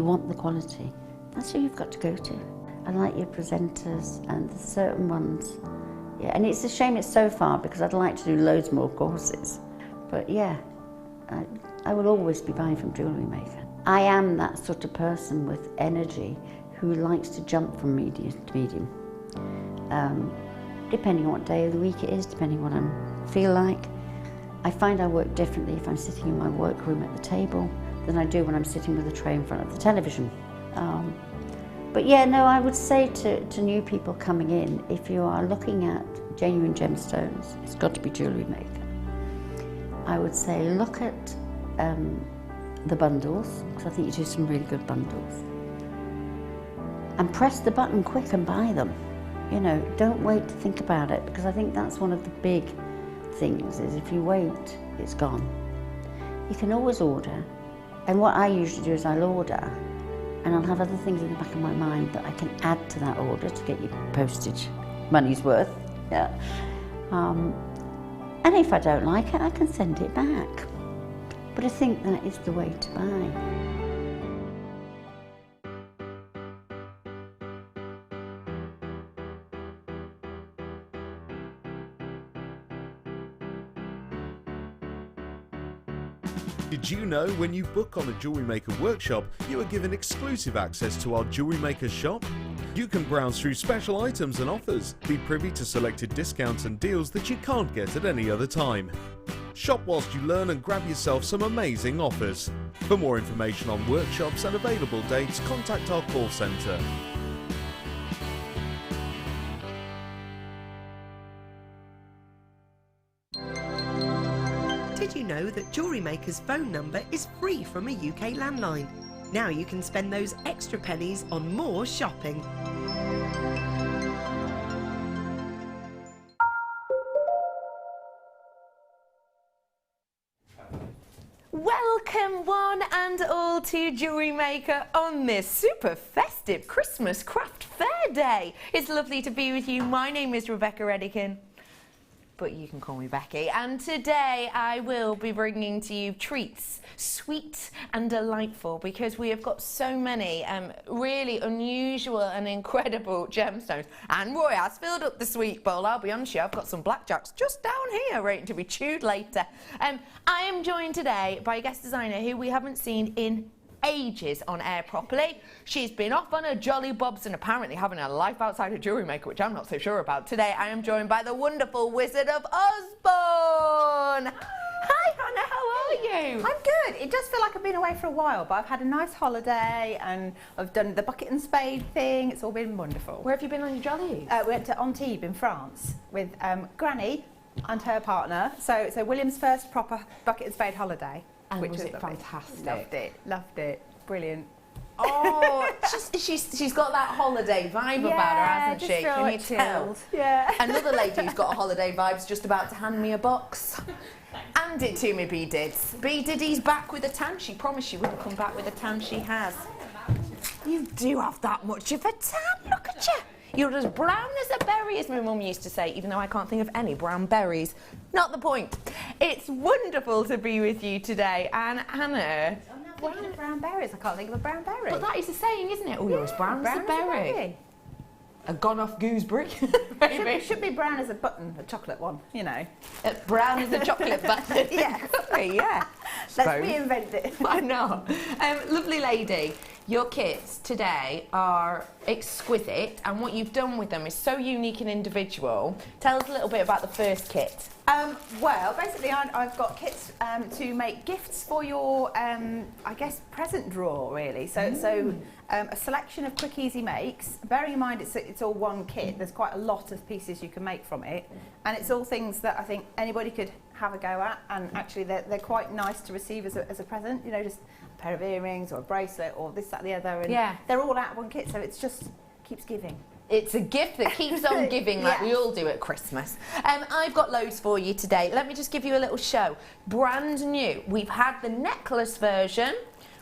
you want the quality, that's who you've got to go to. I like your presenters and the certain ones. Yeah, and it's a shame it's so far because I'd like to do loads more courses. But yeah, I will always be buying from Jewellery Maker. I am that sort of person with energy who likes to jump from medium to medium. Depending on what day of the week it is, depending what I feel like. I find I work differently if I'm sitting in my workroom at the table than I do when I'm sitting with a tray in front of the television. But yeah, no, I would say to new people coming in, if you are looking at genuine gemstones, it's got to be Jewellery Maker. I would say look at the bundles, because I think you do some really good bundles. And press the button quick and buy them. You know, don't wait to think about it, because I think that's one of the big things, is if you wait, it's gone. You can always order, and what I usually do is I'll order, and I'll have other things in the back of my mind that I can add to that order to get your postage money's worth. Yeah. And if I don't like it, I can send it back. But I think that is the way to buy. Did you know when you book on a Jewellery Maker workshop, you are given exclusive access to our Jewellery Maker shop? You can browse through special items and offers, be privy to selected discounts and deals that you can't get at any other time. Shop whilst you learn and grab yourself some amazing offers. For more information on workshops and available dates, contact our call centre. Did you know that Jewellery Maker's phone number is free from a UK landline? Now you can spend those extra pennies on more shopping. Welcome one and all to Jewellery Maker on this super festive Christmas craft fair day. It's lovely to be with you. My name is Rebecca Redican, but you can call me Becky, and today I will be bringing to you treats, sweet and delightful, because we have got so many really unusual and incredible gemstones. And Roy has filled up the sweet bowl. I'll be honest with you, I've got some blackjacks just down here waiting to be chewed later. I am joined today by a guest designer who we haven't seen in ages on air properly. She's been off on her jolly bobs and apparently having a life outside of Jewellery Maker, which I'm not so sure about. Today I am joined by the wonderful Wizard of Osborne. Hi Hannah, how are you? I'm good. It does feel like I've been away for a while, but I've had a nice holiday and I've done the bucket and spade thing. It's all been wonderful. Where have you been on your jollies? We went to Antibes in France with Granny and her partner. So William's first proper bucket and spade holiday. And which was it lovely. fantastic? Loved it. Brilliant. Oh, she's got that holiday vibe about her, hasn't she? Can you tell? Yeah. Another lady who's got a holiday vibe's just about to hand me a box. Hand it to me, B Dids. B Diddy's back with a tan. She promised she wouldn't come back with a tan. She has. You do have that much of a tan. Look at you. You're as brown as a berry, as my mum used to say, even though I can't think of any brown berries. Not the point. It's wonderful to be with you today. And Hannah... Brown berries. I can't think of a brown berry. But that is a saying, isn't it? Oh, you're as brown as a berry. A gone-off gooseberry, maybe. Should be brown as a button, a chocolate one, you know. Brown as a chocolate button. Yeah. Could be, yeah. Let's reinvent it. Why not? Lovely lady, your kits today are exquisite, and what you've done with them is so unique and individual. Tell us a little bit about the first kit. Well, basically I've got kits to make gifts for your, I guess, present drawer, really. So a selection of quick, easy makes. Bearing in mind it's all one kit, there's quite a lot of pieces you can make from it. And it's all things that I think anybody could have a go at, and actually they're quite nice to receive as a present, you know, just a pair of earrings or a bracelet or this, that, the other. And yeah. They're all out of one kit, so it's just keeps giving. It's a gift that keeps on giving, like we all do at Christmas. I've got loads for you today. Let me just give you a little show. Brand new. We've had the necklace version.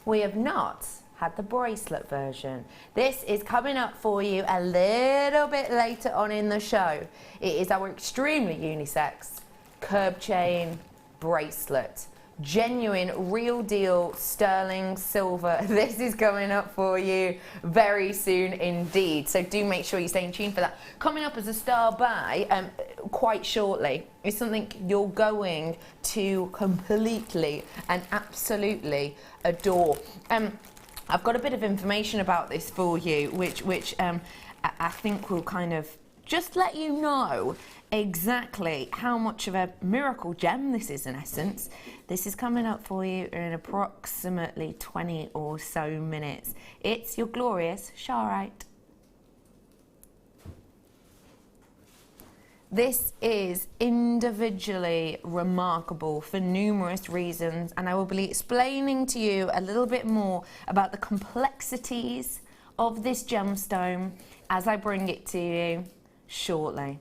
We have not had the bracelet version. This is coming up for you a little bit later on in the show. It is our extremely unisex curb chain bracelet. genuine, real deal sterling silver. This is coming up for you very soon indeed. So do make sure you stay in tune for that. Coming up as a star buy quite shortly is something you're going to completely and absolutely adore. I've got a bit of information about this for you, which I think will kind of just let you know exactly how much of a miracle gem this is in essence. This is coming up for you in approximately 20 or so minutes. It's your glorious Charoite. This is individually remarkable for numerous reasons, and I will be explaining to you a little bit more about the complexities of this gemstone as I bring it to you shortly.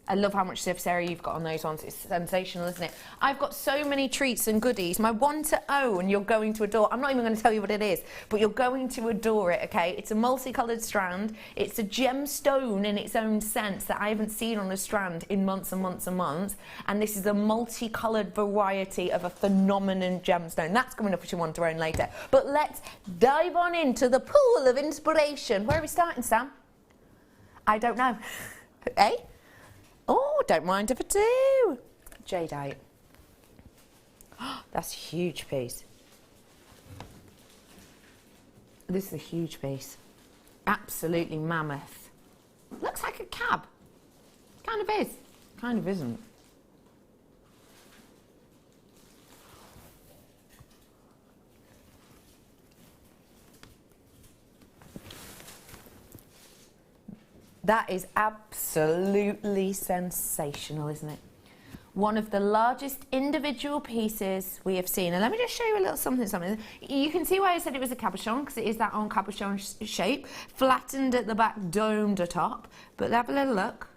I love how much surface area you've got on those ones. It's sensational, isn't it? I've got so many treats and goodies. My one to own, you're going to adore. I'm not even going to tell you what it is, but you're going to adore it, okay? It's a multicolored strand. It's a gemstone in its own sense that I haven't seen on a strand in months and months and months. And this is a multicolored variety of a phenomenon gemstone. That's coming up as your one to own later. But let's dive on into the pool of inspiration. Where are we starting, Sam? I don't know. Eh? Oh, don't mind if I do. Jadeite. That's a huge piece. This is a huge piece. Absolutely mammoth. Looks like a cab. Kind of is. Kind of isn't. That is absolutely sensational, isn't it? One of the largest individual pieces we have seen. And let me just show you a little something. You can see why I said it was a cabochon, because it is that on cabochon shape. Flattened at the back, domed atop. But have a little look.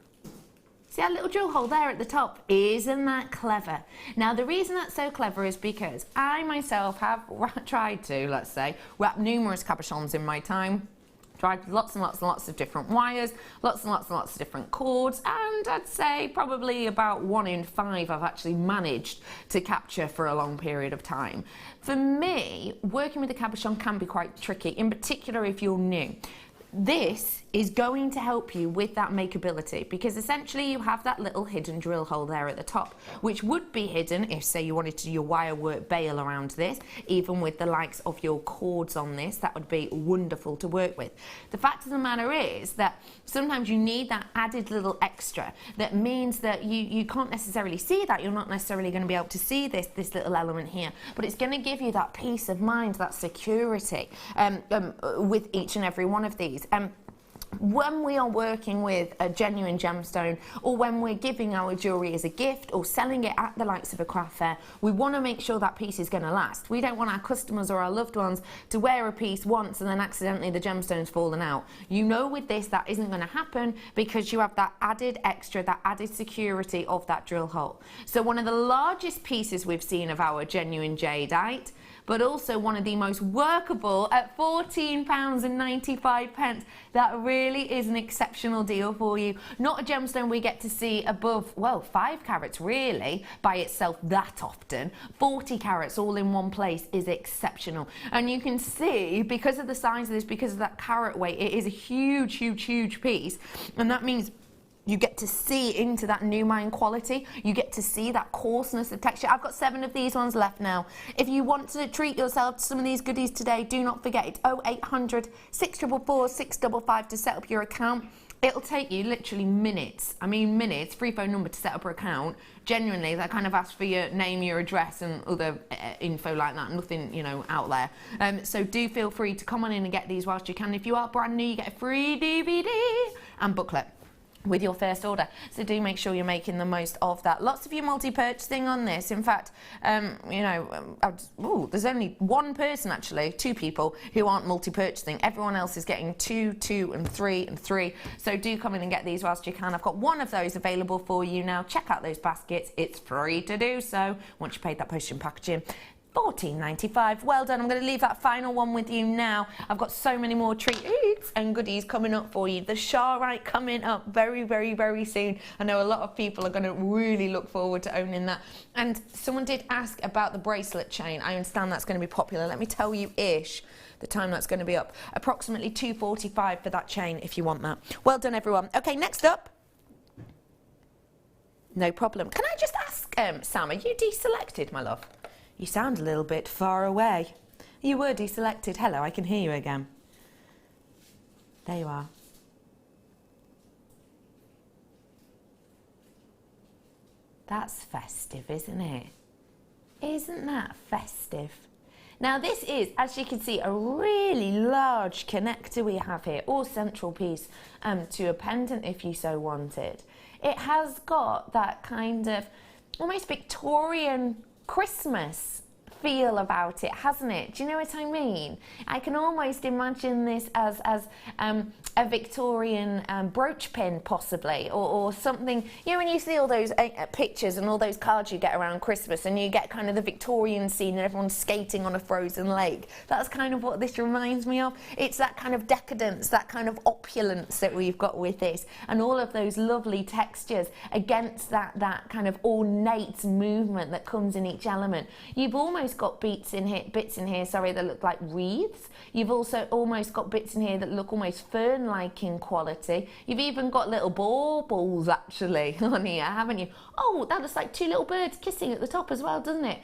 See that little drill hole there at the top? Isn't that clever? Now, the reason that's so clever is because I myself have tried to, let's say, wrap numerous cabochons in my time. Tried lots and lots and lots of different wires, lots and lots and lots of different cords, and I'd say probably about 1 in 5 I've actually managed to capture for a long period of time. For me, working with a cabochon can be quite tricky, in particular if you're new. This is going to help you with that makeability, because essentially you have that little hidden drill hole there at the top, which would be hidden if, say, you wanted to do your wire work bail around this. Even with the likes of your cords on this, that would be wonderful to work with. The fact of the matter is that sometimes you need that added little extra. That means that you can't necessarily see that. You're not necessarily going to be able to see this little element here, but it's going to give you that peace of mind, that security with each and every one of these. When we are working with a genuine gemstone, or when we're giving our jewellery as a gift or selling it at the likes of a craft fair, we want to make sure that piece is going to last. We don't want our customers or our loved ones to wear a piece once and then accidentally the gemstone's fallen out. You know, with this, that isn't going to happen because you have that added extra, that added security of that drill hole. So one of the largest pieces we've seen of our genuine jadeite, but also one of the most workable at £14.95. That really is an exceptional deal for you. Not a gemstone we get to see above, well, 5 carats really by itself that often. 40 carats all in one place is exceptional. And you can see, because of the size of this, because of that carat weight, it is a huge, huge, huge piece. And that means you get to see into that numine quality. You get to see that coarseness of texture. I've got 7 of these ones left now. If you want to treat yourself to some of these goodies today, do not forget, it's 0800 644 655 to set up your account. It'll take you literally minutes. I mean minutes, free phone number to set up your account. Genuinely, they kind of ask for your name, your address and other info like that. Nothing, you know, out there. So do feel free to come on in and get these whilst you can. If you are brand new, you get a free DVD and booklet with your first order, so do make sure you're making the most of that. Lots of you multi-purchasing on this. In fact, you know, there's only 1 person, actually, 2 people who aren't multi-purchasing. Everyone else is getting 2, 2 and 3 and 3. So do come in and get these whilst you can. I've got 1 of those available for you now. Check out those baskets. It's free to do so once you paid that postage and packaging. 14.95. Well done. I'm going to leave that final one with you now. I've got so many more treats and goodies coming up for you. The Sharite coming up very, very, very soon. I know a lot of people are going to really look forward to owning that. And someone did ask about the bracelet chain. I understand that's going to be popular. Let me tell you the time that's going to be up. Approximately $2.45 for that chain if you want that. Well done, everyone. Okay, next up. No problem. Can I just ask, Sam, are you deselected, my love? You sound a little bit far away. You were deselected. Hello, I can hear you again. There you are. That's festive, isn't it? Isn't that festive? Now this is, as you can see, a really large connector we have here, or central piece to a pendant if you so wanted. It has got that kind of almost Victorian Christmas feel about it, hasn't it? Do you know what I mean? I can almost imagine this as a Victorian brooch pin, possibly, or something. You know, when you see all those pictures and all those cards you get around Christmas, and you get kind of the Victorian scene and everyone's skating on a frozen lake. That's kind of what this reminds me of. It's that kind of decadence, that kind of opulence that we've got with this, and all of those lovely textures against that kind of ornate movement that comes in each element. You've almost got bits in here that look like wreaths. You've also almost got bits in here that look almost fern-like in quality. You've even got little baubles actually on here, haven't you? Oh, that looks like two little birds kissing at the top as well, doesn't it?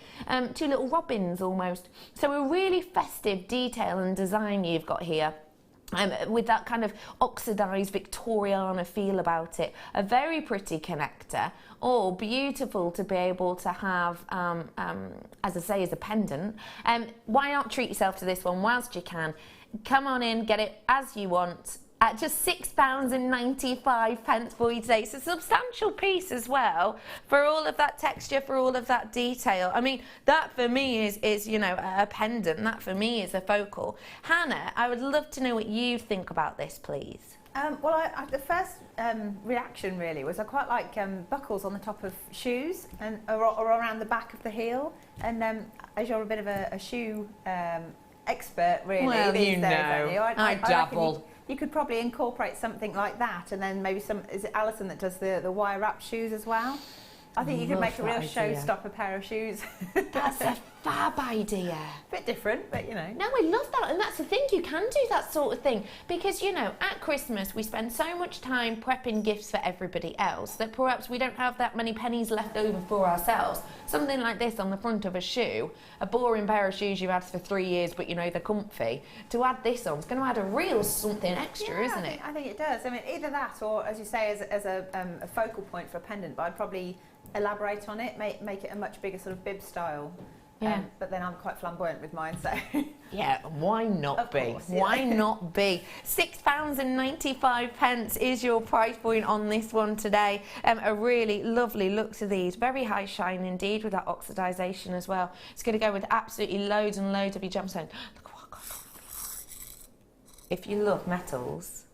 Two little robins almost. So a really festive detail and design you've got here. With that kind of oxidised Victoriana feel about it. A very pretty connector. Oh, beautiful to be able to have, as I say, as a pendant. Why not treat yourself to this one whilst you can? Come on in, get it as you want. At just £6.95 for you today. It's a substantial piece as well for all of that texture, for all of that detail. I mean, that for me is you know, a pendant. That for me is a focal. Hannah, I would love to know what you think about this, please. Well, the first reaction really was I quite like buckles on the top of shoes and or around the back of the heel. And as you're a bit of a shoe expert, really, well, these you days, know, I dabble. You could probably incorporate something like that, and then maybe is it Alison that does the wire wrap shoes as well? I think you could make a real showstopper pair of shoes. That's a fab idea. Bit different, but you know. No, I love that, and that's the thing, you can do that sort of thing, because you know, at Christmas we spend so much time prepping gifts for everybody else that perhaps we don't have that many pennies left over for ourselves. Something like this on the front of a shoe, a boring pair of shoes you've had for 3 years but you know they're comfy, to add this on, it's going to add a real something extra, isn't it? I think it does. I mean, either that or, as you say, as a focal point for a pendant, but I'd probably elaborate on it, make it a much bigger sort of bib style. Yeah. But then I'm quite flamboyant with mine, so. Yeah, why not be? Course, yeah. Why not be? £6.95 is your price point on this one today. A really lovely look to these. Very high shine indeed with that oxidisation as well. It's going to go with absolutely loads and loads of your gemstones. If you love metals,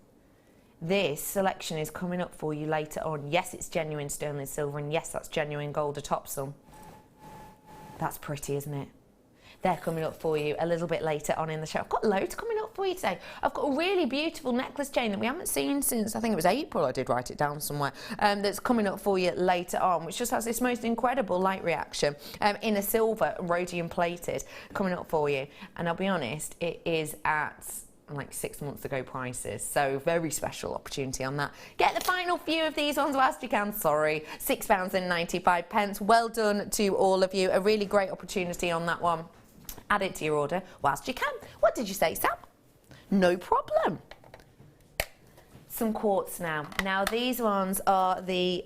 this selection is coming up for you later on. Yes, it's genuine sterling silver, and yes, that's genuine gold atop some. That's pretty, isn't it? They're coming up for you a little bit later on in the show. I've got loads coming up for you today. I've got a really beautiful necklace chain that we haven't seen since, I think it was April, I did write it down somewhere, that's coming up for you later on, which just has this most incredible light reaction in a silver, rhodium plated, coming up for you. And I'll be honest, it is at like 6 months ago prices, so very special opportunity on that. Get the final few of these ones whilst you can. Sorry, £6.95. Well done to all of you. A really great opportunity on that one. Add it to your order whilst you can. What did you say, Sam? No problem. Some quartz now. Now these ones are they're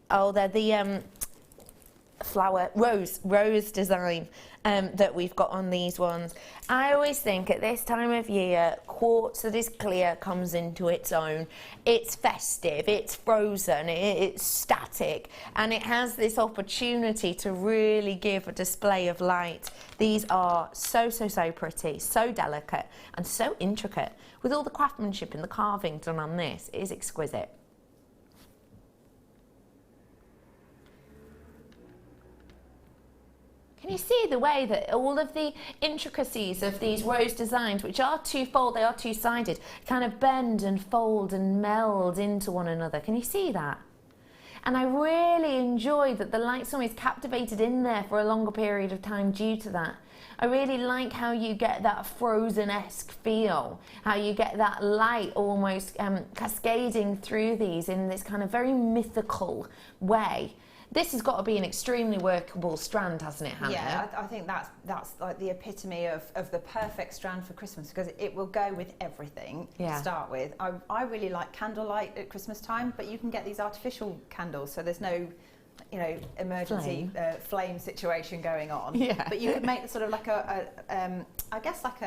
the flower rose design that we've got on these ones. I always think at this time of year, quartz that is clear comes into its own. It's festive, it's frozen, it's static, and it has this opportunity to really give a display of light. These are so pretty, so delicate, and so intricate. With all the craftsmanship and the carving done on this, it is exquisite. Can you see the way that all of the intricacies of these rose designs, which are twofold, they are two-sided, kind of bend and fold and meld into one another? Can you see that? And I really enjoy that the light's always captivated in there for a longer period of time due to that. I really like how you get that Frozen-esque feel, how you get that light almost cascading through these in this kind of very mythical way. This has got to be an extremely workable strand, hasn't it, Hannah? Yeah, I think that's like the epitome of the perfect strand for Christmas, because it will go with everything to start with. I really like candlelight at Christmas time, but you can get these artificial candles, so there's no, you know, emergency flame situation going on. Yeah. But you could make sort of like I guess like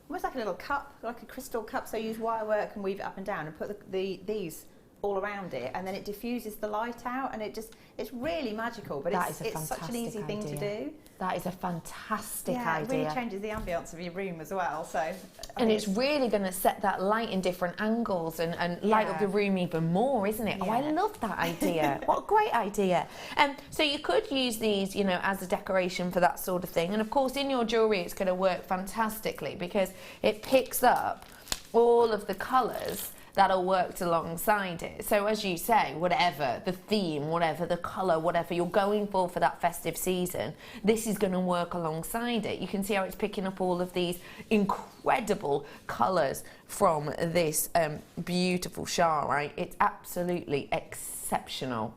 almost like a little cup, like a crystal cup. So you use wire work and weave it up and down and put these all around it, and then it diffuses the light out, and it's really magical. But it's such an easy thing to do. That is a fantastic idea. Yeah, it really changes the ambience of your room as well. So, and it's really going to set that light in different angles and light up the room even more, isn't it? Yeah. Oh, I love that idea. What a great idea. So you could use these, you know, as a decoration for that sort of thing. And of course, in your jewellery, it's going to work fantastically because it picks up all of the colours that are worked alongside it. So as you say, whatever the theme, whatever the colour, whatever you're going for that festive season, this is going to work alongside it. You can see how it's picking up all of these incredible colours from this beautiful char, right? It's absolutely exceptional.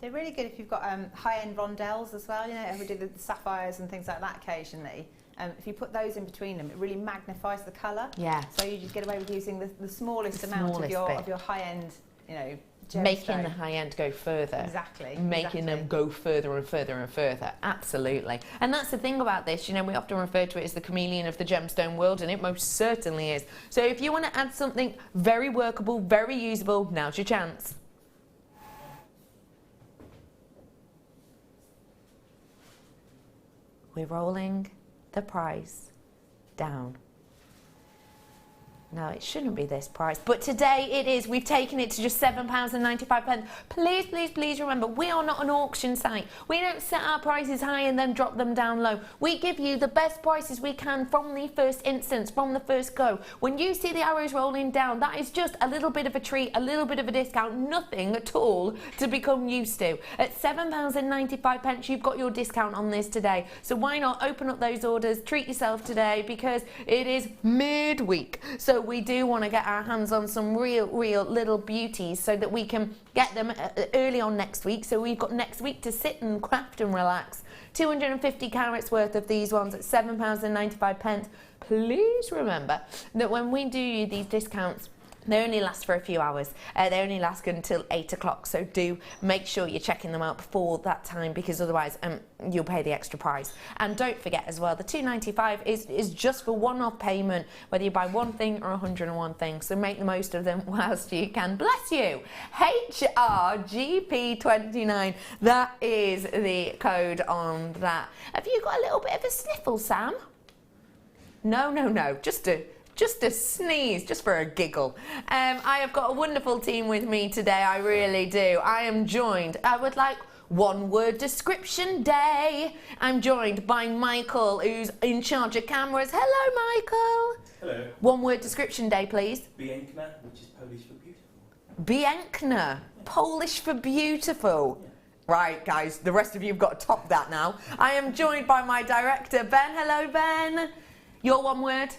They're really good if you've got high-end rondelles as well. You know, we do the sapphires and things like that occasionally. If you put those in between them, it really magnifies the colour. Yeah. So you just get away with using the smallest amount of your high-end, you know, gemstone. Making the high-end go further. Exactly. Making them go further and further and further. Absolutely. And that's the thing about this. You know, we often refer to it as the chameleon of the gemstone world, and it most certainly is. So if you want to add something very workable, very usable, now's your chance. We're rolling the price down. No, it shouldn't be this price, but today it is. We've taken it to just £7.95. Please, please, please remember, we are not an auction site. We don't set our prices high and then drop them down low. We give you the best prices we can from the first instance, from the first go. When you see the arrows rolling down, that is just a little bit of a treat, a little bit of a discount, nothing at all to become used to. At £7.95, you've got your discount on this today. So why not open up those orders, treat yourself today, because it is midweek. So we do want to get our hands on some real little beauties so that we can get them early on next week. So we've got next week to sit and craft and relax. 250 carats worth of these ones at £7.95. Please remember that when we do these discounts, they only last for a few hours. They only last until 8 o'clock. So do make sure you're checking them out before that time, because otherwise you'll pay the extra price. And don't forget as well, the £2.95 is just for one-off payment, whether you buy one thing or 101 things. So make the most of them whilst you can. Bless you. HRGP29. That is the code on that. Have you got a little bit of a sniffle, Sam? No. Just a sneeze, just for a giggle. I have got a wonderful team with me today, I really do. I am joined, I would like one-word description day. I'm joined by Michael, who's in charge of cameras. Hello, Michael. Hello. One-word description day, please. Piękna, which is Polish for beautiful. Piękna, Polish for beautiful. Yeah. Right, guys, the rest of you have got to top that now. I am joined by my director, Ben. Hello, Ben. Your one word?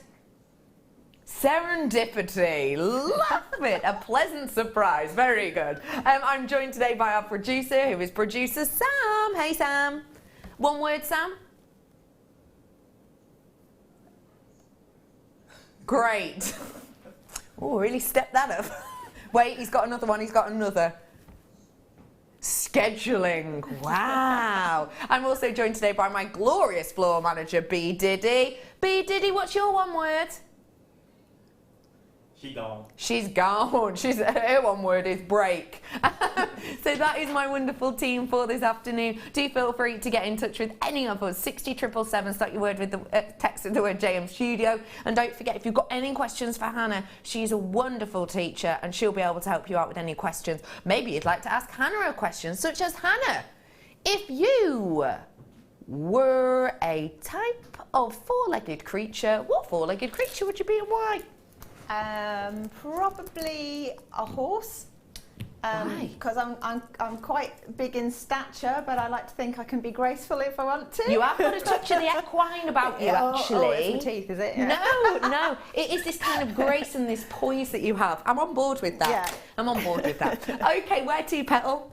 Serendipity. Love it. A pleasant surprise. Very good. I'm joined today by our producer, who is producer Sam. Hey, Sam. One word, Sam? Great. Oh, really stepped that up. Wait, he's got another one. He's got another. Scheduling. Wow. I'm also joined today by my glorious floor manager, B. Diddy. B. Diddy, what's your one word? She's gone. She's gone. Her one word is break. So that is my wonderful team for this afternoon. Do feel free to get in touch with any of us. 60777, start your word with the text with the word JM Studio. And don't forget, if you've got any questions for Hannah, she's a wonderful teacher and she'll be able to help you out with any questions. Maybe you'd like to ask Hannah a question, such as, Hannah, if you were a type of four-legged creature, what four-legged creature would you be and why? Probably a horse. Why? Because I'm quite big in stature, but I like to think I can be graceful if I want to. You have got a touch of the equine about you, actually. Oh, it's my teeth, is it? Yeah. No, it is this kind of grace and this poise that you have. I'm on board with that. Yeah. I'm on board with that. Okay, where to, Petal?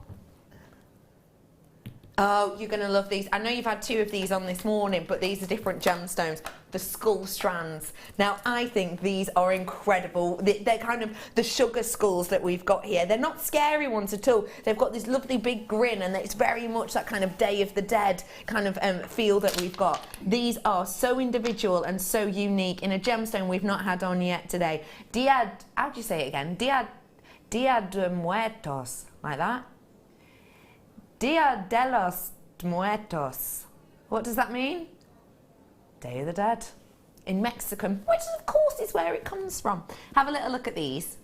Oh, you're going to love these. I know you've had two of these on this morning, but these are different gemstones. The skull strands. Now, I think these are incredible. They're kind of the sugar skulls that we've got here. They're not scary ones at all. They've got this lovely big grin, and it's very much that kind of Day of the Dead kind of feel that we've got. These are so individual and so unique in a gemstone we've not had on yet today. How do you say it again? Dia de Muertos, like that. Dia de los Muertos. What does that mean? Day of the Dead. In Mexican, which of course is where it comes from. Have a little look at these.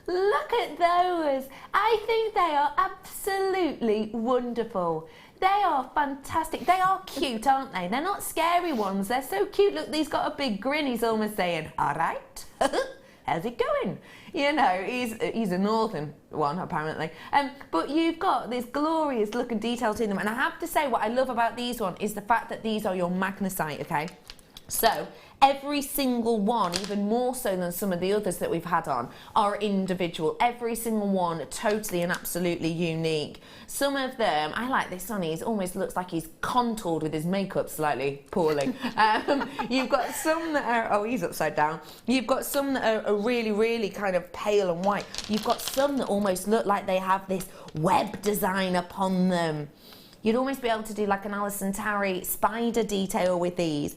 Look at those. I think they are absolutely wonderful. They are fantastic. They are cute, aren't they? They're not scary ones. They're so cute. Look, he's got a big grin. He's almost saying, all right. How's it going? You know, he's a northern one, apparently. But you've got this glorious look and detail to them. And I have to say, what I love about these one is the fact that these are your magnesite, okay? So every single one, even more so than some of the others that we've had on, are individual. Every single one totally and absolutely unique. Some of them, I like this one, he almost looks like he's contoured with his makeup slightly poorly. You've got some that are, oh, he's upside down. You've got some that are really, really kind of pale and white. You've got some that almost look like they have this web design upon them. You'd almost be able to do like an Alison Tarry spider detail with these.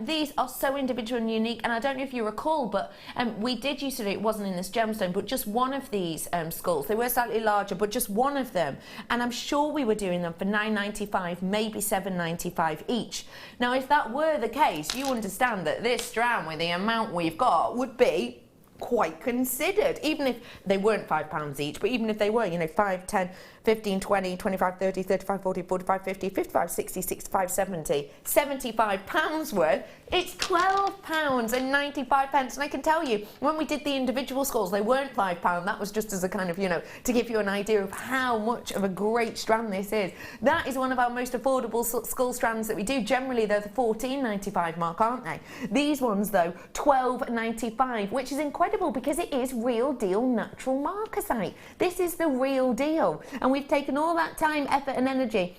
These are so individual and unique, and I don't know if you recall, but we did used to do, it wasn't in this gemstone, but just one of these skulls. They were slightly larger, but just one of them. And I'm sure we were doing them for $9.95, maybe $7.95 each. Now, if that were the case, you understand that this strand with the amount we've got would be quite considered, even if they weren't £5 each, but even if they were, you know, 5, 10, 15, 20, 25, 30, 35, 40, 45, 50, 55, 60, 65, 70, £75 worth, it's £12.95. And I can tell you, when we did the individual skulls, they weren't £5. That was just as a kind of, you know, to give you an idea of how much of a great strand this is. That is one of our most affordable skull strands that we do. Generally, they're the $14.95 mark, aren't they? These ones, though, $12.95, which is incredible because it is real deal natural marcasite. This is the real deal. And we've taken all that time, effort and energy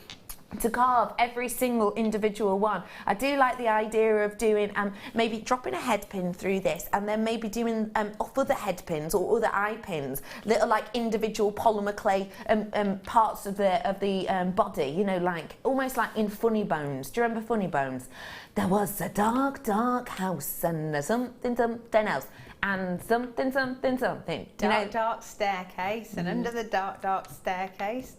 to carve every single individual one. I do like the idea of doing maybe dropping a head pin through this, and then maybe doing off other head pins or other eye pins, little like individual polymer clay parts of the body, you know, like almost like in Funny Bones. Do you remember Funny Bones? There was a dark, dark house and there's something else. And something. Dark staircase, and under the dark, dark staircase,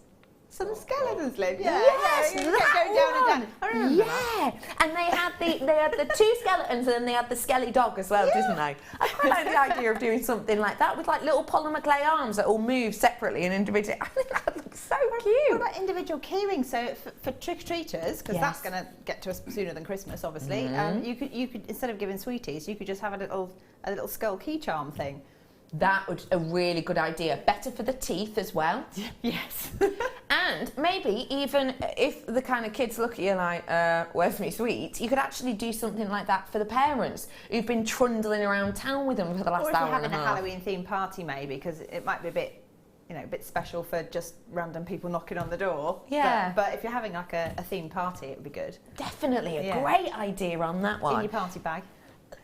some skeletons live. Yes, you that kept going down and down. I remember yeah, and they had the two skeletons, and then they had the skelly dog as well, didn't they? I quite like the idea of doing something like that with like little polymer clay arms that all move separately and individually. I think that looks so cute. What about individual keyrings? So for trick-or-treaters, because that's going to get to us sooner than Christmas, obviously. You could instead of giving sweeties, you could just have a little skull key charm thing. That would a really good idea. Better for the teeth as well. Yes. And maybe even if the kind of kids look at you like, where's my sweets? You could actually do something like that for the parents who've been trundling around town with them for the last hour and a half. Or if you're having a Halloween themed party, maybe, because it might be a bit, you know, a bit special for just random people knocking on the door. Yeah. But if you're having like a themed party, it would be good. Definitely a great idea on that one. In your party bag.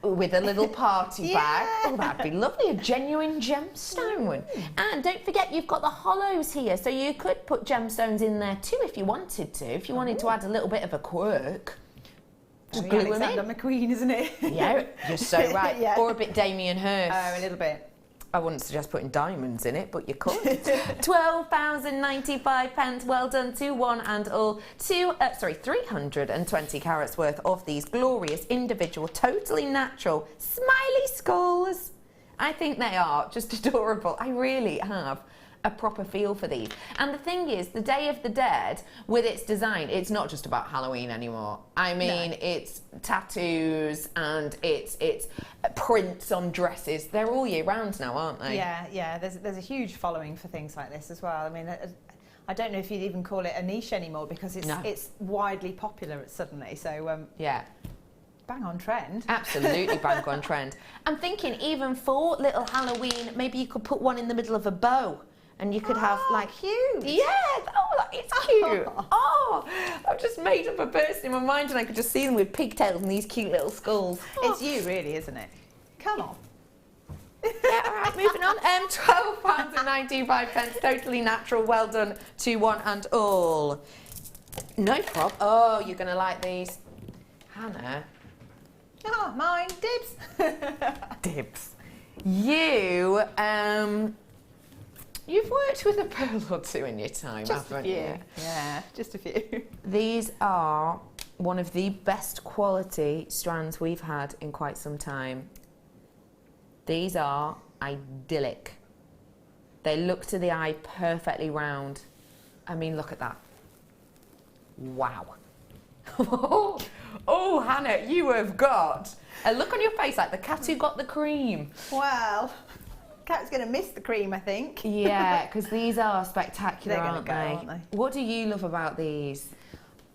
With a little party bag. Oh, that'd be lovely. A genuine gemstone. And don't forget, you've got the hollows here, so you could put gemstones in there too if you wanted to. If you wanted to add a little bit of a quirk. Just glue them in. Alexander McQueen, isn't it? Yeah, you're so right. Yeah. Or a bit Damien Hirst. Oh, a little bit. I wouldn't suggest putting diamonds in it, but you could. £12.95. Well done to one and all. 320 carats worth of these glorious, individual, totally natural, smiley skulls. I think they are just adorable. I really have a proper feel for these. And the thing is, the Day of the Dead, with its design, it's not just about Halloween anymore. I mean, it's tattoos and it's prints on dresses. They're all year round now, aren't they? Yeah. There's a huge following for things like this as well. I mean, I don't know if you'd even call it a niche anymore because it's widely popular suddenly. So yeah. Bang on trend. Absolutely bang on trend. I'm thinking even for little Halloween, maybe you could put one in the middle of a bow and you could have like... Cute. Yeah, it's cute. Oh, I've just made up a person in my mind and I could just see them with pigtails and these cute little skulls. It's you really, isn't it? Come on. Yeah, all right, moving on. £12.95, totally natural. Well done to one and all. No problem. Oh, you're going to like these. Hannah. Oh, mine. Dibs. Dibs. You've worked with a pearl or two in your time, haven't you? Yeah, just a few. These are one of the best quality strands we've had in quite some time. These are idyllic. They look to the eye perfectly round. I mean, look at that. Wow. Oh, Hannah, you have got a look on your face like the cat who got the cream. Well, cat's going to miss the cream, I think. Yeah, because these are spectacular, They're aren't they? What do you love about these?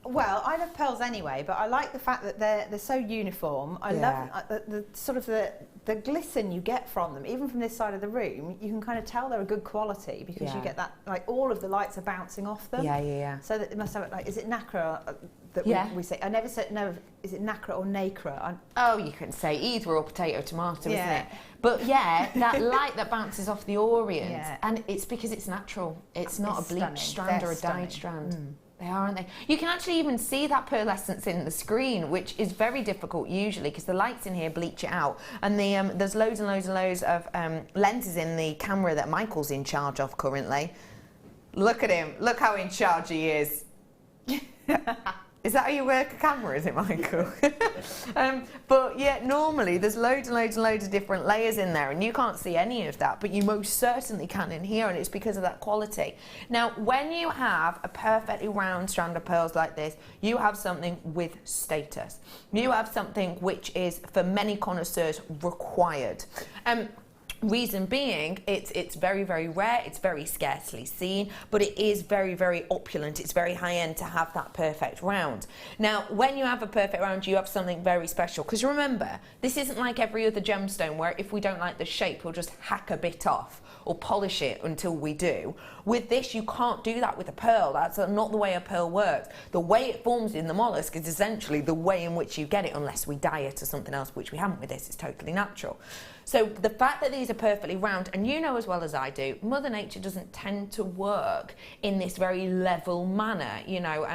Well, I love pearls anyway, but I like the fact that they're so uniform. I love the sort of the glisten you get from them, even from this side of the room. You can kind of tell they're a good quality because you get that, like all of the lights are bouncing off them. Yeah. So that it must have, like, is it nacre that we say? I never said no. Is it nacre or nacre? Oh, you can say either or potato tomato, isn't it? But yeah, that light that bounces off the Orient, and it's because it's natural. It's not a bleached strand or a dyed strand. They are, aren't they? You can actually even see that pearlescence in the screen, which is very difficult usually because the lights in here bleach it out. And there's loads and loads and loads of lenses in the camera that Michael's in charge of currently. Look at him. Look how in charge he is. Is that how you work a camera, is it, Michael? But yeah, normally there's loads and loads and loads of different layers in there and you can't see any of that, but you most certainly can in here, and it's because of that quality. Now, when you have a perfectly round strand of pearls like this, you have something with status. You have something which is, for many connoisseurs, required. Reason being, it's very, very rare, it's very scarcely seen, but it is very, very opulent, it's very high-end to have that perfect round. Now, when you have a perfect round, you have something very special, because remember, this isn't like every other gemstone where if we don't like the shape, we'll just hack a bit off or polish it until we do. With this, you can't do that with a pearl. That's not the way a pearl works. The way it forms in the mollusk is essentially the way in which you get it, unless we dye it or something else, which we haven't with this. It's totally natural. So the fact that these are perfectly round, and you know as well as I do, Mother Nature doesn't tend to work in this very level manner. You know,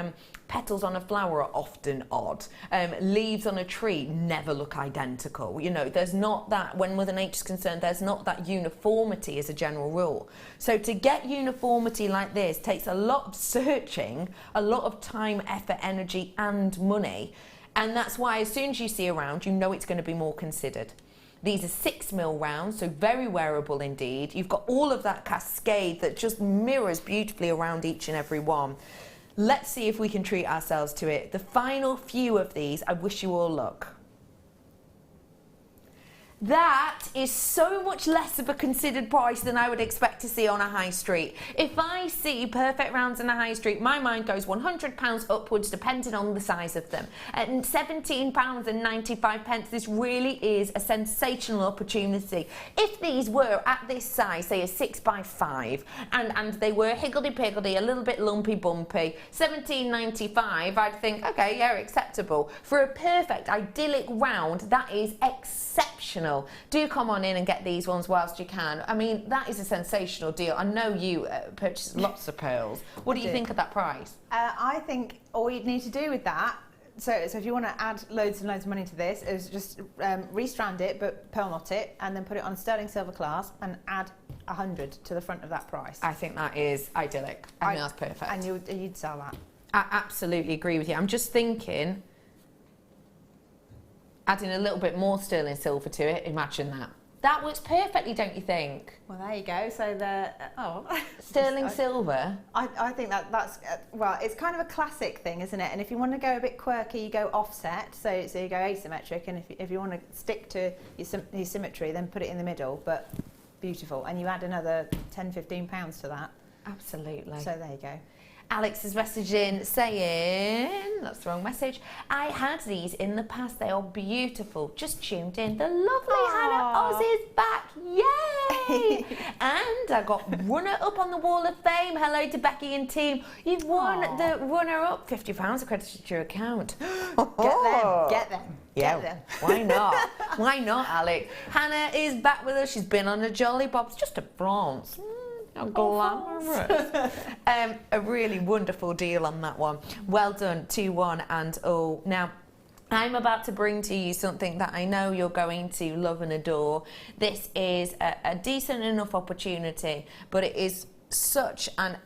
petals on a flower are often odd. Leaves on a tree never look identical. You know, there's not that, when Mother Nature's concerned, there's not that uniformity as a general rule. So to get uniformity like this takes a lot of searching, a lot of time, effort, energy and money. And that's why as soon as you see a round, you know it's going to be more considered. These are 6mm rounds, so very wearable indeed. You've got all of that cascade that just mirrors beautifully around each and every one. Let's see if we can treat ourselves to it. The final few of these, I wish you all luck. That is so much less of a considered price than I would expect to see on a high street. If I see perfect rounds on a high street, my mind goes £100 upwards depending on the size of them. At £17.95, this really is a sensational opportunity. If these were at this size, say a 6x5, and they were higgledy-piggledy, a little bit lumpy-bumpy, £17.95, I'd think, okay, yeah, acceptable. For a perfect, idyllic round, that is exceptional. Do come on in and get these ones whilst you can. I mean, that is a sensational deal. I know you purchased lots of pearls. What do you think of that price? I think all you'd need to do with that, so if you want to add loads and loads of money to this, is just restrand it, but pearl knot it, and then put it on a sterling silver clasp and add 100 to the front of that price. I think that is idyllic. I think that's perfect. And you'd sell that. I absolutely agree with you. I'm just thinking, adding a little bit more sterling silver to it, imagine that. That works perfectly, don't you think? Well, there you go. So the Sterling silver. I think that's well, it's kind of a classic thing, isn't it? And if you want to go a bit quirky, you go offset. So you go asymmetric, and if you want to stick to your symmetry, then put it in the middle. But beautiful, and you add another £10–15 to that. Absolutely. So there you go. Alex is messaging saying, that's the wrong message, I had these in the past, they are beautiful, just tuned in, the lovely Hannah Oz is back, yay! And I got runner-up on the Wall of Fame, hello to Becky and team, you've won the runner-up, £50 accredited to your account. Get them. Yeah, them. Why not? Why not, Alex? Hannah is back with us, she's been on a Jolly Bob's, just to France. Glamorous. A really wonderful deal on that one. Well done, 2-1 and all. Now, I'm about to bring to you something that I know you're going to love and adore. This is a decent enough opportunity, but it is such an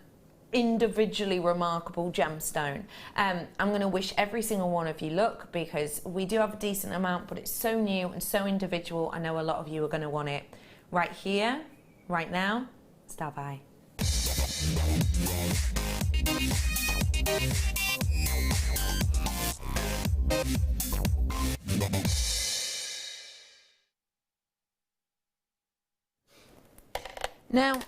individually remarkable gemstone. I'm going to wish every single one of you luck, because we do have a decent amount, but it's so new and so individual. I know a lot of you are going to want it right here, right now. Stand by. Now,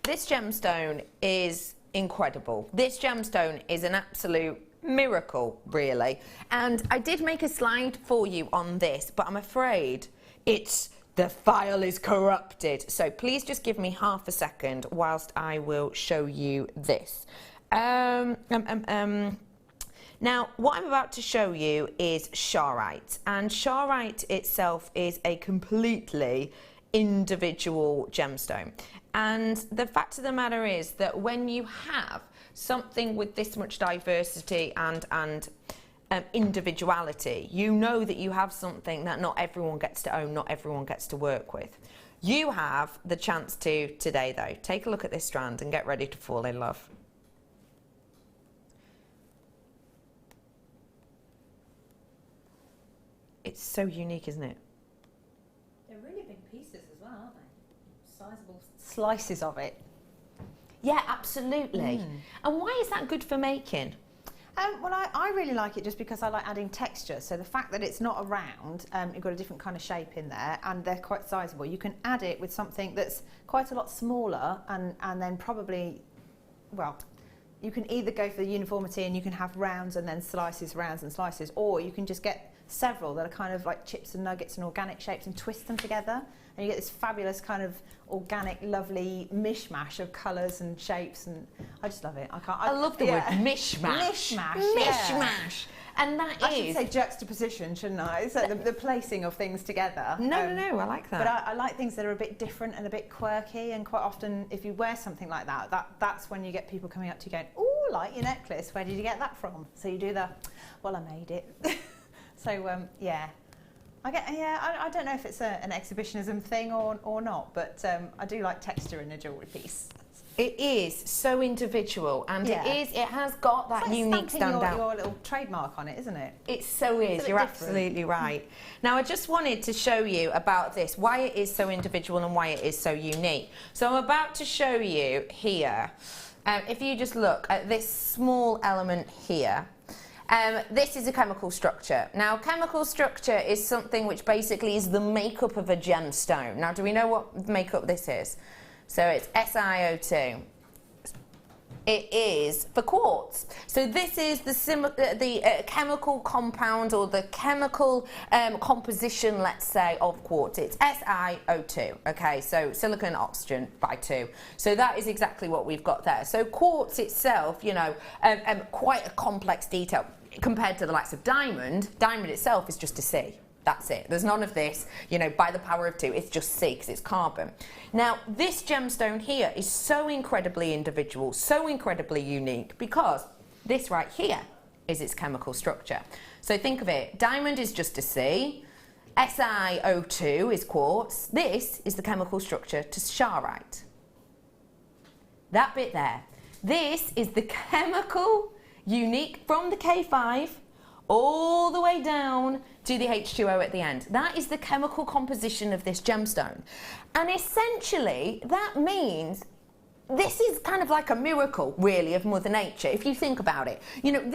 this gemstone is incredible. This gemstone is an absolute miracle, really. And I did make a slide for you on this, but I'm afraid the file is corrupted. So please just give me half a second whilst I will show you this. Now, what I'm about to show you is charoite, and charoite itself is a completely individual gemstone. And the fact of the matter is that when you have something with this much diversity and individuality, you know that you have something that not everyone gets to own, not everyone gets to work with. You have the chance to today, though. Take a look at this strand and get ready to fall in love. It's so unique, isn't it? They're really big pieces as well, aren't they? Sizable slices of it. Yeah, absolutely. And why is that good for making? Well, I really like it just because I like adding texture. So the fact that it's not a round, you've got a different kind of shape in there, and they're quite sizable. You can add it with something that's quite a lot smaller, and then probably, well, you can either go for the uniformity and you can have rounds and then slices, rounds and slices, or you can just get several that are kind of like chips and nuggets and organic shapes and twist them together, and you get this fabulous kind of organic, lovely mishmash of colours and shapes, and I just love it. I love the word mishmash. Mishmash. Mishmash. And that I should say juxtaposition, shouldn't I? So the placing of things together. No, I like that. But I like things that are a bit different and a bit quirky, and quite often if you wear something like that's when you get people coming up to you going, "Oh, like your necklace, where did you get that from?" So you do well, I made it. So yeah. I don't know if it's an exhibitionism thing or not, but I do like texture in a jewellery piece. It is so individual, and it has got that like unique standout. Your little trademark on it, isn't it? It so is. You're absolutely right. Now, I just wanted to show you about this, why it is so individual and why it is so unique. So I'm about to show you here. If you just look at this small element here. This is a chemical structure. Now, chemical structure is something which basically is the makeup of a gemstone. Now, do we know what makeup this is? So it's SiO2. It is for quartz. So this is the chemical compound, or the chemical composition, let's say, of quartz. It's SiO2, okay? So silicon, oxygen by 2. So that is exactly what we've got there. So quartz itself, you know, quite a complex detail. Compared to the likes of diamond itself is just a C. That's it. There's none of this, you know, by the power of 2. It's just C because it's carbon. Now, this gemstone here is so incredibly individual, so incredibly unique, because this right here is its chemical structure. So think of it. Diamond is just a C. SiO2 is quartz. This is the chemical structure to charoite. That bit there. This is the chemical unique from the K5 all the way down to the H2O at the end. That is the chemical composition of this gemstone. And essentially, that means this is kind of like a miracle, really, of Mother Nature, if you think about it. You know,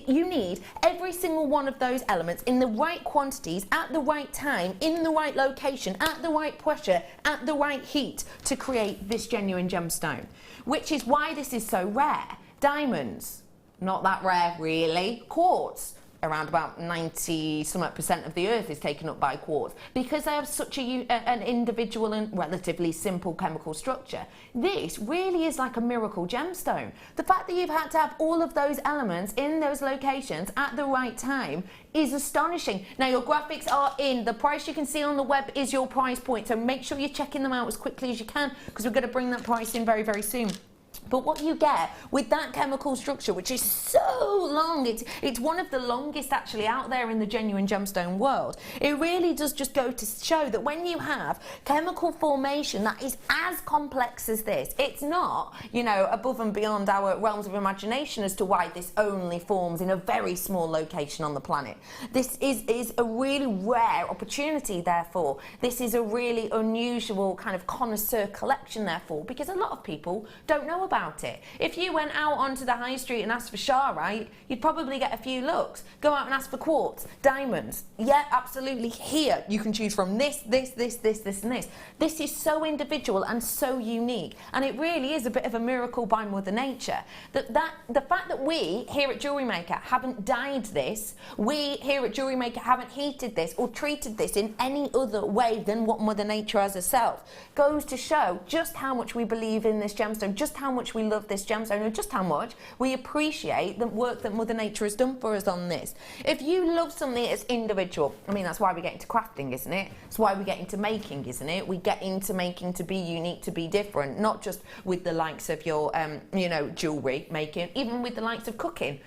you need every single one of those elements in the right quantities, at the right time, in the right location, at the right pressure, at the right heat to create this genuine gemstone, which is why this is so rare. Diamonds, not that rare, really. Quartz, around about 90% of the earth is taken up by quartz because they have such an individual and relatively simple chemical structure. This really is like a miracle gemstone. The fact that you've had to have all of those elements in those locations at the right time is astonishing. Now, your graphics are in. The price you can see on the web is your price point, so make sure you're checking them out as quickly as you can because we're going to bring that price in very, very soon. But what you get with that chemical structure, which is so long, it's one of the longest actually out there in the genuine gemstone world, it really does just go to show that when you have chemical formation that is as complex as this, it's not, you know, above and beyond our realms of imagination as to why this only forms in a very small location on the planet. This is a really rare opportunity, therefore. This is a really unusual kind of connoisseur collection, therefore, because a lot of people don't know about it. If you went out onto the high street and asked for Charite, you'd probably get a few looks. Go out and ask for quartz, diamonds. Yeah, absolutely. Here you can choose from this, and this. This is so individual and so unique, and it really is a bit of a miracle by Mother Nature. The fact that we here at Jewellery Maker haven't dyed this, we here at Jewellery Maker haven't heated this or treated this in any other way than what Mother Nature has herself, goes to show just how much we believe in this gemstone, just how much we love this gemstone, and just how much we appreciate the work that Mother Nature has done for us on this. If you love something as individual, I mean, that's why we get into crafting, isn't it? That's why we get into making, isn't it? We get into making to be unique, to be different, not just with the likes of your, you know, jewellery making, even with the likes of cooking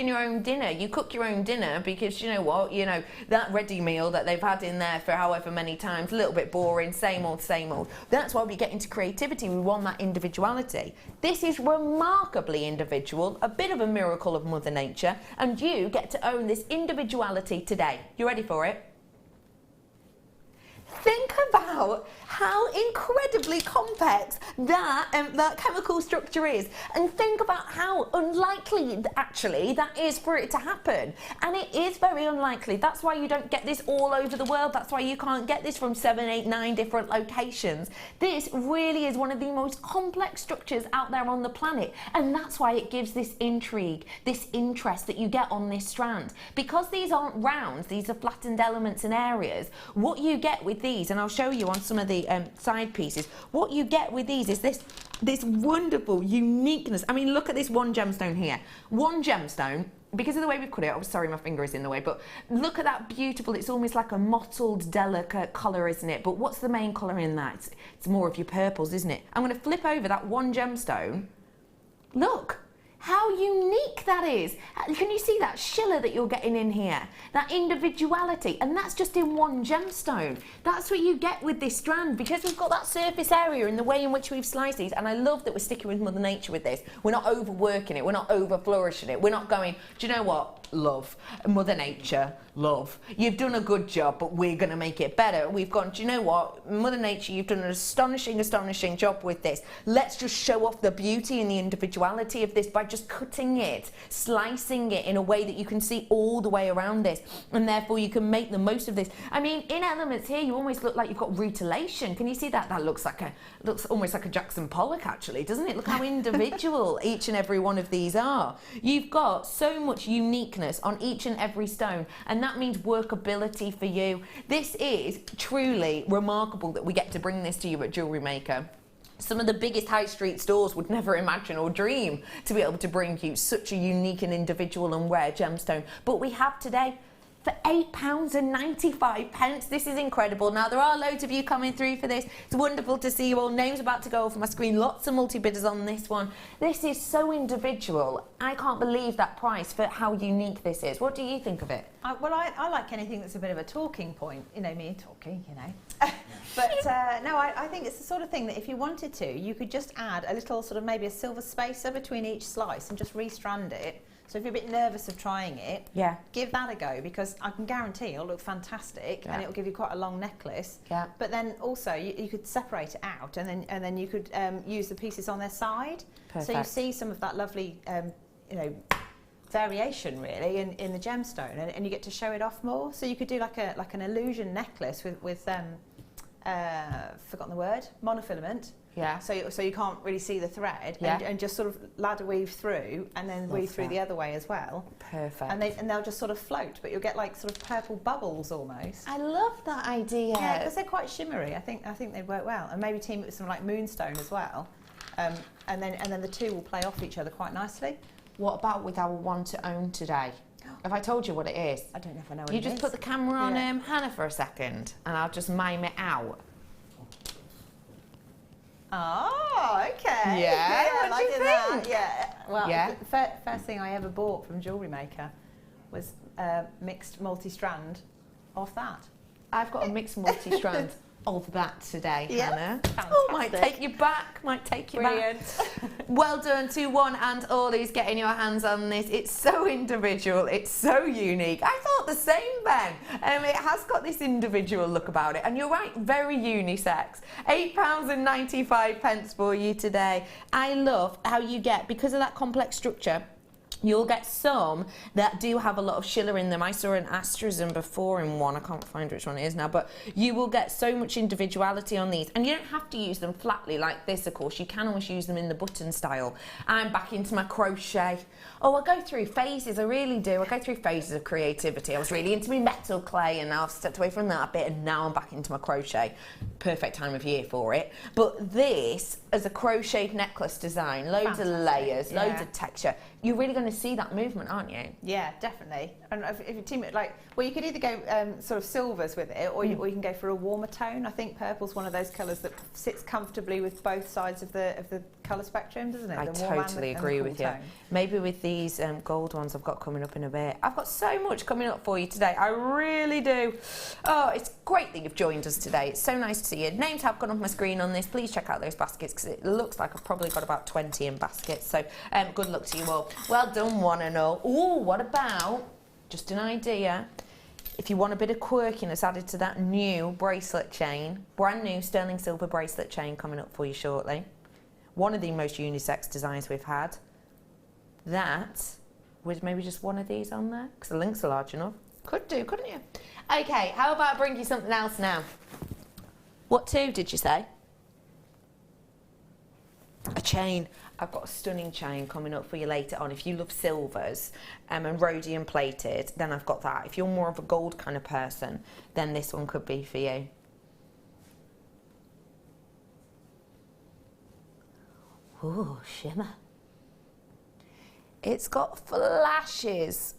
your own dinner. You cook your own dinner because, you know what, you know, that ready meal that they've had in there for however many times, a little bit boring, same old, same old. That's why we get into creativity. We want that individuality. This is remarkably individual, a bit of a miracle of Mother Nature, and you get to own this individuality today. You ready for it? Think about how incredibly complex that chemical structure is, and think about how unlikely actually that is for it to happen. And it is very unlikely. That's why you don't get this all over the world. That's why you can't get this from 7, 8, 9 different locations. This really is one of the most complex structures out there on the planet, and that's why it gives this intrigue, this interest that you get on this strand. Because these aren't rounds, these are flattened elements and areas, what you get with these, and I'll show you on some of the side pieces, what you get with these is this wonderful uniqueness. I mean, look at this one gemstone here. One gemstone, because of the way we've cut it, I'm sorry my finger is in the way, but look at that beautiful, it's almost like a mottled, delicate colour, isn't it? But what's the main colour in that? It's more of your purples, isn't it? I'm going to flip over that one gemstone. Look how unique that is. Can you see that shiller that you're getting in here? That individuality, and that's just in one gemstone. That's what you get with this strand, because we've got that surface area in the way in which we've sliced these, and I love that we're sticking with Mother Nature with this. We're not overworking it, we're not over flourishing it, we're not going, do you know what, love, Mother Nature, love, you've done a good job, but we're going to make it better. We've gone, do you know what, Mother Nature, you've done an astonishing job with this. Let's just show off the beauty and the individuality of this by just cutting it, slicing it in a way that you can see all the way around this, and therefore you can make the most of this. I mean, in elements here, you almost look like you've got rutilation. Can you see that? That looks almost like a Jackson Pollock, actually, doesn't it? Look how individual each and every one of these are. You've got so much uniqueness on each and every stone, and that means workability for you. This is truly remarkable that we get to bring this to you at Jewellery Maker. Some of the biggest high street stores would never imagine or dream to be able to bring you such a unique and individual and rare gemstone. But we have today for £8.95. This is incredible. Now, there are loads of you coming through for this. It's wonderful to see you all. Names about to go off my screen. Lots of multi-bidders on this one. This is so individual. I can't believe that price for how unique this is. What do you think of it? Well, I like anything that's a bit of a talking point. You know, me talking, you know. But no, I think it's the sort of thing that if you wanted to, you could just add a little sort of maybe a silver spacer between each slice and just restrand it. So if you're a bit nervous of trying it, Yeah. give that a go, because I can guarantee it'll look fantastic and it'll give you quite a long necklace. Yeah. But then also you could separate it out, and then you could use the pieces on their side. So you Perfect. see some of that lovely, you know, variation really in the gemstone, and you get to show it off more. So you could do like an illusion necklace with forgotten the word, monofilament. Yeah. So you can't really see the thread, Yeah. and just sort of ladder weave through, and then Love weave through that. the other way as well. Perfect. And they'll just sort of float, but you'll get like sort of purple bubbles almost. I love that idea. Yeah, because they're quite shimmery. I think they'd work well, and maybe team it with some like moonstone as well, and then the two will play off each other quite nicely. What about with our one to own today? Have I told you what it is? I don't know if I know what You it just is. put the camera on Yeah. Hannah for a second, and I'll just mime it out. Oh, okay. Yeah, what I do you did that. think? Yeah. Well, Yeah. the first thing I ever bought from Jewellery Maker was mixed multi-strand off that. I've got a mixed multi-strand of that today, Yeah. Hannah. Oh, might Fantastic. take you back. Might take you Brilliant. back. Well done to one and all who's getting your hands on this. It's so individual. It's so unique. I thought the same, Ben. It has got this individual look about it. And you're right, very unisex. £8.95 for you today. I love how you get, because of that complex structure, you'll get some that do have a lot of schiller in them. I saw an asterism before in one. I can't find which one it is now, but you will get so much individuality on these. And you don't have to use them flatly like this, of course. You can always use them in the button style. I'm back into my crochet. Oh, I go through phases, I really do. I go through phases of creativity. I was really into my metal clay, and now I've stepped away from that a bit, and now I'm back into my crochet. Perfect time of year for it. But this, as a crocheted necklace design, loads of layers, loads of texture. You're really going to see that movement, aren't you? Yeah, definitely. And if you team it like, well, you could either go sort of silvers with it, or you can go for a warmer tone. I think purple's one of those colours that sits comfortably with both sides of the colour spectrum, doesn't it? I The warm and the- totally and the agree cool with you. tone. Maybe with these gold ones I've got coming up in a bit. I've got so much coming up for you today. I really do. Oh, it's great that you've joined us today. It's so nice to see you. Names have gone off my screen on this. Please check out those baskets, because it looks like I've probably got about 20 in baskets. So good luck to you all. Well done, one and all. Oh, what about, just an idea, if you want a bit of quirkiness added to that new bracelet chain, brand new sterling silver bracelet chain coming up for you shortly. One of the most unisex designs we've had. That, with maybe just one of these on there, because the links are large enough. Could do, couldn't you? Okay, how about I bring you something else now? What two did you say? A chain. I've got a stunning chain coming up for you later on. If you love silvers and rhodium plated, then I've got that. If you're more of a gold kind of person, then this one could be for you. Ooh, shimmer. It's got flashes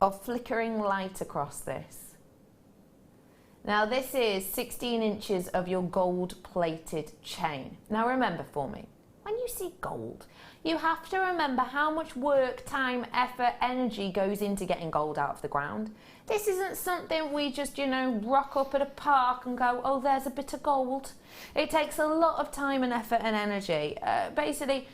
of flickering light across this. Now this is 16 inches of your gold plated chain. Now remember for me, when you see gold, you have to remember how much work, time, effort, energy goes into getting gold out of the ground. This isn't something we just, you know, rock up at a park and go, oh, there's a bit of gold. It takes a lot of time and effort and energy. Basically,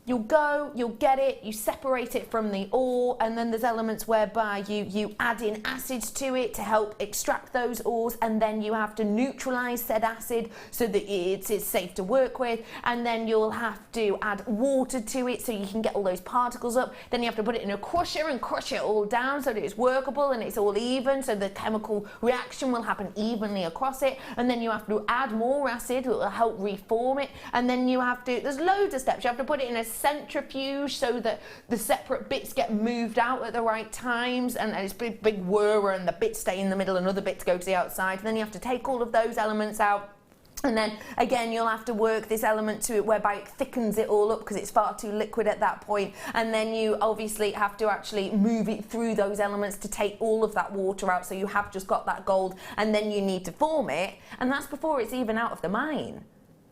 you'll go, you'll get it, you separate it from the ore, and then there's elements whereby you add in acids to it to help extract those ores, and then you have to neutralise said acid so that it's safe to work with, and then you'll have to add water to it so you can get all those particles up. Then you have to put it in a crusher and crush it all down so that it's workable and it's all even, so the chemical reaction will happen evenly across it, and then you have to add more acid that will help reform it, and then you have to, there's loads of steps. You have to put it in a centrifuge so that the separate bits get moved out at the right times, and it's a big whirrer, and the bits stay in the middle and other bits go to the outside. And then you have to take all of those elements out, and then again you'll have to work this element to it whereby it thickens it all up because it's far too liquid at that point, and then you obviously have to actually move it through those elements to take all of that water out, so you have just got that gold, and then you need to form it, and that's before it's even out of the mine.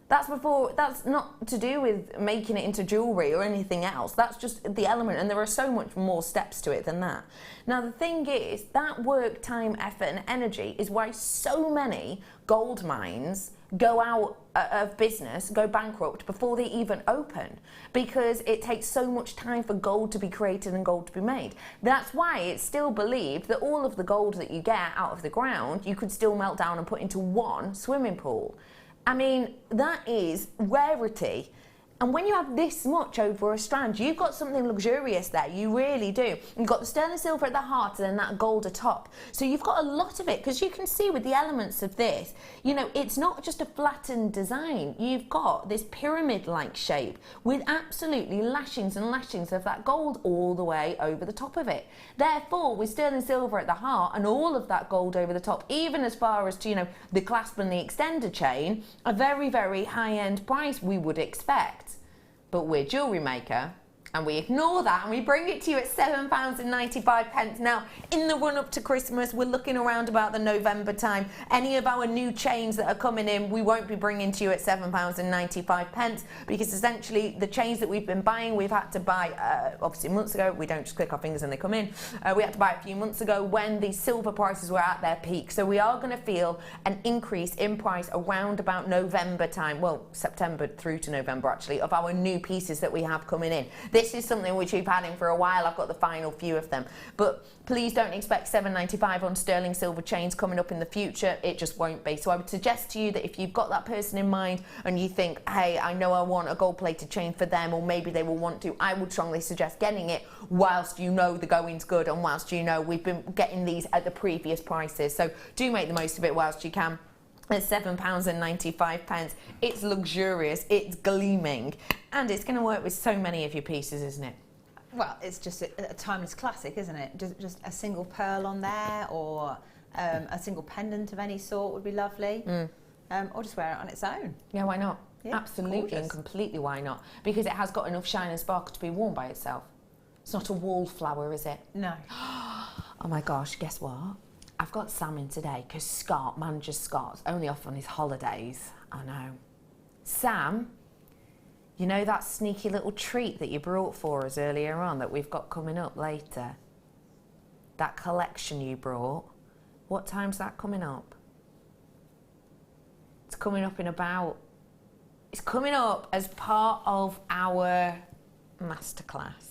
That's not to do with making it into jewellery or anything else. That's just the element, and there are so much more steps to it than that. Now the thing is, that work, time, effort and energy is why so many gold mines go out of business, go bankrupt before they even open, because it takes so much time for gold to be created and gold to be made. That's why it's still believed that all of the gold that you get out of the ground, you could still melt down and put into one swimming pool. I mean, that is rarity. And when you have this much over a strand, you've got something luxurious there, you really do. You've got the sterling silver at the heart and then that gold atop. So you've got a lot of it, because you can see with the elements of this, you know, it's not just a flattened design. You've got this pyramid-like shape with absolutely lashings and lashings of that gold all the way over the top of it. Therefore, with sterling silver at the heart and all of that gold over the top, even as far as to, you know, the clasp and the extender chain, a very, very high-end price we would expect. But we're Jewellery Maker, and we ignore that and we bring it to you at £7.95. Now, in the run up to Christmas, we're looking around about the November time. Any of our new chains that are coming in, we won't be bringing to you at £7.95, because essentially the chains that we've been buying, we've had to buy, obviously months ago. We don't just click our fingers and they come in. We had to buy a few months ago when the silver prices were at their peak. So we are going to feel an increase in price around about November time, well, September through to November actually, of our new pieces that we have coming in. This is something which we've had in for a while. I've got the final few of them. But please don't expect £7.95 on sterling silver chains coming up in the future. It just won't be. So I would suggest to you that if you've got that person in mind and you think, hey, I know I want a gold-plated chain for them, or maybe they will want to, I would strongly suggest getting it whilst you know the going's good and whilst you know we've been getting these at the previous prices. So do make the most of it whilst you can. At £7.95. It's luxurious, it's gleaming, and it's going to work with so many of your pieces, isn't it? Well, it's just a timeless classic, isn't it? Just a single pearl on there, or a single pendant of any sort would be lovely. Or just wear it on its own. Yeah, why not? Yeah, absolutely gorgeous. And completely, why not? Because it has got enough shine and sparkle to be worn by itself. It's not a wallflower, is it? No. Oh my gosh, guess what? I've got Sam in today because Scott, manager Scott's only off on his holidays. I know. Sam, you know that sneaky little treat that you brought for us earlier on that we've got coming up later? That collection you brought, what time's that coming up? It's coming up in about... It's coming up as part of our masterclass.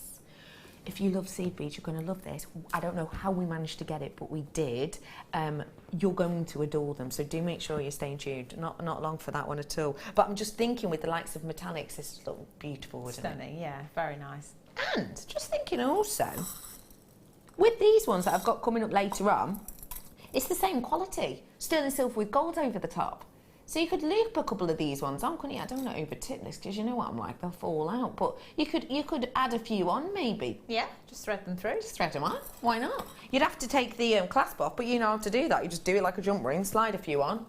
If you love seed beads, you're going to love this. I don't know how we managed to get it, but we did. You're going to adore them, so do make sure you're staying tuned. Not long for that one at all. But I'm just thinking with the likes of metallics, this looks beautiful, wouldn't it? Stunning, yeah, very nice. And just thinking also, with these ones that I've got coming up later on, it's the same quality. Sterling silver with gold over the top. So you could loop a couple of these ones on, couldn't you? I don't want to over-tip this because you know what I'm like, they'll fall out. But you could add a few on maybe. Yeah, just thread them through. Just thread them on, why not? You'd have to take the clasp off, but you know how to do that. You just do it like a jump ring, slide a few on.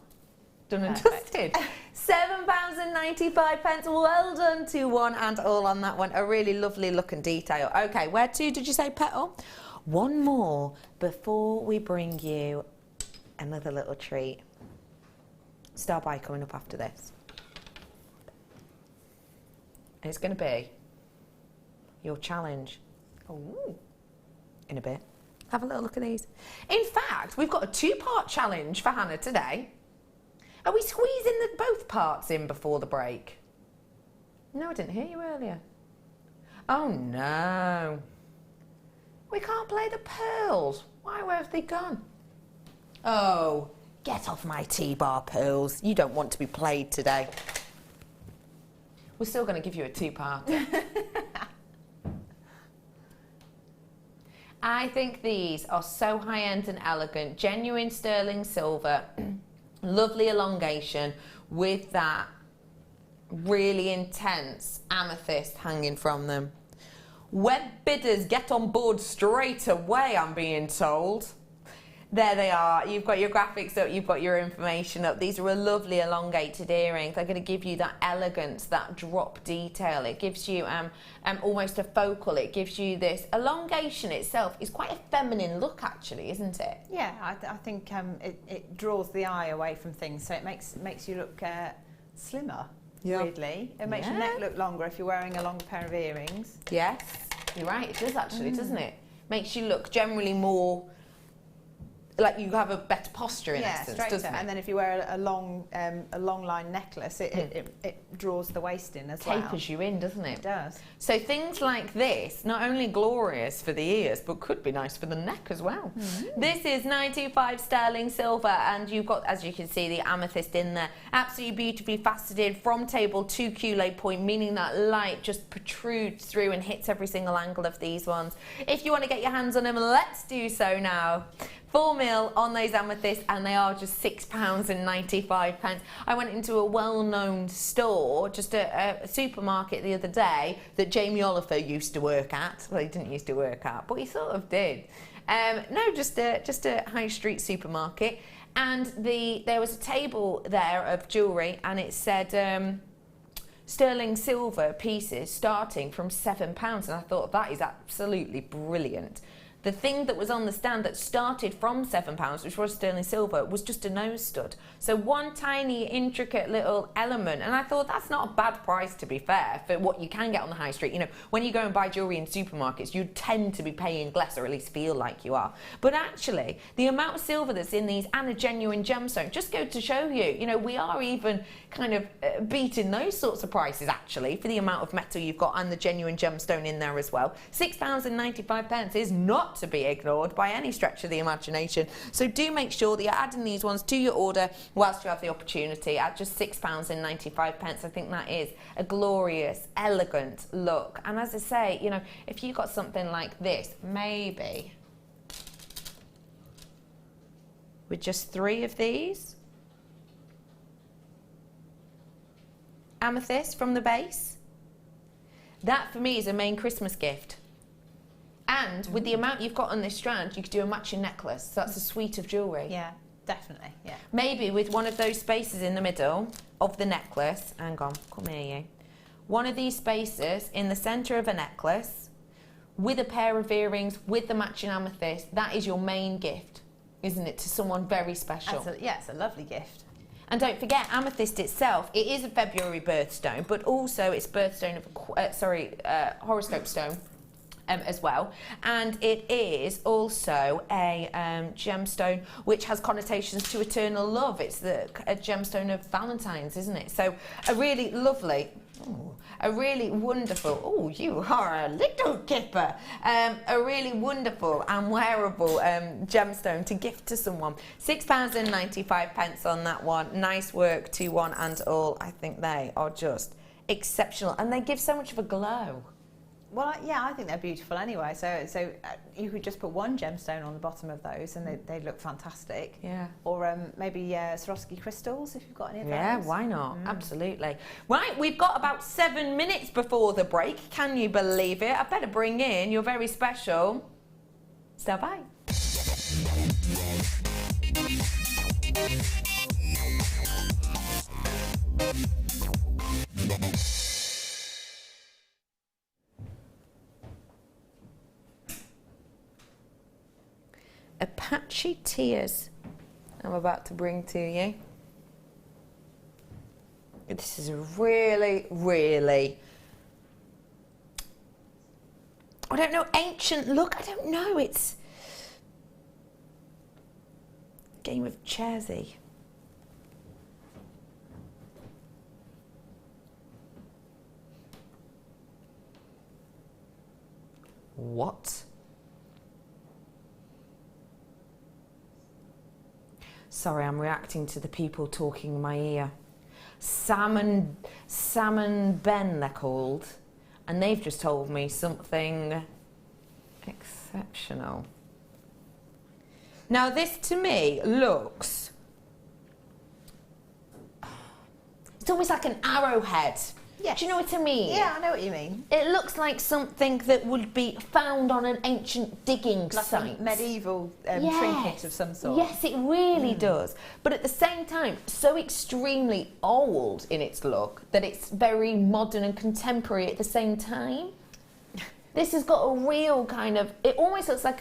Done and dusted. £7.95. Well done to one and all on that one. A really lovely looking detail. Okay, where to did you say, Petal? One more before we bring you another little treat. Star Buy coming up after this. And it's going to be your challenge. Ooh. In a bit. Have a little look at these. In fact, we've got a two-part challenge for Hannah today. Are we squeezing both parts in before the break? No, I didn't hear you earlier. Oh no. We can't play the pearls. Why, where have they gone? Oh. Get off my T-bar pearls. You don't want to be played today. We're still going to give you a two-parter. I think these are so high-end and elegant. Genuine sterling silver. Lovely elongation with that really intense amethyst hanging from them. Web bidders get on board straight away, I'm being told. There they are. You've got your graphics up, you've got your information up. These are a lovely elongated earrings. They're going to give you that elegance, that drop detail. It gives you almost a focal. It gives you this elongation itself. Is quite a feminine look, actually, isn't it? Yeah, I think it draws the eye away from things, so it makes you look slimmer. Yeah. Weirdly, it makes your neck look longer if you're wearing a longer pair of earrings. Yes, you're right. It does actually, doesn't it? Makes you look generally more like you have a better posture in essence, straighter. doesn't it? And then if you wear a long line necklace, it draws the waist in as well. Tapers you in, doesn't it? It does. So things like this, not only glorious for the ears, but could be nice for the neck as well. This is 925 sterling silver, and you've got, as you can see, the amethyst in there. Absolutely beautifully faceted from table to Q-lay point, meaning that light just protrudes through and hits every single angle of these ones. If you want to get your hands on them, let's do so now. 4 mil on those amethysts, and they are just £6.95. I went into a well-known store, just a supermarket the other day that Jamie Oliver used to work at. Well, he didn't used to work at, but he sort of did. No, just a high street supermarket, and there was a table there of jewellery, and it said sterling silver pieces starting from £7, and I thought that is absolutely brilliant. The thing that was on the stand that started from £7, which was sterling silver, was just a nose stud. So one tiny, intricate little element. And I thought that's not a bad price, to be fair, for what you can get on the high street. You know, when you go and buy jewellery in supermarkets, you tend to be paying less, or at least feel like you are. But actually, the amount of silver that's in these and a genuine gemstone just go to show you, you know, we are even kind of beating those sorts of prices, actually, for the amount of metal you've got and the genuine gemstone in there as well. £6.95 is not to be ignored by any stretch of the imagination. So do make sure that you're adding these ones to your order whilst you have the opportunity at just £6.95. I think that is a glorious, elegant look. And as I say, you know, if you got something like this, maybe with just 3 of these, amethyst from the base, that for me is a main Christmas gift. And with the amount you've got on this strand, you could do a matching necklace. So that's a suite of jewellery. Yeah, definitely. Yeah. Maybe with one of those spaces in the middle of the necklace. Hang on, come here, you. One of these spaces in the centre of a necklace with a pair of earrings with the matching amethyst. That is your main gift, isn't it, to someone very special? Yeah, it's a lovely gift. And don't forget, amethyst itself, it is a February birthstone, but also it's birthstone of horoscope stone. As well, and it is also a gemstone which has connotations to eternal love. It's a gemstone of Valentine's, isn't it? So a really lovely, a really wonderful, oh, you are a little kipper, a really wonderful and wearable gemstone to gift to someone. £6.95 on that one. Nice work to one and all. I think they are just exceptional, and they give so much of a glow. Well, yeah, I think they're beautiful anyway. So you could just put one gemstone on the bottom of those, and they look fantastic. Yeah. Or maybe Swarovski crystals, if you've got any of those. Yeah, why not? Absolutely. Right, we've got about 7 minutes before the break. Can you believe it? I better bring in your very special Style By. Apache Tears I'm about to bring to you. This is a really, really, I don't know, ancient look. I don't know, it's Game of Chairsy. What? Sorry, I'm reacting to the people talking in my ear. Salmon Ben, they're called. And they've just told me something exceptional. Now, this to me looks... It's almost like an arrowhead. Yes. Do you know what I mean? Yeah, I know what you mean. It looks like something that would be found on an ancient digging site. Like a medieval trinket of some sort. Yes, it really does. But at the same time, so extremely old in its look that it's very modern and contemporary at the same time. This has got a real kind of... It almost looks like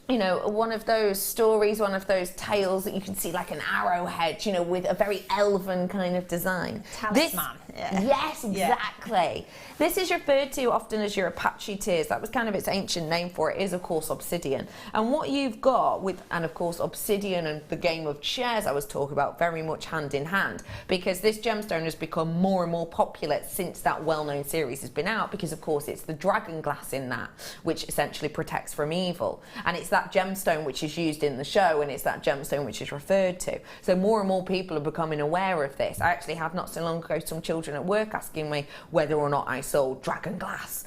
you know, one of those stories, one of those tales that you can see like an arrowhead, you know, with a very elven kind of design. Talisman. Yeah. Yes, exactly. This is referred to often as your Apache tears. That was kind of its ancient name for it, is of course obsidian. And what you've got with, and of course obsidian and the game of chairs I was talking about, very much hand in hand, because this gemstone has become more and more popular since that well-known series has been out, because of course it's the dragon glass in that, which essentially protects from evil. And it's that gemstone which is used in the show, and it's that gemstone which is referred to. So more and more people are becoming aware of this. I actually had not so long ago some children at work asking me whether or not I sold dragon glass.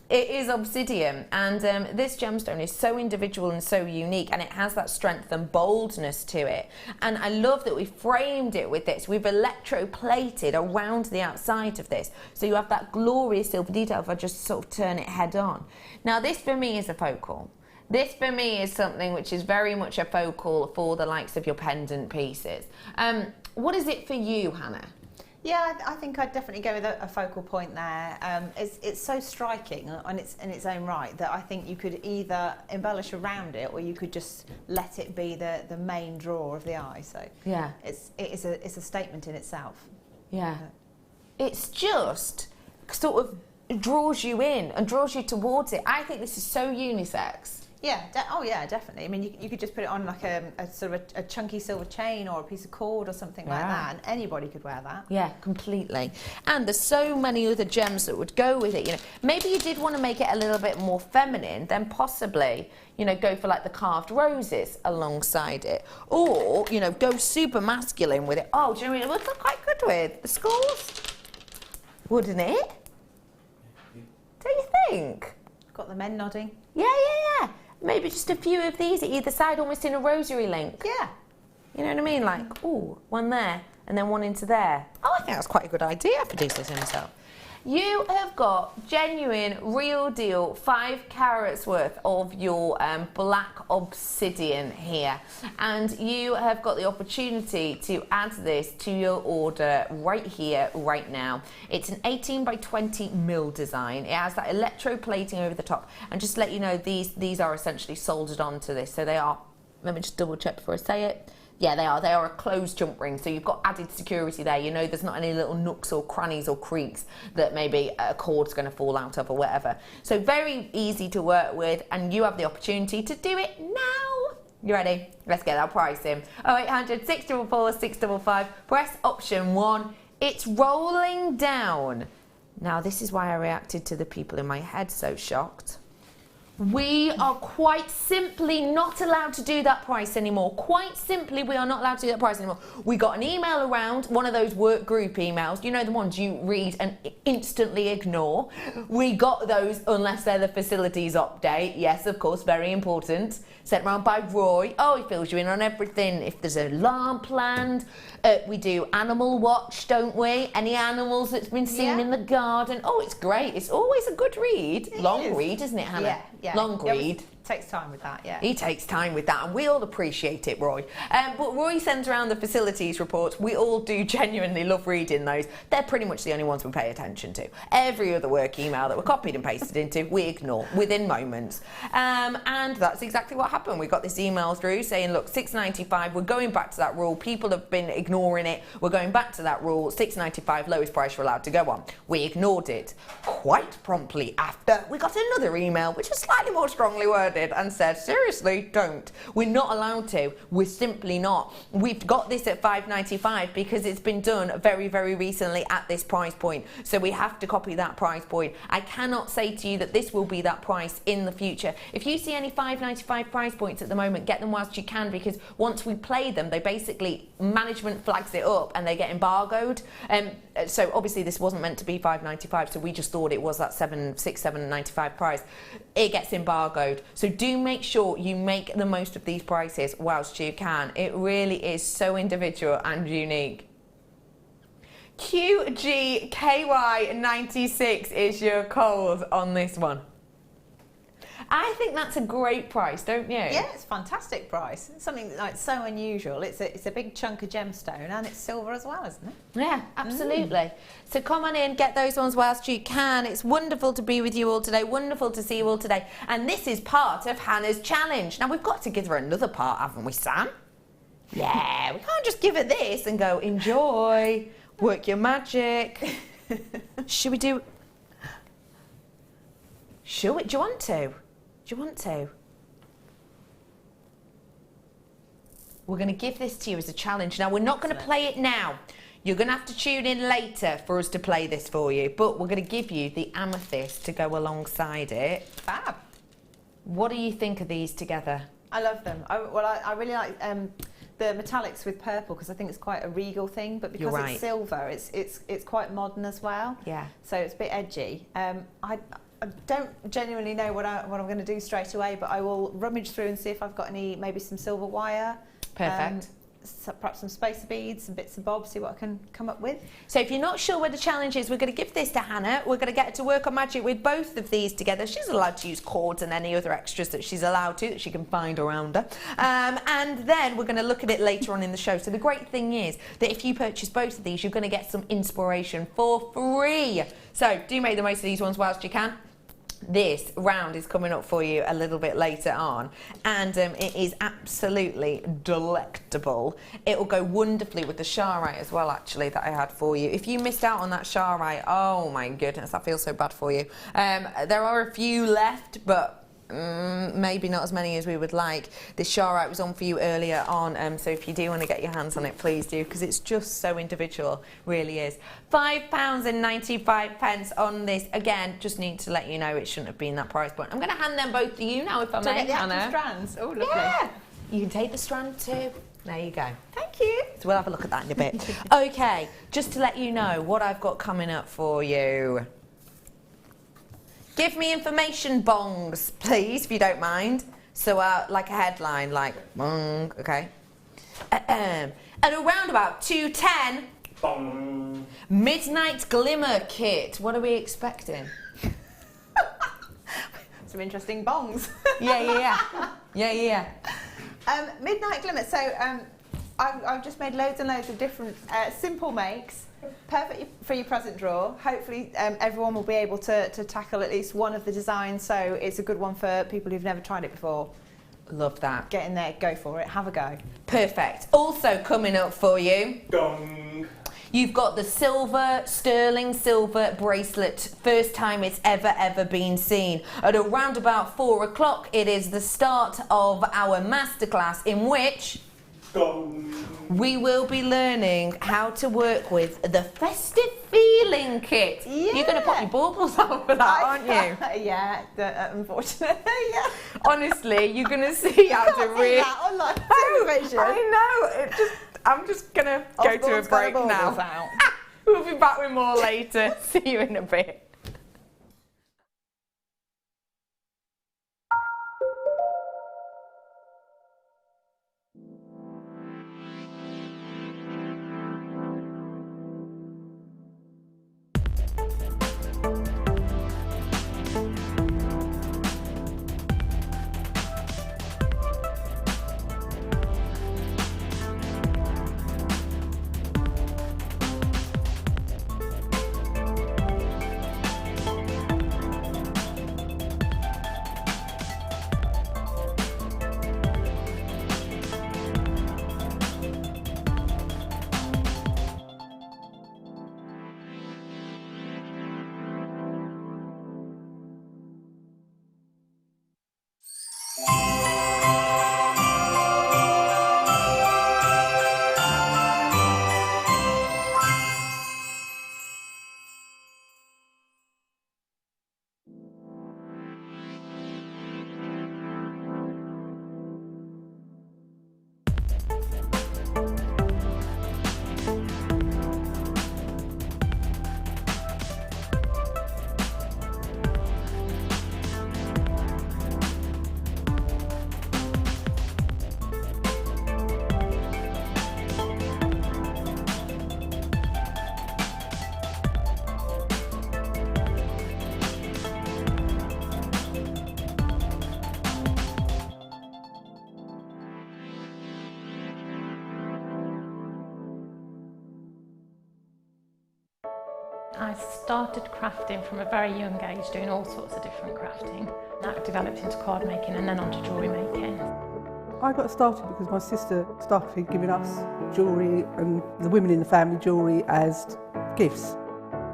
It is obsidian, and this gemstone is so individual and so unique, and it has that strength and boldness to it. And I love that we framed it with this. We've electroplated around the outside of this, so you have that glorious silver detail if I just sort of turn it head on. Now this for me is a focal. This for me is something which is very much a focal for the likes of your pendant pieces. What is it for you, Hannah? Yeah, I think I'd definitely go with a focal point there. It's so striking in its own right that I think you could either embellish around it or you could just let it be the main draw of the eye. So yeah, it's a statement in itself. Yeah, it's just sort of draws you in and draws you towards it. I think this is so unisex. Yeah, oh yeah, definitely. I mean, you could just put it on like a sort of a chunky silver chain or a piece of cord or something like that, and anybody could wear that. Yeah, completely. And there's so many other gems that would go with it. You know, maybe you did want to make it a little bit more feminine, then possibly, you know, go for like the carved roses alongside it, or you know, go super masculine with it. Oh, do you know what it would look quite good with the skulls? Wouldn't it? Don't you think? Got the men nodding. Yeah. Maybe just a few of these at either side, almost in a rosary link. Yeah. You know what I mean? Like, ooh, one there, and then one into there. Oh, I think that's quite a good idea for producers himself. You have got genuine, real deal, 5 carats worth of your black obsidian here. And you have got the opportunity to add this to your order right here, right now. It's an 18 by 20 mil design. It has that electroplating over the top. And just to let you know, these are essentially soldered onto this. So they are, let me just double check before I say it. Yeah, they are. They are a closed jump ring, so you've got added security there. You know there's not any little nooks or crannies or creaks that maybe a cord's going to fall out of or whatever. So very easy to work with, and you have the opportunity to do it now. You ready? Let's get our price in. 0800 644 655. Press option 1. It's rolling down. Now this is why I reacted to the people in my head so shocked. We are quite simply not allowed to do that price anymore. Quite simply, we are not allowed to do that price anymore. We got an email around, one of those work group emails, you know, the ones you read and instantly ignore. We got those unless they're the facilities update. Yes, of course, very important. Sent round by Roy. Oh, he fills you in on everything. If there's an alarm planned, we do animal watch, don't we? Any animals that's been seen in the garden. Oh, it's great. It's always a good read. Long read, isn't it, Hannah? Yeah. Long read. Takes time with that, yeah. He takes time with that, and we all appreciate it, Roy. But Roy sends around the facilities reports. We all do genuinely love reading those. They're pretty much the only ones we pay attention to. Every other work email that we're copied and pasted into, we ignore within moments. And that's exactly what happened. We got this email through saying, look, $6.95, we're going back to that rule. People have been ignoring it. We're going back to that rule. $6.95, lowest price you're allowed to go on. We ignored it. Quite promptly after, we got another email, which was slightly more strongly worded, and said, seriously, don't. We're not allowed to. We're simply not. We've got this at $5.95 because it's been done very, very recently at this price point. So we have to copy that price point. I cannot say to you that this will be that price in the future. If you see any $5.95 price points at the moment, get them whilst you can, because once we play them, they basically, management flags it up and they get embargoed. So obviously this wasn't meant to be $5.95, so we just thought it was that $7.95 price. It gets embargoed. So do make sure you make the most of these prices whilst you can. It really is so individual and unique. QGKY96 is your code on this one. I think that's a great price, don't you? Yeah, it's a fantastic price. It's something like so unusual. It's a big chunk of gemstone and it's silver as well, isn't it? Yeah, absolutely. So come on in, get those ones whilst you can. It's wonderful to be with you all today. Wonderful to see you all today. And this is part of Hannah's challenge. Now we've got to give her another part, haven't we, Sam? Yeah, we can't just give her this and go, enjoy. Work your magic. Should we do... Do you want to? Do you want to? We're going to give this to you as a challenge. Now, we're not going to play it now. You're going to have to tune in later for us to play this for you. But we're going to give you the amethyst to go alongside it. Fab. What do you think of these together? I love them. I really like the metallics with purple because I think it's quite a regal thing. But because it's silver, it's quite modern as well. Yeah. So it's a bit edgy. I don't genuinely know what I'm going to do straight away, but I will rummage through and see if I've got maybe some silver wire. Perfect. Perhaps some spacer beads, some bits and bobs, see what I can come up with. So if you're not sure where the challenge is, we're going to give this to Hannah. We're going to get her to work on magic with both of these together. She's allowed to use cords and any other extras that she's allowed to, that she can find around her. And then we're going to look at it later on in the show. So the great thing is that if you purchase both of these, you're going to get some inspiration for free. So do make the most of these ones whilst you can. This round is coming up for you a little bit later on, and it is absolutely delectable. It will go wonderfully with the Sharite as well, actually, that I had for you. If you missed out on that Sharite, oh my goodness, I feel so bad for you. There are a few left, but maybe not as many as we would like. This Sharite was on for you earlier on, so if you do want to get your hands on it, please do, because it's just so individual, really is. £5.95 on this. Again, just need to let you know it shouldn't have been that price point. I'm going to hand them both to you now, if I may, Get the Hannah. actual strands. Oh, lovely. Yeah, you can take the strand too. There you go. Thank you. So we'll have a look at that in a bit. Okay, just to let you know what I've got coming up for you. Give me information bongs, please, if you don't mind. So, like a headline, like bong, okay. At around about 2:10, Bong. Midnight Glimmer Kit. What are we expecting? Some interesting bongs. Yeah. Midnight Glimmer. So I've just made loads and loads of different simple makes. Perfect for your present drawer. Hopefully everyone will be able to tackle at least one of the designs, so it's a good one for people who've never tried it before. Love that. Get in there, go for it, have a go. Perfect. Also coming up for you, Dong. you've got the sterling silver bracelet. First time it's ever been seen. At around about 4 o'clock, it is the start of our masterclass in which Dong. we will be learning how to work with the festive feeling kit. Yeah. You're going to pop your baubles out for that, aren't you? Yeah, unfortunately, yeah. Honestly, you're going to see how to Can't see really... that on live television. I know. I'm just going to go to a break now. We'll be back with more later. See you in a bit. I started crafting from a very young age, doing all sorts of different crafting. That developed into card making and then onto jewellery making. I got started because my sister started giving us jewellery and the women in the family jewellery as gifts.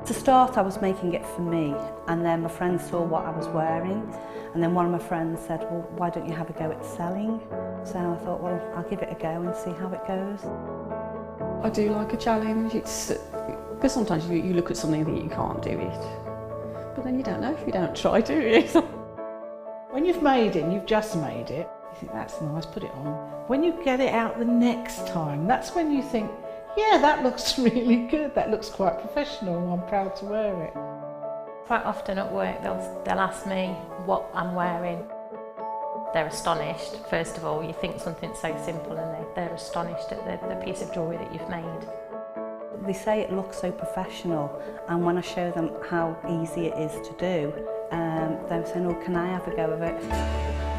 To start, I was making it for me, and then my friends saw what I was wearing, and then one of my friends said, well, why don't you have a go at selling? So I thought, well, I'll give it a go and see how it goes. I do like a challenge. Because sometimes you look at something that you can't do it, but then you don't know if you don't try, do you? When you've made it and you've just made it, you think that's nice, put it on. When you get it out the next time, that's when you think, yeah, that looks really good, that looks quite professional, I'm proud to wear it. Quite often at work they'll ask me what I'm wearing. They're astonished. First of all, you think something so simple and they're astonished at the piece of jewellery that you've made. They say it looks so professional, and when I show them how easy it is to do, they're saying, oh, can I have a go of it?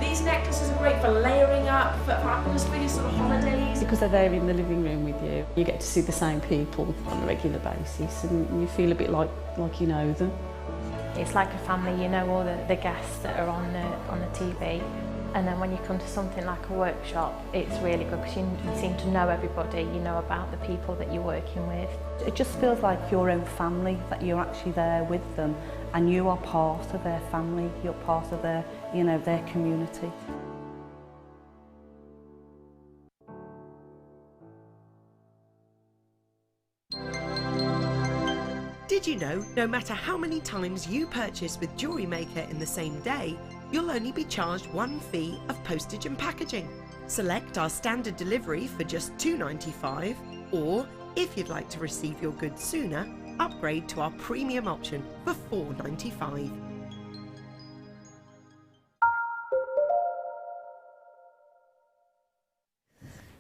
These necklaces are great for layering up, for atmosphere, sort of holidays. Because they're there in the living room with you, you get to see the same people on a regular basis and you feel a bit like you know them. It's like a family, you know all the guests that are on the TV. And then when you come to something like a workshop, it's really good because you seem to know everybody, you know about the people that you're working with. It just feels like your own family, that you're actually there with them and you are part of their family, you're part of their, you know, their community. Did you know, no matter how many times you purchase with Jewellery Maker in the same day, you'll only be charged one fee of postage and packaging. Select our standard delivery for just $2.95, or if you'd like to receive your goods sooner, upgrade to our premium option for $4.95.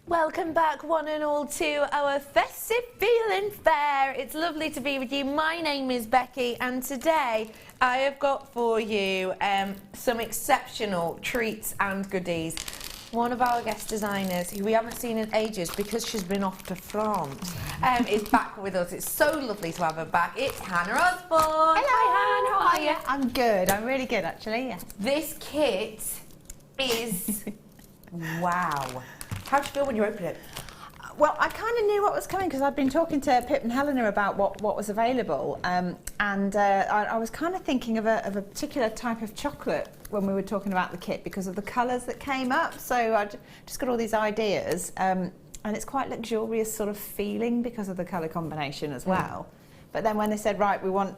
Welcome back, one and all, to our festive feeling fair. It's lovely to be with you. My name is Becky, and today I have got for you some exceptional treats and goodies. One of our guest designers, who we haven't seen in ages because she's been off to France, is back with us. It's so lovely to have her back. It's Hannah Osborne. Hello. Hi, Hannah. How are you? I'm good. I'm really good, actually. Yeah. This kit is wow. How do you feel when you open it? Well, I kind of knew what was coming because I'd been talking to Pip and Helena about what was available, and I was kind of thinking of a particular type of chocolate when we were talking about the kit because of the colours that came up. So I just got all these ideas, and it's quite luxurious sort of feeling because of the colour combination as well. But then when they said, right, we want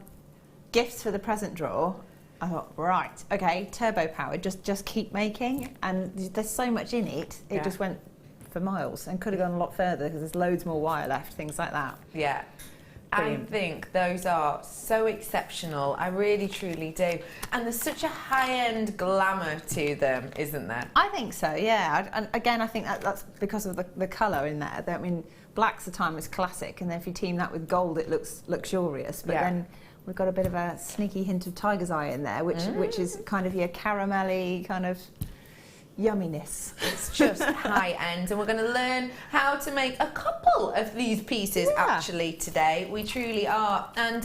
gifts for the present drawer, I thought, right, okay, turbo powered, just keep making, and there's so much in it, it just went for miles and could have gone a lot further because there's loads more wire left, things like that. Yeah. Brilliant. I think those are so exceptional. I really, truly do. And there's such a high-end glamour to them, isn't there? I think so, yeah. And again, I think that's because of the colour in there. I mean, black's the timeless classic, and then if you team that with gold, it looks luxurious. But then we've got a bit of a sneaky hint of tiger's eye in there, which is kind of your caramelly kind of yumminess. It's just high end, and we're going to learn how to make a couple of these pieces actually today. We truly are, and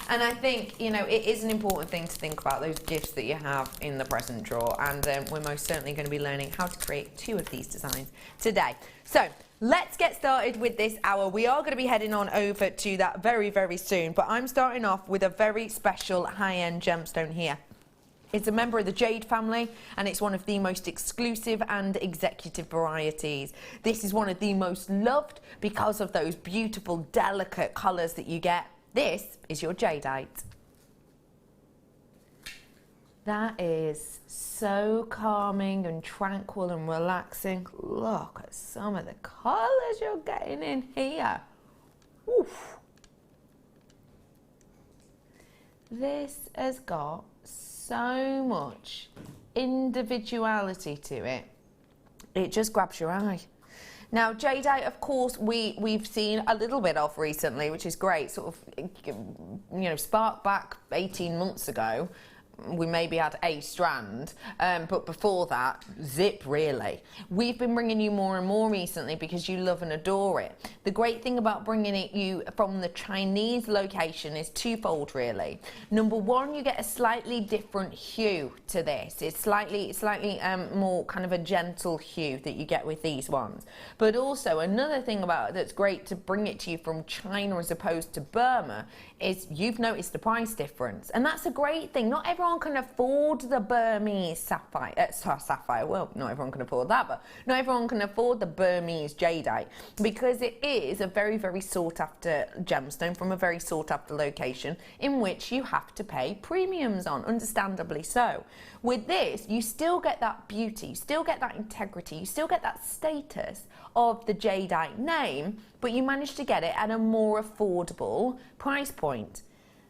I think, you know, it is an important thing to think about those gifts that you have in the present drawer, and we're most certainly going to be learning how to create two of these designs today. So let's get started with this hour. We are going to be heading on over to that very, very soon, but I'm starting off with a very special high-end gemstone here. It's a member of the jade family, and it's one of the most exclusive and executive varieties. This is one of the most loved because of those beautiful, delicate colours that you get. This is your jadeite. That is so calming and tranquil and relaxing. Look at some of the colours you're getting in here. Oof. This has got so much individuality to it. It just grabs your eye. Now, jadeite, of course, we've seen a little bit of recently, which is great. Sort of, you know, sparked back 18 months ago. we maybe had a strand, but before that, zip really. We've been bringing you more and more recently because you love and adore it. The great thing about bringing it you from the Chinese location is twofold really. Number one, you get a slightly different hue to this. It's slightly more kind of a gentle hue that you get with these ones. But also another thing about it that's great to bring it to you from China as opposed to Burma is you've noticed the price difference, and that's a great thing. Not everyone can afford the Burmese sapphire. Well, not everyone can afford that, but not everyone can afford the Burmese jadeite because it is a very, very sought after gemstone from a very sought after location in which you have to pay premiums on, understandably so. With this, you still get that beauty, you still get that integrity, you still get that status of the jadeite name, but you manage to get it at a more affordable price point.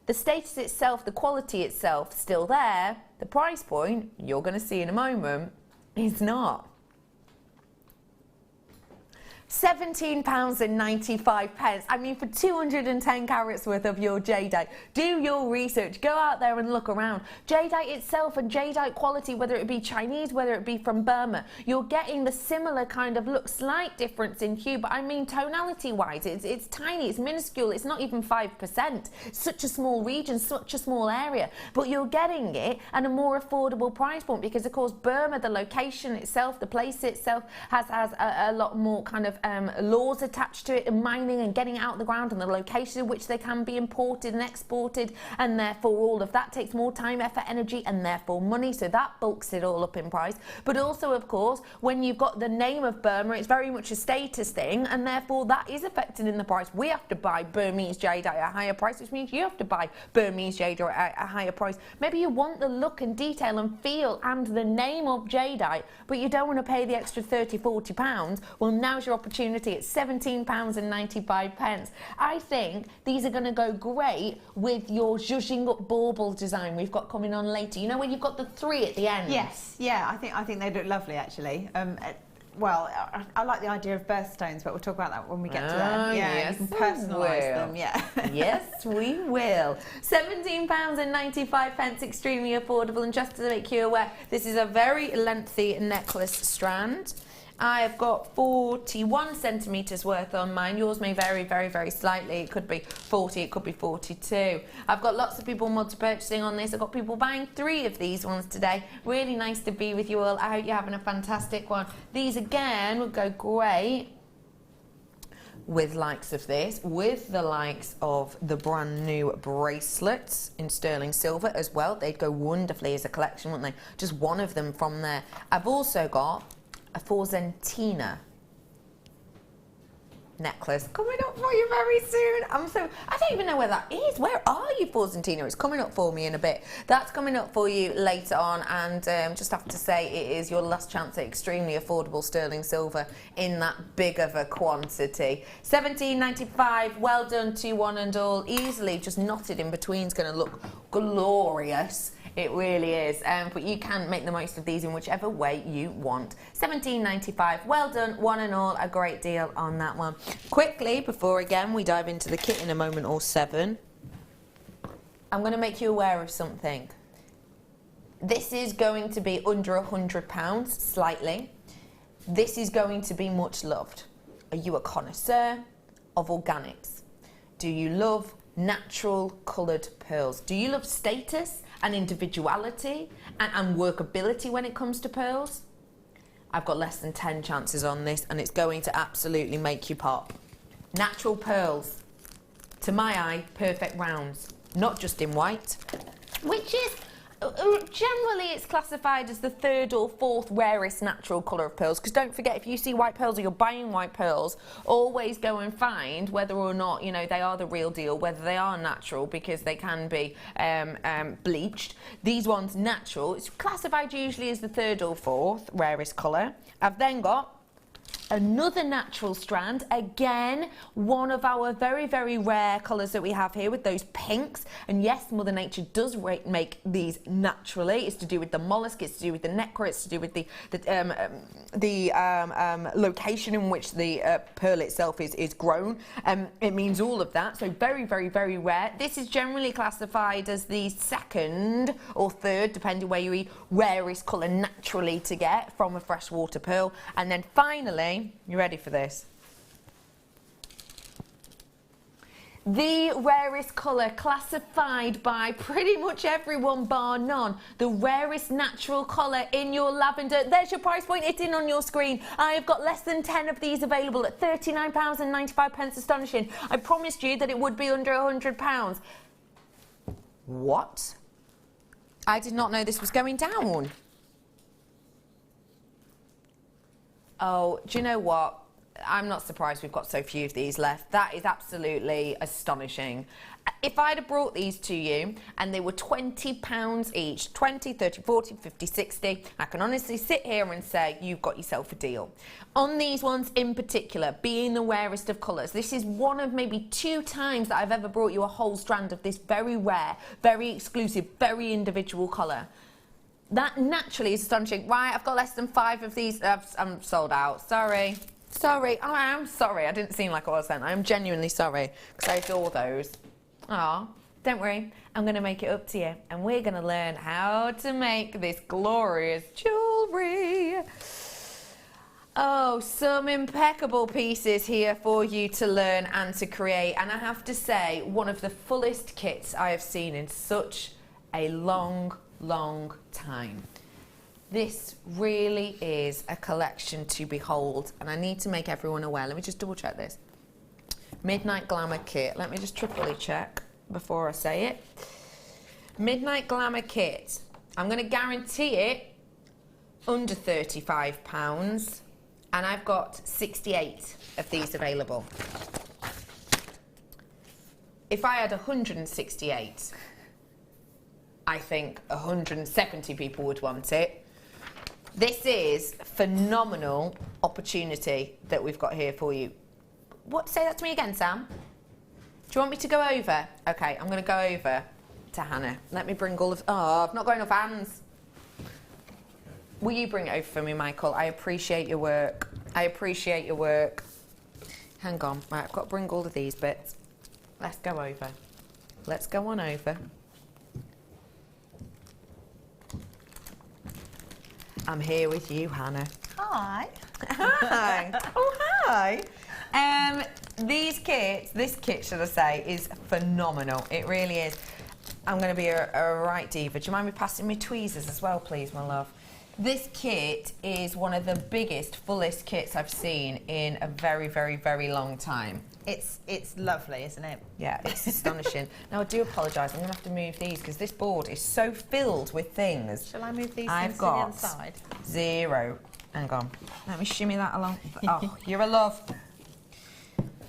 The status itself, the quality itself, still there. The price point, you're going to see in a moment, is not. £17.95. I mean, for 210 carats worth of your jadeite. Do your research. Go out there and look around. Jadeite itself and jadeite quality, whether it be Chinese, whether it be from Burma, you're getting the similar kind of look, slight difference in hue, but I mean tonality-wise, it's tiny, it's minuscule, it's not even 5%. It's such a small region, such a small area, but you're getting it at a more affordable price point because, of course, Burma, the location itself, the place itself, has a lot more kind of laws attached to it, and mining and getting out of the ground, and the location in which they can be imported and exported, and therefore all of that takes more time, effort, energy, and therefore money, so that bulks it all up in price. But also, of course, when you've got the name of Burma, it's very much a status thing, and therefore that is affected in the price. We have to buy Burmese jadeite at a higher price, which means you have to buy Burmese jadeite at a higher price. Maybe you want the look and detail and feel and the name of jadeite, but you don't want to pay the extra £30–40. Well, now's your opportunity at £17.95. I think these are going to go great with your zhuzhing up bauble design we've got coming on later. You know, when you've got the 3 at the end. Yes, yeah, I think they look lovely actually. Well, I like the idea of birthstones, but we'll talk about that when we get to that. Yeah, yes, you can personalise them. Yeah. Yes, we will. £17.95, extremely affordable. And just to make you aware, this is a very lengthy necklace strand. I've got 41 centimetres worth on mine. Yours may vary very, very slightly. It could be 40, it could be 42. I've got lots of people multi-purchasing on this. I've got people buying 3 of these ones today. Really nice to be with you all. I hope you're having a fantastic one. These, again, would go great with likes of this, with the likes of the brand new bracelets in sterling silver as well. They'd go wonderfully as a collection, wouldn't they? Just one of them from there. I've also got a Forzentina necklace coming up for you very soon. I don't even know where that is. Where are you, Forzentina? It's coming up for me in a bit. That's coming up for you later on, and just have to say it is your last chance at extremely affordable sterling silver in that big of a quantity. £17.95. Well done to one and all. Easily just knotted in between is going to look glorious. It really is, but you can make the most of these in whichever way you want. £17.95, well done, one and all, a great deal on that one. Quickly, before again we dive into the kit in a moment or 7, I'm going to make you aware of something. This is going to be under £100, slightly. This is going to be much loved. Are you a connoisseur of organics? Do you love natural coloured pearls? Do you love status and individuality and workability when it comes to pearls? I've got less than 10 chances on this, and it's going to absolutely make you pop. Natural pearls, to my eye, perfect rounds, not just in white, which is generally it's classified as the 3rd or 4th rarest natural colour of pearls, because don't forget, if you see white pearls or you're buying white pearls, always go and find whether or not, you know, they are the real deal, whether they are natural, because they can be bleached. These ones natural, it's classified usually as the 3rd or 4th rarest colour. I've then got another natural strand, again one of our very, very rare colours that we have here with those pinks. And yes, Mother Nature does make these naturally. It's to do with the mollusk, it's to do with the necro, it's to do with the location in which the pearl itself is grown. It means all of that, so very, very, very rare. This is generally classified as the second or third, depending where you eat, rarest colour naturally to get from a freshwater pearl. And then finally, you ready for this? The rarest colour classified by pretty much everyone bar none. The rarest natural colour in your lavender. There's your price point, it's in on your screen. I have got less than 10 of these available at £39.95. Astonishing. I promised you that it would be under £100. What? I did not know this was going down. Oh, do you know what? I'm not surprised we've got so few of these left. That is absolutely astonishing. If I'd have brought these to you and they were £20 each, 20, 30, 40, 50, 60, I can honestly sit here and say you've got yourself a deal. On these ones in particular, being the rarest of colours, this is one of maybe 2 times that I've ever brought you a whole strand of this very rare, very exclusive, very individual colour. That naturally is astonishing. Right, I've got less than 5 of these. I'm sold out. Sorry. Sorry. Oh, I am sorry. I didn't seem like I was then. I am genuinely sorry because I adore those. Aw, don't worry. I'm going to make it up to you and we're going to learn how to make this glorious jewellery. Oh, some impeccable pieces here for you to learn and to create. And I have to say, one of the fullest kits I have seen in such a long time. This really is a collection to behold, and I need to make everyone aware. Let me just double check this. Midnight Glamour Kit. Let me just triply check before I say it. Midnight Glamour Kit. I'm going to guarantee it under £35, and I've got 68 of these available. If I had 168, I think 170 people would want it. This is a phenomenal opportunity that we've got here for you. What? Say that to me again, Sam. Do you want me to go over? Okay, I'm going to go over to Hannah. Let me bring all of... Oh, I've not got enough hands. Will you bring it over for me, Michael? I appreciate your work. I appreciate your work. Hang on. Right, I've got to bring all of these bits. Let's go over. Let's go on over. I'm here with you, Hannah. Hi. Hi. Oh, hi. These kits, this kit, should I say, is phenomenal. It really is. I'm going to be a right diva. Do you mind me passing me tweezers as well, please, my love? This kit is one of the biggest, fullest kits I've seen in a very, very, very long time. It's lovely, isn't it? Yeah, it's astonishing. Now, I do apologise. I'm going to have to move these because this board is so filled with things. Shall I move these I've things to got the other side? 0. Hang on. Let me shimmy that along. Oh, you're a love.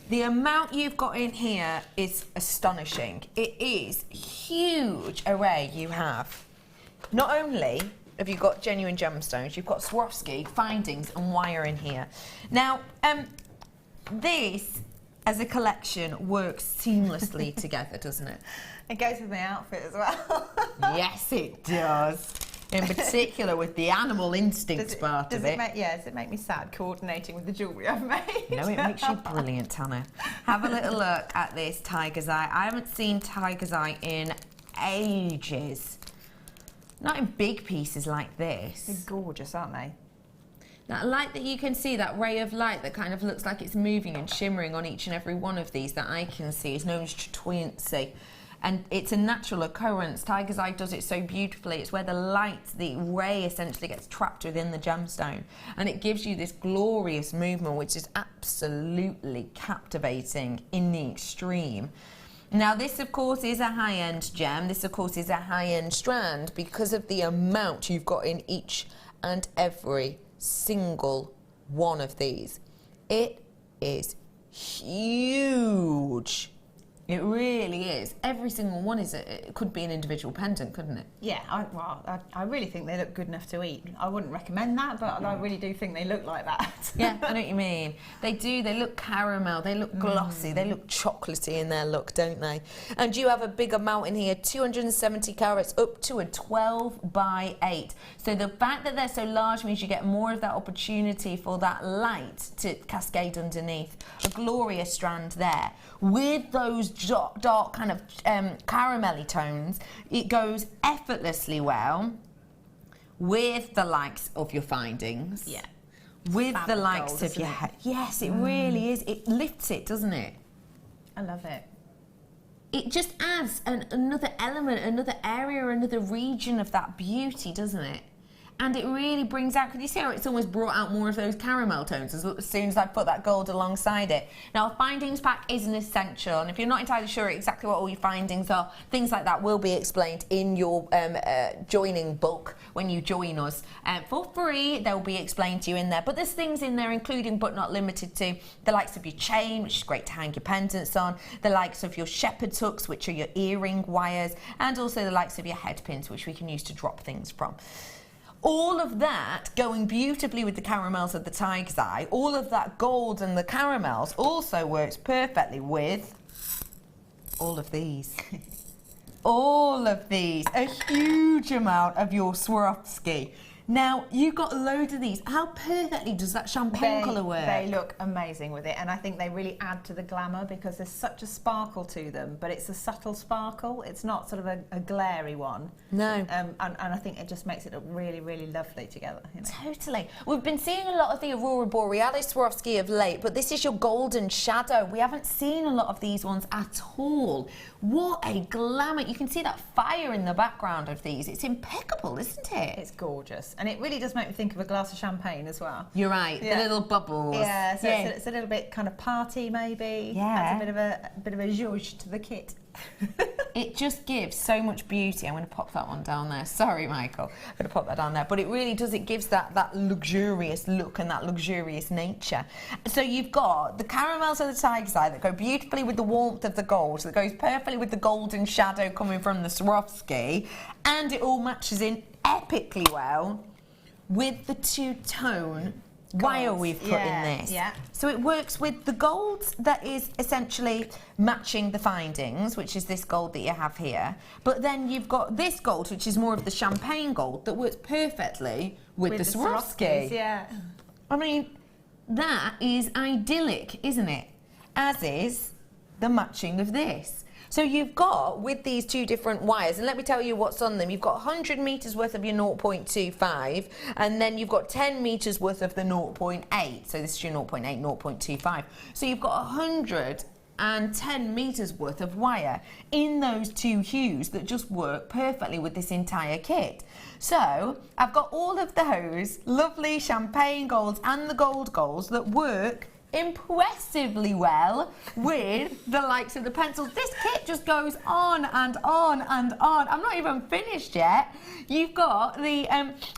The amount you've got in here is astonishing. It is huge array you have. Not only have you got genuine gemstones, you've got Swarovski findings and wire in here. Now, this as a collection works seamlessly together, doesn't it? It goes with my outfit as well. Yes, it does. In particular with the animal instincts part of it. Does it make me sad coordinating with the jewellery I've made? No, it makes you brilliant, Hannah. Have a little look at this tiger's eye. I haven't seen tiger's eye in ages. Not in big pieces like this. They're gorgeous, aren't they? That light that you can see, that ray of light that kind of looks like it's moving and shimmering on each and every one of these that I can see is known as chatoyancy. And it's a natural occurrence. Tiger's eye does it so beautifully. It's where the light, the ray essentially gets trapped within the gemstone. And it gives you this glorious movement, which is absolutely captivating in the extreme. Now, this, of course, is a high-end gem. This, of course, is a high-end strand because of the amount you've got in each and every single one of these. It is huge. It really is. Every single one it could be an individual pendant, couldn't it? Yeah, I really think they look good enough to eat. I wouldn't recommend that, but I really do think they look like that. Yeah, I know what you mean. They do. They look caramel. They look glossy. They look chocolatey in their look, don't they? And you have a big amount in here, 270 carats, up to a 12 by 8. So the fact that they're so large means you get more of that opportunity for that light to cascade underneath. A glorious strand there. With those dark kind of caramelly tones, it goes effortlessly well with the likes of your findings. Yeah. With the Fabric likes gold, of your isn't head. Yes, it really is. It lifts it, doesn't it? I love it. It just adds another element, another area, another region of that beauty, doesn't it? And it really brings out, can you see how it's almost brought out more of those caramel tones as soon as I put that gold alongside it? Now, a findings pack is an essential, and if you're not entirely sure exactly what all your findings are, things like that will be explained in your joining book when you join us. For free, they'll be explained to you in there. But there's things in there, including but not limited to the likes of your chain, which is great to hang your pendants on, the likes of your shepherd's hooks, which are your earring wires, and also the likes of your head pins, which we can use to drop things from. All of that going beautifully with the caramels of the tiger's eye, all of that gold and the caramels also works perfectly with all of these. All of these. A huge amount of your Swarovski. Now, you've got a load of these. How perfectly does that champagne colour work? They look amazing with it, and I think they really add to the glamour because there's such a sparkle to them, but it's a subtle sparkle. It's not sort of a glary one. No. And I think it just makes it look really, really lovely together. You know? Totally. We've been seeing a lot of the Aurora Borealis Swarovski of late, but this is your golden shadow. We haven't seen a lot of these ones at all. What a glamour. You can see that fire in the background of these. It's impeccable, isn't it? It's gorgeous. And it really does make me think of a glass of champagne as well. You're right, the little bubbles. Yeah, so it's a little bit kind of party maybe. Yeah. Adds a bit of a zhuzh to the kit. It just gives so much beauty. I'm going to pop that one down there. Sorry, Michael. I'm going to pop that down there. But it really does. It gives that luxurious look and that luxurious nature. So you've got the caramels of the tiger's eye that go beautifully with the warmth of the gold, that goes perfectly with the golden shadow coming from the Swarovski, and it all matches in epically well with the two-tone wire we've put in this. Yeah. So it works with the gold that is essentially matching the findings, which is this gold that you have here. But then you've got this gold, which is more of the champagne gold, that works perfectly with the Swarovski. Yeah. I mean, that is idyllic, isn't it? As is the matching of this. So you've got, with these two different wires, and let me tell you what's on them, you've got 100 metres worth of your 0.25, and then you've got 10 metres worth of the 0.8. So this is your 0.8, 0.25. So you've got 110 metres worth of wire in those two hues that just work perfectly with this entire kit. So I've got all of those lovely champagne golds and the gold golds that work impressively well with the likes of the pencils. This kit just goes on and on and on. I'm not even finished yet. You've got the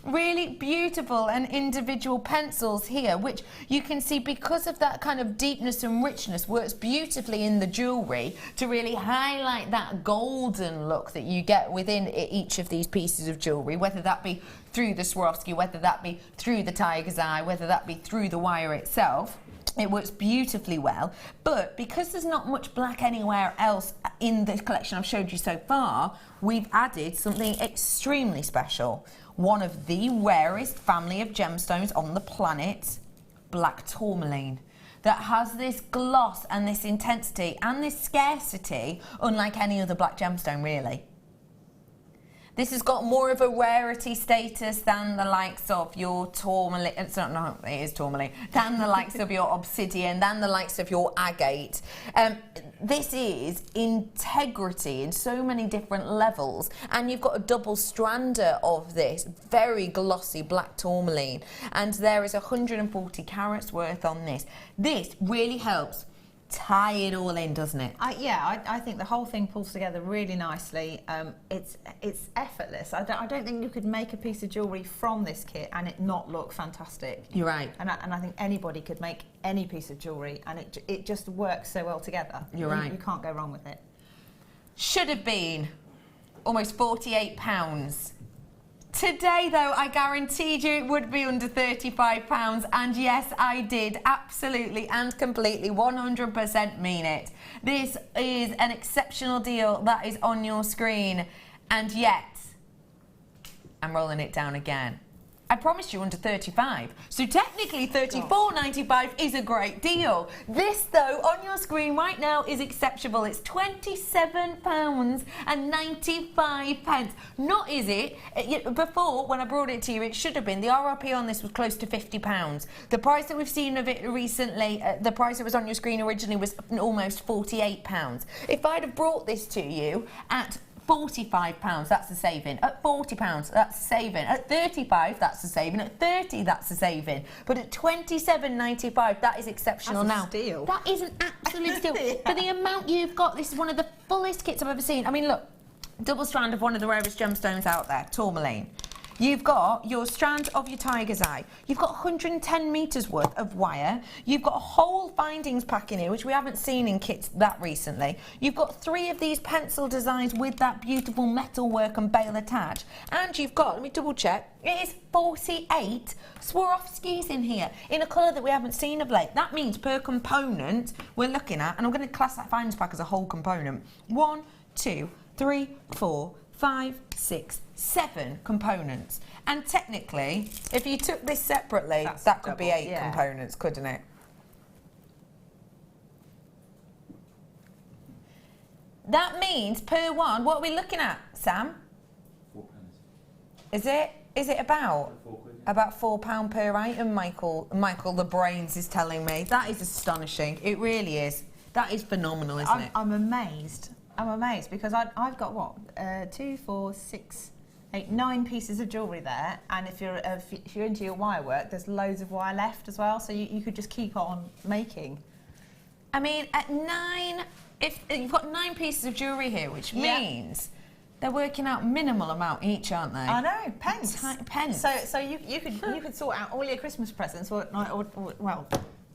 really beautiful and individual pencils here, which you can see, because of that kind of deepness and richness, works beautifully in the jewellery to really highlight that golden look that you get within each of these pieces of jewellery, whether that be through the Swarovski, whether that be through the tiger's eye, whether that be through the wire itself. It works beautifully well, but because there's not much black anywhere else in the collection I've showed you so far, we've added something extremely special. One of the rarest family of gemstones on the planet, black tourmaline, that has this gloss and this intensity and this scarcity unlike any other black gemstone, really. This has got more of a rarity status than the likes of your tourmaline, it is tourmaline, than the likes of your obsidian, than the likes of your agate. This is integrity in so many different levels, and you've got a double strander of this very glossy black tourmaline, and there is 140 carats worth on this. This really helps tie it all in, doesn't it? I think the whole thing pulls together really nicely. It's effortless. I don't think you could make a piece of jewellery from this kit and it not look fantastic. You're right. And I think anybody could make any piece of jewellery and it just works so well together. You're right. You can't go wrong with it. Should have been almost £48. Today, though, I guaranteed you it would be under £35, and yes, I did absolutely and completely 100% mean it. This is an exceptional deal that is on your screen, and yet I'm rolling it down again. I promised you under 35, so technically £34.95 is a great deal. This, though, on your screen right now is exceptional. It's £27.95. Not is it? Before, when I brought it to you, it should have been. The RRP on this was close to £50. The price that we've seen of it recently, the price that was on your screen originally was almost £48. If I'd have brought this to you at £45, that's a saving. At £40, that's a saving. At $35, that's a saving. At $30, that's a saving. But at $27.95, that is exceptional. That's a now. steal. That is an absolute steal. For the amount you've got, this is one of the fullest kits I've ever seen. I mean, look, double strand of one of the rarest gemstones out there, tourmaline. You've got your strand of your tiger's eye. You've got 110 metres worth of wire. You've got a whole findings pack in here, which we haven't seen in kits that recently. You've got 3 of these pencil designs with that beautiful metal work and bail attached. And you've got, let me double check, it is 48 Swarovskis in here, in a colour that we haven't seen of late. That means per component we're looking at, and I'm going to class that findings pack as a whole component. 1, 2, 3, 4, 5, 6, 7 components. And technically, if you took this separately, that could be 8 components, couldn't it? That means per one, what are we looking at, Sam? £4. Is it about? About £4 per item, Michael the Brains is telling me. That is astonishing. It really is. That is phenomenal, isn't it? I'm amazed. I'm amazed because I've got what 2, 4, 6, 8, 9 pieces of jewellery there, and if you're into your wire work, there's loads of wire left as well, so you could just keep on making. I mean, at 9, if you've got 9 pieces of jewellery here, which means they're working out minimal amount each, aren't they? I know, pence. Pence. So you could sort out all your Christmas presents, or well,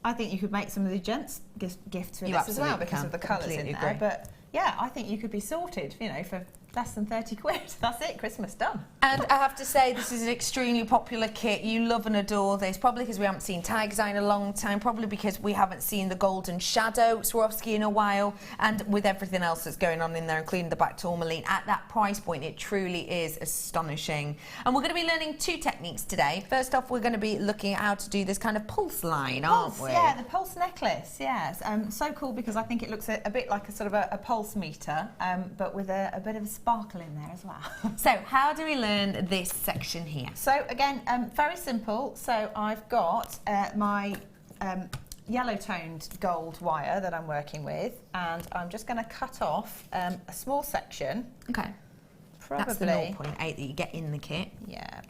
I think you could make some of the gents gifts for this as well because of the colours in there. Agree. But yeah, I think you could be sorted, you know, for less than 30 quid. That's it, Christmas done. And I have to say, this is an extremely popular kit. You love and adore this, probably because we haven't seen tiger's eye in a long time, probably because we haven't seen the golden shadow Swarovski in a while, and with everything else that's going on in there, including the black tourmaline, at that price point, it truly is astonishing. And we're going to be learning 2 techniques today. First off, we're going to be looking at how to do this kind of pulse line, aren't we? Yeah, the pulse necklace, yes. So cool because I think it looks a bit like a sort of a pulse meter, but with a bit of a sparkle in there as well. So how do we learn this section here? So again, very simple. So I've got my yellow toned gold wire that I'm working with, and I'm just going to cut off a small section. Okay. Probably. That's the 0.8 that you get in the kit. Yeah.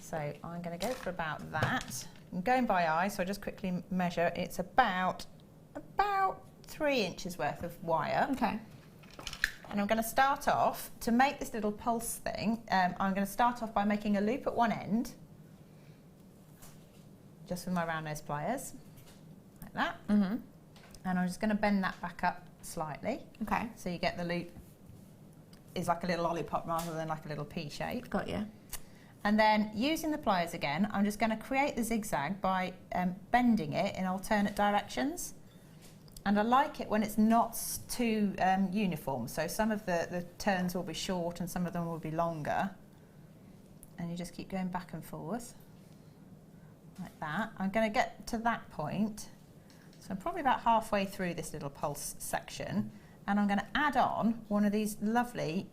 So I'm going to go for about that. I'm going by eye, so I just quickly measure. It's about 3 inches worth of wire. Okay. And I'm going to start off, to make this little pulse thing, I'm going to start off by making a loop at one end, just with my round nose pliers, like that. Mm-hmm. And I'm just going to bend that back up slightly. Okay. So you get the loop is like a little lollipop rather than like a little pea shape. Got you. And then using the pliers again, I'm just going to create the zigzag by bending it in alternate directions. And I like it when it's not too uniform. So some of the turns will be short and some of them will be longer. And you just keep going back and forth like that. I'm going to get to that point. So I'm probably about halfway through this little pulse section. And I'm going to add on one of these lovely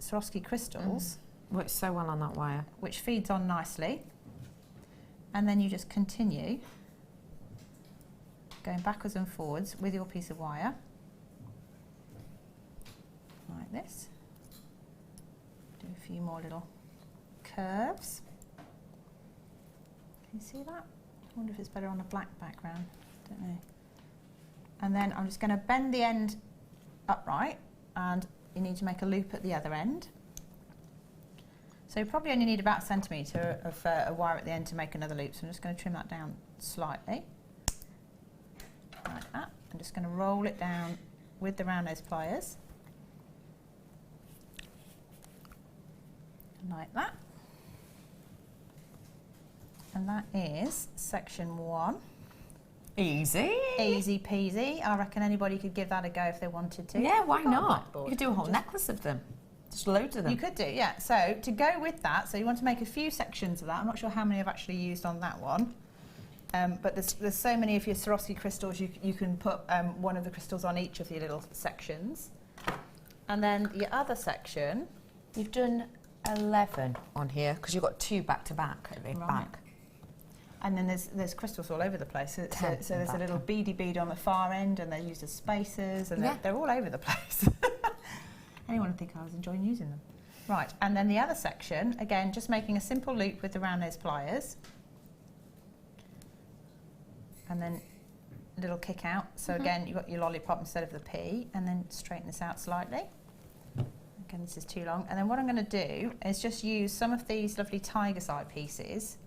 Swarovski crystals. Works so well on that wire. Which feeds on nicely. And then you just continue going backwards and forwards with your piece of wire, like this. Do a few more little curves. Can you see that? I wonder if it's better on a black background. Don't know. And then I'm just going to bend the end upright, and you need to make a loop at the other end. So you probably only need about 1 centimetre of a wire at the end to make another loop, so I'm just going to trim that down slightly, like that. I'm just going to roll it down with the round nose pliers, like that. And that is section 1. Easy. Easy peasy. I reckon anybody could give that a go if they wanted to. Yeah, why You've got a not? blackboard. You could do a whole necklace of them. Just loads of them. You could do, yeah. So to go with that, so you want to make a few sections of that. I'm not sure how many I've actually used on that one. But there's so many of your Swarovski crystals, you can put one of the crystals on each of your little sections. And then your other section... You've done 11 on here, because you've got 2 back to back at the back. And then there's crystals all over the place. So there's a little beady bead on the far end, and they're used as spacers, and they're all over the place. Anyone would think I was enjoying using them. Right, and then the other section, again, just making a simple loop with the round nose pliers. And then a little kick out. So again, you've got your lollipop instead of the P, and then straighten this out slightly. Again, this is too long. And then what I'm going to do is just use some of these lovely tiger's eye pieces.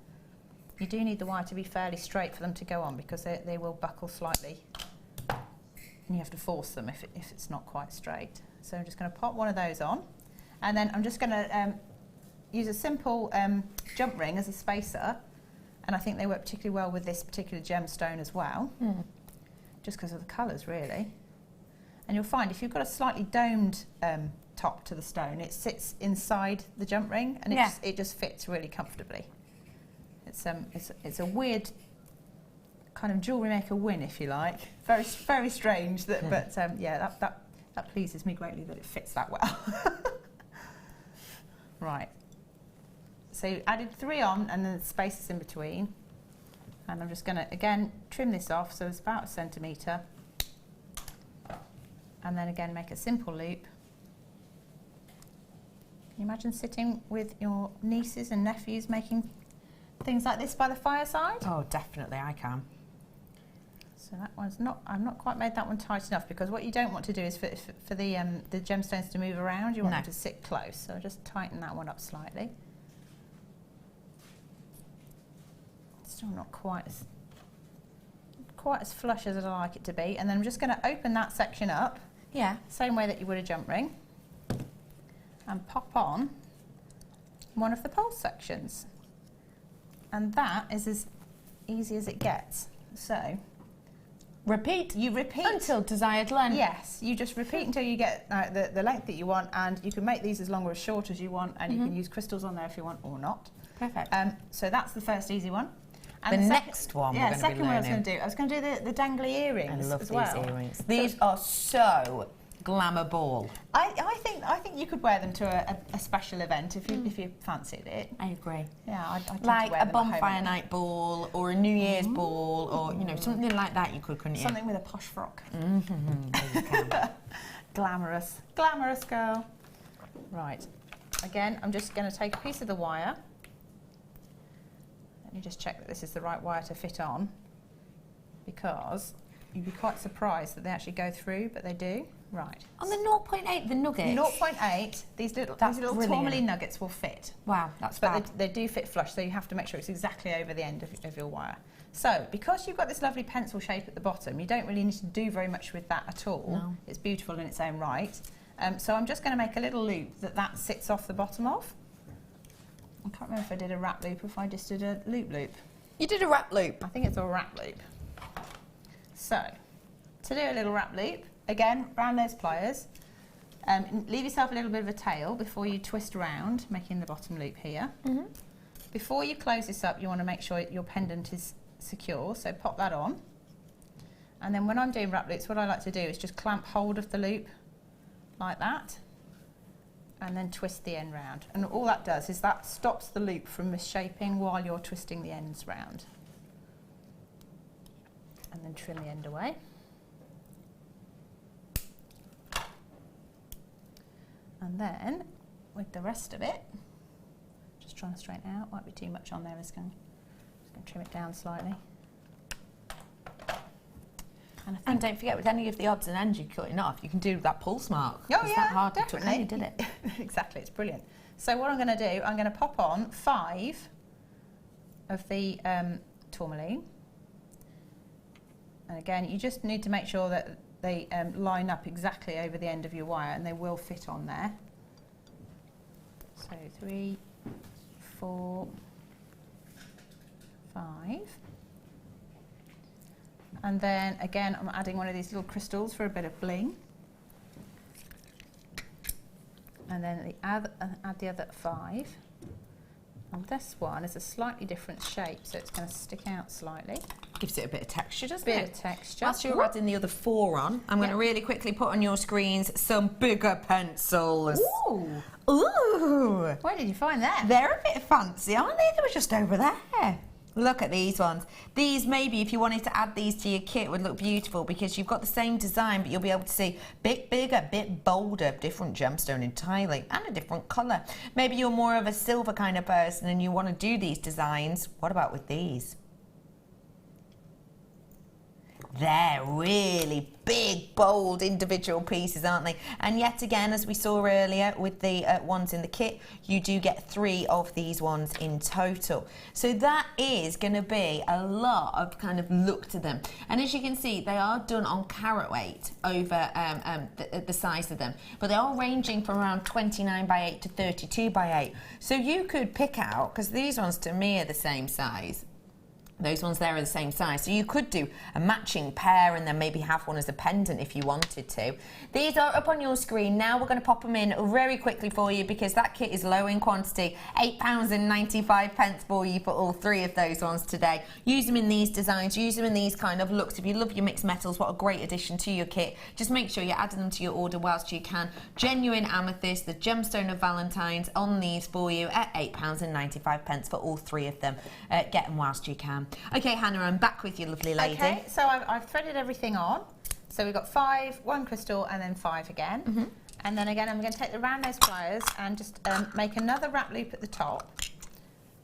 You do need the wire to be fairly straight for them to go on, because they will buckle slightly. And you have to force them if it's not quite straight. So I'm just going to pop one of those on. And then I'm just going to use a simple jump ring as a spacer. And I think they work particularly well with this particular gemstone as well, just because of the colours, really. And you'll find if you've got a slightly domed top to the stone, it sits inside the jump ring, and it just fits really comfortably. It's a weird kind of jewellery maker win, if you like. Very strange, but that pleases me greatly that it fits that well. Right. So you added 3 on, and then the spaces in between. And I'm just going to, again, trim this off, so it's about 1 centimetre. And then again, make a simple loop. Can you imagine sitting with your nieces and nephews making things like this by the fireside? Oh, definitely, I can. So that one's not, I've not quite made that one tight enough, because what you don't want to do is for the gemstones to move around, you want them to sit close. So I'll just tighten that one up slightly. Still not quite as flush as I like it to be. And then I'm just going to open that section up. Yeah. Same way that you would a jump ring. And pop on one of the pulse sections. And that is as easy as it gets. So repeat. You repeat until desired length. Yes, you just repeat until you get the length that you want, and you can make these as long or as short as you want, and you can use crystals on there if you want or not. Perfect. So that's the first easy one. And the next one we're going to be second one learning. I was going to do the dangly earrings. I love as these well. earrings. These are so glamour ball. I think you could wear them to a special event if you fancied it. I agree. Yeah, I'd tend like to wear a them at home. bonfire night ball or a New Year's ball, or something like that. You could, couldn't you? Something with a posh frock. There you can. Glamorous girl. Right. Again, I'm just going to take a piece of the wire. Let me just check that this is the right wire to fit on, because you'd be quite surprised that they actually go through, but they do. Right. On the 0.8, the nuggets. 0.8, these little tourmaline nuggets will fit. Wow, that's but fab. they do fit flush, so you have to make sure it's exactly over the end of your wire. So, because you've got this lovely pencil shape at the bottom, you don't really need to do very much with that at all. No. It's beautiful in its own right. So I'm just going to make a little loop that sits off the bottom of. I can't remember if I did a wrap loop or if I just did a loop loop. You did a wrap loop. I think it's a wrap loop. So, to do a little wrap loop, again, round those pliers. Leave yourself a little bit of a tail before you twist around, making the bottom loop here. Before you close this up, you want to make sure your pendant is secure, so pop that on. And then when I'm doing wrap loops, what I like to do is just clamp hold of the loop like that, and then twist the end round. And all that does is that stops the loop from misshaping while you're twisting the ends round. And then trim the end away. And then, with the rest of it, just trying to straighten out, might be too much on there, just going to trim it down slightly. And don't forget, with any of the odds and ends you're cutting off, you can do that pulse mark. Oh It's yeah, that hard definitely. to cut, any, did it? Exactly, it's brilliant. So what I'm going to do, I'm going to pop on 5 of the tourmaline. And again, you just need to make sure that they line up exactly over the end of your wire, and they will fit on there. So 3, 4, 5. And then again, I'm adding one of these little crystals for a bit of bling. And then add the other 5. And this one is a slightly different shape, so it's going to stick out slightly. Gives it a bit of texture, doesn't it? Bit of texture. Whilst you're adding the other 4 on, I'm going to really quickly put on your screens some bigger pencils. Ooh! Ooh! Where did you find that? They're a bit fancy, aren't they? They were just over there. Look at these ones. These, maybe if you wanted to add these to your kit, would look beautiful because you've got the same design, but you'll be able to see bit bigger, bit bolder, different gemstone entirely, and a different colour. Maybe you're more of a silver kind of person and you want to do these designs. What about with these? They're really big, bold, individual pieces, aren't they? And yet again, as we saw earlier with the ones in the kit, you do get 3 of these ones in total. So that is going to be a lot of kind of look to them. And as you can see, they are done on carat weight over the size of them. But they are ranging from around 29 by 8 to 32 by 8. So you could pick out, because these ones to me are the same size, those ones there are the same size. So you could do a matching pair and then maybe have one as a pendant if you wanted to. These are up on your screen now. We're going to pop them in very quickly for you because that kit is low in quantity. £8.95 for you for all 3 of those ones today. Use them in these designs, use them in these kind of looks. If you love your mixed metals, what a great addition to your kit. Just make sure you're adding them to your order whilst you can. Genuine amethyst, the gemstone of Valentine's on these for you at £8.95 for all 3 of them. Get them whilst you can. Okay, Hannah, I'm back with you, lovely lady. Okay, so I've threaded everything on. So we've got 5, 1 crystal, and then 5 again. And then again, I'm going to take the round nose pliers and just make another wrap loop at the top.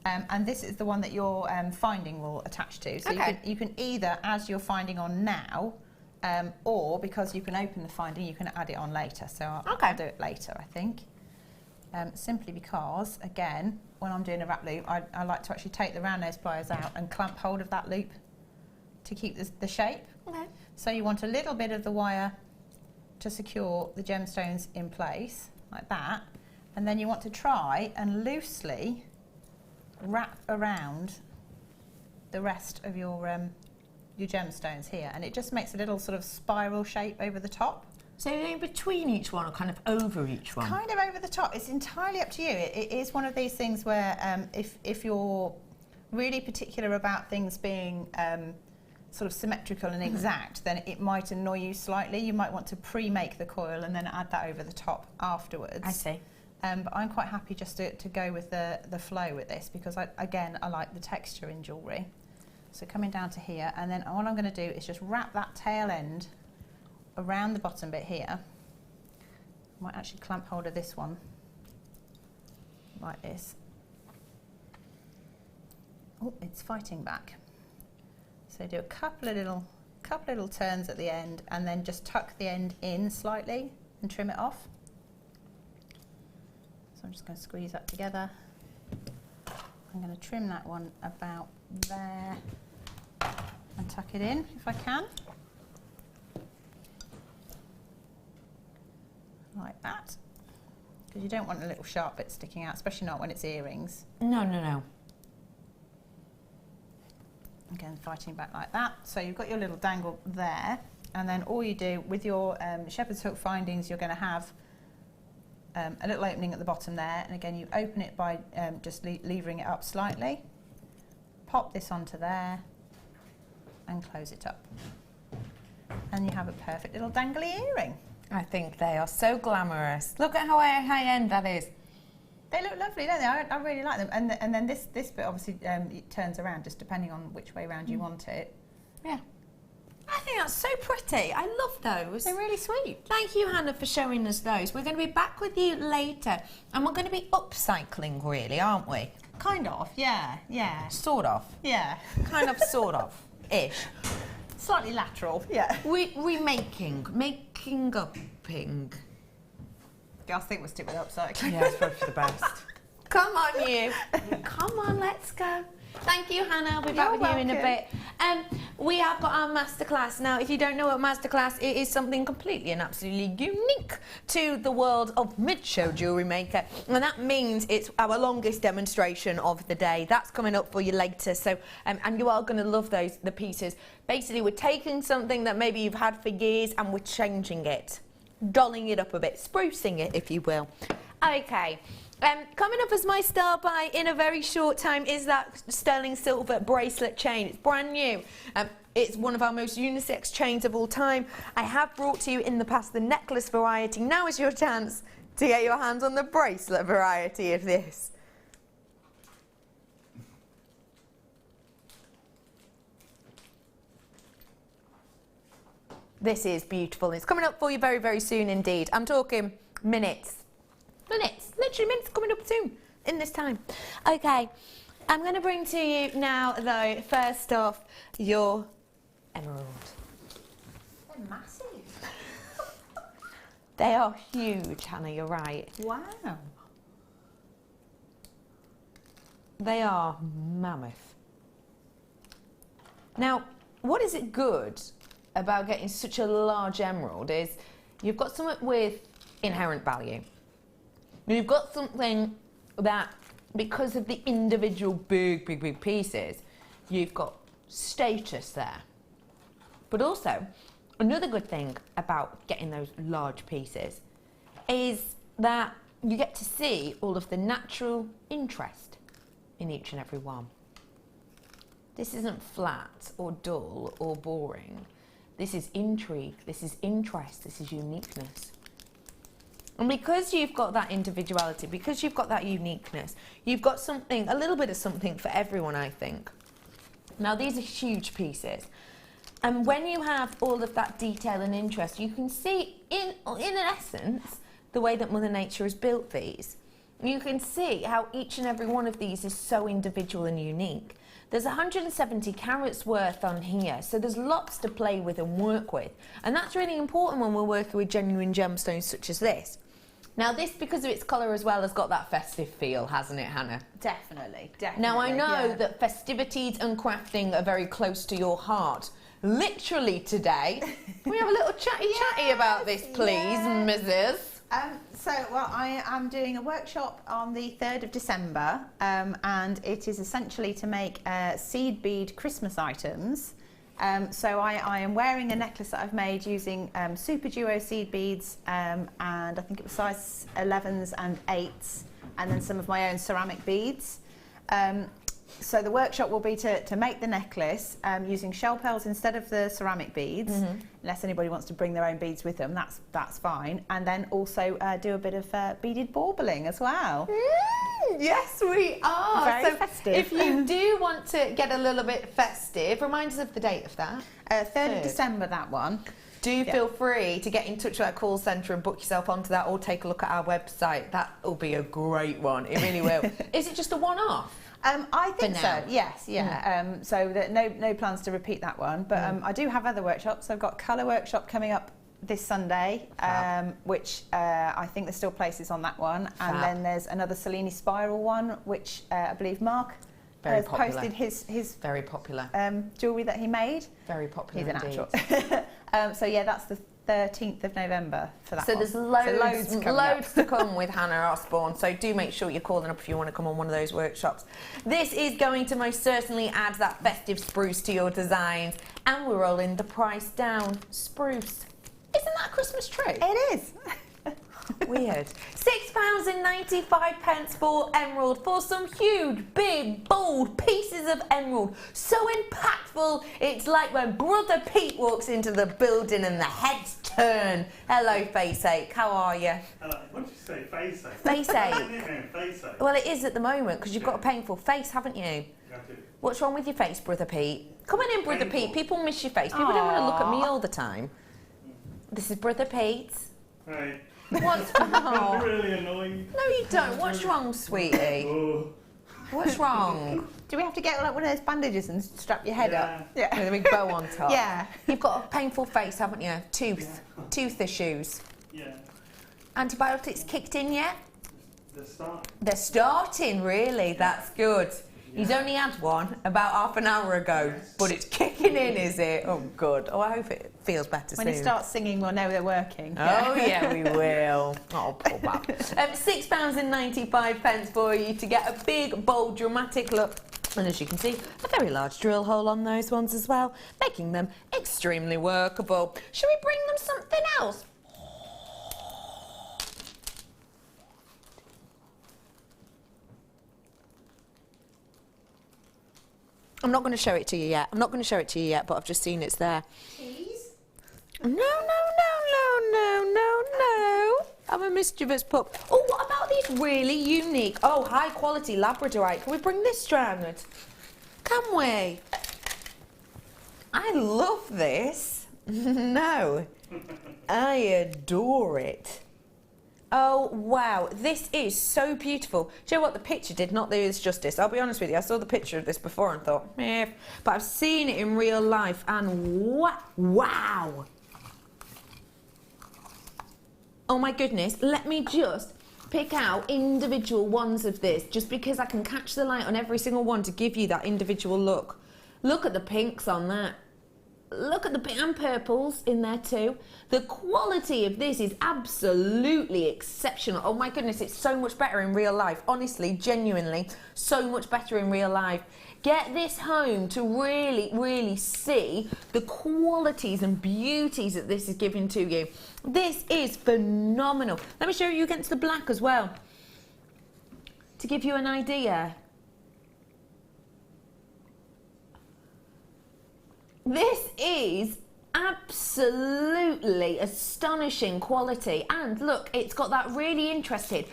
And this is the one that your finding will attach to. So you can either, as you're finding on now, or because you can open the finding, you can add it on later. So I'll do it later, I think. Simply because, again, when I'm doing a wrap loop, I like to actually take the round nose pliers out and clamp hold of that loop to keep the shape. So you want a little bit of the wire to secure the gemstones in place, like that, and then you want to try and loosely wrap around the rest of your gemstones here, and it just makes a little sort of spiral shape over the top. So you're in between each one or kind of over each one? Kind of over the top. It's entirely up to you. It is one of these things where if you're really particular about things being sort of symmetrical and exact, then it might annoy you slightly. You might want to pre-make the coil and then add that over the top afterwards. I see. But I'm quite happy just to go with the flow with this because, I like the texture in jewellery. So coming down to here, and then what I'm going to do is just wrap that tail end around the bottom bit here. I might actually clamp hold of this one like this. Oh, it's fighting back. So do a couple of little turns at the end, and then just tuck the end in slightly and trim it off. So I'm just going to squeeze that together. I'm going to trim that one about there and tuck it in if I can. Like that, because you don't want a little sharp bit sticking out, especially not when it's earrings. No, no, no. Again, fighting back like that. So you've got your little dangle there, and then all you do with your shepherd's hook findings, you're going to have a little opening at the bottom there, and again you open it by just levering it up slightly, pop this onto there and close it up, and you have a perfect little dangly earring. I think they are so glamorous. Look at how high-end that is. They look lovely, don't they? I really like them. And then this bit obviously it turns around just depending on which way around you want it. Yeah. I think that's so pretty. I love those. They're really sweet. Thank you, Hannah, for showing us those. We're going to be back with you later, and we're going to be upcycling, really, aren't we? Kind of, yeah. Sort of. Yeah. Kind of, sort of, ish. Slightly lateral, yeah. Making upping. I think we'll stick with upcycling. Yeah, it's probably for the best. Come on, you. Come on, let's go. Thank you, Hannah. I'll be back with you in a bit. We have got our masterclass. Now, if you don't know what masterclass, it is something completely and absolutely unique to the world of mid-show Jewellery Maker. And that means it's our longest demonstration of the day. That's coming up for you later. So, and you are going to love the pieces. Basically, we're taking something that maybe you've had for years and we're changing it. Dolling it up a bit, sprucing it, if you will. Okay. Coming up as my star buy in a very short time is that sterling silver bracelet chain. It's brand new. It's one of our most unisex chains of all time. I have brought to you in the past the necklace variety. Now is your chance to get your hands on the bracelet variety of this. This is beautiful. It's coming up for you very, very soon indeed. I'm talking minutes. Minutes, literally minutes coming up soon in this time. Okay, I'm going to bring to you now, though, first off, your emerald. They're massive. They are huge, Hannah, you're right. Wow. They are mammoth. Now, what is it good about getting such a large emerald is you've got something with inherent value. You've got something that, because of the individual big pieces, you've got status there. But also, another good thing about getting those large pieces is that you get to see all of the natural interest in each and every one. This isn't flat or dull or boring. This is intrigue, this is interest, this is uniqueness. And because you've got that individuality, because you've got that uniqueness, you've got something, a little bit of something for everyone, I think. Now, these are huge pieces. And when you have all of that detail and interest, you can see, in essence, the way that Mother Nature has built these. You can see how each and every one of these is so individual and unique. There's 170 carats worth on here, so there's lots to play with and work with. And that's really important when we're working with genuine gemstones such as this. Now this, because of its colour as well, has got that festive feel, hasn't it, Hannah? Definitely, definitely. Now I know that festivities and crafting are very close to your heart. Literally today, can we have a little chatty about this, please, Mrs.? Well, I am doing a workshop on the 3rd of December, and it is essentially to make seed bead Christmas items. So I am wearing a necklace that I've made using Super Duo seed beads, and I think it was size 11s and 8s, and then some of my own ceramic beads. So the workshop will be to make the necklace using shell pearls instead of the ceramic beads, unless anybody wants to bring their own beads with them, that's fine. And then also do a bit of beaded baubeling as well. Yes, we are. Very festive. If you do want to get a little bit festive, remind us of the date of that. 3rd of December, that one. Do feel free to get in touch with our call centre and book yourself onto that, or take a look at our website. That will be a great one. It really will. Is it just a one-off? I think so, yes, yeah. So no plans to repeat that one, but I do have other workshops. I've got a colour workshop coming up this Sunday, which I think there's still places on that one. And then there's another Cellini spiral one, which I believe Mark has posted his very popular jewellery that he made. Very popular. He's an actual. So yeah, that's the 13th of November for that. So there's loads to come with Hannah Osborne, so do make sure you're calling up if you want to come on one of those workshops. This is going to most certainly add that festive spruce to your designs, and we're rolling the price down. Spruce. Isn't that a Christmas tree? It is. Weird. £6.95 for emerald, for some huge, big, bold pieces of emerald. So impactful, it's like when Brother Pete walks into the building and the heads turn. Hello, Faceache. How are you? Hello. What did you say? Faceache? Faceache. Faceache. Well, it is at the moment, because you've got a painful face, haven't you? What's wrong with your face, Brother Pete? Come on in, Brother Pete. People miss your face. People don't want to look at me all the time. This is Brother Pete. Right. What's wrong? Really annoying. No, you don't. What's wrong, sweetie? What's wrong? Do we have to get like one of those bandages and strap your head up? Yeah. With a big bow on top? Yeah. You've got a painful face, haven't you? Tooth issues. Yeah. Antibiotics kicked in yet? They're starting. They're starting, really. That's good. He's only had one about half an hour ago, but it's kicking in, is it? Oh, good. Oh, I hope it feels better soon. When he starts singing, we'll know they're working. Oh, yeah, we will. Oh, poor bab. £6.95 for you to get a big, bold, dramatic look. And as you can see, a very large drill hole on those ones as well, making them extremely workable. Should we bring them something else? I'm not going to show it to you yet. But I've just seen it's there. Cheese? No. I'm a mischievous pup. Oh, what about these really unique, high quality Labradorite? Can we bring this strand? Can we? I love this. No. I adore it. Oh, wow. This is so beautiful. Do you know what? The picture did not do this justice. I'll be honest with you. I saw the picture of this before and thought, meh. But I've seen it in real life and wow. Oh, my goodness. Let me just pick out individual ones of this just because I can catch the light on every single one to give you that individual look. Look at the pinks on that. Look at the pink and purples in there too. The quality of this is absolutely exceptional. Oh my goodness, it's so much better in real life. Honestly, genuinely, so much better in real life. Get this home to really, really see the qualities and beauties that this is giving to you. This is phenomenal. Let me show you against the black as well, to give you an idea. This is absolutely astonishing quality, and look, it's got that really interesting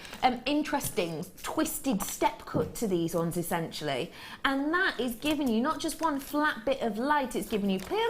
twisted step cut to these ones essentially, and that is giving you not just one flat bit of light, it's giving you ping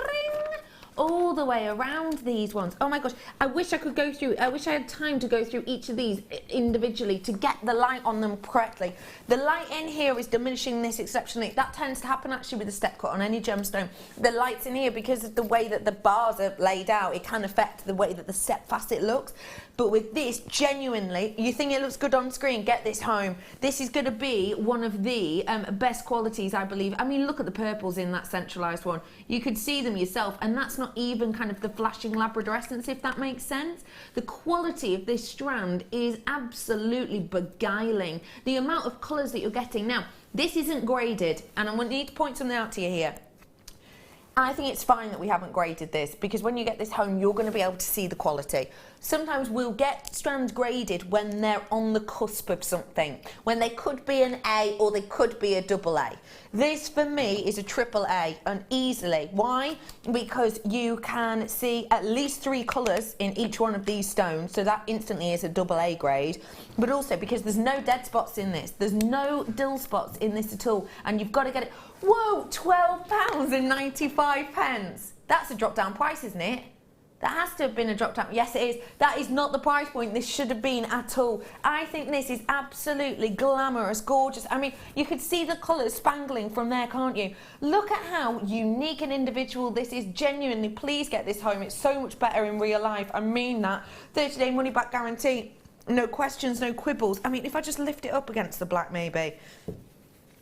all the way around these ones. Oh my gosh, I wish I had time to go through each of these individually to get the light on them correctly. The light in here is diminishing this exceptionally. That tends to happen actually with a step cut on any gemstone. The lights in here, because of the way that the bars are laid out, it can affect the way that the step facet looks. But with this, genuinely, you think it looks good on screen, get this home. This is going to be one of the best qualities, I believe. I mean, look at the purples in that centralised one. You could see them yourself, and that's not even kind of the flashing Labrador essence, if that makes sense. The quality of this strand is absolutely beguiling. The amount of colours that you're getting. Now, this isn't graded, and I need to point something out to you here. I think it's fine that we haven't graded this, because when you get this home, you're going to be able to see the quality. Sometimes we'll get strands graded when they're on the cusp of something, when they could be an A or they could be a double A. This, for me, is a triple A, and easily. Why? Because you can see at least 3 colours in each one of these stones, so that instantly is a double A grade. But also because there's no dead spots in this, there's no dull spots in this at all, and you've got to get it. Whoa, £12.95. That's a drop down price, isn't it? That has to have been a drop down. Yes, it is. That is not the price point this should have been at all. I think this is absolutely glamorous, gorgeous. I mean, you could see the colours spangling from there, can't you? Look at how unique and individual this is. Genuinely, please get this home. It's so much better in real life. I mean that. 30-day money-back guarantee. No questions, no quibbles. I mean, if I just lift it up against the black, maybe,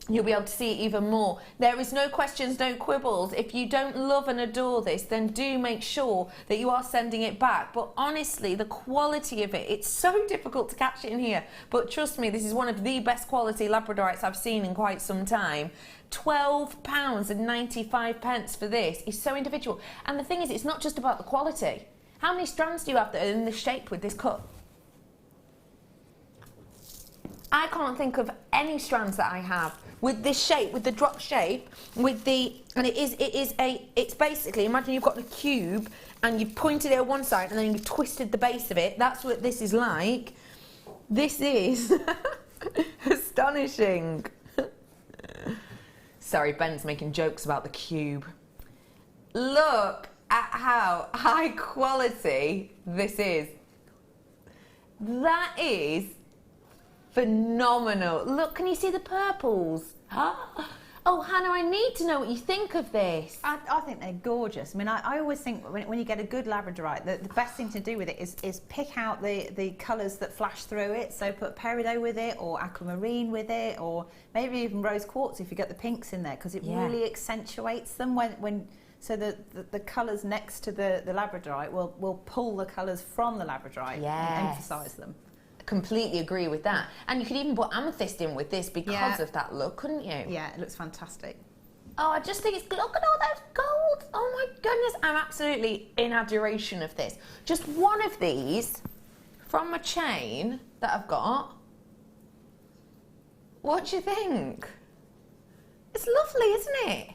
you'll be able to see it even more. There is no questions, no quibbles. If you don't love and adore this, then do make sure that you are sending it back. But honestly, the quality of it, it's so difficult to catch it in here. But trust me, this is one of the best quality Labradorites I've seen in quite some time. £12.95 for this is so individual. And the thing is, it's not just about the quality. How many strands do you have that are in this shape with this cut? I can't think of any strands that I have with this shape, with the drop shape, with the, and it's basically, imagine you've got the cube and you've pointed it at one side and then you've twisted the base of it. That's what this is like. This is astonishing. Sorry, Ben's making jokes about the cube. Look at how high quality this is. That is Phenomenal. Look, can you see the purples? Oh, Hannah, I need to know what you think of this. I think they're gorgeous. I mean, I always think when you get a good labradorite, the best thing to do with it is pick out the colours that flash through it. So put peridot with it, or aquamarine with it, or maybe even rose quartz if you get the pinks in there, because it really accentuates them so the colours next to the labradorite will pull the colours from the labradorite and emphasise them. Completely agree with that. And you could even put amethyst in with this because of that look, couldn't you? Yeah, it looks fantastic. Oh, I just think it's, look at all those gold. Oh my goodness, I'm absolutely in adoration of this. Just one of these from a chain that I've got. What do you think? It's lovely, isn't it? I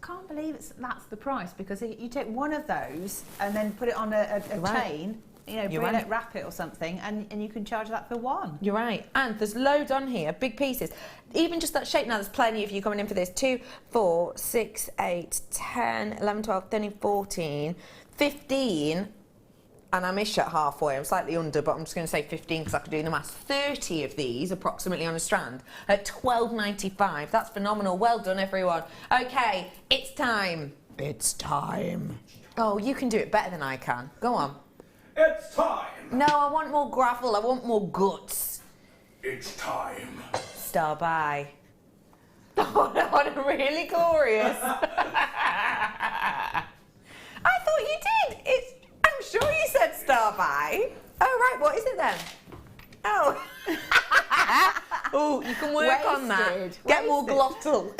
can't believe that's the price, because if you take one of those and then put it on a chain, you know, wrap it or something, and you can charge that for one. You're right. And there's loads on here, big pieces. Even just that shape now, there's plenty of you coming in for this. 2, 4, 6, 8, 10, 11, 12, 13, 14, 15, and I'm ish at halfway. I'm slightly under, but I'm just going to say 15 because I could do the maths. 30 of these approximately on a strand at £12.95. That's phenomenal. Well done, everyone. Okay, it's time. It's time. Oh, you can do it better than I can. Go on. It's time! No, I want more gravel, I want more guts. It's time. Star by. Oh, really glorious. I thought you did. I'm sure you said star by. Oh, right, what is it then? Oh. Oh, you can work on that. Get more glottal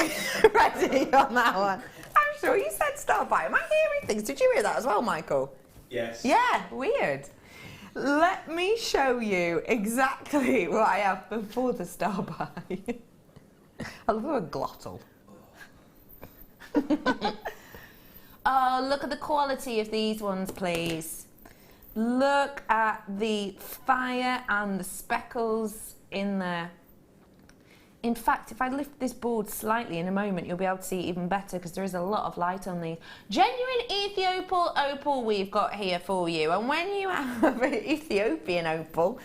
ready on that one. I'm sure you said star by. Am I hearing things? Did you hear that as well, Michael? Yes. Yeah, weird. Let me show you exactly what I have before the star by. I love a glottal. Oh, look at the quality of these ones, please. Look at the fire and the speckles in there. In fact, if I lift this board slightly in a moment, you'll be able to see even better because there is a lot of light on these. Genuine Ethiopian opal we've got here for you. And when you have Ethiopian opal,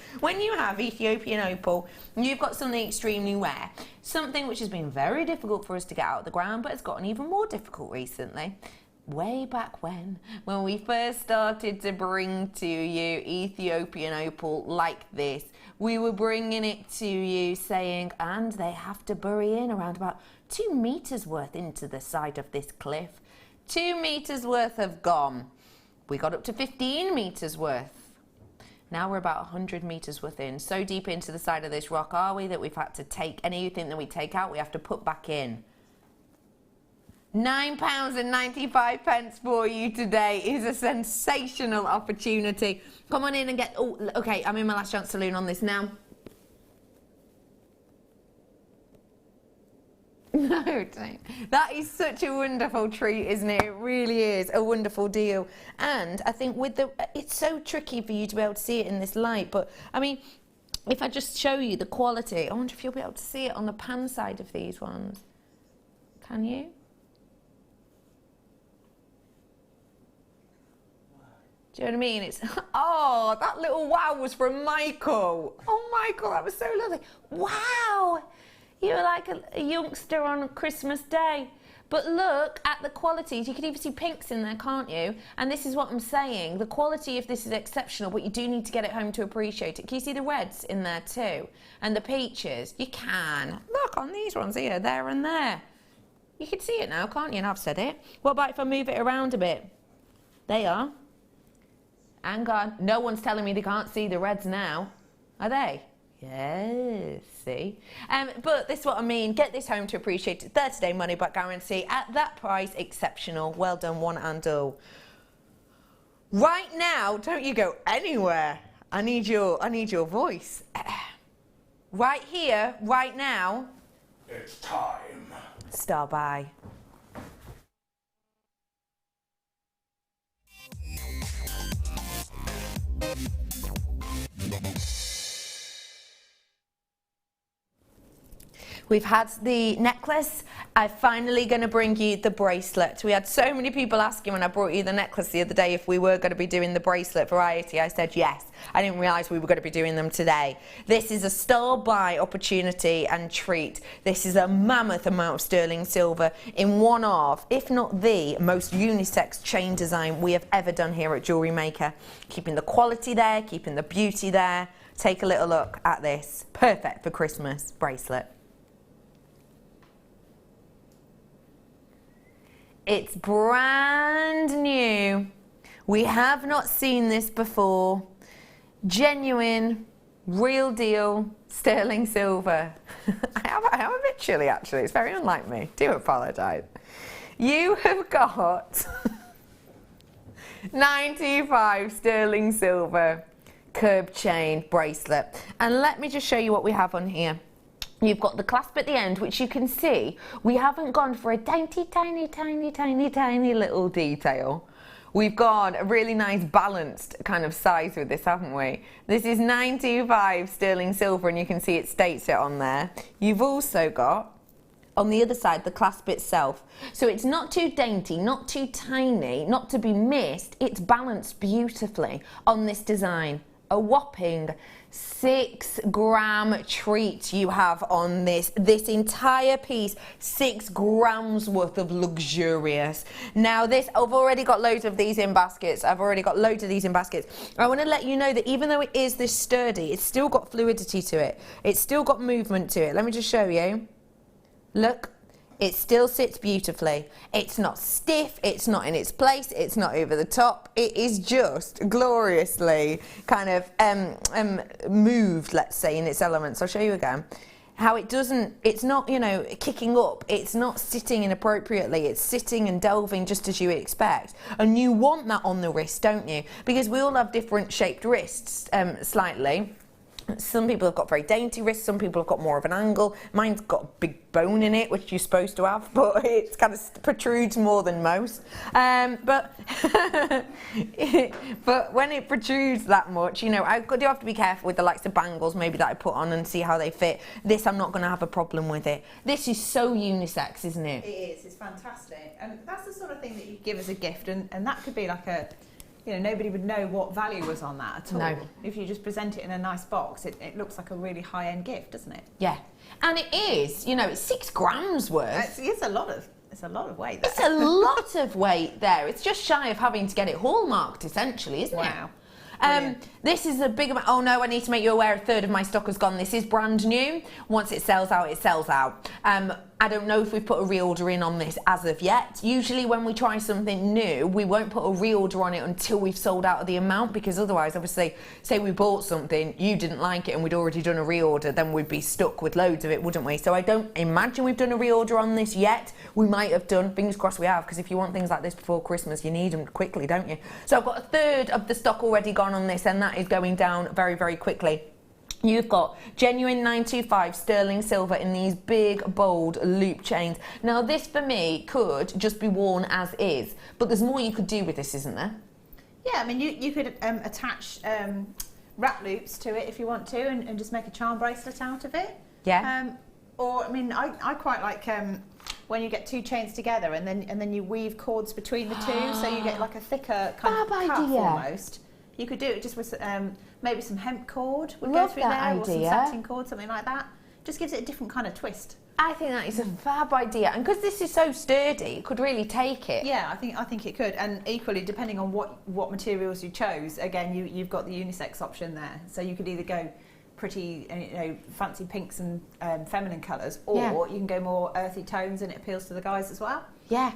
you've got something extremely rare. Something which has been very difficult for us to get out of the ground, but it's gotten even more difficult recently. Way back when we first started to bring to you Ethiopian opal like this, we were bringing it to you saying, and they have to bury in around about 2 meters worth into the side of this cliff. 2 meters worth have gone. We got up to 15 meters worth. Now we're about 100 meters worth in. So deep into the side of this rock are we that we've had to take anything that we take out, we have to put back in. £9.95 for you today is a sensational opportunity. Come on in and get... Oh, okay, I'm in my last chance saloon on this now. No, don't. That is such a wonderful treat, isn't it? It really is a wonderful deal. And I think with the... It's so tricky for you to be able to see it in this light, but, I mean, if I just show you the quality, I wonder if you'll be able to see it on the pan side of these ones. Can you? Do you know what I mean? It's, oh, that little wow was from Michael. Oh, Michael, that was so lovely. Wow, you were like a youngster on Christmas Day. But look at the qualities. You can even see pinks in there, can't you? And this is what I'm saying. The quality of this is exceptional, but you do need to get it home to appreciate it. Can you see the reds in there too? And the peaches? You can. Look on these ones here, there and there. You can see it now, can't you? And I've said it. What about if I move it around a bit? They are. Hang on, no one's telling me they can't see the reds now, are they? Yes, see? But this is what I mean, get this home to appreciate it. 30-day money back guarantee at that price, exceptional. Well done, one and all. Right now, don't you go anywhere. I need your voice. Right here, right now. It's time. Star by. We've had the necklace I'm finally going to bring you the bracelet. We had so many people asking when I brought you the necklace the other day if we were going to be doing the bracelet variety. I said yes. I didn't realise we were going to be doing them today. This is a star buy opportunity and treat. This is a mammoth amount of sterling silver in one of, if not the, most unisex chain design we have ever done here at Jewellery Maker. Keeping the quality there, keeping the beauty there. Take a little look at this. Perfect for Christmas bracelet. It's brand new. We have not seen this before. Genuine, real deal, sterling silver. I am a bit chilly actually, it's very unlike me. Do apologise. You have got 925 sterling silver curb chain bracelet. And let me just show you what we have on here. You've got the clasp at the end, which you can see we haven't gone for a dainty, tiny, tiny, tiny, tiny little detail. We've got a really nice balanced kind of size with this, haven't we? This is 925 sterling silver, and you can see it states it on there. You've also got, on the other side, the clasp itself. So it's not too dainty, not too tiny, not to be missed. It's balanced beautifully on this design. A whopping 6 gram treat you have on this entire piece, 6 grams worth of luxurious. Now this, I've already got loads of these in baskets. I want to let you know that even though it is this sturdy, it's still got fluidity to it. It's still got movement to it. Let me just show you. Look. It still sits beautifully. It's not stiff, it's not in its place, it's not over the top. It is just gloriously kind of moved, let's say, in its elements. I'll show you again. How it doesn't, it's not, you know, kicking up, it's not sitting inappropriately, it's sitting and delving just as you would expect. And you want that on the wrist, don't you? Because we all have different shaped wrists, slightly. Some people have got very dainty wrists, some people have got more of an angle. Mine's got a big bone in it, which you're supposed to have, but it kind of protrudes more than most. But when it protrudes that much, you know, I do have to be careful with the likes of bangles maybe that I put on and see how they fit. This, I'm not going to have a problem with it. This is so unisex, isn't it? It is, it's fantastic. And that's the sort of thing that you give as a gift, and that could be like a, you know, nobody would know what value was on that at all. No. If you just present it in a nice box, it looks like a really high-end gift, doesn't it? Yeah. And it is, you know, it's 6 grams worth. It's a lot of weight there. It's a lot of weight there. It's just shy of having to get it hallmarked, essentially, isn't it? Wow. This is a big amount. Oh no, I need to make you aware, a third of my stock has gone. This is brand new. Once it sells out, it sells out. I don't know if we've put a reorder in on this as of yet. Usually when we try something new, we won't put a reorder on it until we've sold out of the amount, because otherwise, obviously, say we bought something, you didn't like it and we'd already done a reorder, then we'd be stuck with loads of it, wouldn't we? So I don't imagine we've done a reorder on this yet. We might have done, fingers crossed we have, because if you want things like this before Christmas, you need them quickly, don't you? So I've got a third of the stock already gone on this, and that is going down very, very quickly. You've got genuine 925 sterling silver in these big, bold loop chains. Now this for me could just be worn as is, but there's more you could do with this, isn't there? Yeah, I mean, you could attach wrap loops to it if you want to, and just make a charm bracelet out of it. Yeah. Or, I mean, I quite like when you get 2 chains together and then you weave cords between the two, so you get like a thicker kind of cuff almost. You could do it just with maybe some hemp cord would go through there, or some satin cord, something like that. Just gives it a different kind of twist. I think that is a fab idea, and because this is so sturdy, it could really take it. Yeah, I think it could, and equally depending on what materials you chose, again you've got the unisex option there, so you could either go pretty, you know, fancy pinks and feminine colours, or you can go more earthy tones and it appeals to the guys as well. Yeah.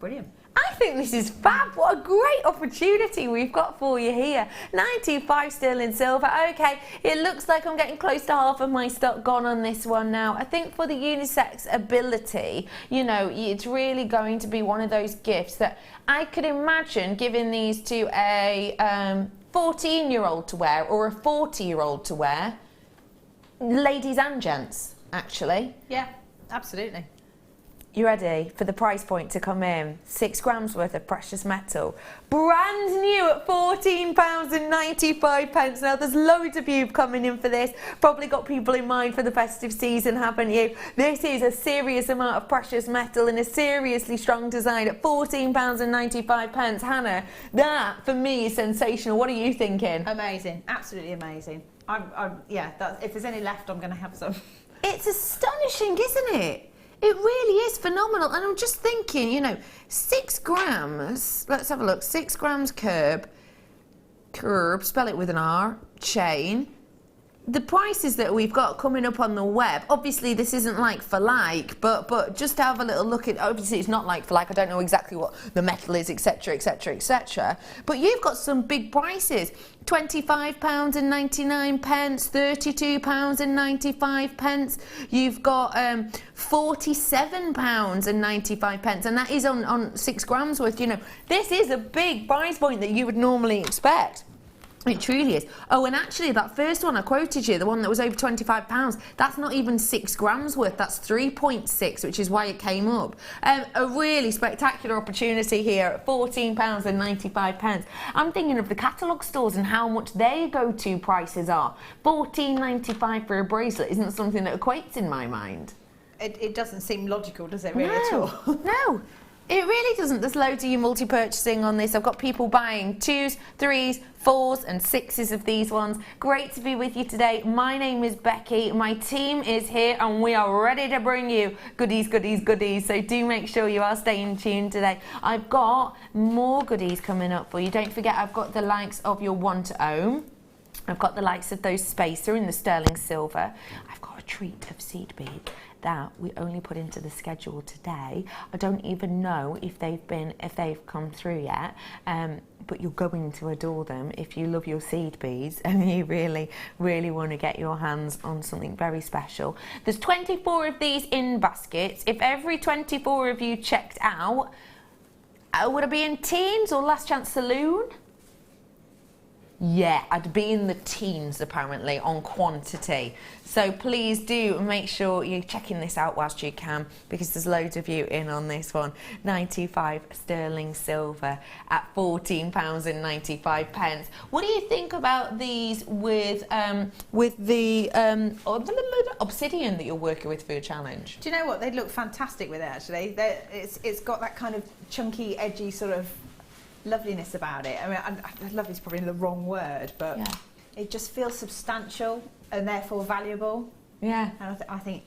Brilliant. I think this is fab. What a great opportunity we've got for you here. 925 sterling silver. Okay, it looks like I'm getting close to half of my stock gone on this one now. I think for the unisex ability, you know, it's really going to be one of those gifts that I could imagine giving these to a 14-year-old to wear, or a 40-year-old to wear. Ladies and gents, actually. Yeah, absolutely. You ready for the price point to come in? 6 grams worth of precious metal. Brand new at £14.95. Now, there's loads of you coming in for this. Probably got people in mind for the festive season, haven't you? This is a serious amount of precious metal in a seriously strong design at £14.95. Hannah, that for me is sensational. What are you thinking? Amazing, absolutely amazing. Yeah, if there's any left, I'm going to have some. It's astonishing, isn't it? It really is phenomenal. And I'm just thinking, you know, 6 grams, let's have a look, 6 grams curb, spell it with an R, chain. The prices that we've got coming up on the web, obviously this isn't like for like, but just have a little look at, obviously it's not like for like, I don't know exactly what the metal is, etc, etc, etc. But you've got some big prices. £25.99, £32.95. You've got £47.95, and that is on 6 grams worth. You know, this is a big price point that you would normally expect. It truly is. Oh, and actually that first one I quoted you, the one that was over £25, that's not even 6 grams worth, that's 3.6, which is why it came up. A really spectacular opportunity here at £14.95. I'm thinking of the catalogue stores and how much their go-to prices are. £14.95 for a bracelet isn't something that equates in my mind. It doesn't seem logical, does it really, at all? No. It really doesn't. There's loads of you multi-purchasing on this. I've got people buying 2s, 3s, 4s and 6s of these ones. Great to be with you today. My name is Becky. My team is here and we are ready to bring you goodies, goodies, goodies. So do make sure you are staying tuned today. I've got more goodies coming up for you. Don't forget, I've got the likes of your one to own. I've got the likes of those spacer in the sterling silver. I've got a treat of seed bead that we only put into the schedule today. I don't even know if they've come through yet, but you're going to adore them if you love your seed beads and you really, really want to get your hands on something very special. There's 24 of these in baskets. If every 24 of you checked out, would I be in teens or last chance saloon? Yeah, I'd be in the teens apparently on quantity. So please do make sure you're checking this out whilst you can, because there's loads of you in on this one. 95 sterling silver at £14.95. What do you think about these with the obsidian that you're working with for your challenge? Do you know what? They'd look fantastic with it actually. It's got that kind of chunky, edgy sort of loveliness about it. I mean, lovely is probably the wrong word, but yeah, it just feels substantial and therefore valuable. Yeah, and I think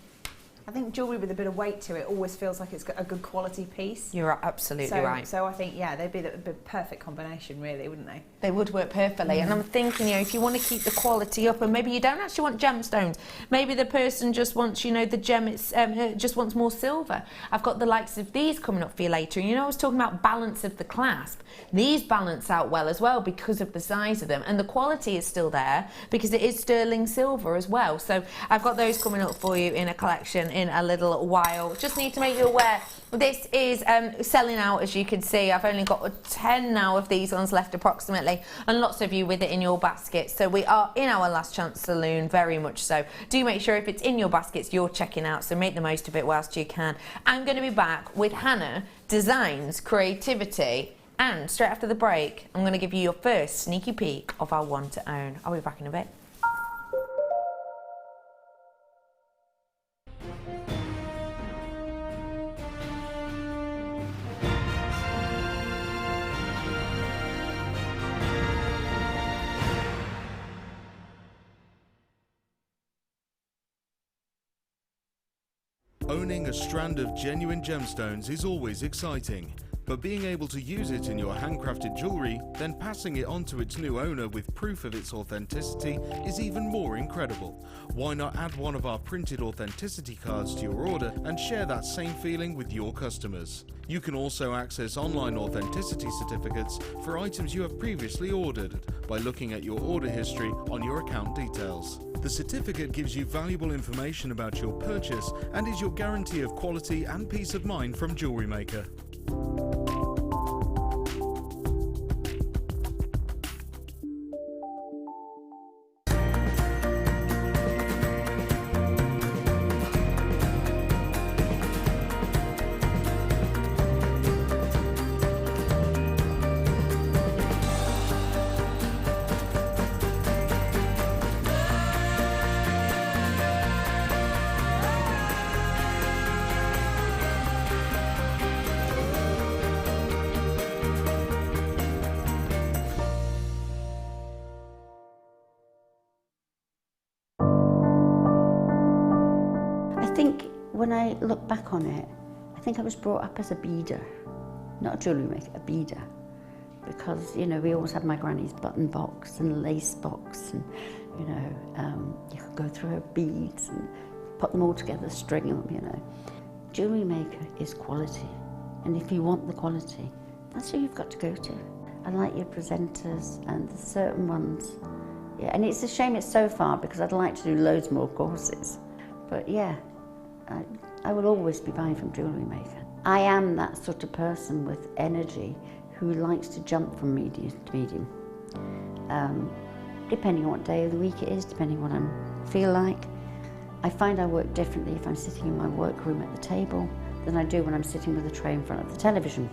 jewellery with a bit of weight to it always feels like it's got a good quality piece. You're absolutely right. So I think, yeah, they'd be the perfect combination, really, wouldn't they? They would work perfectly. And I'm thinking, you know, if you want to keep the quality up, and maybe you don't actually want gemstones, maybe the person just wants, you know, the gem, it's just wants more silver. I've got the likes of these coming up for you later. And you know, I was talking about balance of the clasp. These balance out well as well because of the size of them, and the quality is still there because it is sterling silver as well. So I've got those coming up for you in a collection in a little while. Just need to make you aware this is selling out, as you can see. I've only got 10 now of these ones left approximately, and lots of you with it in your baskets. So we are in our last chance saloon, very much so. Do make sure if it's in your baskets you're checking out, so make the most of it whilst you can. I'm going to be back with Hannah, designs, creativity, and straight after the break I'm going to give you your first sneaky peek of our one to own. I'll be back in a bit. Owning a strand of genuine gemstones is always exciting, but being able to use it in your handcrafted jewellery, then passing it on to its new owner with proof of its authenticity is even more incredible. Why not add one of our printed authenticity cards to your order and share that same feeling with your customers? You can also access online authenticity certificates for items you have previously ordered by looking at your order history on your account details. The certificate gives you valuable information about your purchase and is your guarantee of quality and peace of mind from Jewellery Maker. think when I look back on it, I think I was brought up as a beader, not a jewellery maker, a beader. Because, you know, we always had my granny's button box and lace box, and, you know, you could go through her beads and put them all together, string them, you know. Jewellery Maker is quality, and if you want the quality, that's who you've got to go to. I like your presenters and the certain ones. Yeah, and it's a shame it's so far because I'd like to do loads more courses. But yeah, I will always be buying from Jewellery Maker. I am that sort of person with energy who likes to jump from medium to medium. Depending on what day of the week it is, depending on what I feel like. I find I work differently if I'm sitting in my workroom at the table than I do when I'm sitting with a tray in front of the television.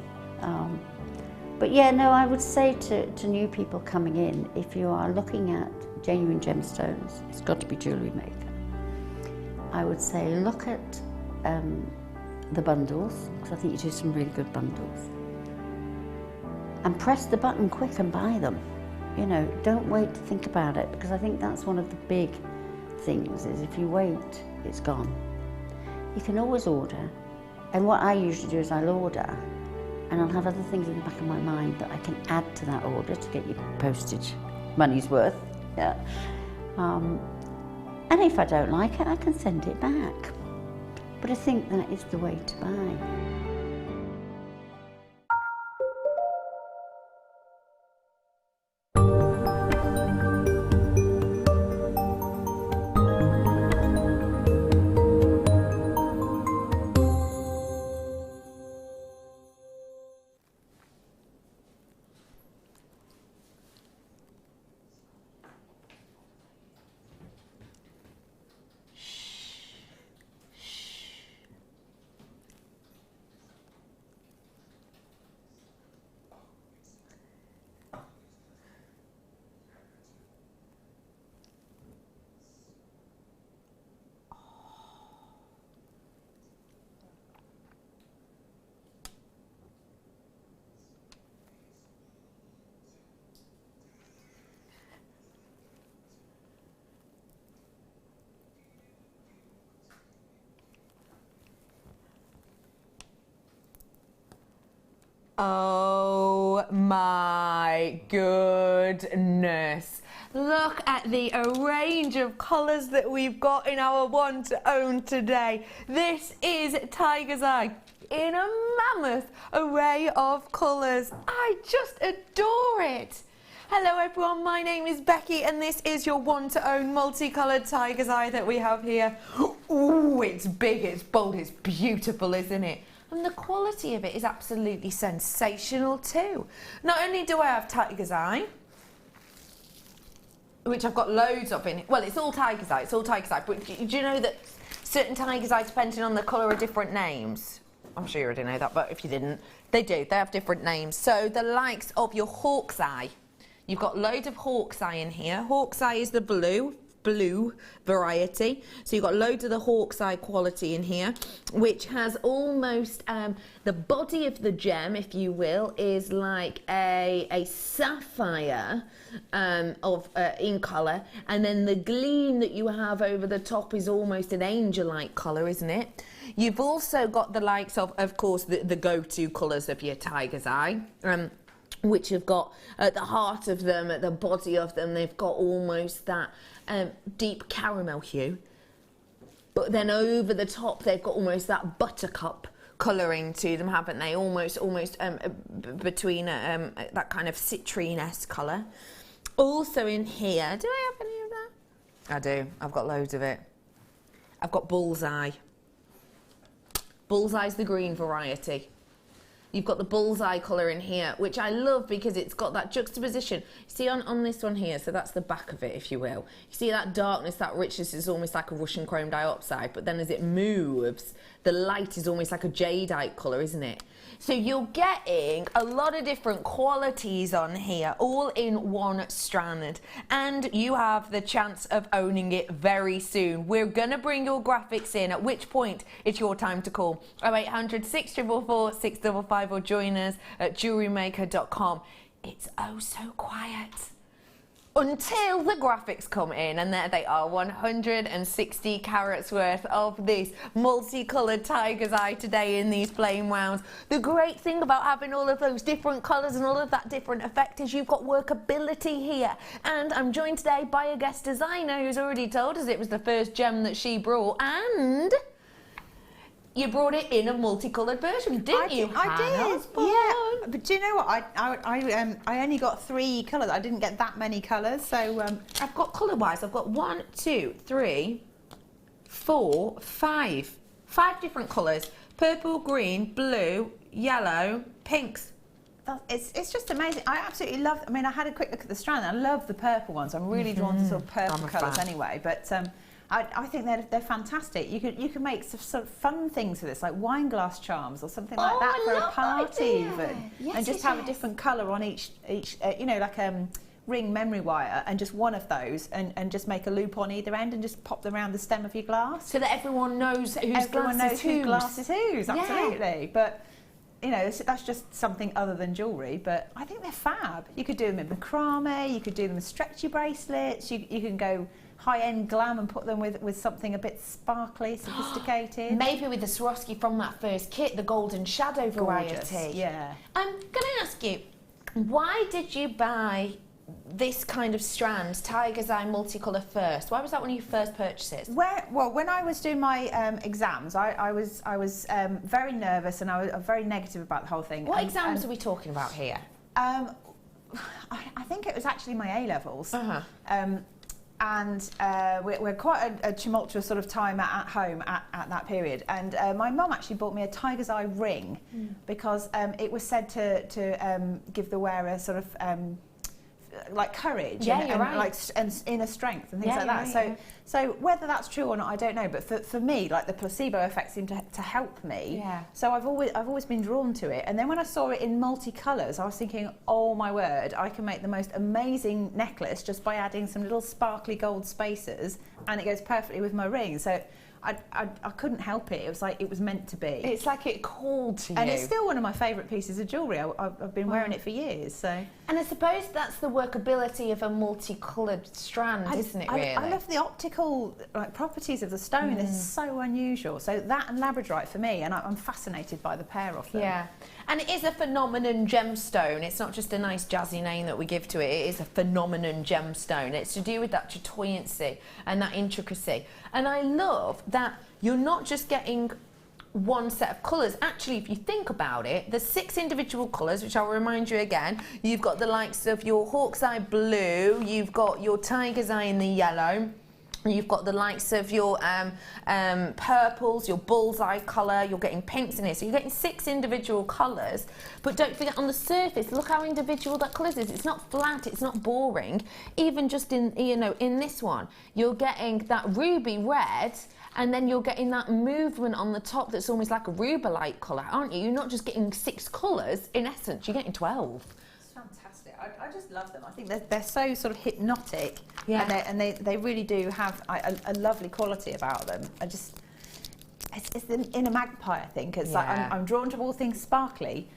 But yeah, no, I would say to new people coming in, if you are looking at genuine gemstones, it's got to be Jewellery Maker. I would say look at the bundles, because I think you do some really good bundles. And press the button quick and buy them. You know, don't wait to think about it, because I think that's one of the big things, is if you wait, it's gone. You can always order, and what I usually do is I'll order, and I'll have other things in the back of my mind that I can add to that order to get your postage money's worth. Yeah. And if I don't like it, I can send it back. But I think that is the way to buy. Oh my goodness. Look at the range of colours that we've got in our one to own today. This is Tiger's Eye in a mammoth array of colours. I just adore it. Hello everyone, my name is Becky and this is your one to own multicoloured Tiger's Eye that we have here. Ooh, it's big, it's bold, it's beautiful, isn't it? And the quality of it is absolutely sensational too. Not only do I have Tiger's Eye, which I've got loads of in it. Well, it's all Tiger's Eye, but do you know that certain Tiger's Eye, depending on the colour, are different names? I'm sure you already know that, but if you didn't, they do. They have different names. So the likes of your Hawk's Eye, you've got loads of Hawk's Eye in here. Hawk's Eye is the blue variety, so you've got loads of the Hawk's Eye quality in here, which has almost the body of the gem, if you will, is like a sapphire in colour, and then the gleam that you have over the top is almost an angel-like colour, isn't it? You've also got the likes of course, the go-to colours of your Tiger's Eye, which have got at the heart of them, at the body of them, they've got almost that deep caramel hue, but then over the top they've got almost that buttercup colouring to them, haven't they? Almost between that kind of citrine-esque colour. Also in here, do I have any of that? I do, I've got loads of it. I've got Bullseye. Bullseye's the green variety. You've got the bullseye colour in here, which I love because it's got that juxtaposition. See on this one here, so that's the back of it, if you will. You see that darkness, that richness is almost like a Russian chrome dioxide, but then as it moves, the light is almost like a jadeite colour, isn't it? So you're getting a lot of different qualities on here, all in one strand, and you have the chance of owning it very soon. We're going to bring your graphics in, at which point it's your time to call 0800 644 655 or join us at jewellerymaker.com. It's oh so quiet. until the graphics come in, and there they are, 160 carats worth of this multicoloured tiger's eye today in these flame wounds. The great thing about having all of those different colours and all of that different effect is you've got workability here. And I'm joined today by a guest designer who's already told us it was the first gem that she brought, and you brought it in a multicoloured version, didn't you? I did, yeah. But do you know what? I only got 3 colours. I didn't get that many colours, so I've got colour-wise. I've got 1, 2, 3, 4, 5 different colours: purple, green, blue, yellow, pinks. It's just amazing. I absolutely love. I mean, I had a quick look at the strand. I love the purple ones. I'm really drawn to sort of purple colours anyway. But I think they're fantastic. You could make sort of fun things with this, like wine glass charms or something like that for a party even, and just have a different colour on each you know, like ring memory wire, and just one of those, and just make a loop on either end and just pop them around the stem of your glass, so that everyone knows whose glass is whose. Absolutely, but. You know, that's just something other than jewellery, but I think they're fab. You could do them in macrame, you could do them with stretchy bracelets, you can go high-end glam and put them with something a bit sparkly, sophisticated. Maybe with the Swarovski from that first kit, the golden shadow variety. Yeah. Can I ask you, why did you buy this kind of strand, tiger's eye multicolour, first? Why was that one of your first purchases? Well, when I was doing my exams, I was very nervous, and I was very negative about the whole thing. What exams are we talking about here? I think it was actually my A-levels. And we're quite a tumultuous sort of time at home at that period. And my mum actually bought me a tiger's eye ring because and was said to give the wearer sort of like courage and inner strength and things like that. So whether that's true or not, I don't know. But for me, like, the placebo effect seemed to help me. Yeah. So I've always been drawn to it. And then when I saw it in multicolours, I was thinking, oh my word, I can make the most amazing necklace just by adding some little sparkly gold spacers, and it goes perfectly with my ring. So I couldn't help it. It was like it was meant to be. It's like it called to you. And it's still one of my favourite pieces of jewellery. I've been wearing it for years. So. And I suppose that's the workability of a multicoloured strand, isn't it, really? I love the optical properties of the stone. They're so unusual. So that and labradorite for me, and I'm fascinated by the pair of them. Yeah. And it is a phenomenon gemstone. It's not just a nice jazzy name that we give to it. It is a phenomenon gemstone. It's to do with that chatoyancy and that intricacy. And I love that you're not just getting one set of colours. Actually, if you think about it, there's 6 individual colours, which I'll remind you again. You've got the likes of your hawk's eye blue, you've got your tiger's eye in the yellow, you've got the likes of your purples, your bullseye colour, you're getting pinks in here. So you're getting 6 individual colours. But don't forget, on the surface, look how individual that colour is. It's not flat, it's not boring. Even just in, you know, in this one, you're getting that ruby red, and then you're getting that movement on the top that's almost like a rubellite colour, aren't you? You're not just getting 6 colours, in essence, you're getting 12. It's fantastic. I just love them. I think they're so sort of hypnotic, and they really do have a lovely quality about them. it's the inner magpie, I think. It's like I'm drawn to all things sparkly,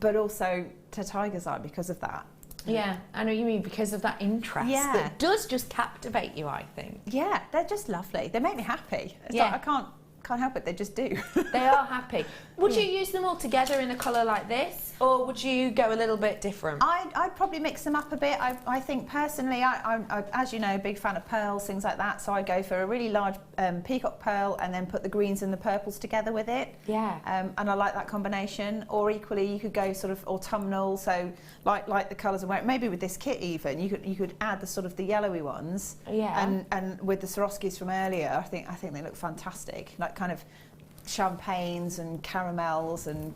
but also to tiger's eye because of that. Yeah, I know what you mean, because of that interest that does just captivate you, I think. Yeah, they're just lovely. They make me happy. It's like, I can't help it, they just do. They are happy. Would you use them all together in a colour like this, or would you go a little bit different? I'd probably mix them up a bit. I think personally, I'm as you know, a big fan of pearls, things like that, so I go for a really large peacock pearl and then put the greens and the purples together with it. Yeah. And I like that combination. Or equally, you could go sort of autumnal, so like the colours, and maybe with this kit even, you could add the sort of the yellowy ones. Yeah. And with the Swarovskis from earlier, I think they look fantastic. Like kind of champagnes and caramels, and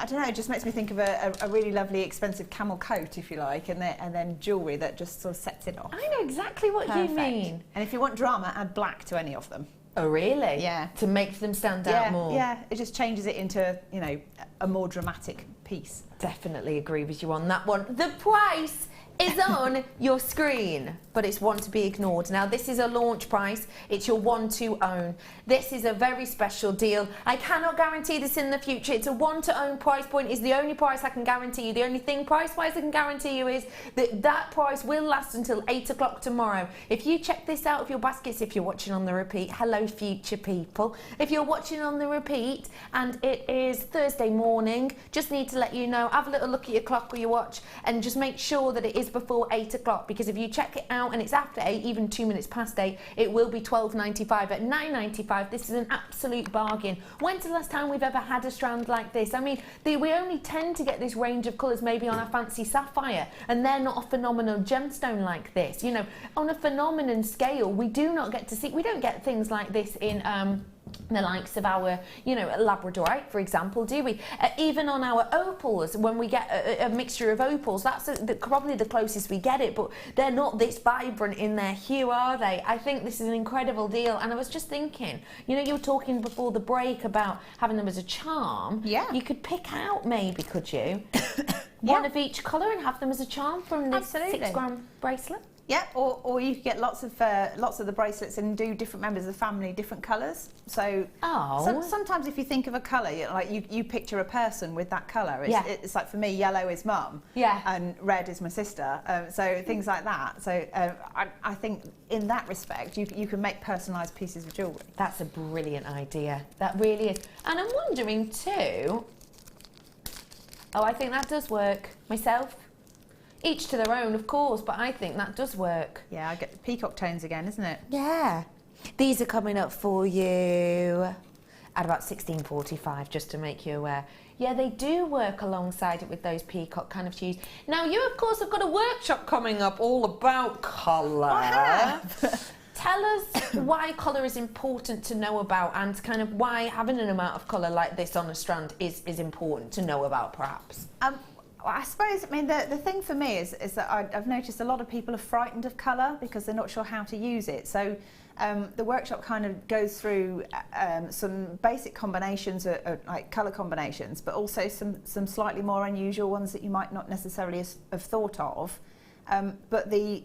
I don't know, it just makes me think of a really lovely expensive camel coat, if you like, and then jewellery that just sort of sets it off. I know exactly what you mean. And if you want drama, add black to any of them. Oh really? Yeah. To make them stand out more. Yeah, it just changes it into, you know, a more dramatic piece. Definitely agree with you on that one. The price is on your screen, but it's one to be ignored. Now, this is a launch price. It's your one to own. This is a very special deal. I cannot guarantee this in the future. It's a one to own price point. Is the only price I can guarantee you. The only thing price-wise I can guarantee you is that that price will last until 8 o'clock tomorrow. If you check this out of your baskets, if you're watching on the repeat, hello future people. If you're watching on the repeat and it is Thursday morning, just need to let you know, have a little look at your clock or your watch and just make sure that it is before 8 o'clock, because if you check it out and it's after 8, even 2 minutes past 8, it will be $12.95. At $9.95, this is an absolute bargain. When's the last time we've ever had a strand like this? I mean, we only tend to get this range of colours maybe on a fancy sapphire, and they're not a phenomenal gemstone like this. You know, on a phenomenon scale, we do not get to see, we don't get things like this in the likes of our, you know, labradorite, for example, do we? Even on our opals, when we get a mixture of opals, that's probably the closest we get it, but they're not this vibrant in their hue, are they? I think this is an incredible deal, and I was just thinking, you know, you were talking before the break about having them as a charm. Yeah. You could pick out maybe, could you? One of each colour and have them as a charm from this 6-gram bracelet. Yeah, or you could get lots of the bracelets and do different members of the family, different colours. So sometimes if you think of a colour, like you picture a person with that colour. It's like, for me, yellow is mum, and red is my sister. So things like that. So I think in that respect, you can make personalised pieces of jewellery. That's a brilliant idea. That really is. And I'm wondering too. Oh, I think that does work myself. Each to their own, of course, but I think that does work. Yeah, I get the peacock tones again, isn't it? Yeah. These are coming up for you at about $16.45, just to make you aware. Yeah, they do work alongside it with those peacock kind of hues. Now, you, of course, have got a workshop coming up all about colour. I have. Tell us why colour is important to know about, and kind of why having an amount of colour like this on a strand is important to know about, perhaps. I suppose, I mean, the thing for me is that I've noticed a lot of people are frightened of colour because they're not sure how to use it. So the workshop kind of goes through some basic combinations, like colour combinations, but also some slightly more unusual ones that you might not necessarily have thought of. But the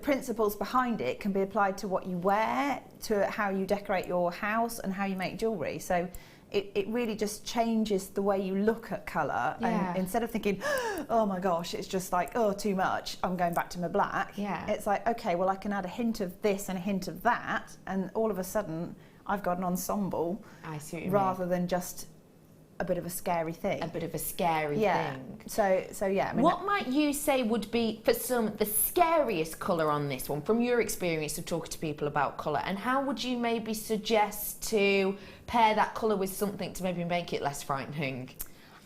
principles behind it can be applied to what you wear, to how you decorate your house and how you make jewellery. So it really just changes the way you look at colour. Yeah. And instead of thinking, oh my gosh, it's just like, oh, too much, I'm going back to my black. Yeah. It's like, okay, well, I can add a hint of this and a hint of that, and all of a sudden I've got an ensemble. I see what you rather than just a bit of a scary thing. A bit of a scary thing. So yeah. I mean, what might you say would be, for some, the scariest colour on this one, from your experience of talking to people about colour, and how would you maybe suggest to pair that colour with something to maybe make it less frightening?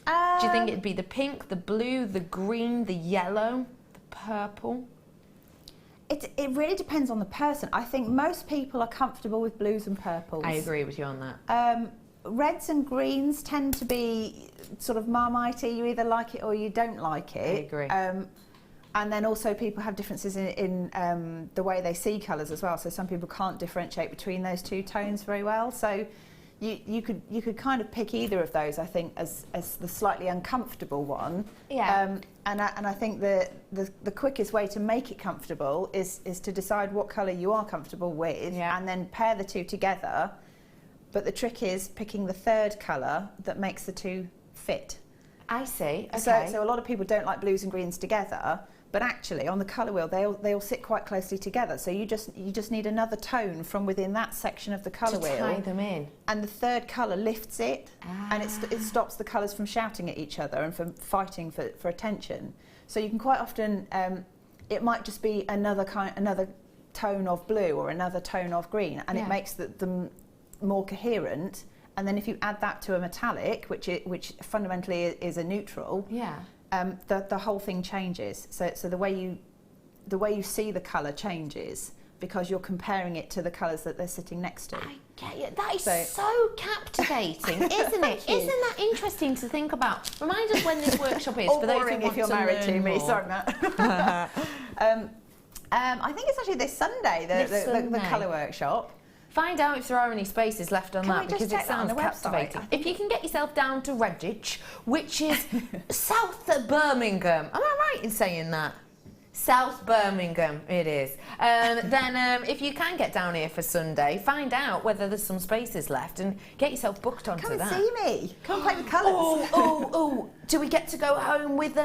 Do you think it'd be the pink, the blue, the green, the yellow, the purple? It really depends on the person. I think most people are comfortable with blues and purples. I agree with you on that. Reds and greens tend to be sort of marmitey. You either like it or you don't like it. I agree. And then also people have differences in the way they see colours as well. So some people can't differentiate between those two tones very well. So you could kind of pick either of those, I think, as the slightly uncomfortable one. Yeah. And I think the quickest way to make it comfortable is to decide what colour you are comfortable with, and then pair the two together. But the trick is picking the third colour that makes the two fit. I see. Okay. So a lot of people don't like blues and greens together, but actually on the colour wheel they all sit quite closely together. So you just need another tone from within that section of the colour wheel to tie them in. And the third colour lifts it, and it stops the colours from shouting at each other and from fighting for attention. So you can quite often it might just be another tone of blue or another tone of green, and it makes them more coherent. And then if you add that to a metallic, which fundamentally is a neutral, the whole thing changes. So the way you see the colour changes because you're comparing it to the colours that they're sitting next to. I get you. That is so captivating, isn't it? Isn't that interesting to think about? Remind us when this workshop is, or for those boring who want if you're to married learn to me. more. Sorry, Matt. I think it's actually this Sunday, the colour workshop. Find out if there are any spaces left on that, because it sounds that on the captivating. website? If you can get yourself down to Redditch, which is south of Birmingham. Am I right in saying that? South Birmingham, it is. Then if you can get down here for Sunday, find out whether there's some spaces left and get yourself booked onto that. Come and see me. Come and play with colours. Oh, do we get to go home with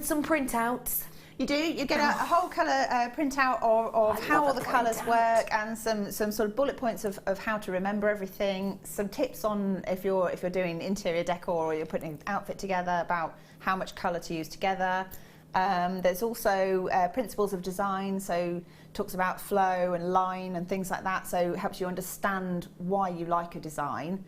some printouts? You do. You get a whole colour printout of how all the colours work, and some sort of bullet points of how to remember everything. Some tips on if you're doing interior decor or you're putting an outfit together about how much colour to use together. There's also principles of design, so talks about flow and line and things like that. So it helps you understand why you like a design.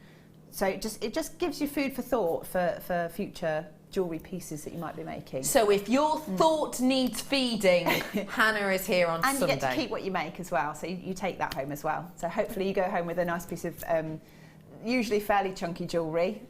So it just gives you food for thought for future jewellery pieces that you might be making. So if your thought needs feeding, Hannah is here on Sunday. And you get to keep what you make as well, so you take that home as well. So hopefully you go home with a nice piece of usually fairly chunky jewellery.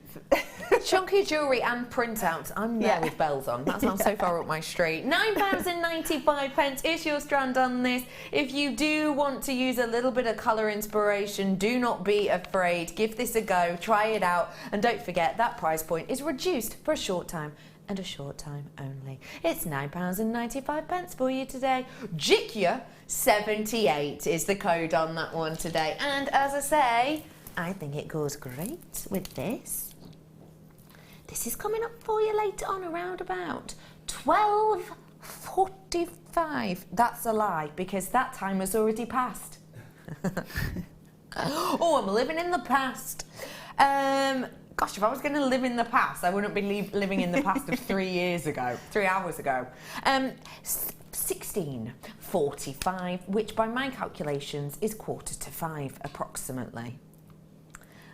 Chunky jewellery and printouts. I'm there with bells on. That sounds so far up my street. £9.95 is your strand on this. If you do want to use a little bit of colour inspiration, do not be afraid. Give this a go, try it out, and don't forget that price point is reduced for a short time, and a short time only. It's £9.95 for you today. JIKYA78 is the code on that one today. And as I say, I think it goes great with this. This is coming up for you later on around about 12:45. That's a lie, because that time has already passed. Oh, I'm living in the past. Gosh, if I was going to live in the past, I wouldn't be living in the past of 3 hours ago. 16:45, which by my calculations is 4:45 approximately.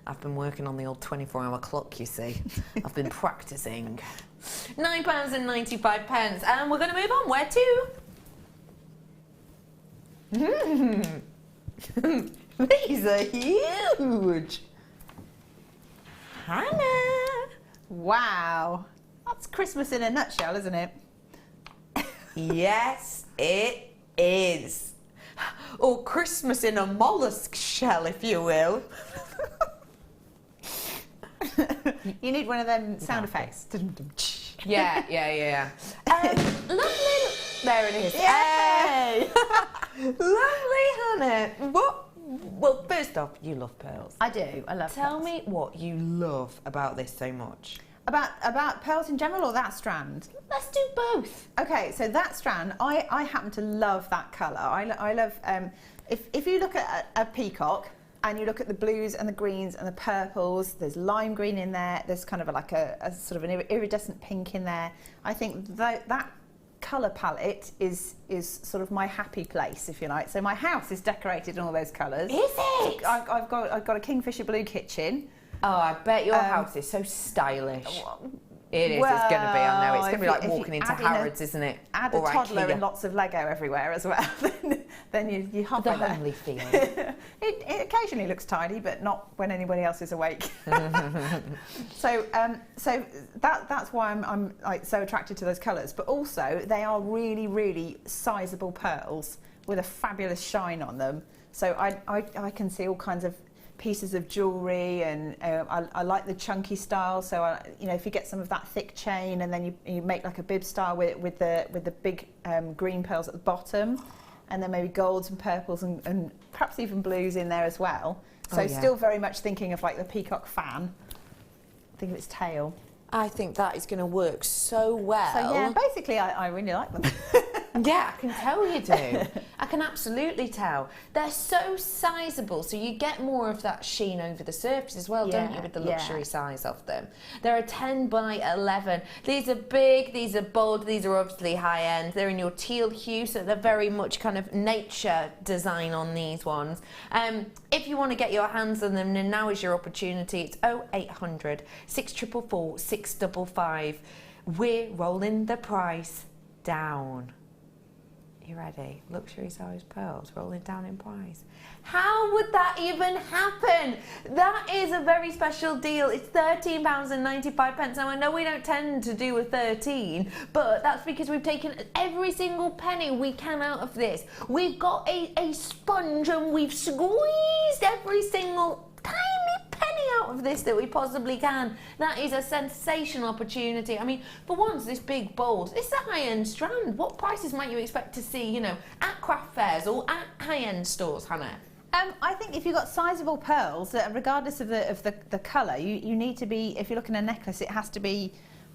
I've been working on the old 24-hour clock, you see. I've been practising. £9.95, and we're going to move on. Where to? These are huge. Hannah. Wow. That's Christmas in a nutshell, isn't it? Yes, it is. Or Christmas in a mollusk shell, if you will. You need one of them sound effects. Yeah. Lovely. There it is. Yay! Lovely, Hannah. What? Well, first off, you love pearls. I do. I love Tell pearls. me what you love about this so much. About pearls in general, or that strand? Let's do both. Okay, so that strand, I happen to love that colour. I love, if you look at a peacock, and you look at the blues and the greens and the purples, there's lime green in there, there's kind of like a sort of an iridescent pink in there. I think that colour palette is sort of my happy place, if you like. So my house is decorated in all those colours. Is it? I've got a kingfisher blue kitchen. Oh, I bet your house is so stylish. It is, it's going to be, I know. It's going to be like walking into Harrods, isn't it? Add a toddler and lots of Lego everywhere as well, then you hop in there. The homely feel. It occasionally looks tidy, but not when anybody else is awake. So that's why I'm like so attracted to those colours. But also, they are really, really sizable pearls with a fabulous shine on them. So I can see all kinds of pieces of jewellery, and I like the chunky style. So if you get some of that thick chain, and then you make like a bib style with the big green pearls at the bottom, and then maybe golds and purples and perhaps even blues in there as well. So still very much thinking of like the peacock fan. Think of its tail. I think that is going to work so well. So yeah, basically I really like them. Yeah, I can tell you do. I can absolutely tell. They're so sizable, so you get more of that sheen over the surface as well, don't you, with the luxury size of them. They're a 10 by 11. These are big, these are bold, these are obviously high end. They're in your teal hue, so they're very much kind of nature design on these ones. If you want to get your hands on them, then now is your opportunity. It's 0800 644 655. We're rolling the price down. You ready? Luxury size pearls rolling down in price. How would that even happen? That is a very special deal. It's £13.95. Now I know we don't tend to do a 13, but that's because we've taken every single penny we can out of this. We've got a sponge and we've squeezed every single tiny penny out part of this that we possibly can. That is a sensational opportunity. I mean, for once, this big bowls, it's a high-end strand. What prices might you expect to see, you know, at craft fairs or at high-end stores, Hannah? I think if you've got sizable pearls, regardless of the colour, you need to be, if you're looking at a necklace, it has to be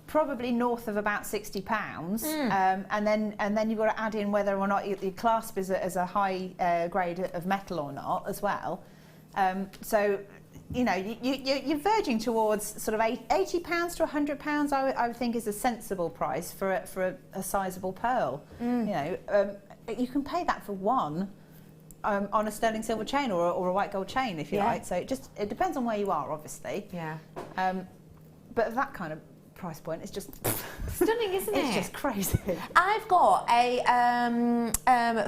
probably north of about £60, and then you've got to add in whether or not your clasp is as a high grade of metal or not as well. So, you know, you're verging towards sort of £80 to £100. I would think is a sensible price for a sizable pearl. You know, you can pay that for one. On a sterling silver chain or a white gold chain, if you like. So it depends on where you are, obviously. Yeah. But that kind of price point is just stunning, isn't it? It's just crazy. I've got a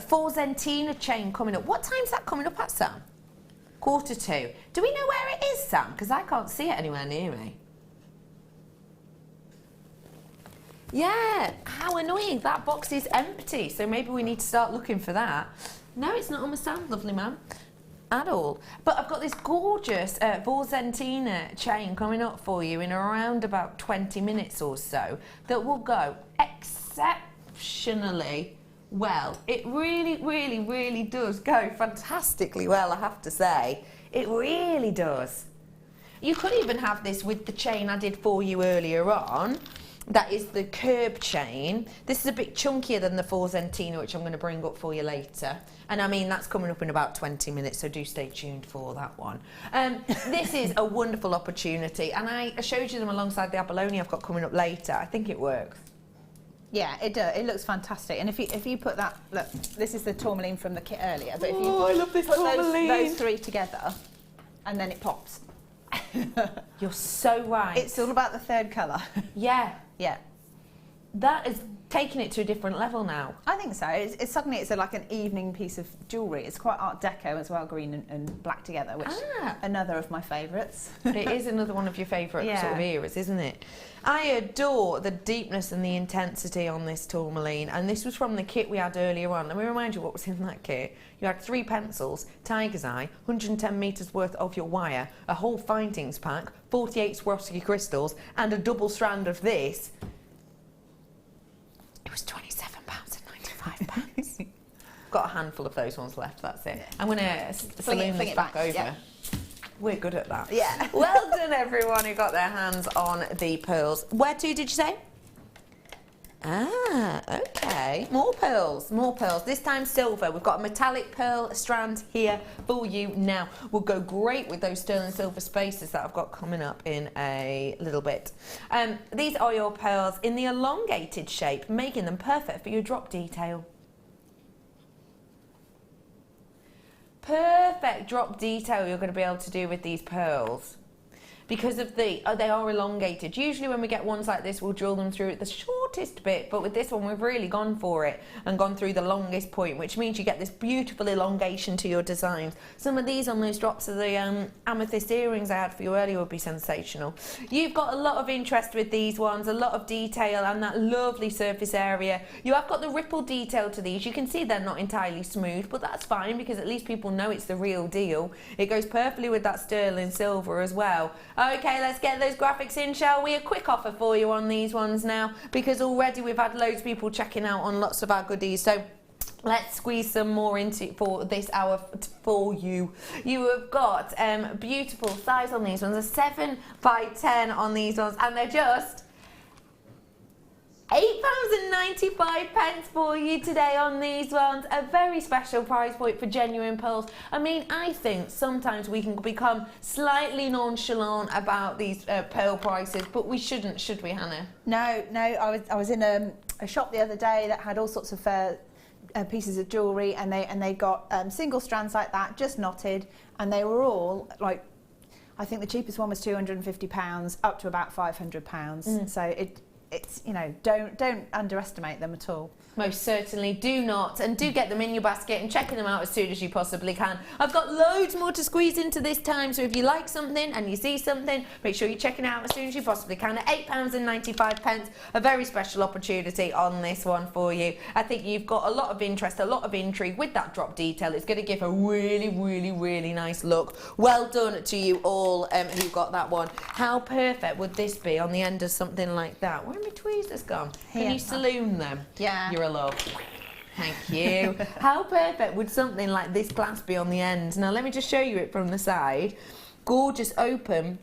4 Zentina chain coming up. What time's that coming up at, Sam? 1:45. Do we know where it is, Sam? Because I can't see it anywhere near me. Yeah, how annoying. That box is empty, so maybe we need to start looking for that. No, it's not on my stand, lovely man, at all. But I've got this gorgeous 4 Zentina chain coming up for you in around about 20 minutes or so that will go exceptionally well. It really, really, really does go fantastically well, I have to say. It really does. You could even have this with the chain I did for you earlier on. That is the curb chain. This is a bit chunkier than the 4 Zentina, which I'm going to bring up for you later. And I mean, that's coming up in about 20 minutes, so do stay tuned for that one. This is a wonderful opportunity, and I showed you them alongside the abalone I've got coming up later. I think it works. Yeah, it does. It looks fantastic. And if you put that, look, this is the tourmaline from the kit earlier. But if you I love this put tourmaline. those three together, and then it pops. You're so right. It's all about the third colour. Yeah. Yeah. That is taking it to a different level now. I think so. It's suddenly like an evening piece of jewellery. It's quite Art Deco as well, green and black together, which another of my favourites. It is another one of your favourite sort of eras, isn't it? I adore the deepness and the intensity on this tourmaline, and this was from the kit we had earlier on. Let me remind you what was in that kit. You had 3 pencils, tiger's eye, 110 metres worth of your wire, a whole findings pack, 48 Swarovski crystals, and a double strand of this. It was £27.95. Got a handful of those ones left, that's it. I'm going to saloon this back over. Yep. We're good at that. Yeah. Well done, everyone who got their hands on the pearls. Where to, did you say? Ah, okay. More pearls, more pearls. This time silver. We've got a metallic pearl strand here for you now. Will go great with those sterling silver spaces that I've got coming up in a little bit. These are your pearls in the elongated shape, making them perfect for your drop detail. Perfect drop detail you're going to be able to do with these pearls. Because of they are elongated. Usually when we get ones like this, we'll drill them through at the shortest bit, but with this one, we've really gone for it and gone through the longest point, which means you get this beautiful elongation to your designs. Some of these on those drops of the amethyst earrings I had for you earlier would be sensational. You've got a lot of interest with these ones, a lot of detail and that lovely surface area. You have got the ripple detail to these. You can see they're not entirely smooth, but that's fine because at least people know it's the real deal. It goes perfectly with that sterling silver as well. Okay, let's get those graphics in, shall we? A quick offer for you on these ones now, because already we've had loads of people checking out on lots of our goodies. So let's squeeze some more into for this hour for you. You have got beautiful size on these ones, a 7 by 10 on these ones, and they're just £8.95 for you today on these ones. A very special price point for genuine pearls. I mean, I think sometimes we can become slightly nonchalant about these pearl prices, but we shouldn't, should we, Hannah? No, I was in a shop the other day that had all sorts of pieces of jewellery, and they got single strands like that, just knotted, and they were all like, I think the cheapest one was £250 up to about £500. So it's, you know, don't underestimate them at all. Most certainly do not, and do get them in your basket and checking them out as soon as you possibly can. I've got loads more to squeeze into this time, so if you like something and you see something, make sure you're checking it out as soon as you possibly can at £8.95. A very special opportunity on this one for you. I think you've got a lot of interest, a lot of intrigue with that drop detail. It's going to give a really, really, really nice look. Well done to you all who got that one. How perfect would this be on the end of something like that? Where are my tweezers gone? Can you saloon them? Yeah. You're a love. Thank you. How perfect would something like this clasp be on the end? Now let me just show you it from the side. Gorgeous open.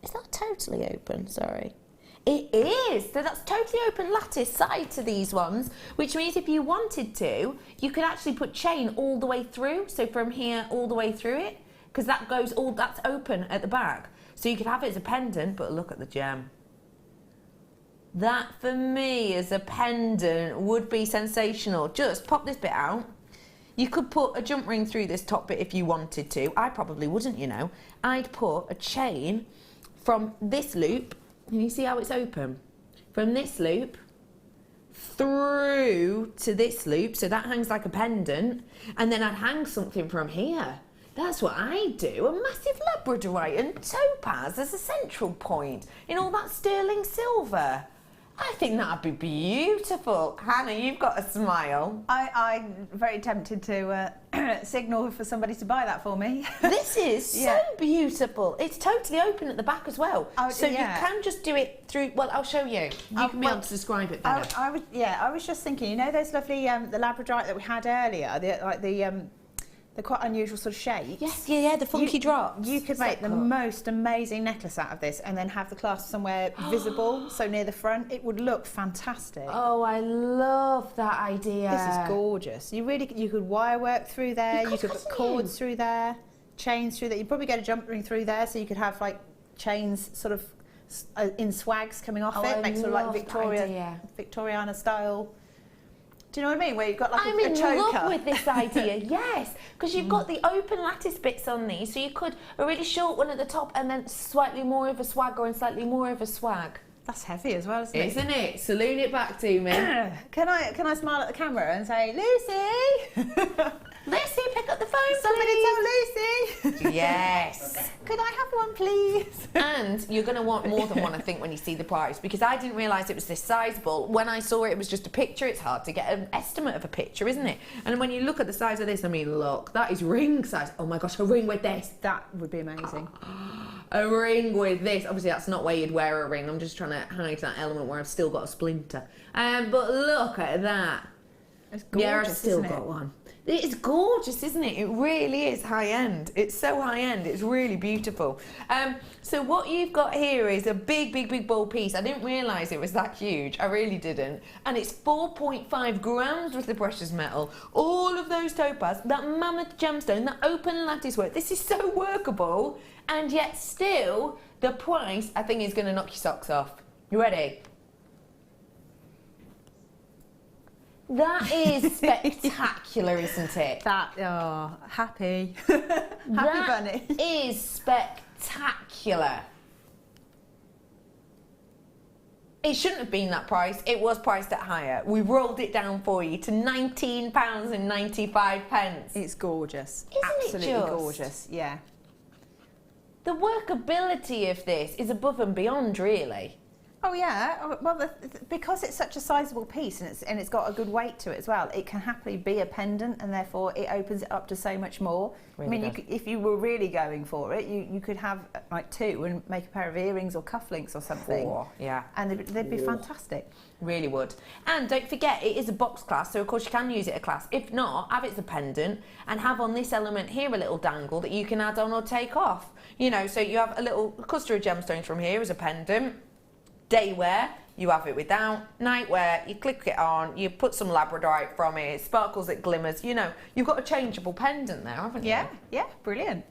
It's not totally open, sorry. It is. So that's totally open lattice side to these ones, which means if you wanted to, you could actually put chain all the way through. So from here all the way through it, because that goes all, that's open at the back. So you could have it as a pendant, but look at the gem. That, for me, as a pendant, would be sensational. Just pop this bit out. You could put a jump ring through this top bit if you wanted to. I probably wouldn't, you know. I'd put a chain from this loop. Can you see how it's open? From this loop through to this loop. So that hangs like a pendant. And then I'd hang something from here. That's what I do. A massive labradorite and topaz as a central point in all that sterling silver. I think that'd be beautiful. Hannah, you've got a smile. I'm very tempted to signal for somebody to buy that for me. This is so beautiful. It's totally open at the back as well. So you can just do it through, well, I'll show you. You can be able to describe it better. I was just thinking, you know those lovely, the labradorite that we had earlier, the quite unusual sort of shapes. Yes, yeah, the funky drops. You could make the most amazing necklace out of this and then have the clasp somewhere visible, so near the front. It would look fantastic. Oh, I love that idea. This is gorgeous. You could wire work through there, you could put cords through there, chains through there. You'd probably get a jump ring through there, so you could have like chains sort of in swags coming off it, make sort of like Victoriana style. Do you know what I mean? Where you've got like a choker. I'm in love with this idea, yes. Because you've got the open lattice bits on these, so you could a really short one at the top and then slightly more of a swagger and slightly more of a swag. That's heavy as well, isn't it? Isn't it? Saloon it back to me. Can I smile at the camera and say, Lucy? Lucy, pick up the phone, Somebody please. tell Lucy. Yes. Could I have one, please? And you're going to want more than one, I think, when you see the price, because I didn't realise it was this sizable. When I saw it, it was just a picture. It's hard to get an estimate of a picture, isn't it? And when you look at the size of this, I mean, look, that is ring size. Oh my gosh, a ring with this. That would be amazing. A ring with this. Obviously, that's not where you'd wear a ring. I'm just trying to hide that element where I've still got a splinter. But look at that. It's gorgeous, yeah, I've still got one. It's gorgeous, isn't it? It really is high-end. It's so high-end. It's really beautiful. So what you've got here is a big bold piece. I didn't realise it was that huge. I really didn't. And it's 4.5 grams worth of precious metal. All of those topaz, that mammoth gemstone, that open lattice work. This is so workable. And yet still, the price, I think, is going to knock your socks off. You ready? That is spectacular, isn't it? Happy. Happy bunny. That is spectacular. It shouldn't have been that price. It was priced at higher. We rolled it down for you to £19.95. It's gorgeous. Isn't Absolutely it just? gorgeous, yeah. The workability of this is above and beyond, really. Oh yeah, well because it's such a sizable piece and it's got a good weight to it as well, it can happily be a pendant and therefore it opens it up to so much more. Really I mean, if you were really going for it, you could have like two and make a pair of earrings or cufflinks or something. Yeah. And they'd be fantastic. Really would. And don't forget, it is a box clasp, so of course you can use it as a clasp. If not, have it as a pendant and have on this element here a little dangle that you can add on or take off. You know, so you have a little cluster of gemstones from here as a pendant. Day wear, you have it without. Night wear, you click it on, you put some labradorite from it, it sparkles, it glimmers. You know, you've got a changeable pendant there, haven't you? Yeah, brilliant.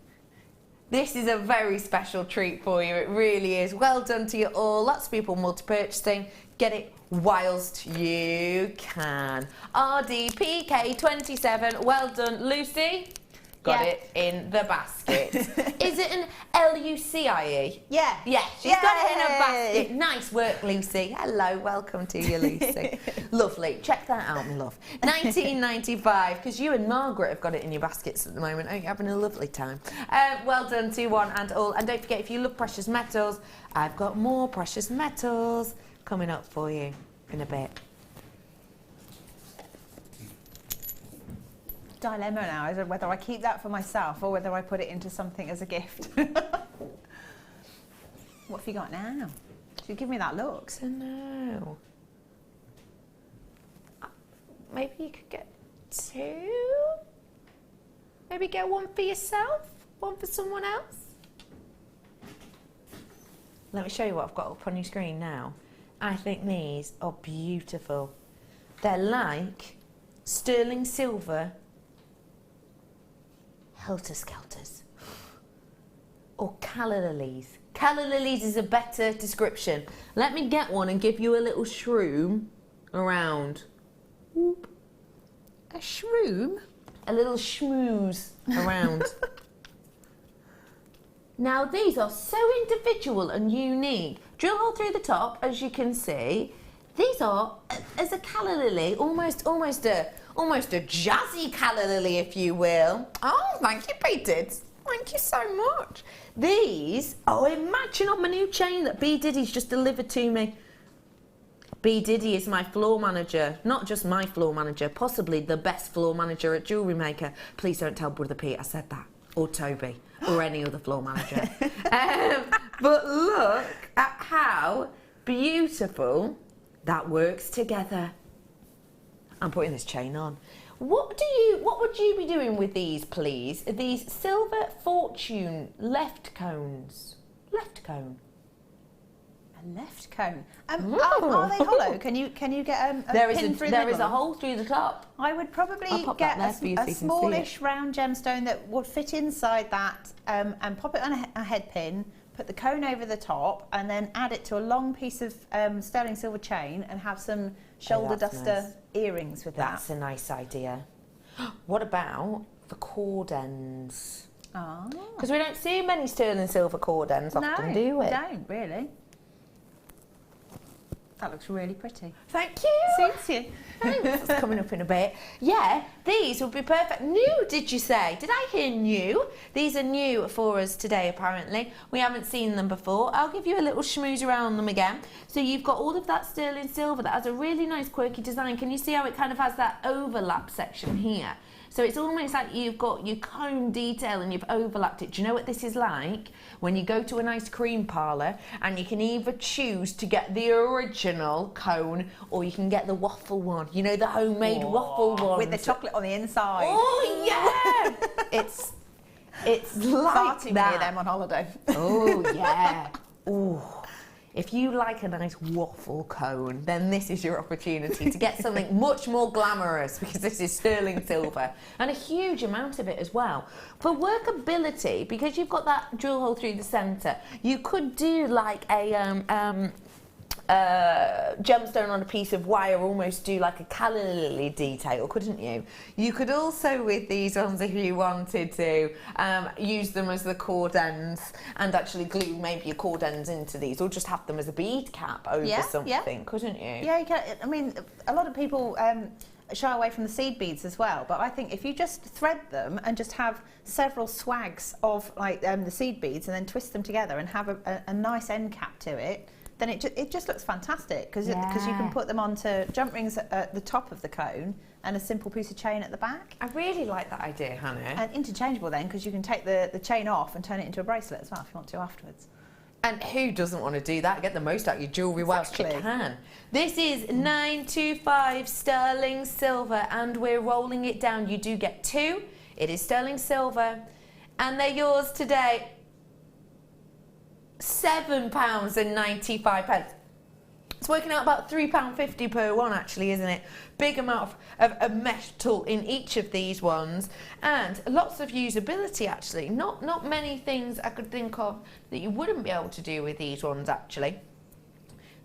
This is a very special treat for you, it really is. Well done to you all. Lots of people multi-purchasing. Get it whilst you can. RDPK27, well done. Lucy? Got Yeah. it in the basket. Is it an Lucie? Yeah. Yeah, she's got it in her Yay. basket. Nice work, Lucy. Hello, welcome to you, Lucy. Lovely. Check that out, my love. 1995, because you and Margaret have got it in your baskets at the moment. Oh, you're having a lovely time. Well done to one and all. And don't forget, if you love precious metals, I've got more precious metals coming up for you in a bit. Dilemma now is whether I keep that for myself or whether I put it into something as a gift. What have you got now? You give me that look. I know. Maybe you could get two? Maybe get one for yourself? One for someone else? Let me show you what I've got up on your screen now. I think these are beautiful. They're like sterling silver helter-skelters. Or calla lilies. Calla lilies is a better description. Let me get one and give you a little shroom around. Whoop. A shroom? A little schmooze around. Now these are so individual and unique. Drill hole through the top, as you can see. These are, as a calla lily, almost a jazzy calla lily, if you will. Oh, thank you, Peter. Thank you so much. These, oh, imagine on my new chain that B Diddy's just delivered to me. B Diddy is my floor manager, not just my floor manager, possibly the best floor manager at Jewellery Maker. Please don't tell Brother Pete I said that, or Toby, or any other floor manager. But look at how beautiful that works together. I'm putting this chain on. What would you be doing with these, please? These Silver Fortune left cones. Left cone. A left cone. Are they hollow? Can you get a pin through the There middle? is a hole through the top. I would probably get a smallish round gemstone that would fit inside that and pop it on a head pin, put the cone over the top, and then add it to a long piece of sterling silver chain and have some shoulder duster earrings with that. That's a nice idea. What about the cord ends? Oh. Because we don't see many sterling silver cord ends often, do we? No, don't really. That looks really pretty. Thank you. Suits you. Thanks. It's coming up in a bit. Yeah, these would be perfect. New, did you say? Did I hear new? These are new for us today, apparently. We haven't seen them before. I'll give you a little schmooze around them again. So you've got all of that sterling silver that has a really nice quirky design. Can you see how it kind of has that overlap section here? So it's almost like you've got your cone detail and you've overlapped it. Do you know what this is like? When you go to an ice cream parlour and you can either choose to get the original cone or you can get the waffle one. You know, the homemade waffle one. With the chocolate on the inside. Oh, yeah! it's like Far too that. many of them on holiday. Oh, yeah. Oh. If you like a nice waffle cone, then this is your opportunity to get something much more glamorous, because this is sterling silver and a huge amount of it as well. For workability, because you've got that drill hole through the centre, you could do like a gemstone on a piece of wire, almost do like a calla lily detail, couldn't you? You could also, with these ones, if you wanted to, use them as the cord ends and actually glue maybe your cord ends into these, or just have them as a bead cap over something, couldn't you? Yeah, you can. I mean, a lot of people shy away from the seed beads as well, but I think if you just thread them and just have several swags of like the seed beads and then twist them together and have a nice end cap to it, then it just looks fantastic, because you can put them onto jump rings at the top of the cone and a simple piece of chain at the back. I really like that idea, Hannah. And interchangeable then, because you can take the chain off and turn it into a bracelet as well if you want to afterwards. And who doesn't want to do that? Get the most out of your jewellery whilst you can. This is 925 sterling silver, and we're rolling it down. You do get two. It is sterling silver, and they're yours today. £7.95. It's working out about £3.50 per one, actually, isn't it? Big amount of metal in each of these ones, and lots of usability, actually. Not many things I could think of that you wouldn't be able to do with these ones, actually.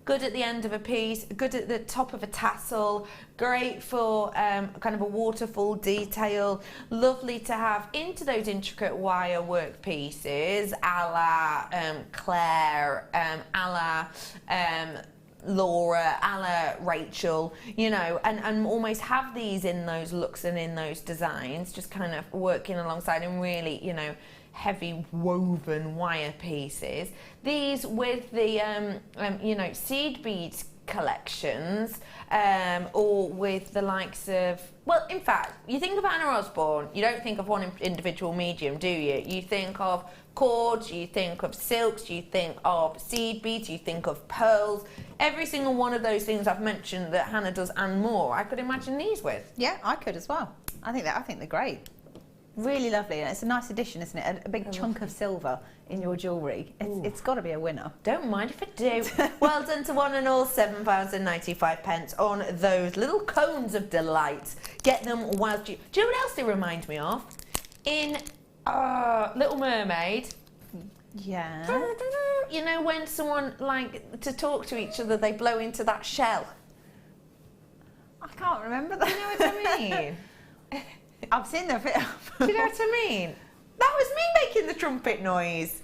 good at the end of a piece, good at the top of a tassel, great for kind of a waterfall detail, lovely to have into those intricate wire work pieces, a la Claire, a la Laura, a la Rachel, you know, and almost have these in those looks and in those designs, just kind of working alongside and really, you know, heavy woven wire pieces. These with the, you know, seed beads collections, or with the likes of, well, in fact, you think of Anna Osborne, you don't think of one individual medium, do you? You think of cords, you think of silks, you think of seed beads, you think of pearls. Every single one of those things I've mentioned that Hannah does and more, I could imagine these with. Yeah, I could as well. I think they're great. Really lovely, and it's a nice addition, isn't it? A big chunk of silver in your jewellery. It's got to be a winner. Don't mind if I do. Well done to one and all, £7.95 on those little cones of delight. Get them whilst you... Do you know what else they remind me of? In Little Mermaid. Yeah. You know when someone, like, to talk to each other, they blow into that shell? I can't remember that. You know what I mean? I've seen the film. Do you know what I mean? That was me making the trumpet noise.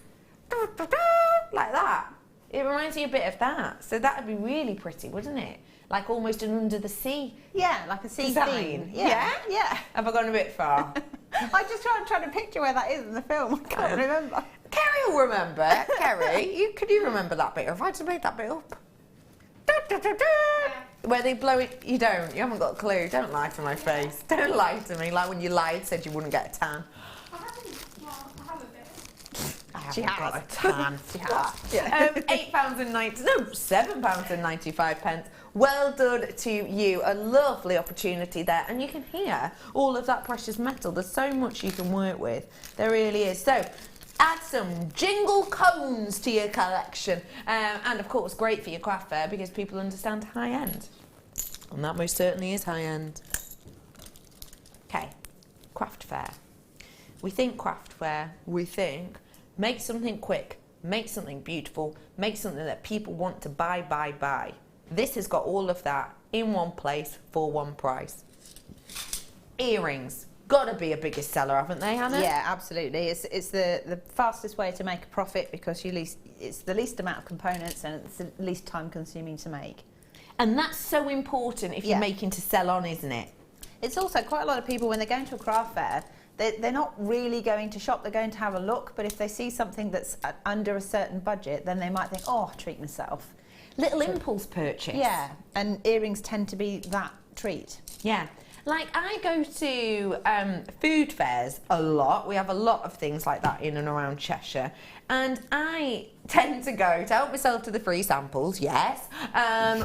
Like that. It reminds me a bit of that. So that would be really pretty, wouldn't it? Like almost an under the sea. Yeah, like a sea design. theme. Yeah? Yeah. Have I gone a bit far? I just trying to picture where that is in the film. I can't remember. Kerry will remember. Kerry, could you remember that bit? Have I just made that bit up? Where they blow it, you don't. You haven't got a clue. Don't lie to my face. Don't lie to me. Like when you lied, said you wouldn't get a tan. I have a bit. She has got a tan. She has. Yeah. £7.95. Well done to you. A lovely opportunity there, and you can hear all of that precious metal. There's so much you can work with. There really is. So. Add some jingle cones to your collection, and of course great for your craft fair because people understand high end, and that most certainly is high end. Okay, craft fair. We think craft fair, we think make something quick, make something beautiful, make something that people want to buy. This has got all of that in one place for one price. Earrings. Got to be a biggest seller, haven't they, Hannah? Yeah, absolutely. It's the fastest way to make a profit because it's the least amount of components and it's the least time consuming to make. And that's so important if you're making to sell on, isn't it? It's also quite a lot of people when they're going to a craft fair, they're not really going to shop, they're going to have a look, but if they see something that's under a certain budget, then they might think, oh, I'll treat myself. Little impulse purchase. Yeah, and earrings tend to be that treat. Yeah. Like, I go to food fairs a lot. We have a lot of things like that in and around Cheshire. And I tend to go to help myself to the free samples, yes.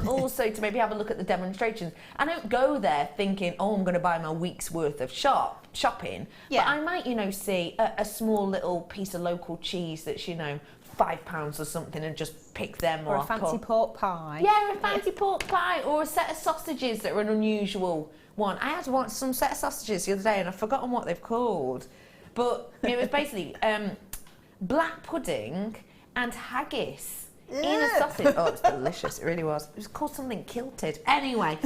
Also to maybe have a look at the demonstrations. I don't go there thinking, oh, I'm going to buy my week's worth of shopping. Yeah. But I might, you know, see a small little piece of local cheese that's, you know, £5 or something and just pick them or off. Or a fancy pork pie. Yeah, a fancy pork pie or a set of sausages that are an unusual one. I had to want some set of sausages the other day and I've forgotten what they've called. But it was basically black pudding and haggis in a sausage. Oh, it's delicious. It really was. It was called something kilted. Anyway,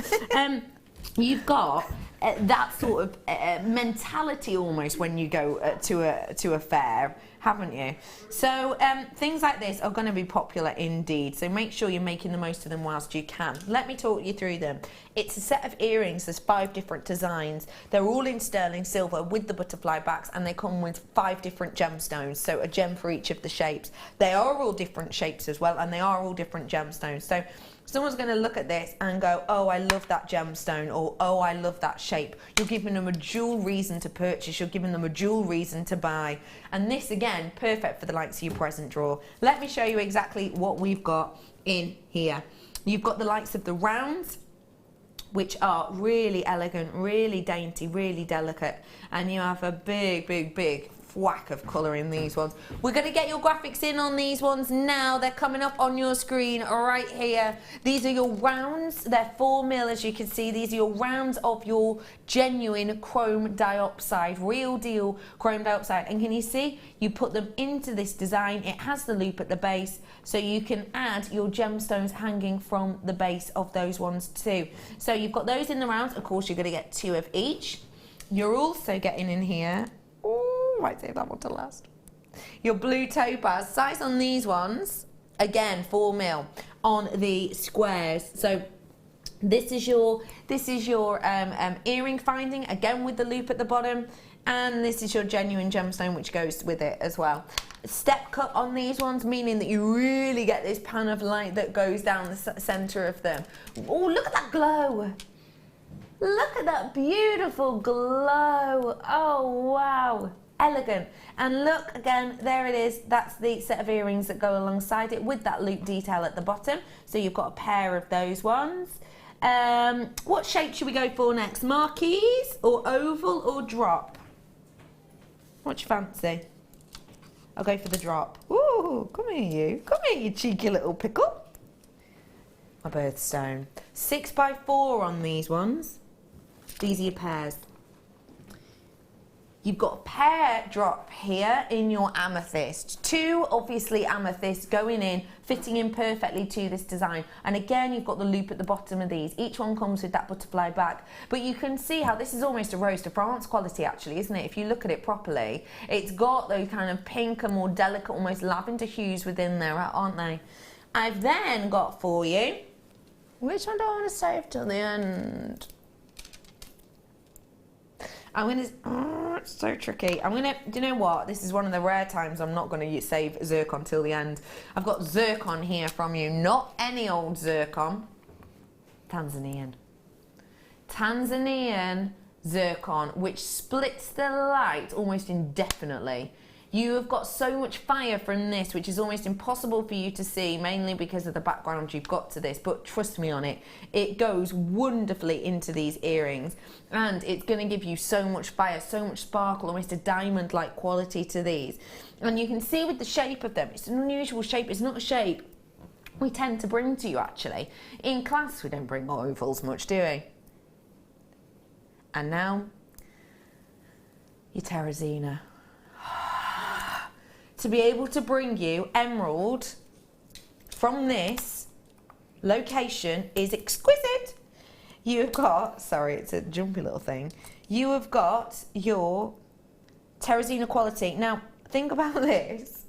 you've got that sort of mentality almost when you go to a fair, haven't you? So things like this are going to be popular indeed. So make sure you're making the most of them whilst you can. Let me talk you through them. It's a set of earrings. There's 5 different designs. They're all in sterling silver with the butterfly backs, and they come with 5 different gemstones. So a gem for each of the shapes. They are all different shapes as well, and they are all different gemstones. So someone's going to look at this and go, oh, I love that gemstone, or oh, I love that shape. You're giving them a dual reason to purchase. You're giving them a dual reason to buy. And this, again, perfect for the likes of your present drawer. Let me show you exactly what we've got in here. You've got the likes of the rounds, which are really elegant, really dainty, really delicate. And you have a big, big, big thwack of colour in these ones. We're going to get your graphics in on these ones now. They're coming up on your screen right here. These are your rounds. They're 4mm, as you can see. These are your rounds of your genuine chrome dioxide, real deal chrome dioxide. And can you see? You put them into this design. It has the loop at the base, so you can add your gemstones hanging from the base of those ones too. So you've got those in the rounds. Of course, you're going to get 2 of each. You're also getting in here, oh, might save that one to last, your blue topaz. Size on these ones, again 4mm on the squares. So this is your earring finding, again with the loop at the bottom, and this is your genuine gemstone which goes with it as well. Step cut on these ones, meaning that you really get this pan of light that goes down the centre of them. Oh, look at that glow. Look at that beautiful glow. Oh, wow. Elegant. And look, again, there it is. That's the set of earrings that go alongside it with that loop detail at the bottom. So you've got a pair of those ones. What shape should we go for next? Marquise or oval or drop? What do you fancy? I'll go for the drop. Ooh, come here, you. Come here, you cheeky little pickle. My birthstone. 6x4 on these ones. These are your pairs. You've got a pear drop here in your amethyst. 2 obviously amethysts going in, fitting in perfectly to this design. And again, you've got the loop at the bottom of these. Each one comes with that butterfly back. But you can see how this is almost a Rose de France quality actually, isn't it? If you look at it properly, it's got those kind of pink and more delicate, almost lavender hues within there, aren't they? I've then got for you, which one do I want to save till the end? I'm going to, it's so tricky. I'm going to, do you know what? This is one of the rare times I'm not going to save zircon till the end. I've got zircon here from you, not any old zircon. Tanzanian. Tanzanian zircon, which splits the light almost indefinitely. You have got so much fire from this, which is almost impossible for you to see, mainly because of the background you've got to this, but trust me on it, it goes wonderfully into these earrings, and it's going to give you so much fire, so much sparkle, almost a diamond-like quality to these. And you can see with the shape of them, it's an unusual shape, it's not a shape we tend to bring to you actually. In class, we don't bring ovals much, do we? And now, your Terrazina. To be able to bring you emerald from this location is exquisite. You've got, sorry, it's a jumpy little thing. You have got your Terrazina quality. Now, think about this.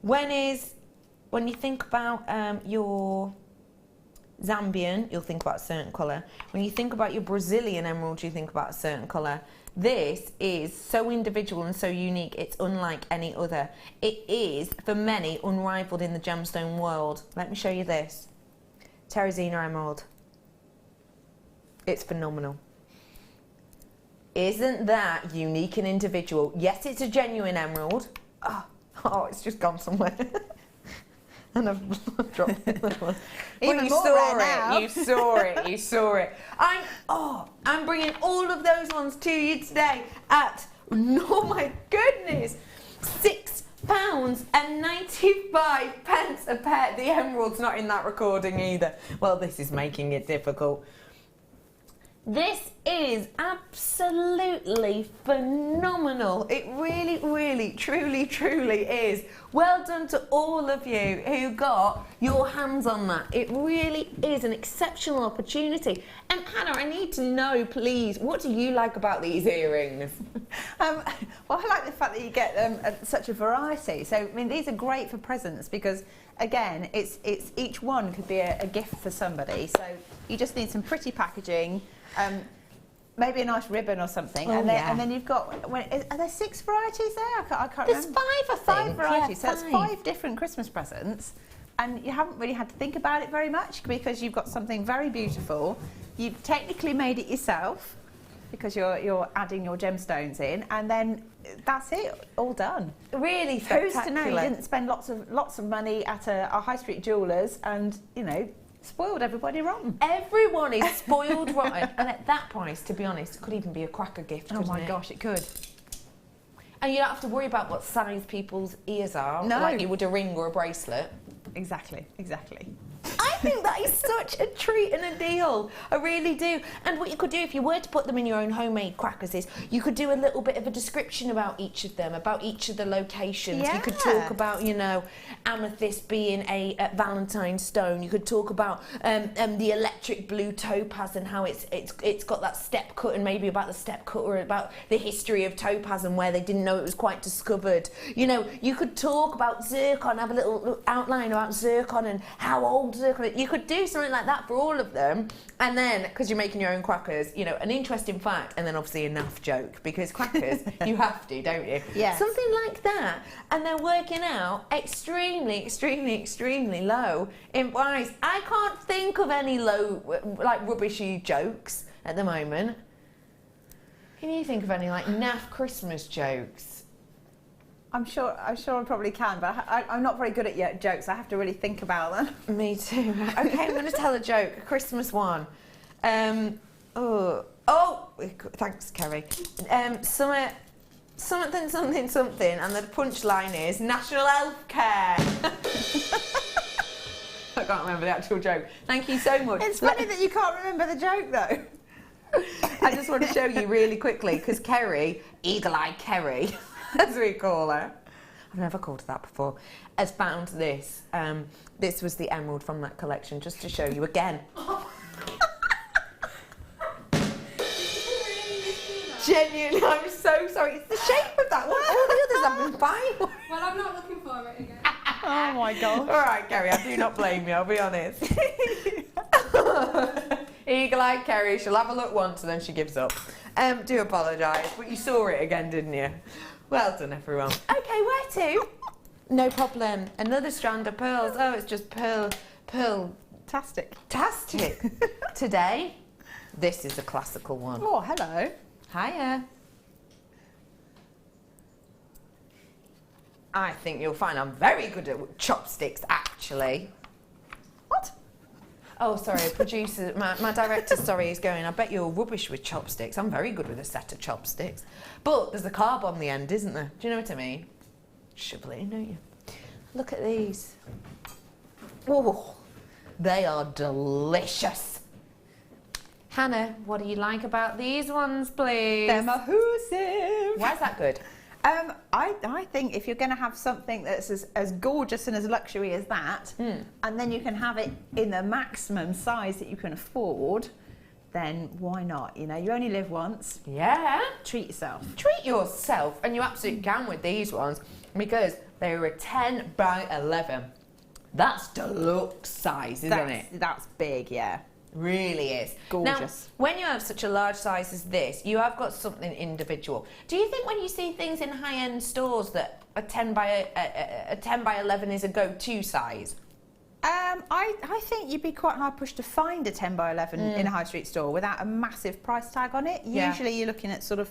When you think about your Zambian, you'll think about a certain colour. When you think about your Brazilian emerald, you think about a certain colour. This is so individual and so unique, it's unlike any other. It is, for many, unrivaled in the gemstone world. Let me show you this. Terrazina emerald. It's phenomenal. Isn't that unique and individual? Yes, it's a genuine emerald. Oh, it's just gone somewhere. And I've dropped that one. Even you more saw right it, now. you saw it, you saw it. I'm bringing all of those ones to you today at, oh my goodness, £6.95 a pair. The emerald's not in that recording either. Well, this is making it difficult. This is absolutely phenomenal. It really, really, truly, truly is. Well done to all of you who got your hands on that. It really is an exceptional opportunity. And Hannah, I need to know, please, what do you like about these earrings? Well, I like the fact that you get such a variety. So, I mean, these are great for presents because, again, it's each one could be a gift for somebody. So you just need some pretty packaging. Maybe a nice ribbon or something, and then you've got. Are there 6 varieties there? I can't There's remember. 5, I think. 5 varieties. Yeah, so that's 5 different Christmas presents, and you haven't really had to think about it very much because you've got something very beautiful. You've technically made it yourself because you're adding your gemstones in, and then that's it, all done. Really Who's spectacular. to know you didn't spend lots of money at a high street jewellers and spoiled everybody rotten. Everyone is spoiled rotten, and at that price, to be honest, it could even be a cracker gift. Oh my it? gosh, it could. And you don't have to worry about what size people's ears are, No. like you would a ring or a bracelet. Exactly, exactly. I think that is such a treat and a deal. I really do. And what you could do if you were to put them in your own homemade crackers is you could do a little bit of a description about each of them, about each of the locations. You could talk about, you know, amethyst being a Valentine stone. You could talk about the electric blue topaz and how it's got that step cut, and maybe about the step cut or about the history of topaz and where they didn't know it was quite discovered. You know, you could talk about zircon, have a little outline about zircon and how old zircon is. You could do something like that for all of them, and then, because you're making your own crackers, you know, an interesting fact, and then obviously a naff joke, because crackers, you have to, don't you? Yes. Something like that, and they're working out extremely, extremely, extremely low in price. I can't think of any low, like, rubbishy jokes at the moment. Can you think of any, like, naff Christmas jokes? I'm sure I probably can, but I'm not very good at jokes. I have to really think about them. Me too. Okay, I'm going to tell a joke, a Christmas one. Thanks, Kerry. Something, and the punchline is National Health Care. I can't remember the actual joke. Thank you so much. It's funny that you can't remember the joke, though. I just want to show you really quickly, because Kerry, Eagle-Eye Kerry, as we call her, I've never called her that before, has found this. This was the emerald from that collection, just to show you again. Genuinely, I'm so sorry. It's the shape of that one. All the others have been fine. Well, I'm not looking for it again. Oh my God. All right, Kerry, I do not blame you, I'll be honest. Eagle-eyed Kerry, she'll have a look once and then she gives up. Do apologise, but you saw it again, didn't you? Well done, everyone. Okay, where to? No problem. Another strand of pearls. Oh, it's just pearl-tastic. Today, this is a classical one. Oh, hello. Hiya. I think you'll find I'm very good at chopsticks, actually. What? Oh, sorry, producer, my director, sorry, is going, I bet you're rubbish with chopsticks. I'm very good with a set of chopsticks. But there's a carb on the end, isn't there? Do you know what I mean? Shovel it in, don't you? Look at these. Oh, they are delicious. Hannah, what do you like about these ones, please? They're mahoosive. Why is that good? I think if you're going to have something that's as gorgeous and as luxury as that, and then you can have it in the maximum size that you can afford, then why not? You know, you only live once. Yeah. Treat yourself. Treat yourself, and you absolutely can with these ones, because they are a 10 by 11. That's deluxe size, isn't it? That's big, yeah. Really is. Gorgeous. Now, when you have such a large size as this, you have got something individual. Do you think when you see things in high-end stores that a 10 by 11 is a go-to size? I think you'd be quite hard pushed to find a 10 by 11 in a high street store without a massive price tag on it. Yeah. Usually you're looking at sort of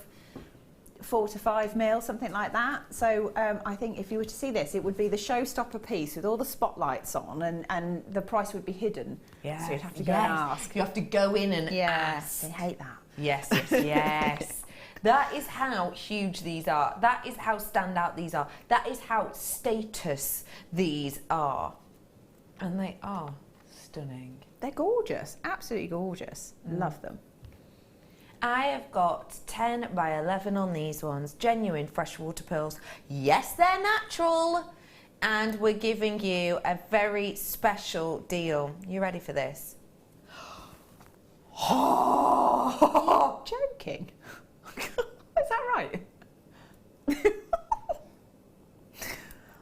4 to 5 mil, something like that. So I think if you were to see this, it would be the showstopper piece with all the spotlights on, and the price would be hidden. Yeah. So you'd have to go and ask. You have to go in and ask. They hate that. Yes, yes, yes. That is how huge these are. That is how standout these are. That is how status these are. And they are stunning. They're gorgeous, absolutely gorgeous. Love them. I have got 10 by 11 on these ones, genuine freshwater pearls. Yes, they're natural, and we're giving you a very special deal. You ready for this? Oh, joking. Is that right?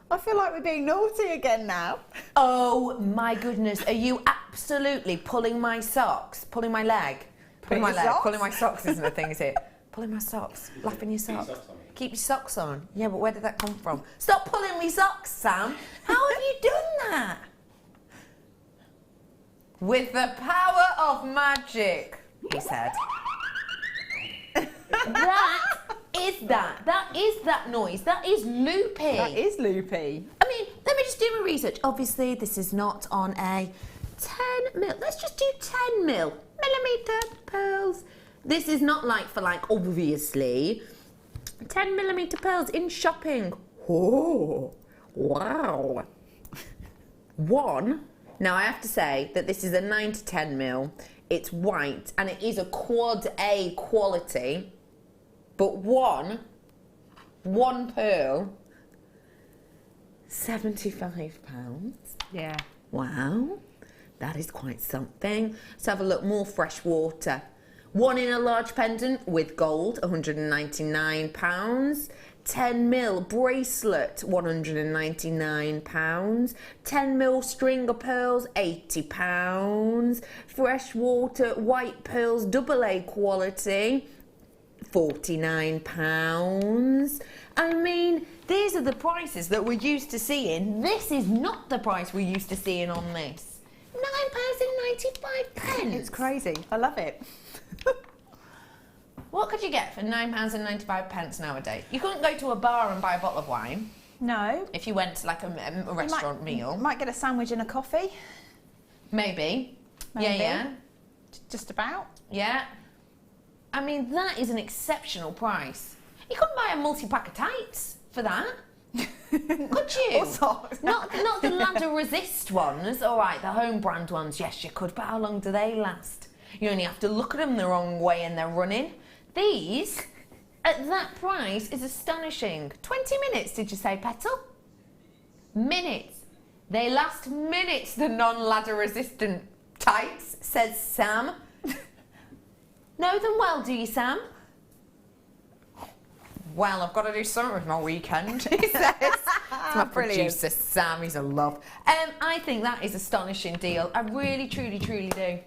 I feel like we're being naughty again now. Oh my goodness, are you absolutely pulling my socks? Pulling my leg? Pulling my leg, socks? pulling my socks isn't a thing, is it? Pulling my socks, laughing your socks. Keep your socks on. Yeah, but where did that come from? Stop pulling me socks, Sam. How have you done that? With the power of magic, he said. That is that noise. That is loopy. That is loopy. I mean, let me just do my research. Obviously, this is not on a 10 mil. Let's just do 10 millimeter pearls. This is not like for like, obviously. 10mm pearls in shopping. Oh, wow. One, now I have to say that this is a 9 to 10mm. It's white and it is a quad A quality. But one pearl, £75. Yeah. Wow, that is quite something. Let's have a look, more fresh water. One in a large pendant with gold, £199. 10mm bracelet, £199. 10mm string of pearls, £80. Fresh water white pearls, AA quality, £49. I mean, these are the prices that we're used to seeing. This is not the price we're used to seeing on this. £9.95. It's crazy. I love it. What could you get for £9.95 nowadays? You couldn't go to a bar and buy a bottle of wine. No. If you went to like a restaurant meal. Might get a sandwich and a coffee. Maybe. Maybe. Yeah. Just about. Yeah. I mean, that is an exceptional price. You couldn't buy a multi-pack of tights for that. Could you? Not the ladder resist ones. All right, the home brand ones, yes, you could, but how long do they last? You only have to look at them the wrong way and they're running. These, at that price, is astonishing. 20 minutes, did you say, Petal? Minutes. They last minutes, the non-ladder resistant tights, says Sam. Know them well, do you, Sam? Well, I've got to do something with my weekend, he says. It's my producer, Sam, he's a love. I think that is an astonishing deal. I really, truly, truly do.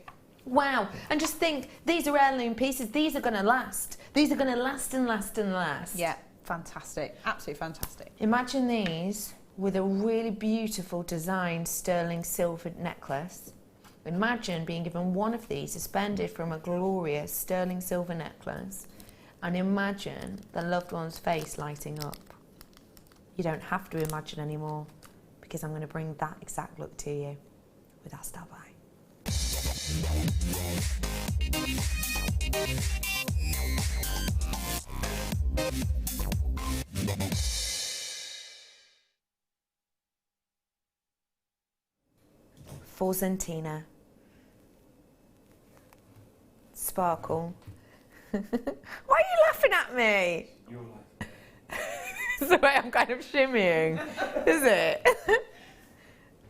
Wow. And just think, these are heirloom pieces. These are going to last. These are going to last and last and last. Yeah, fantastic. Absolutely fantastic. Imagine these with a really beautiful designed sterling silver necklace. Imagine being given one of these suspended from a glorious sterling silver necklace, and imagine the loved one's face lighting up. You don't have to imagine anymore, because I'm going to bring that exact look to you with our star by. For Zentina. Sparkle. Why are you laughing at me? You're like... It's the way I'm kind of shimmying, is it?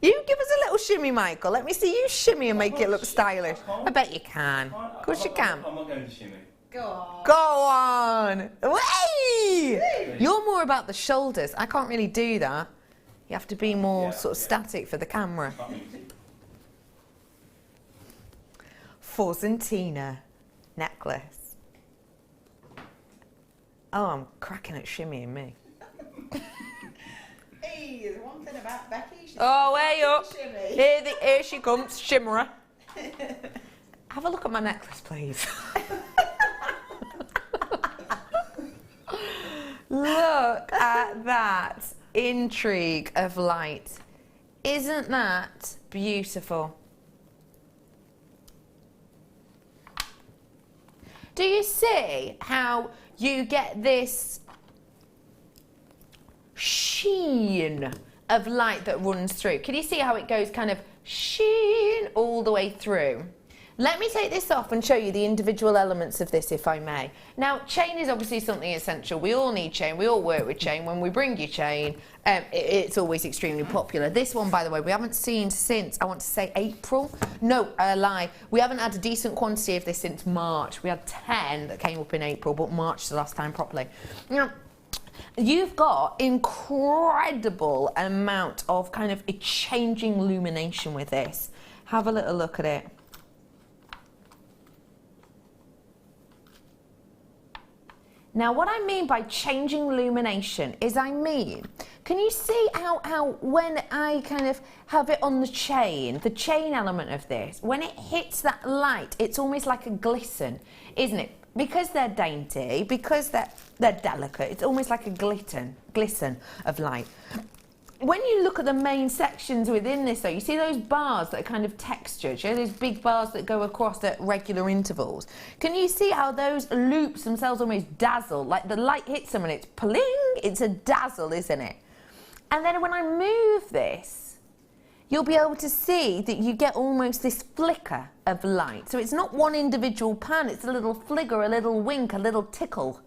You give us a little shimmy, Michael. Let me see you shimmy and make it look stylish. I bet you can. Of course you can. I'm not going to shimmy. Go on. Go on. Way! You're more about the shoulders. I can't really do that. You have to be more sort of static for the camera. For Zentina necklace. Oh, I'm cracking at shimmying me. Hey, there's one thing about Becky. Oh, way up. Here she comes, shimmerer. Have a look at my necklace, please. Look at that intrigue of light. Isn't that beautiful? Do you see how you get this sheen of light that runs through? Can you see how it goes kind of sheen all the way through? Let me take this off and show you the individual elements of this, if I may. Now, chain is obviously something essential. We all need chain. We all work with chain. When we bring you chain, it's always extremely popular. This one, by the way, we haven't seen since, I want to say April. No, a lie. We haven't had a decent quantity of this since March. We had 10 that came up in April, but March is the last time properly. Now, you've got incredible amount of kind of a changing illumination with this. Have a little look at it. Now, what I mean by changing illumination is can you see how when I kind of have it on the chain element of this, when it hits that light, it's almost like a glisten, isn't it? Because they're dainty, because they're delicate, it's almost like a glisten of light. when you look at the main sections within this though, you see those bars that are kind of textured, you know, those big bars that go across at regular intervals. Can you see how those loops themselves almost dazzle? Like the light hits them and it's pling, it's a dazzle, isn't it? And then when I move this, you'll be able to see that you get almost this flicker of light. So it's not one individual pan, it's a little flicker, a little wink, a little tickle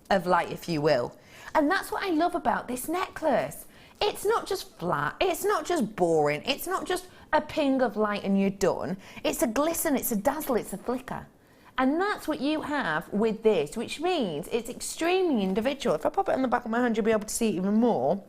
of light, if you will. And that's what I love about this necklace. It's not just flat, it's not just boring, it's not just a ping of light and you're done. It's a glisten, it's a dazzle, it's a flicker. And that's what you have with this, which means it's extremely individual. If I pop it on the back of my hand, you'll be able to see it even more.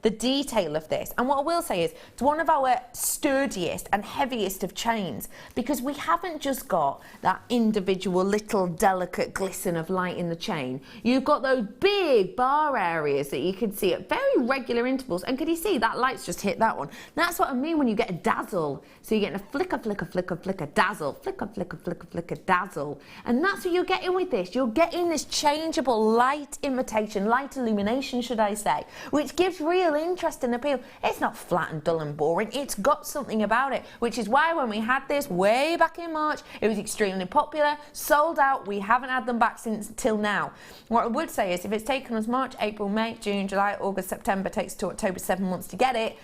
The detail of this. And what I will say is it's one of our sturdiest and heaviest of chains, because we haven't just got that individual little delicate glisten of light in the chain. You've got those big bar areas that you can see at very regular intervals. And can you see that light's just hit that one? That's what I mean when you get a dazzle. So you're getting a flicker, flicker, flicker, flicker, dazzle, flicker, flicker, flicker, flicker, dazzle. And that's what you're getting with this. You're getting this changeable light imitation, light illumination, should I say, which gives real interest and appeal. It's not flat and dull and boring. It's got something about it, which is why when we had this way back in March, it was extremely popular, sold out. We haven't had them back since till now. What I would say is if it's taken us March, April, May, June, July, August, September, takes to October, 7 months to get it,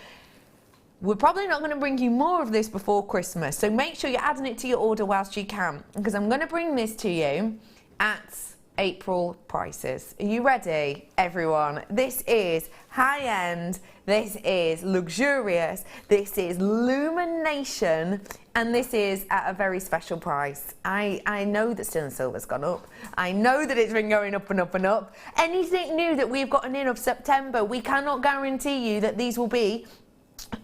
we're probably not going to bring you more of this before Christmas. So make sure you're adding it to your order whilst you can, because I'm going to bring this to you at April prices. Are you ready, everyone? This is high-end, this is luxurious, this is illumination, and this is at a very special price. I know that sterling silver's gone up. I know that it's been going up and up and up. Anything new that we've gotten in of September, we cannot guarantee you that these will be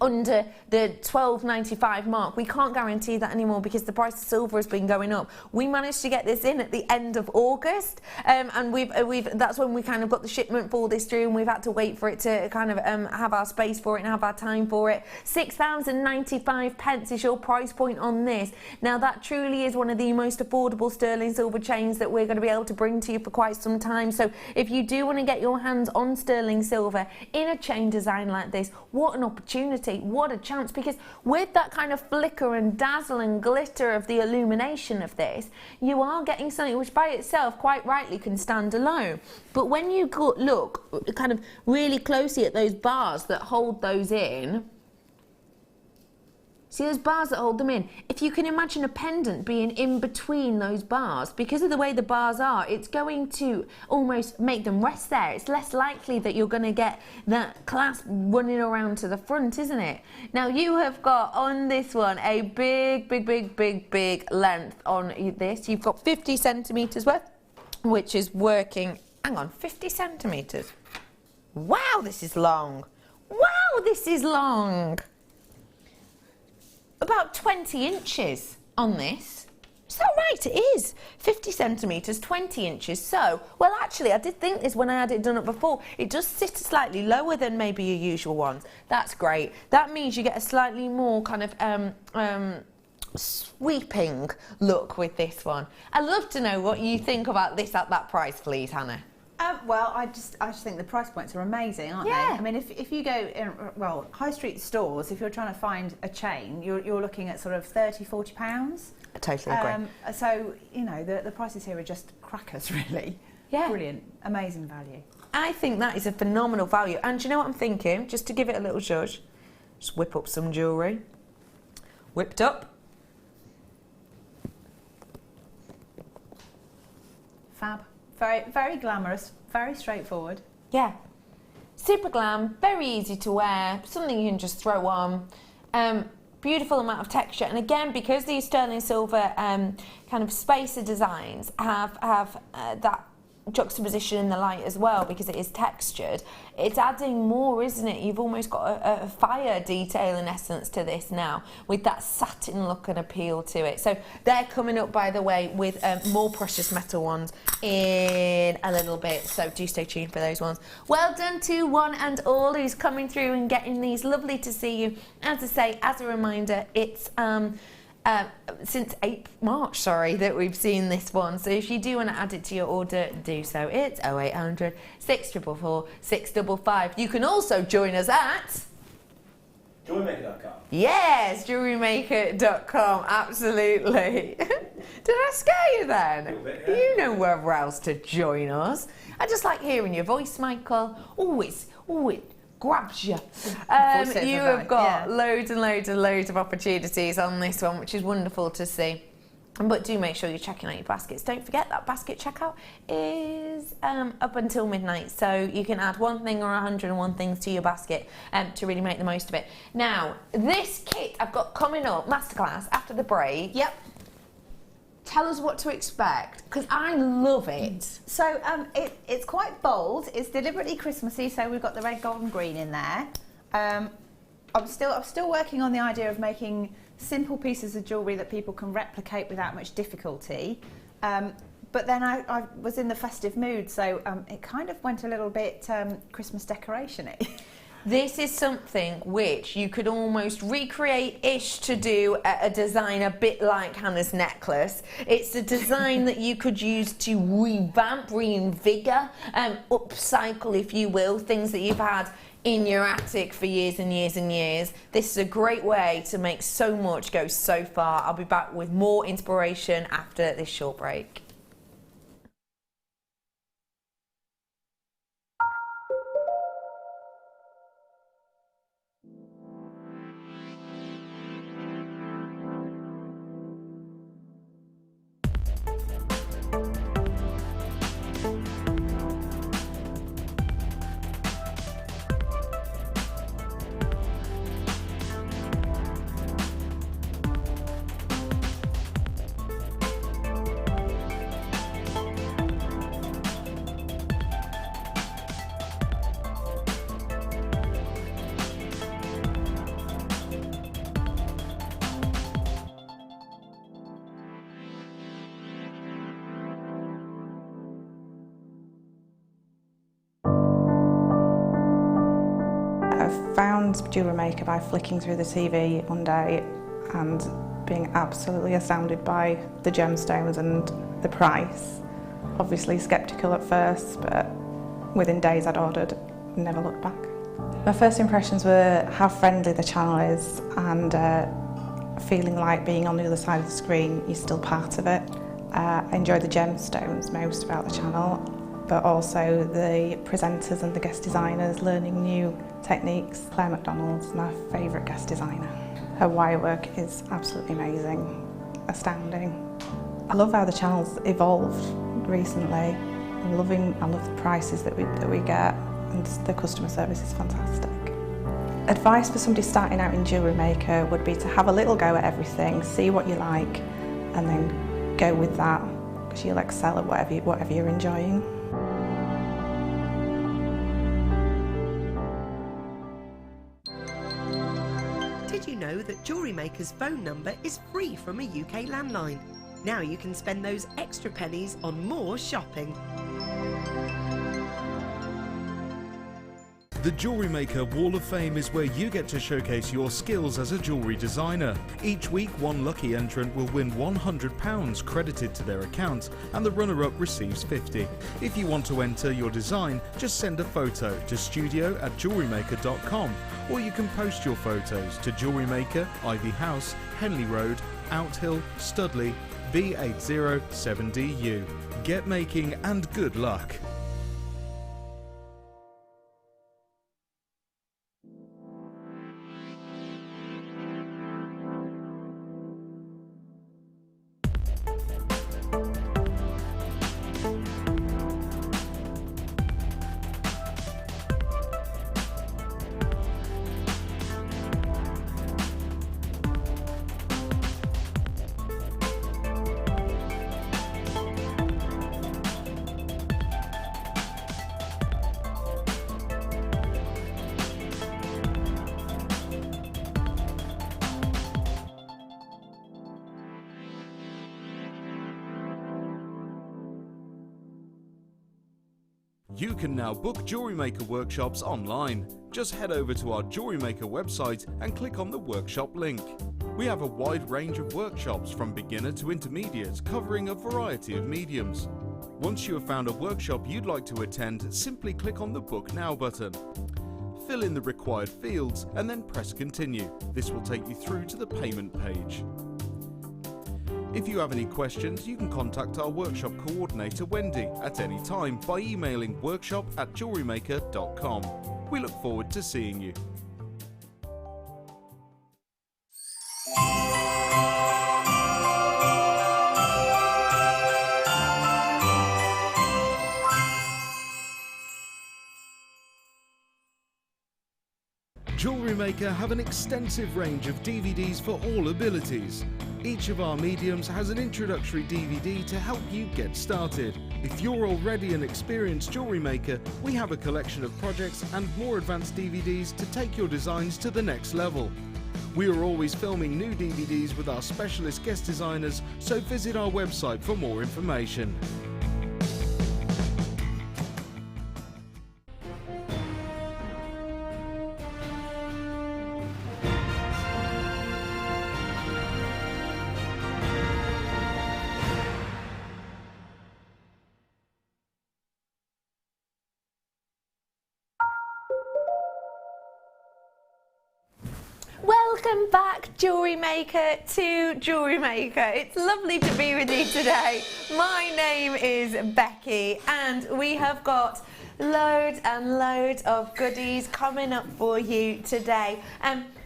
under the $12.95 mark. We can't guarantee that anymore because the price of silver has been going up. We managed to get this in at the end of August, and that's when we kind of got the shipment for this through, and we've had to wait for it to kind of have our space for it and have our time for it. £6.95 is your price point on this. Now that truly is one of the most affordable sterling silver chains that we're going to be able to bring to you for quite some time. So if you do want to get your hands on sterling silver in a chain design like this, what an opportunity, what a chance, because with that kind of flicker and dazzle and glitter of the illumination of this, you are getting something which by itself quite rightly can stand alone. But when you look kind of really closely at those bars that hold those in, see those bars that hold them in? If you can imagine a pendant being in between those bars, because of the way the bars are, it's going to almost make them rest there. It's less likely that you're going to get that clasp running around to the front, isn't it? Now you have got on this one a big length on this. You've got 50 centimetres worth, which is working, hang on, 50 centimetres. Wow, this is long. Wow, this is long. About 20 inches on this. Is that right? It is. 50 centimetres, 20 inches. So, well, actually, I did think this when I had it done up before. It does sit slightly lower than maybe your usual ones. That's great. That means you get a slightly more kind of sweeping look with this one. I'd love to know what you think about this at that price, please, Hannah. Well, I just think the price points are amazing, aren't they? I mean, if you go in, well, high street stores, if you're trying to find a chain, you're looking at sort of £30–40. I totally agree. So, you know, the prices here are just crackers, really. Yeah. Brilliant. Amazing value. I think that is a phenomenal value. And do you know what I'm thinking? Just to give it a little judge, just whip up some jewellery. Whipped up. Fab. Very, very glamorous, very straightforward. Yeah. Super glam, very easy to wear, something you can just throw on. Beautiful amount of texture. And again, because these sterling silver kind of spacer designs have that juxtaposition in the light as well, because it is textured, it's adding more, isn't it? You've almost got a fire detail in essence to this now, with that satin look and appeal to it. So they're coming up, by the way, with more precious metal ones in a little bit, so do stay tuned for those ones. Well done to one and all who's coming through and getting these. Lovely to see you. As I say, as a reminder, it's since March, that we've seen this one. So if you do want to add it to your order, do so. It's 0800 644 655. You can also join us at JewelleryMaker.com. Yes, JewelleryMaker.com, absolutely. Did I scare you then? A little bit, yeah. You know where else to join us. I just like hearing your voice, Michael. It grabs you. You have got loads and loads and loads of opportunities on this one, which is wonderful to see. But do make sure you're checking out your baskets. Don't forget that basket checkout is up until midnight, so you can add one thing or 101 things to your basket to really make the most of it. Now, this kit I've got coming up, masterclass, after the break. Yep. Tell us what to expect, because I love it. So it's quite bold. It's deliberately Christmassy, so we've got the red, gold and green in there. I'm still working on the idea of making simple pieces of jewellery that people can replicate without much difficulty. But then I was in the festive mood, so it kind of went a little bit Christmas decoration-y. This is something which you could almost recreate-ish to do a design a bit like Hannah's necklace. It's a design that you could use to revamp, reinvigor, upcycle, if you will, things that you've had in your attic for years and years and years. This is a great way to make so much go so far. I'll be back with more inspiration after this short break. I found Jewellery Maker by flicking through the TV one day and being absolutely astounded by the gemstones and the price. Obviously sceptical at first, but within days I'd ordered and never looked back. My first impressions were how friendly the channel is and feeling like being on the other side of the screen, you're still part of it. I enjoy the gemstones most about the channel, but also the presenters and the guest designers learning new techniques. Claire McDonald's, my favourite guest designer. Her wire work is absolutely amazing, astounding. I love how the channel's evolved recently. I love the prices that we get, and the customer service is fantastic. Advice for somebody starting out in Jewellery Maker would be to have a little go at everything, see what you like, and then go with that, because you'll excel at whatever you're enjoying. Did you know that Jewellery Maker's phone number is free from a UK landline? Now you can spend those extra pennies on more shopping. The Jewellery Maker Wall of Fame is where you get to showcase your skills as a jewellery designer. Each week, one lucky entrant will win £100 credited to their account, and the runner-up receives £50. If you want to enter your design, just send a photo to studio@jewellerymaker.com, or you can post your photos to Jewellery Maker, Ivy House, Henley Road, Outhill, Studley, B807DU. Get making and good luck. You can now book Jewellery Maker workshops online. Just head over to our Jewellery Maker website and click on the workshop link. We have a wide range of workshops from beginner to intermediate, covering a variety of mediums. Once you have found a workshop you'd like to attend, simply click on the Book Now button. Fill in the required fields and then press Continue. This will take you through to the payment page. If you have any questions, you can contact our workshop coordinator Wendy at any time by emailing workshop@jewellerymaker.com. We look forward to seeing you. Jewellery Maker have an extensive range of DVDs for all abilities. Each of our mediums has an introductory DVD to help you get started. If you're already an experienced jewellery maker, we have a collection of projects and more advanced DVDs to take your designs to the next level. We are always filming new DVDs with our specialist guest designers, so visit our website for more information. Welcome back, Jewellery Maker, to Jewellery Maker. It's lovely to be with you today. My name is Becky and we have got loads and loads of goodies coming up for you today,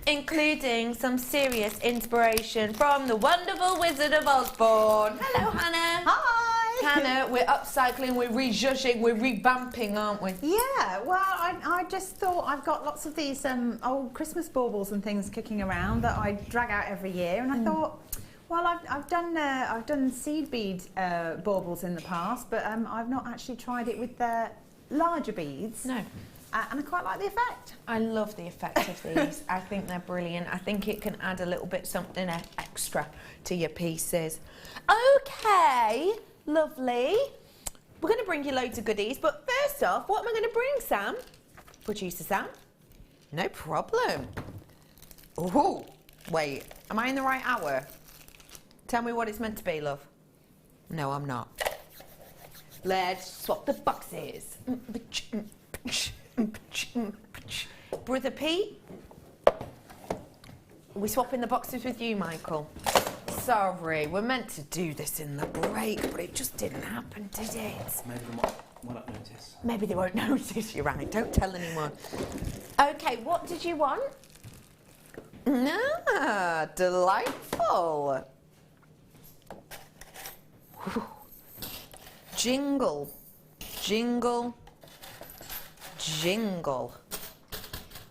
including some serious inspiration from the wonderful Wizard of Osborne. Hello, Hannah. Hi. Hannah, we're upcycling, we're rejudging, we're revamping, aren't we? Yeah, well, I just thought I've got lots of these old Christmas baubles and things kicking around that I drag out every year, and I thought, well, I've done seed bead baubles in the past, but I've not actually tried it with the larger beads. No. And I quite like the effect. I love the effect of these. I think they're brilliant. I think it can add a little bit something extra to your pieces. Okay, lovely. We're going to bring you loads of goodies, but first off, what am I going to bring, Sam? Producer Sam? No problem. Oh, wait, am I in the right hour? Tell me what it's meant to be, love. No, I'm not. Let's swap the boxes. Brother Pete, are we swapping the boxes with you, Michael? Sorry, we're meant to do this in the break, but it just didn't happen, did it? Maybe they won't notice. Maybe they won't notice, you're right, don't tell anyone. Okay, what did you want? Ah, delightful. Jingle, jingle, jingle.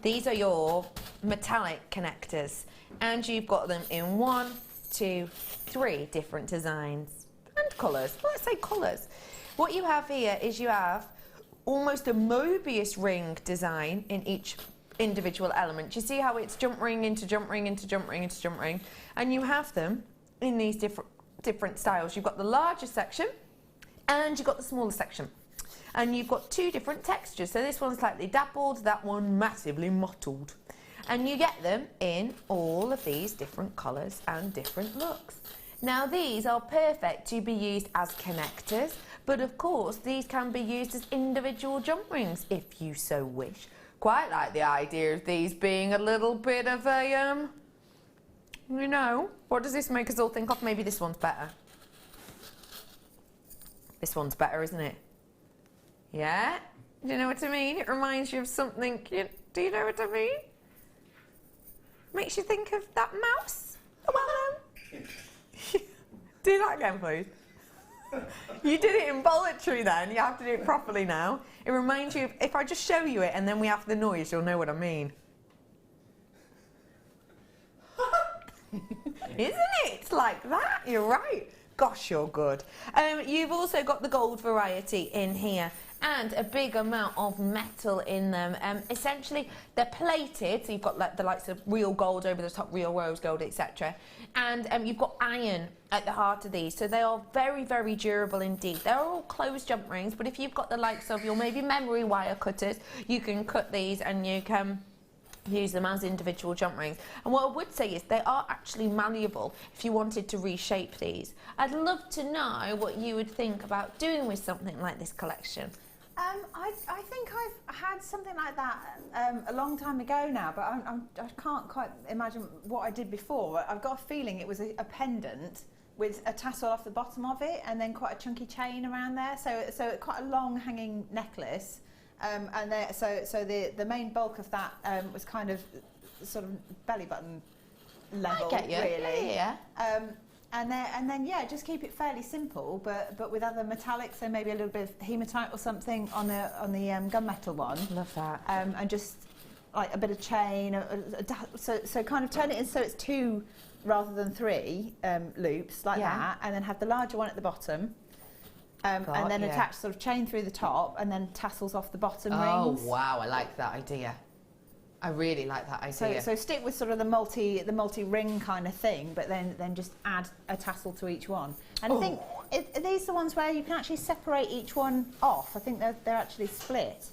These are your metallic connectors, and you've got them in 1, 2, 3 different designs and colours. Well, let's say colours. What you have here is you have almost a Mobius ring design in each individual element. You see how it's jump ring into jump ring into jump ring into jump ring, and you have them in these different styles. You've got the larger section and you've got the smaller section, and you've got 2 different textures. So this one's slightly dappled, that one massively mottled, and you get them in all of these different colours and different looks. Now these are perfect to be used as connectors, but of course these can be used as individual jump rings if you so wish. Quite like the idea of these being a little bit of a, you know, what does this make us all think of? Maybe this one's better. This one's better, isn't it? Yeah? Do you know what I mean? It reminds you of something. Do you know what I mean? Makes you think of that mouse. Well done. Do that again, please. You did it involuntary then. You have to do it properly now. It reminds you of, if I just show you it and then we have the noise, you'll know what I mean. Isn't it? It's like that. You're right. Gosh, you're good. You've also got the gold variety in here and a big amount of metal in them. Essentially, they're plated, so you've got like the likes of real gold over the top, real rose gold, etc. And you've got iron at the heart of these, so they are very, very durable indeed. They're all closed jump rings, but if you've got the likes of your maybe memory wire cutters, you can cut these and you can use them as individual jump rings. And what I would say is they are actually malleable if you wanted to reshape these. I'd love to know what you would think about doing with something like this collection. I think I've had something like that a long time ago now, but I can't quite imagine what I did before. I've got a feeling it was a pendant with a tassel off the bottom of it and then quite a chunky chain around there, so quite a long hanging necklace. And the main bulk of that was kind of sort of belly button level, I get you. really. Yeah. And then yeah, just keep it fairly simple, but with other metallics, so maybe a little bit of hematite or something on the gunmetal one. Love that. And just like a bit of chain, so kind of turn it in so it's 2 rather than 3 loops like that, and then have the larger one at the bottom. And then attach sort of chain through the top and then tassels off the bottom rings. Oh wow, I like that idea. I really like that idea. So stick with sort of the multi ring kind of thing, but then just add a tassel to each one. And I think are these the ones where you can actually separate each one off? I think they're actually split.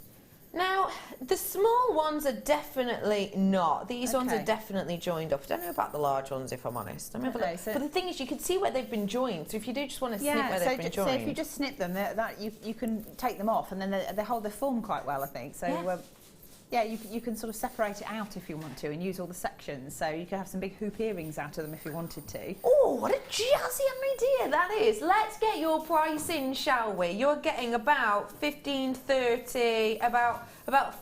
Now, the small ones are definitely not. These ones are definitely joined up. I don't know about the large ones, if I'm honest. But the thing is, you can see where they've been joined. So if you do just want to snip where they've been joined. So if you just snip them, you can take them off, and then they hold their form quite well, I think. So yeah, you can sort of separate it out if you want to and use all the sections. So you could have some big hoop earrings out of them if you wanted to. Oh, what a jazzy idea that is. Let's get your price in, shall we? You're getting about 15, 30, about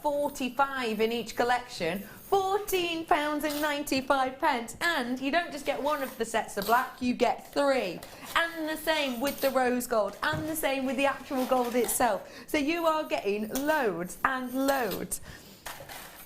45 in each collection. £14.95, and you don't just get one of the sets of black, you get 3. And the same with the rose gold, and the same with the actual gold itself. So you are getting loads and loads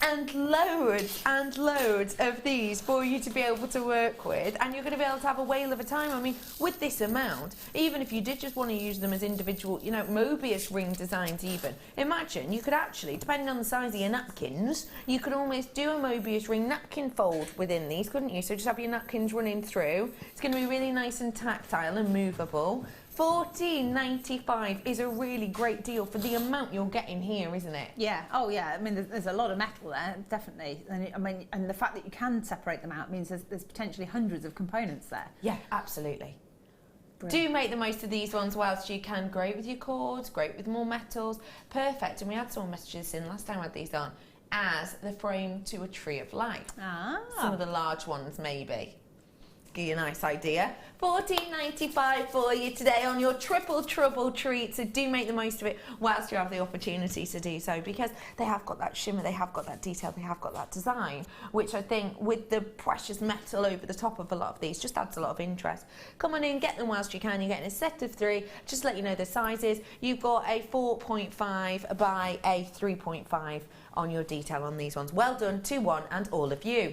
and loads and loads of these for you to be able to work with, and you're going to be able to have a whale of a time. I mean, with this amount, even if you did just want to use them as individual, you know, Mobius ring designs even, imagine you could actually, depending on the size of your napkins, you could almost do a Mobius ring napkin fold within these, couldn't you? So just have your napkins running through. It's going to be really nice and tactile and movable. £14.95 is a really great deal for the amount you're getting here, isn't it? Yeah. Oh, yeah. I mean, there's a lot of metal there, definitely. And the fact that you can separate them out means there's potentially hundreds of components there. Yeah, absolutely. Brilliant. Do make the most of these ones whilst you can. Great with your cords, great with more metals. Perfect. And we had some messages in last time I had these on as the frame to a tree of life. Some of the large ones, maybe. Give you a nice idea. £14.95 for you today on your triple trouble treat. So do make the most of it whilst you have the opportunity to do so, because they have got that shimmer, they have got that detail, they have got that design, which I think with the precious metal over the top of a lot of these just adds a lot of interest. Come on in, get them whilst you can. You're getting a set of 3. Just to let you know the sizes. You've got a 4.5 by a 3.5 on your detail on these ones. Well done to one and all of you.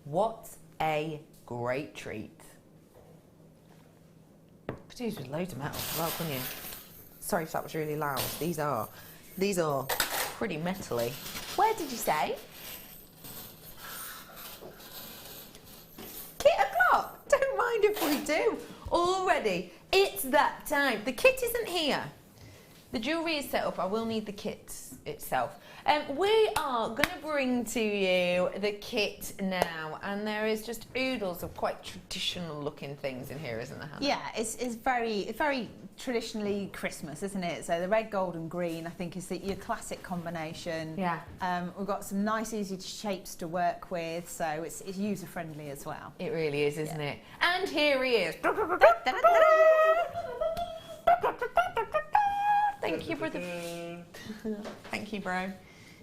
What a great treat. Could use with loads of metal as well, couldn't you? Sorry if that was really loud. These are pretty metally. Where did you say? Kit o'clock. Don't mind if we do. Already, it's that time. The kit isn't here. The jewellery is set up. I will need the kit itself. We are going to bring to you the kit now, and there is just oodles of quite traditional looking things in here, isn't there, Hannah? Yeah, it's very traditionally Christmas, isn't it? So the red, gold and green, I think, is your classic combination. Yeah. We've got some nice, easy shapes to work with, so it's user-friendly as well. It really is, isn't it? And here he is. Thank you, brother. Thank you, bro.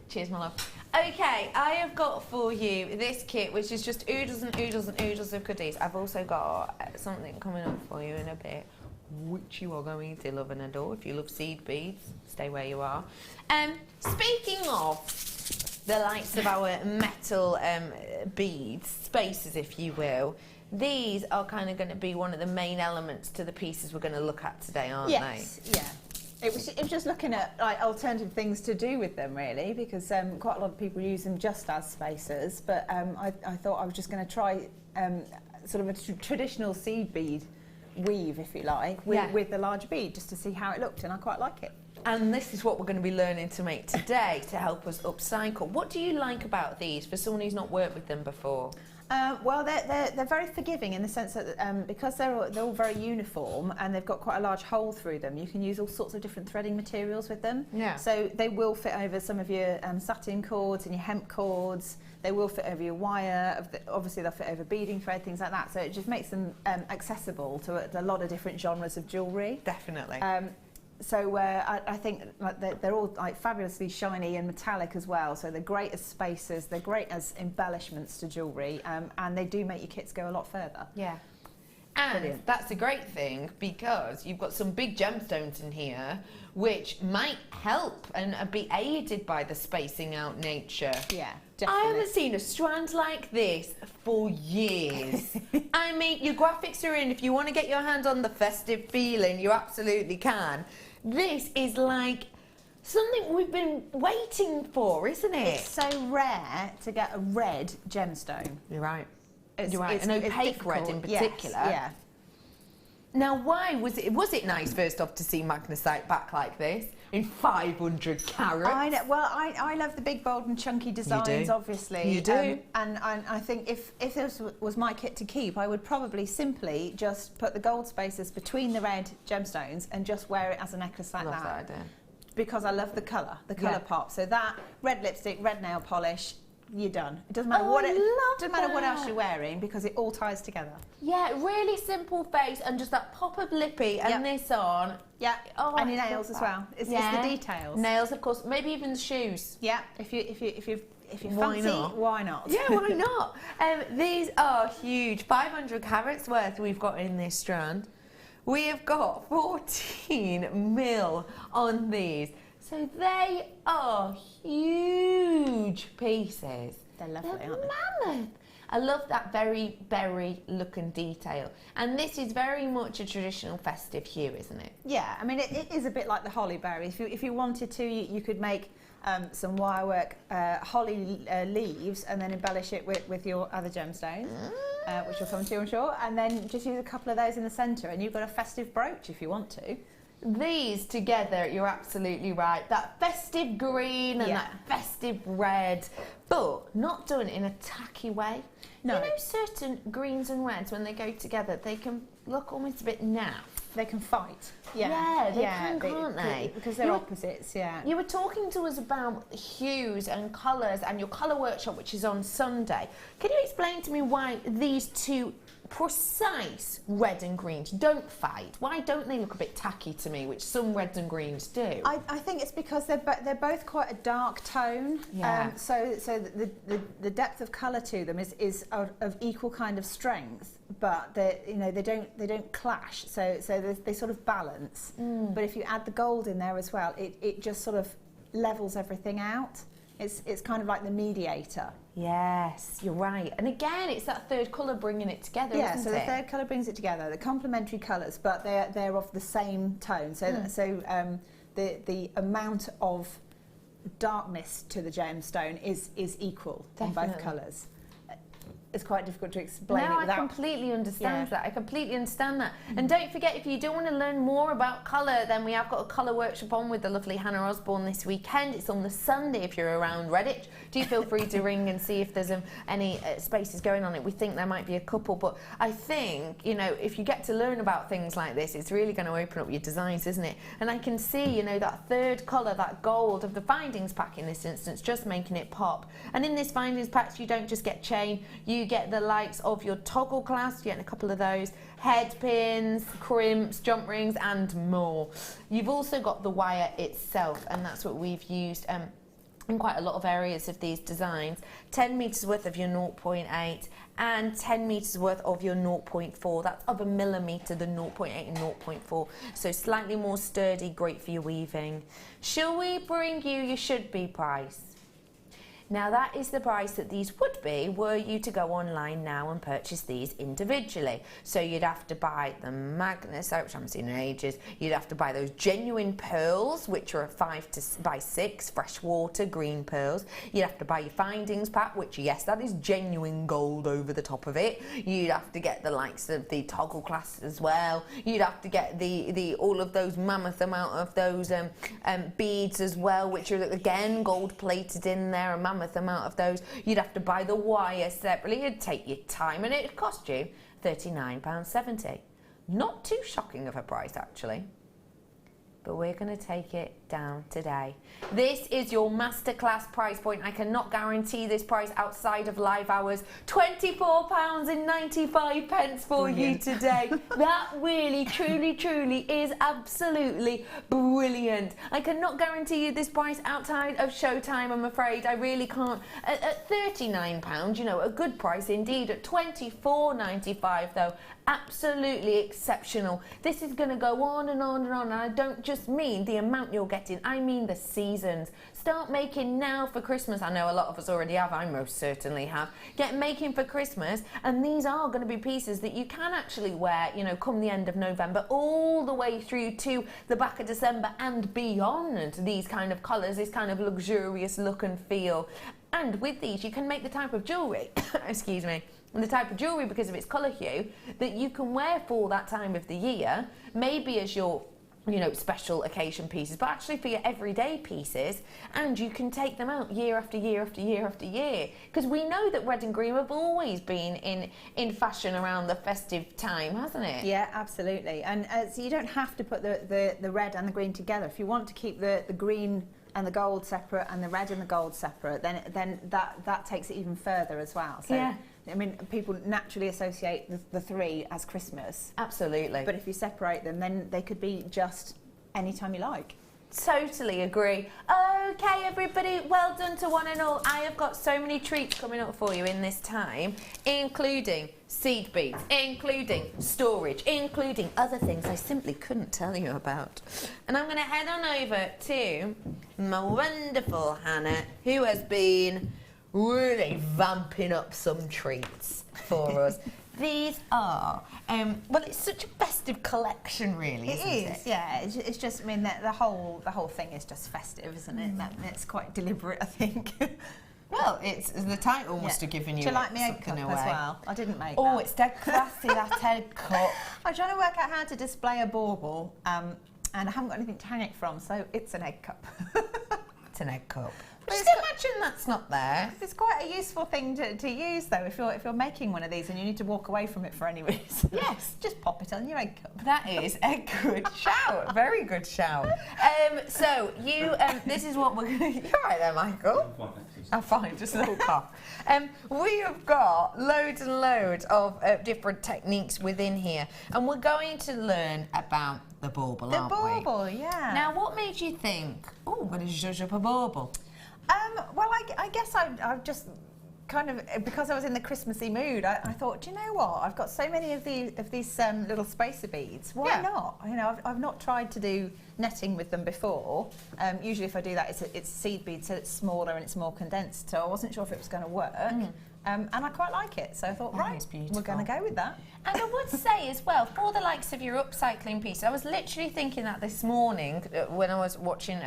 Cheers, my love. Okay, I have got for you this kit, which is just oodles and oodles and oodles of goodies. I've also got something coming up for you in a bit, which you are going to love and adore. If you love seed beads, stay where you are. Speaking of the likes of our metal beads, spaces, if you will, these are kind of going to be one of the main elements to the pieces we're going to look at today, aren't they? Yes, yeah. It was just looking at like alternative things to do with them, really, because quite a lot of people use them just as spacers. But I thought I was just going to try sort of a traditional seed bead weave, if you like, with the large bead, just to see how it looked, and I quite like it. And this is what we're going to be learning to make today to help us upcycle. What do you like about these for someone who's not worked with them before? Well, they're very forgiving in the sense that because they're all very uniform and they've got quite a large hole through them, you can use all sorts of different threading materials with them. Yeah. So they will fit over some of your satin cords and your hemp cords. They will fit over your wire. Obviously, they'll fit over beading thread, things like that. So it just makes them accessible to a lot of different genres of jewellery. Definitely. So I think they're all like fabulously shiny and metallic as well. So they're great as spacers, they're great as embellishments to jewellery, and they do make your kits go a lot further. Yeah. And Brilliant. that's a great thing because you've got some big gemstones in here which might help and be aided by the spacing out nature. Yeah, I definitely. haven't seen a strand like this for years. I mean, your graphics are in. If you want to get your hand on the festive feeling, you absolutely can. This is like something we've been waiting for, isn't it? It's so rare to get a red gemstone. You're right. It's, You're right. it's, An it's opaque red in difficult. particular. Yes, yeah. Now, why was it nice first off to see magnesite back like this in 500 carats? I know. Well, I love the big, bold and chunky designs, obviously. You do. And I think if this was my kit to keep, I would probably simply just put the gold spacers between the red gemstones and just wear it as a necklace like Love that. that idea. Because I love the colour pop. So that, red lipstick, red nail polish, you're done. It doesn't matter what else you're wearing because it all ties together. Yeah, really simple face and just that pop of lippy and this on. Yeah, oh, and your nails as well. It's the details. Nails, of course, maybe even the shoes. Yeah, if you Why fancy, not? why not? Yeah, why not? These are huge. 500 carats worth we've got in this strand. We have got 14 mil on these. So they are huge pieces. They're lovely, They're aren't they? mammoth. I love that very berry look and detail. And this is very much a traditional festive hue, isn't it? Yeah, I mean, it is a bit like the holly berry. If you wanted to, you could make some wirework holly leaves and then embellish it with your other gemstones, which will come to you, I'm sure, and then just use a couple of those in the centre and you've got a festive brooch if you want to. These together, you're absolutely right. That festive green and that festive red, but not done in a tacky way. No. You know, certain greens and reds, when they go together, they can look almost a bit naff. They can fight. Yeah, they can, can't they? Because they're opposites, yeah. You were talking to us about hues and colours and your colour workshop, which is on Sunday. Can you explain to me why these two precise red and greens don't fight? Why don't they look a bit tacky to me, which some reds and greens do? I think it's because they're both quite a dark tone. Yeah. So the depth of colour to them is of equal kind of strength, but they don't clash. So they sort of balance. But if you add the gold in there as well, it just sort of levels everything out. It's kind of like the mediator. Yes, you're right. And again, it's that third colour bringing it together, Yeah, isn't so it? the third colour brings it together. The complementary colours, but they're of the same tone. So the amount of darkness to the gemstone is equal on both colours. It's quite difficult to explain it without... I completely understand that. I completely understand that. And don't forget, if you do want to learn more about colour, then we have got a colour workshop on with the lovely Hannah Osborne this weekend. It's on the Sunday if you're around Redditch. Do feel free to ring and see if there's any spaces going on it. We think there might be a couple, but I think, if you get to learn about things like this, it's really going to open up your designs, isn't it? And I can see, that third colour, that gold of the findings pack in this instance, just making it pop. And in this findings pack, you don't just get chain, you get the likes of your toggle clasps, you're getting a couple of those, head pins, crimps, jump rings, and more. You've also got the wire itself, and that's what we've used in quite a lot of areas of these designs. 10 metres worth of your 0.8 and 10 metres worth of your 0.4. That's of a millimetre, the 0.8 and 0.4. So slightly more sturdy, great for your weaving. Shall we bring you your should be price? Now that is the price that these would be were you to go online now and purchase these individually. So you'd have to buy the Magnus, which I haven't seen in ages. You'd have to buy those genuine pearls, which are 5 by 6 freshwater green pearls. You'd have to buy your findings pack, which yes, that is genuine gold over the top of it. You'd have to get the likes of the toggle clasp as well. You'd have to get the all of those mammoth amount of those beads as well, which are again gold plated in there, a mammoth amount of those. You'd have to buy the wire separately. It'd take your time and it'd cost you £39.70. Not too shocking of a price actually, but we're going to take it down today. This is your masterclass price point. I cannot guarantee this price outside of live hours. £24.95 for you today. That really, truly is absolutely brilliant. I cannot guarantee you this price outside of showtime, I'm afraid. I really can't. At £39, you know, a good price indeed. At £24.95 though, absolutely exceptional. This is going to go on and on and on, and I don't just mean the amount you'll get in, I mean the seasons. Start making now for Christmas. I know a lot of us already have, I most certainly have. Get making for Christmas, and these are going to be pieces that you can actually wear, you know, come the end of November all the way through to the back of December and beyond. These kind of colours, this kind of luxurious look and feel. And with these you can make the type of jewellery, excuse me, and the type of jewellery because of its colour hue that you can wear for that time of the year, maybe as your, you know, special occasion pieces, but actually for your everyday pieces, and you can take them out year after year after year after year, because we know that red and green have always been in fashion around the festive time, hasn't it? Yeah, absolutely. And so you don't have to put the red and the green together. If you want to keep the green and the gold separate and the red and the gold separate, then that takes it even further as well. So yeah. I mean, people naturally associate the three as Christmas. Absolutely. But if you separate them, then they could be just any time you like. Totally agree. Okay, everybody, well done to one and all. I have got so many treats coming up for you in this time, including seed beads, including storage, including other things I simply couldn't tell you about. And I'm going to head on over to my wonderful Hannah, who has been really vamping up some treats for us. These are, well, it's such a festive collection, really, isn't it? It is, yeah. It's just, I mean, the whole thing is just festive, isn't it? It's quite deliberate, I think. Well, it's the title must have given you. Do you like my egg cup away as well? I didn't make that. Oh, it's dead classy, that egg cup. I'm trying to work out how to display a bauble, and I haven't got anything to hang it from, so it's an egg cup. It's an egg cup. Just imagine that's not there. It's quite a useful thing to use, though, if you're making one of these and you need to walk away from it for any reason. Yes. Just pop it on your egg cup. That is a good shout. Very good shout. So you, this is what we're going to... You're right there, Michael. I'm fine, just a little cough. We have got loads and loads of different techniques within here, and we're going to learn about the bauble, aren't we? The bauble, yeah. Now, what made you think, oh, I'm going to zhuzh up a bauble? Well, I guess I've just kind of, because I was in the Christmassy mood, I thought, do you know what? I've got so many of these little spacer beads. Why not? You know, I've not tried to do netting with them before. Usually, if I do that, it's seed beads, so it's smaller and it's more condensed. So I wasn't sure if it was going to work. And I quite like it, so I thought, right, we're going to go with that. And I would say as well, for the likes of your upcycling piece, I was literally thinking that this morning when I was watching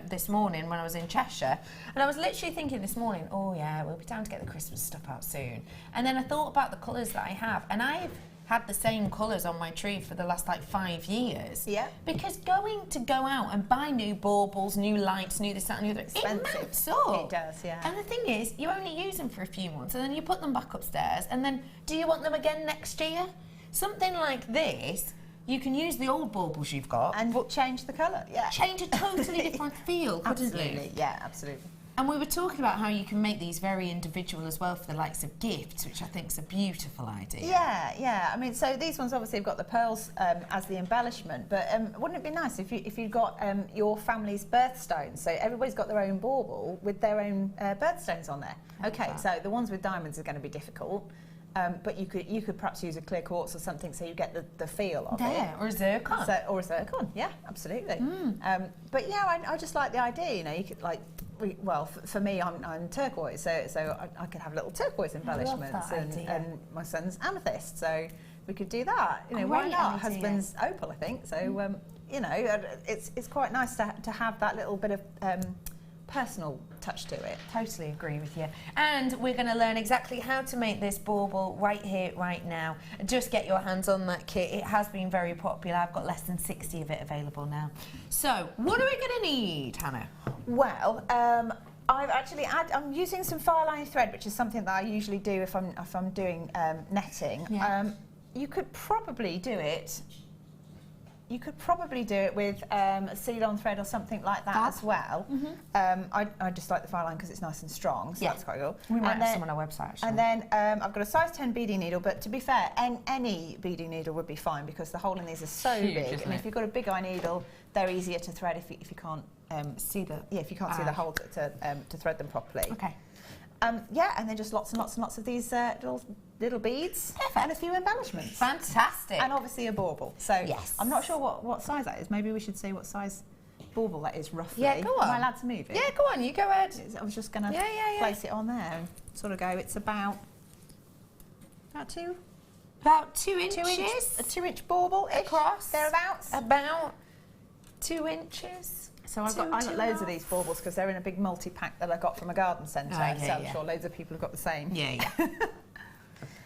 this morning when I was in Cheshire, and I was literally thinking this morning, oh yeah, we'll be down to get the Christmas stuff out soon. And then I thought about the colours that I have, and I've had the same colours on my tree for the last like 5 years. Yeah. Because going to go out and buy new baubles, new lights, new this, that and the other, expensive. It mounts up. It does, yeah. And the thing is, you only use them for a few months and then you put them back upstairs, and then do you want them again next year? Something like this, you can use the old baubles you've got. And change the colour, yeah. Change a totally different feel, couldn't Absolutely, you? yeah, absolutely. And we were talking about how you can make these very individual as well for the likes of gifts, which I think is a beautiful idea. Yeah, yeah. I mean, so these ones obviously have got the pearls as the embellishment, but wouldn't it be nice if you've got your family's birthstones? So everybody's got their own bauble with their own birthstones on there. Okay, so the ones with diamonds are going to be difficult. But you could perhaps use a clear quartz or something so you get the feel of it. Or a zircon. Or a zircon, yeah, absolutely. But yeah, I just like the idea. You know, you could like for me, I'm turquoise, so I could have little turquoise embellishments, and my son's amethyst, so we could do that. You know, why not? Husband's opal, I think. So you know, it's quite nice to have that little bit of personal touch to it. Totally agree with you. And we're going to learn exactly how to make this bauble right here, right now. Just get your hands on that kit. It has been very popular. I've got less than 60 of it available now. So, what are we going to need, Hannah? Well, I'm using some fire line thread, which is something that I usually do if I'm doing netting. Yeah. You could probably do it. You could probably do it with a seal-on thread or something like that as well. I just like the fire line because it's nice and strong, so that's quite cool. We might have some on our website, actually. And then I've got a size 10 beading needle, but to be fair, any beading needle would be fine because the hole in these is so big. And if you've got a big eye needle, they're easier to thread if you can't see the hole to thread them properly. Okay. Yeah, and then just lots and lots and lots of these little beads. Perfect. And a few embellishments. Fantastic. And obviously a bauble. So yes. I'm not sure what size that is. Maybe we should say what size bauble that is roughly. Yeah, go on. Am I allowed to move it? Yeah, go on. You go ahead. I was just going to place it on there and sort of go. It's about 2 inches. A 2-inch bauble across. Thereabouts. About 2 inches. So I got loads of these baubles because they're in a big multi-pack that I got from a garden centre. So I'm sure loads of people have got the same. Yeah.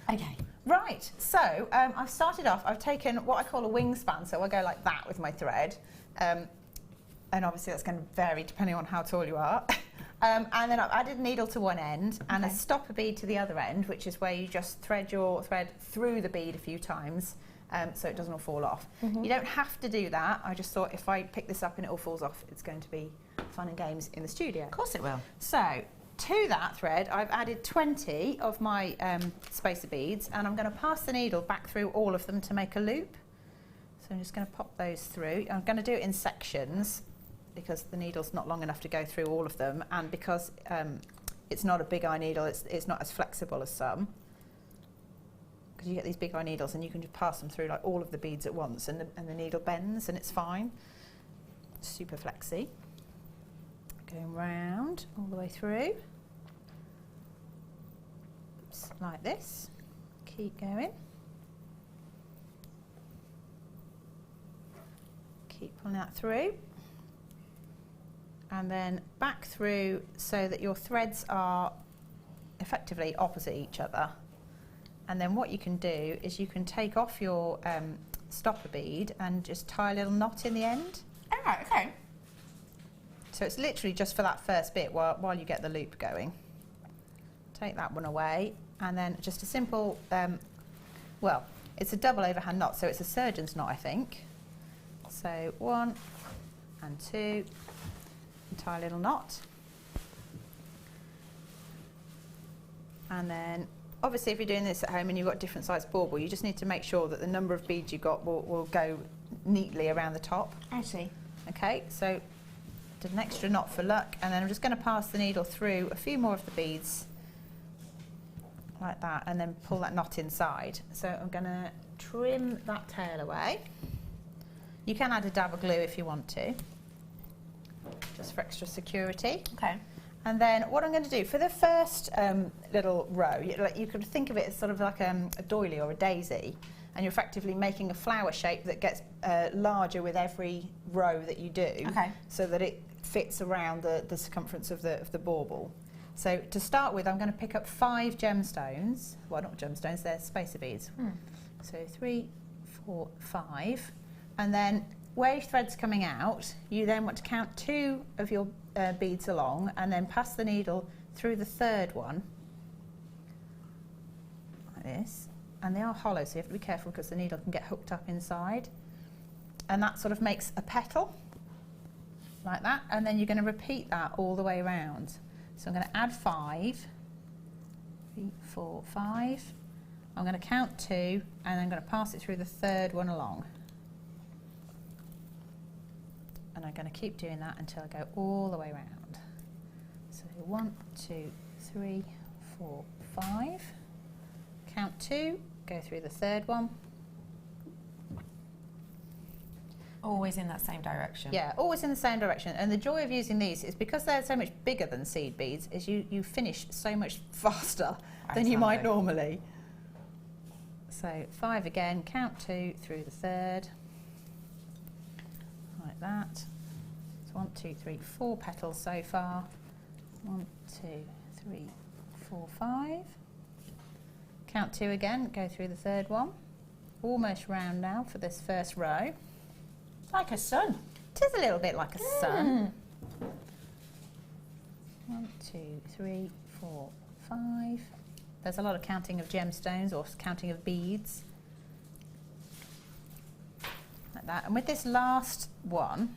Okay. Right, so I've started off, I've taken what I call a wingspan, so I go like that with my thread. And obviously that's going to vary depending on how tall you are. And then I've added a needle to one end and a stopper bead to the other end, which is where you just thread your thread through the bead a few times. So it doesn't all fall off. You don't have to do that. I just thought if I pick this up and it all falls off, it's going to be fun and games in the studio. Of course it will. So to that thread, I've added 20 of my spacer beads, and I'm going to pass the needle back through all of them to make a loop. So I'm just going to pop those through. I'm going to do it in sections because the needle's not long enough to go through all of them, and because it's not a big eye needle, it's not as flexible as some. Because you get these big eye needles and you can just pass them through like all of the beads at once, and the needle bends and it's fine. Super flexy. Going round all the way through. Oops, like this. Keep going. Keep pulling that through. And then back through so that your threads are effectively opposite each other. And then what you can do is you can take off your stopper bead and just tie a little knot in the end. All right, okay. So it's literally just for that first bit while you get the loop going. Take that one away, and then just a simple, well, it's a double overhand knot, so it's a surgeon's knot, I think. So 1 and 2, and tie a little knot. And then obviously, if you're doing this at home and you've got a different size bauble, you just need to make sure that the number of beads you got will go neatly around the top. I see. Okay, so did an extra knot for luck, and then I'm just going to pass the needle through a few more of the beads like that, and then pull that knot inside. So I'm going to trim that tail away. You can add a dab of glue if you want to, just for extra security. Okay. And then what I'm going to do for the first little row, you could think of it as sort of like a doily or a daisy, and you're effectively making a flower shape that gets larger with every row that you do, so that it fits around the circumference of the bauble. So to start with, I'm going to pick up 5 gemstones. Well, not gemstones, they're spacer beads. So 3, 4, 5, and then where your thread's coming out, you then want to count 2 of your beads along, and then pass the needle through the third one, like this. And they are hollow, so you have to be careful because the needle can get hooked up inside. And that sort of makes a petal, like that. And then you're going to repeat that all the way around. So I'm going to add 5, 3, 4, 5. I'm going to count 2, and then I'm going to pass it through the third one along. And I'm going to keep doing that until I go all the way around. So 1, 2, 3, 4, 5. Count 2, go through the third one. Always in that same direction. Yeah, always in the same direction. And the joy of using these is because they're so much bigger than seed beads, is you finish so much faster than you might normally. So 5 again, count 2 through the third, like that. So 1, 2, 3, 4 petals so far. 1, 2, 3, 4, 5. Count 2 again, go through the third one. Almost round now for this first row. Like a sun. It is a little bit like a sun. 1, 2, 3, 4, 5. There's a lot of counting of gemstones or counting of beads. Like that. And with this last one,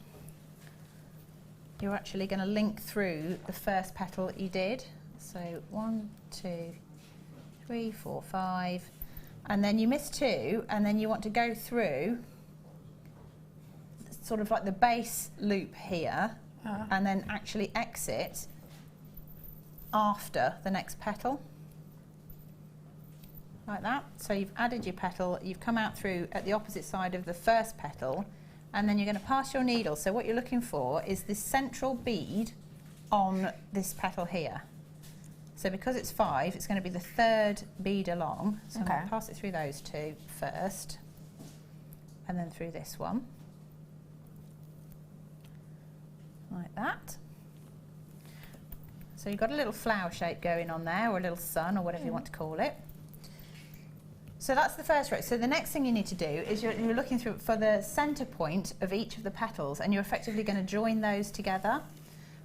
you're actually going to link through the first petal that you did. So 1, 2, 3, 4, 5. And then you miss 2, and then you want to go through sort of like the base loop here, and then actually exit after the next petal. Like that. So you've added your petal, you've come out through at the opposite side of the first petal, and then you're going to pass your needle. So what you're looking for is this central bead on this petal here. So because it's 5, it's going to be the third bead along. So I'm going to pass it through those 2 first, and then through this one. Like that. So you've got a little flower shape going on there, or a little sun, or whatever you want to call it. So that's the first row. So the next thing you need to do is you're looking through for the centre point of each of the petals, and you're effectively going to join those together.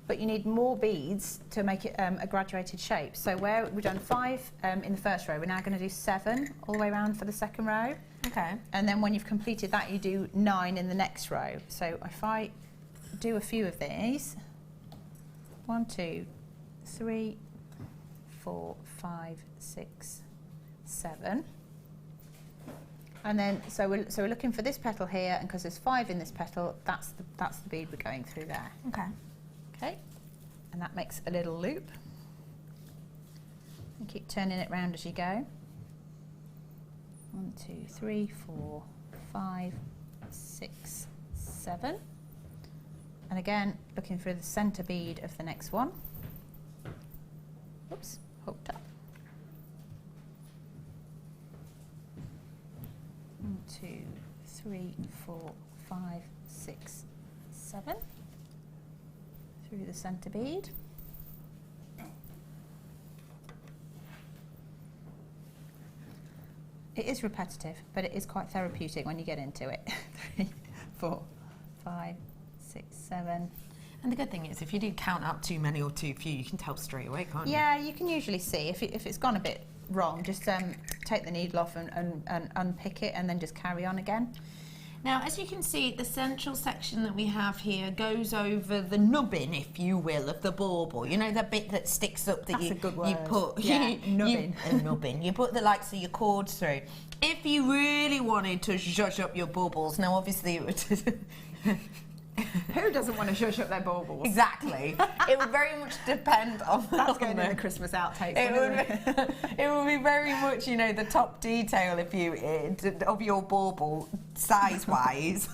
But you need more beads to make it a graduated shape. So where we've done 5 in the first row, we're now going to do 7 all the way around for the second row. Okay. And then when you've completed that, you do 9 in the next row. So if I do a few of these, 1, 2, 3, 4, 5, 6, 7. And then, so we're looking for this petal here, and because there's 5 in this petal, that's the bead we're going through there. Okay. Okay, and that makes a little loop. And keep turning it round as you go. 1, 2, 3, 4, 5, 6, 7. And again, looking for the centre bead of the next one. Oops, hooked up. 1, 2, 3, 4, 5, 6, 7. Through the centre bead. It is repetitive, but it is quite therapeutic when you get into it. 3, 4, 5, 6, 7. And the good thing is, if you do count up too many or too few, you can tell straight away, can't you? Yeah, you can usually see. If it's gone a bit wrong, just take the needle off and unpick it, and then just carry on again. Now, as you can see, the central section that we have here goes over the nubbin, if you will, of the bauble. You know, the bit that sticks up that you put. Yeah, nubbin. Nubbin. You put the likes of your cords through. If you really wanted to zhuzh up your baubles, now obviously it would... Who doesn't want to zhuzh up their baubles? Exactly. It would very much depend on... That's going in the Christmas outtakes. It would be very much, you know, the top detail of your bauble, size-wise.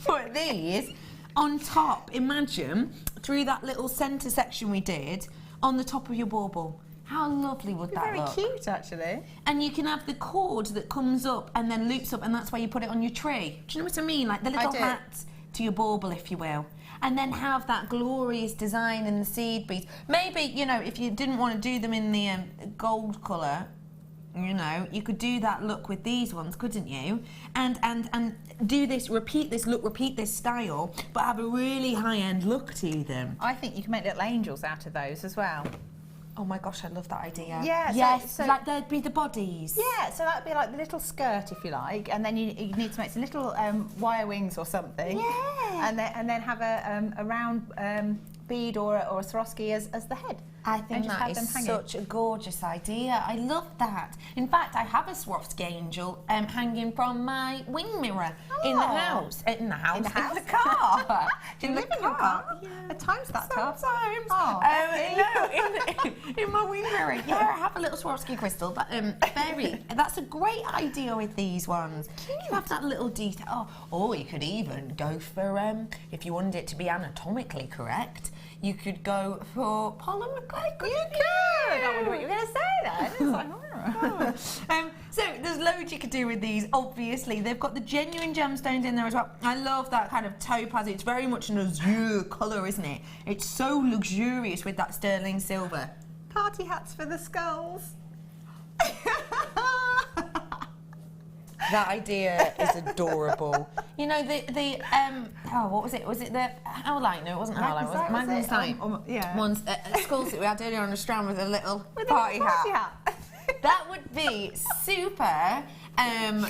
But these, on top, imagine, through that little centre section we did, on the top of your bauble. How lovely would that look? Very cute, actually. And you can have the cord that comes up and then loops up, and that's where you put it on your tree. Do you know what I mean? Like the little hat to your bauble, if you will. And then have that glorious design in the seed beads. Maybe, you know, if you didn't want to do them in the gold colour, you know, you could do that look with these ones, couldn't you? And do this, repeat this look, repeat this style, but have a really high-end look to them. I think you can make little angels out of those as well. Oh my gosh, I love that idea. Yeah, yes, so like there'd be the bodies. Yeah, so that'd be like the little skirt, if you like, and then you need to make some little wire wings or something. Yeah. And then have a round bead or a Swarovski as the head. I think that is such a gorgeous idea. I love that. In fact, I have a Swarovski angel hanging from my wing mirror in the house. In the house? In the car. Do you live in your car? Yeah. At times that tough. Sometimes. Oh, No, in my wing mirror. Yeah, I have a little Swarovski crystal, but that's a great idea with these ones. You have that little detail. Or you could even go for, if you wanted it to be anatomically correct, you could go for polymer. You could! I wonder what you were going to say then. It's like, so there's loads you could do with these. Obviously, they've got the genuine gemstones in there as well. I love that kind of topaz. It's very much an azure colour, isn't it? It's so luxurious with that sterling silver. Party hats for the skulls. That idea is adorable. You know, what was it? Was it the Howlite? No, it wasn't Howlite. Was it Magnus? Yeah. One's skulls that we had earlier on the strand with a little party hat. That would be super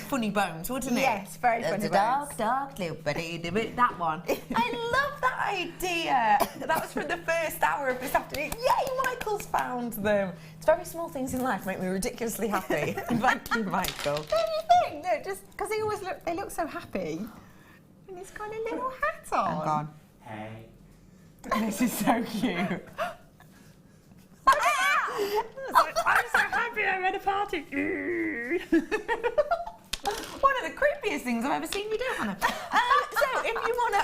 funny bones, wouldn't it? Yes, very funny bones. Dark little buddy. That one. I love that idea. That was from the first hour of this afternoon. Yay, Michael's found them. It's very small things in life make me ridiculously happy. Thank you, Michael. Don't you think? No, just because they look so happy. And he's got a little hat on. I'm gone. Hey. This is so cute. I'm so happy I'm at a party. One of the creepiest things I've ever seen you do, Hannah. So, if you want to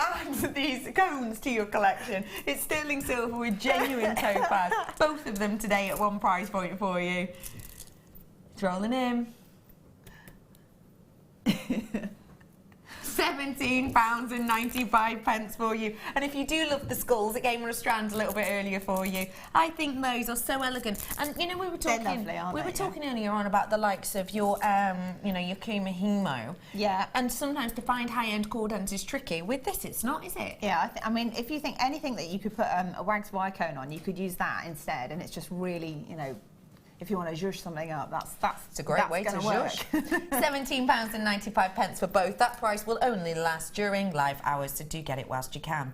add these cones to your collection, it's sterling silver with genuine topaz. Both of them today at one price point for you. It's rolling in. £17.95 for you. And if you do love the skulls, it came on a strand a little bit earlier for you. I think those are so elegant. And you know, we were talking, talking earlier on about the likes of your, you know, your Kumahimo. Yeah. And sometimes to find high-end cordons is tricky. With this, it's not, is it? Yeah. I mean, if you think anything that you could put a Wags Y cone on, you could use that instead, and it's just really, you know. If you want to zhuzh something up, that's a great way to zhuzh. £17.95 for both. That price will only last during live hours, so do get it whilst you can.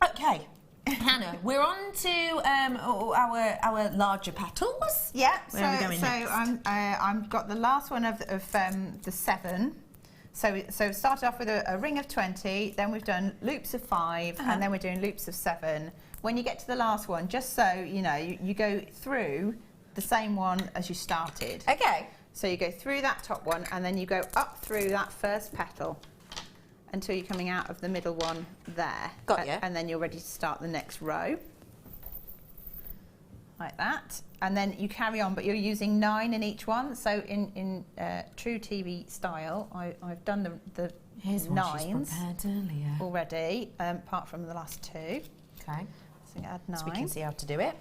Okay, Hannah, we're on to our larger petals. Yeah. Where are we going next? I've got the last one of the 7. So started off with a ring of 20, then we've done loops of 5, and then we're doing loops of 7. When you get to the last one, just so you know, you go through the same one as you started. Okay. So you go through that top one and then you go up through that first petal until you're coming out of the middle one there. Got you. And then you're ready to start the next row. Like that. And then you carry on, but you're using 9 in each one. So in true TV style, I've done the Here's 9s earlier already, apart from the last 2. Okay. So add 9. So we can see how to do it.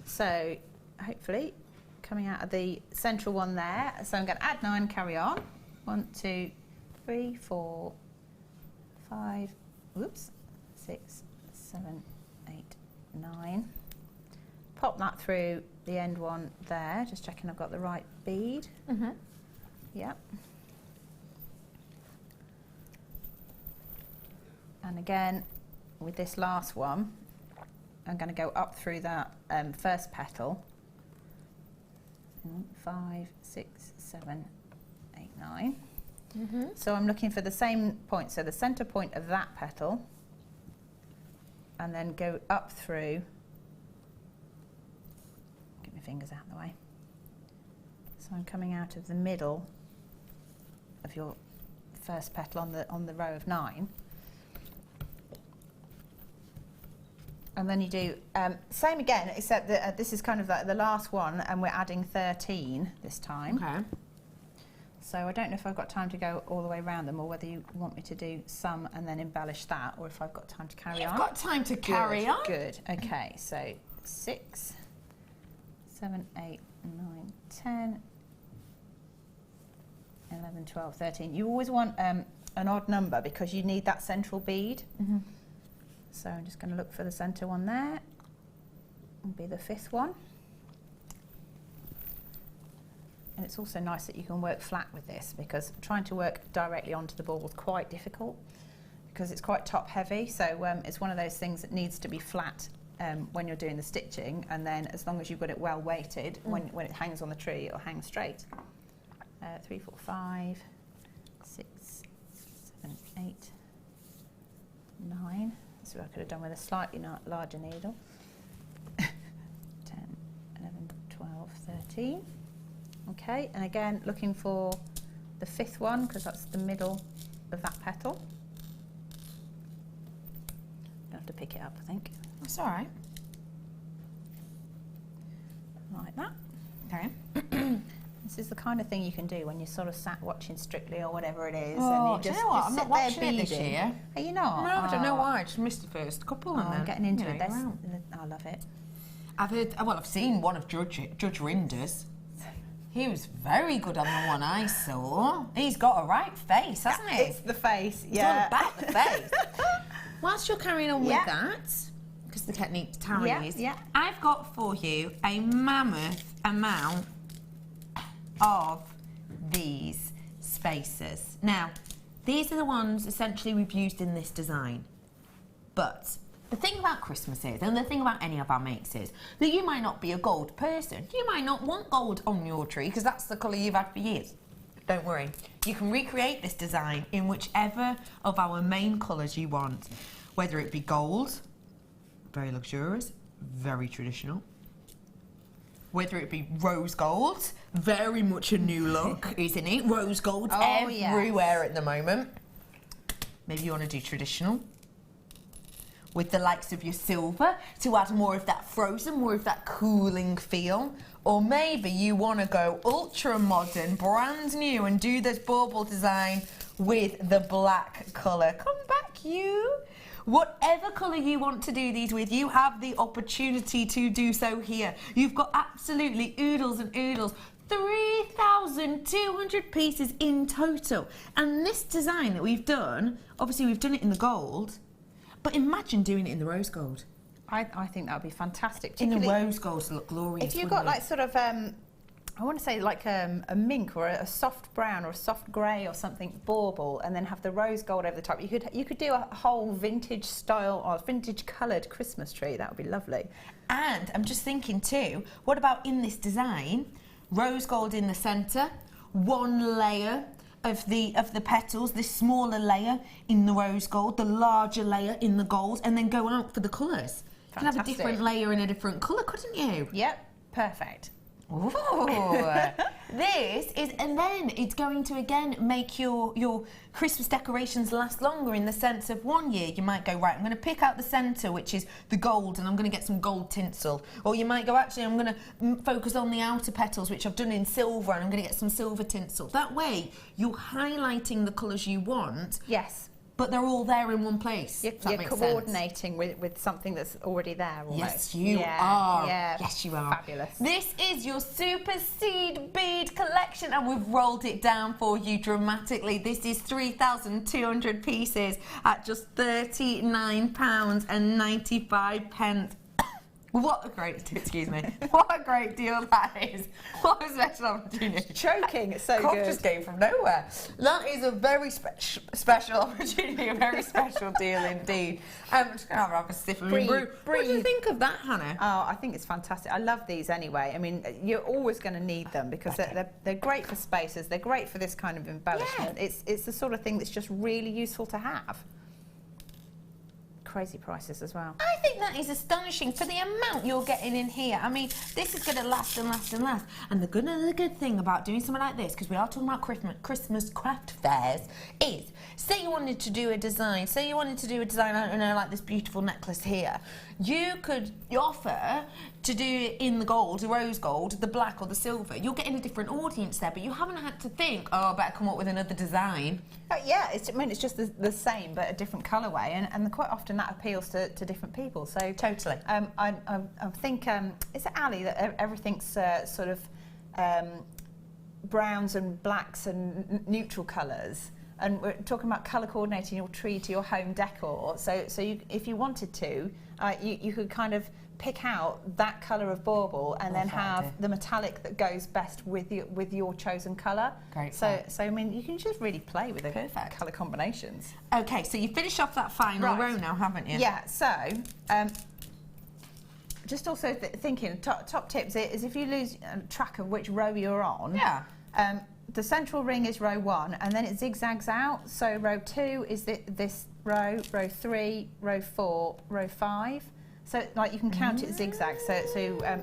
So hopefully coming out of the central one there. So I'm going to add 9, carry on. 1, 2, 3, 4, 5, 6, 7, 8, 9. Pop that through the end one there, just checking I've got the right bead. Yep. And again, with this last one, I'm going to go up through that first petal. 5, 6, 7, 8, 9. So I'm looking for the same point, so the centre point of that petal, and then go up through. Get my fingers out of the way. So I'm coming out of the middle of your first petal on the row of 9. And then you do same again, except that this is kind of like the last one, and we're adding 13 this time. Okay. So I don't know if I've got time to go all the way around them, or whether you want me to do some and then embellish that, or if I've got time to carry on. You've got time to carry on. Good. Okay. So 6, 7, 8, 9, 10, 11, 12, 13. You always want an odd number because you need that central bead. So I'm just going to look for the centre one there. Will be the 5th one. And it's also nice that you can work flat with this, because trying to work directly onto the ball is quite difficult because it's quite top heavy. So it's one of those things that needs to be flat when you're doing the stitching, and then as long as you've got it well weighted, when it hangs on the tree, it'll hang straight. 3, 4, 5, 6, 7, 8, 9. So I could have done with a slightly larger needle. 13. Okay, and again looking for the 5th one because that's the middle of that petal. I have to pick it up, I think. That's all right. Like that. Okay. This is the kind of thing you can do when you're sort of sat watching Strictly or whatever it is. Oh, and do you you know what? I'm not watching there it this beading. year. Are you not? No, I don't know why. I just missed the first couple. And I'm then, getting into you know, it. That's, you're out. I love it. I've heard. Well, I've seen one of Judge Rinder's. He was very good on the one I saw. He's got a right face, hasn't he? It's the face, It's yeah. all about the face. Whilst you're carrying on with that, because the technique tarries, I've got for you a mammoth amount of these spacers. Now, these are the ones essentially we've used in this design. But the thing about Christmas is, and the thing about any of our makes is, that you might not be a gold person. You might not want gold on your tree, because that's the colour you've had for years. Don't worry. You can recreate this design in whichever of our main colours you want. Whether it be gold, very luxurious, very traditional. Whether it be rose gold, very much a new look, isn't it? Rose gold everywhere at the moment. Maybe you want to do traditional. With the likes of your silver to add more of that frozen, more of that cooling feel. Or maybe you want to go ultra modern, brand new, and do this bauble design with the black colour. Come back, you. Whatever colour you want to do these with, you have the opportunity to do so here. You've got absolutely oodles and oodles. 3,200 pieces in total. And this design that we've done, obviously we've done it in the gold, but imagine doing it in the rose gold. I think that would be fantastic. In the rose gold to look glorious. If you've got like sort of, I want to say like a mink or a soft brown or a soft grey or something bauble, and then have the rose gold over the top. You could do a whole vintage style or vintage coloured Christmas tree. That would be lovely. And I'm just thinking too, what about in this design, rose gold in the centre, one layer of the petals, this smaller layer in the rose gold, the larger layer in the gold, and then go out for the colours. You can have a different layer in a different colour, couldn't you? Yep, perfect. Ooh, this is, and then it's going to again make your Christmas decorations last longer, in the sense of one year you might go, right, I'm going to pick out the centre, which is the gold, and I'm going to get some gold tinsel. Or you might go, actually, I'm going to focus on the outer petals, which I've done in silver, and I'm going to get some silver tinsel. That way, you're highlighting the colours you want. Yes. But they're all there in one place. You're coordinating with something that's already there almost. Yes, you are. Yeah, yes, you are. Fabulous. This is your Super Seed Bead collection, and we've rolled it down for you dramatically. This is 3,200 pieces at just £39.95. What a great, excuse me, what a great deal that is. What a special opportunity. Choking, it's so Cough good. just came from nowhere. That is a very special opportunity, a very special deal indeed. I'm just going to have a sip of my brew. What do you think of that, Hannah? Oh, I think it's fantastic. I love these anyway. I mean, you're always going to need them because they're great for spacers. They're great for this kind of embellishment. Yeah. It's the sort of thing that's just really useful to have. Crazy prices as well. I think that is astonishing for the amount you're getting in here. I mean, this is going to last and last and last. And the good thing about doing something like this, because we are talking about Christmas craft fairs, is say you wanted to do a design, I don't know, like this beautiful necklace here. You could offer to do it in the gold, the rose gold, the black or the silver. You're getting a different audience there, but you haven't had to think, oh, I better come up with another design. Yeah, it's just the same but a different colourway, and quite often that appeals to different people. So totally. I think is it Ali that everything's sort of browns and blacks and neutral colours, and we're talking about colour coordinating your tree to your home decor. So you, if you wanted to, you could kind of pick out that colour of bauble and then have the metallic that goes best with your chosen colour. Great. So I mean, you can just really play with the colour combinations. Okay, so you finish off that final row now, haven't you? Yeah. So just also thinking, top tips is if you lose track of which row you're on. Yeah. The central ring is row 1, and then it zigzags out. So row 2 is this row, row 3, row 4, row 5. So like you can count it zigzags. So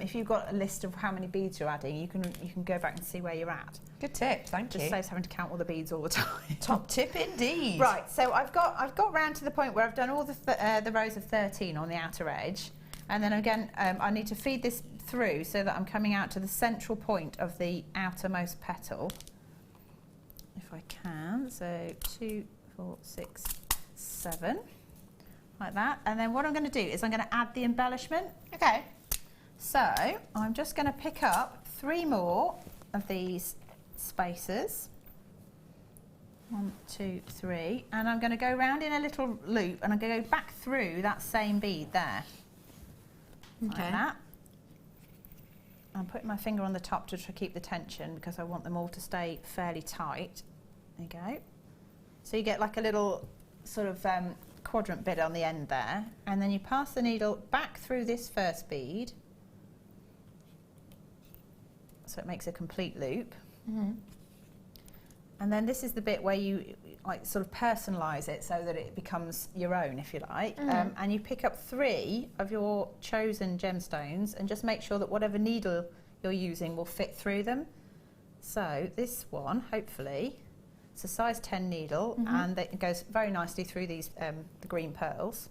if you've got a list of how many beads you're adding, you can go back and see where you're at. Good tip, thank you. Just saves having to count all the beads all the time. Top tip indeed. Right, so I've got round to the point where I've done all the rows of 13 on the outer edge, and then again I need to feed this through so that I'm coming out to the central point of the outermost petal. If I can, so 2, 4, 6, 7, like that. And then what I'm going to do is I'm going to add the embellishment. Okay. So I'm just going to pick up 3 more of these spacers. 1, 2, 3, and I'm going to go round in a little loop, and I'm going to go back through that same bead there. Okay. Like that. I'm putting my finger on the top to keep the tension because I want them all to stay fairly tight. There you go. So you get like a little sort of quadrant bit on the end there, and then you pass the needle back through this first bead, so it makes a complete loop. And then this is the bit where you like sort of personalise it so that it becomes your own, if you like. And you pick up 3 of your chosen gemstones and just make sure that whatever needle you're using will fit through them. So this one, hopefully, it's a size 10 needle, and it goes very nicely through these the green pearls.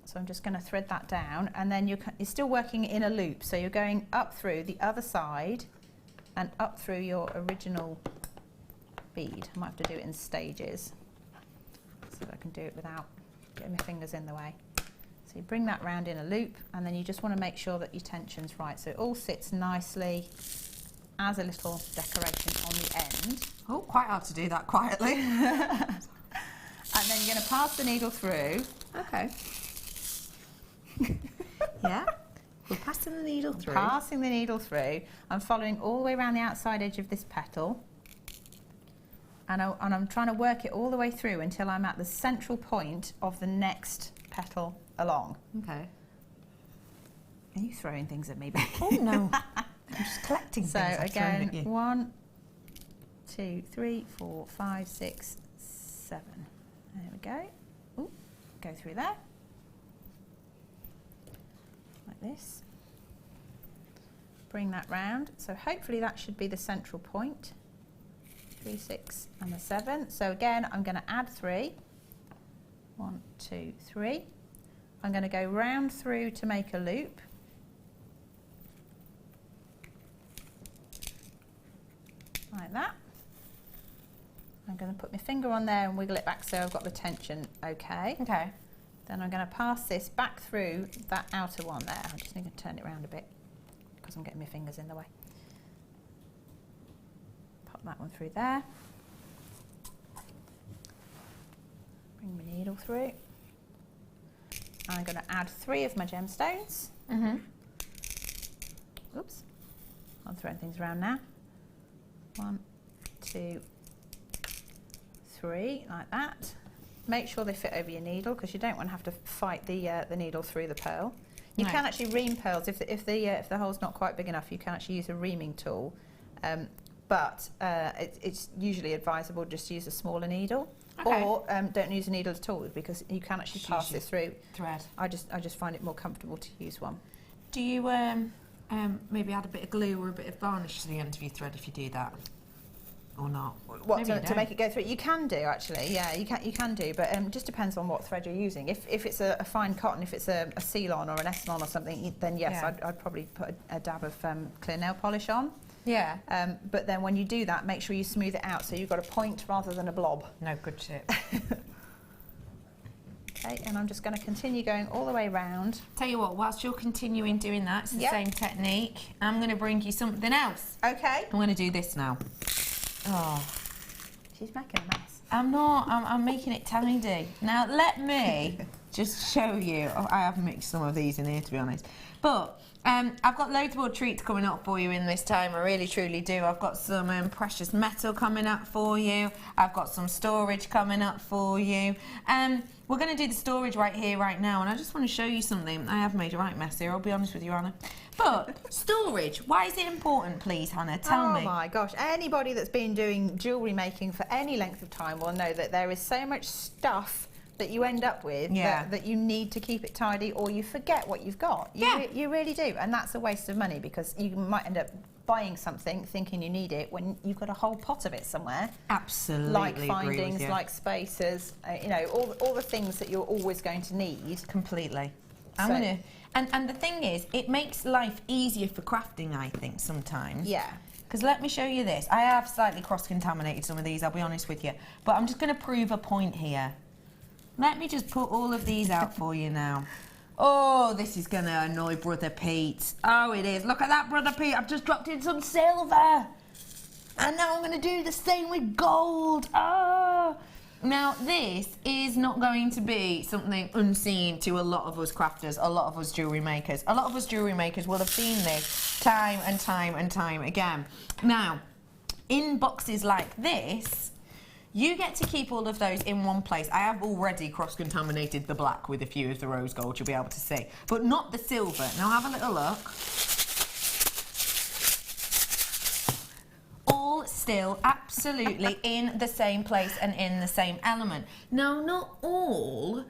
So I'm just going to thread that down, and then you're still working in a loop. So you're going up through the other side and up through your original bead. I might have to do it in stages so that I can do it without getting my fingers in the way. So you bring that round in a loop, and then you just want to make sure that your tension's right, so it all sits nicely as a little decoration on the end. Oh, quite hard to do that quietly. And then you're going to pass the needle through. Okay. Yeah. We're passing the needle through. Passing the needle through. I'm following all the way around the outside edge of this petal. And I'm trying to work it all the way through until I'm at the central point of the next petal along. Okay. Are you throwing things at me, babe? Oh, no. I'm just collecting so things. So again, 1, 2, 3, 4, 5, 6, 7. There we go. Ooh, go through there. Like this. Bring that round. So hopefully that should be the central point. 3, 6 and the 7. So again, I'm going to add 3. 1, 2, 3. I'm going to go round through to make a loop. Like that. I'm going to put my finger on there and wiggle it back so I've got the tension okay. Okay. Then I'm going to pass this back through that outer one there. I just need to turn it around a bit because I'm getting my fingers in the way. Pop that one through there. Bring my needle through. I'm going to add 3 of my gemstones. Oops. I'm throwing things around now. 1, 2, 3, like that. Make sure they fit over your needle because you don't want to have to fight the needle through the pearl. You can actually ream pearls if the hole's not quite big enough. You can actually use a reaming tool, but it's usually advisable just to use a smaller needle, or don't use a needle at all because you can actually pass this through thread. I just find it more comfortable to use one. Do you maybe add a bit of glue or a bit of varnish to the end of your thread if you do that, or not? What, to make it go through? You can do actually, yeah, you can do, but it just depends on what thread you're using. If it's a fine cotton, if it's a Ceylon or an Essilon or something, then yes, yeah. I'd probably put a dab of clear nail polish on. Yeah. But then when you do that, make sure you smooth it out so you've got a point rather than a blob. No, good tip. Okay, and I'm just going to continue going all the way round. Tell you what, whilst you're continuing doing that, it's the same technique, I'm going to bring you something else. Okay. I'm going to do this now. Oh. She's making a mess. I'm not, I'm making it tidy. Now, let me just show you. I have mixed some of these in here, to be honest. But I've got loads more treats coming up for you in this time. I really, truly do. I've got some precious metal coming up for you. I've got some storage coming up for you. We're going to do the storage right here, right now. And I just want to show you something. I have made a right mess here, I'll be honest with you, Hannah. But storage, why is it important, please, Hannah? Tell me. Oh my gosh, anybody that's been doing jewellery making for any length of time will know that there is so much stuff that you end up with that you need to keep it tidy, or you forget what you've got. You really do, and that's a waste of money because you might end up buying something thinking you need it when you've got a whole pot of it somewhere. Absolutely. Like findings, like spacers, you know, all the things that you're always going to need. Completely. And the thing is, it makes life easier for crafting, I think, sometimes. Yeah. Because let me show you this. I have slightly cross-contaminated some of these, I'll be honest with you. But I'm just going to prove a point here. Let me just put all of these out for you now. Oh, this is going to annoy Brother Pete. Oh, it is. Look at that, Brother Pete. I've just dropped in some silver. And now I'm going to do the same with gold. Oh. Now, this is not going to be something unseen to a lot of us crafters, a lot of us jewellery makers. A lot of us jewellery makers will have seen this time and time and time again. Now, in boxes like this, you get to keep all of those in one place. I have already cross-contaminated the black with a few of the rose gold, you'll be able to see, but not the silver. Now have a little look. All still absolutely in the same place and in the same element. Now, not all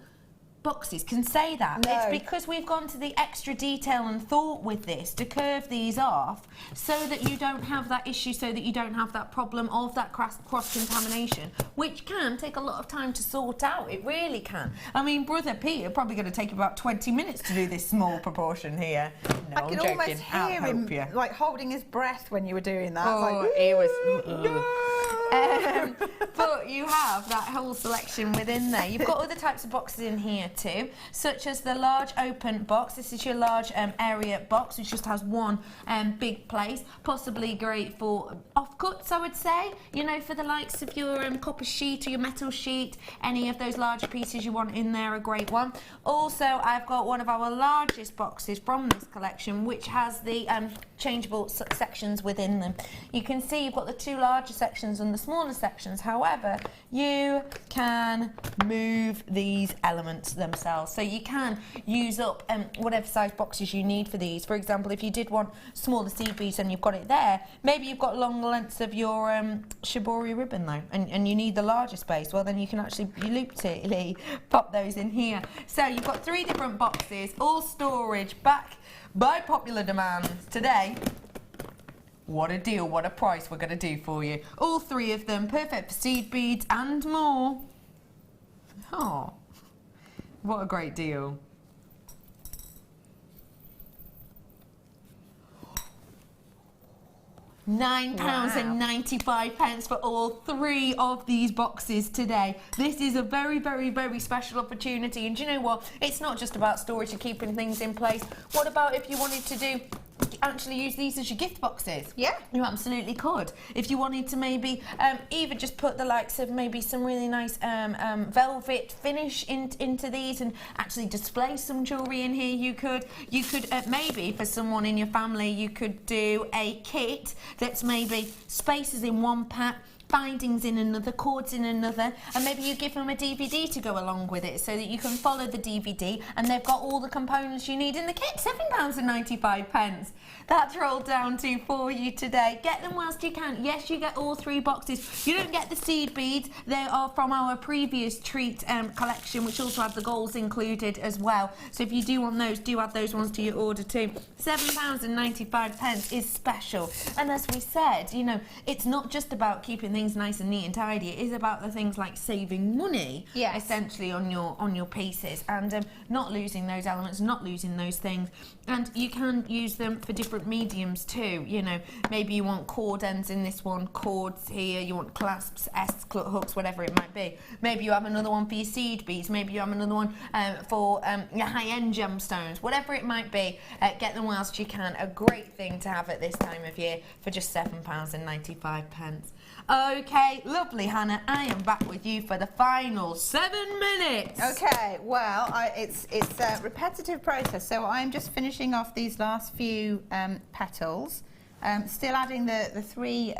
boxes can say that. No. It's because we've gone to the extra detail and thought with this to curve these off so that you don't have that issue, so that you don't have that problem of that cross-contamination, which can take a lot of time to sort out. It really can. I mean, Brother Peter probably going to take about 20 minutes to do this small proportion here. No, I can almost hear him like holding his breath when you were doing that. Oh, like, it was... but you have that whole selection within there. You've got other types of boxes in here too, such as the large open box. This is your large area box, which just has one big place, possibly great for offcuts, I would say, you know, for the likes of your copper sheet or your metal sheet. Any of those larger pieces you want in there, a great one. Also, I've got one of our largest boxes from this collection, which has the changeable sections within them. You can see you've got the two larger sections and the smaller sections. However, you can move these elements themselves, so you can use up whatever size boxes you need for these. For example, if you did want smaller seed beads and you've got it there, maybe you've got long lengths of your shibori ribbon though, and you need the larger space, well then you can actually loop-tilly pop those in here. So you've got 3 different boxes, all storage, back by popular demand today. What a deal, what a price we're going to do for you. All 3 of them, perfect for seed beads and more. Oh, what a great deal. £9.95 for all 3 of these boxes today. This is a very, very, very special opportunity. And do you know what? It's not just about storage and keeping things in place. What about if you wanted to actually use these as your gift boxes? Yeah. You absolutely could. If you wanted to maybe even just put the likes of maybe some really nice velvet finish into these and actually display some jewellery in here, you could maybe for someone in your family, you could do a kit that's maybe spaces in one pack, bindings in another, cords in another, and maybe you give them a DVD to go along with it so that you can follow the DVD and they've got all the components you need in the kit. £7.95. That's rolled down to for you today. Get them whilst you can. Yes, you get all 3 boxes. You don't get the seed beads. They are from our previous treat collection, which also had the golds included as well. So if you do want those, do add those ones to your order too. £7.95 is special. And as we said, you know, it's not just about keeping things nice and neat and tidy. It is about the things like saving money, essentially, on your pieces, and not losing those elements, not losing those things. And you can use them for different mediums too. You know, maybe you want cord ends in this one, cords here, you want clasps, hooks, whatever it might be. Maybe you have another one for your seed beads, maybe you have another one for your high-end gemstones, whatever it might be. Get them whilst you can. A great thing to have at this time of year for just £7.95. Okay, lovely, Hannah. I am back with you for the final 7 minutes. Okay, well, it's a repetitive process, so I'm just finishing off these last few petals. Still adding the 3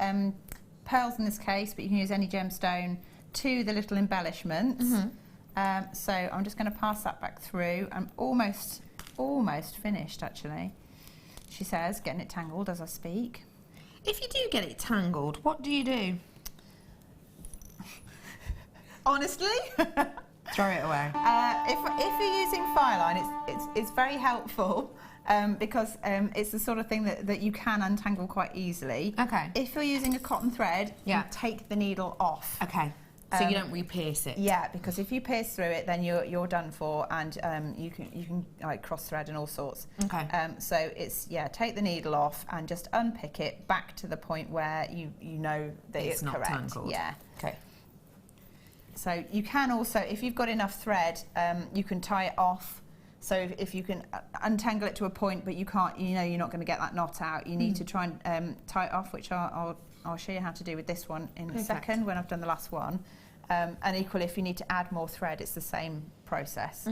pearls in this case, but you can use any gemstone to the little embellishments. So I'm just going to pass that back through. I'm almost finished, actually. She says, getting it tangled as I speak. If you do get it tangled, what do you do? Honestly, Throw it away. If you're using fire line, it's very helpful because it's the sort of thing that you can untangle quite easily. Okay. If you're using a cotton thread, Yeah. you take the needle off. Okay. So you don't re-pierce it. Yeah, because if you pierce through it, then you're done for, and you can like cross thread and all sorts. Okay. So it's take the needle off and just unpick it back to the point where you know that it's not correct. tangled. Yeah. Okay. So you can also, if you've got enough thread, you can tie it off. So if you can untangle it to a point, but you can't, you're not going to get that knot out. You need to try and tie it off, which I'll show you how to do with this one in a second when I've done the last one. And equally, if you need to add more thread, it's the same process.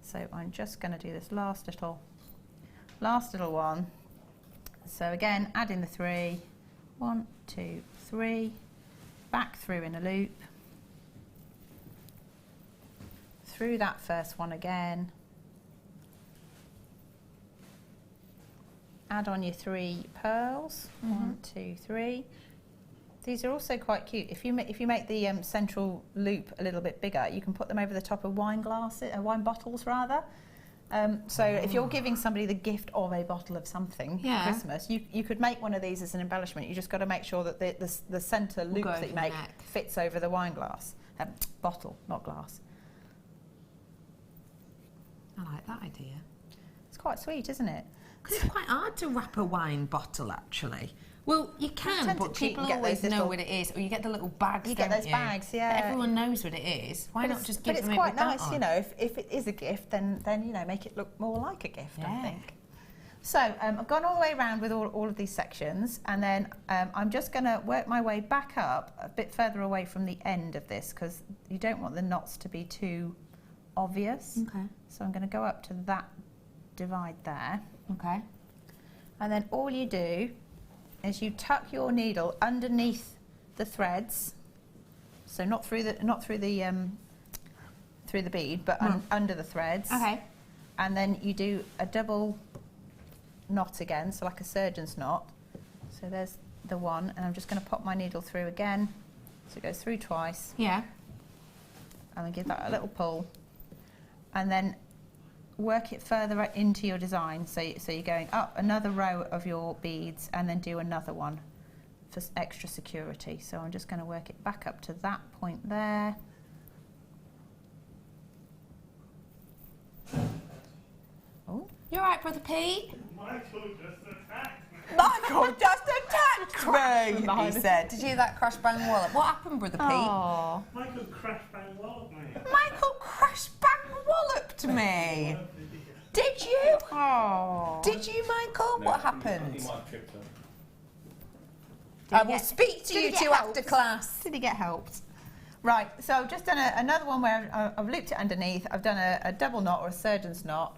So I'm just going to do this last little one. So again, add in the 3, 1, 2, 3, back through in a loop, through that first one again, add on your 3 pearls, 1, 2, 3. These are also quite cute. If you make the central loop a little bit bigger, you can put them over the top of wine bottles rather. So if you're giving somebody the gift of a bottle of something for Christmas, you could make one of these as an embellishment. You just got to make sure that the centre loop that you make fits over the wine glass. Bottle, not glass. I like that idea. It's quite sweet, isn't it? Because it's quite hard to wrap a wine bottle, actually. Well, you can, but people always know what it is, or you get the little bags. You get those bags, yeah. But everyone knows what it is. Why not just give them it with that on? But it's quite nice, if it is a gift, then make it look more like a gift, I think. So I've gone all the way around with all of these sections, and then I'm just going to work my way back up a bit further away from the end of this, because you don't want the knots to be too obvious. Okay. So I'm going to go up to that divide there. Okay. And then all you do is you tuck your needle underneath the threads, so not through the bead, but under the threads. Okay. And then you do a double knot again, so like a surgeon's knot. So there's the one, and I'm just going to pop my needle through again, so it goes through twice. Yeah. And then give that a little pull, and then work it further into your design. So you're going up another row of your beads and then do another one for extra security. So I'm just going to work it back up to that point there. Oh, you all right, Brother Pete? Michael just attacked me. Michael just attacked me, he said. Did you hear that crash bang wallop? What happened, Brother Pete? Oh. Michael crash bang walloped me. Michael crash bang walloped me. Did you? Oh. Did you, Michael? What happened? He might have tripped him. I will speak to you two after class. Did he get helped? Right, so I've just done another one where I've looped it underneath. I've done a double knot or a surgeon's knot.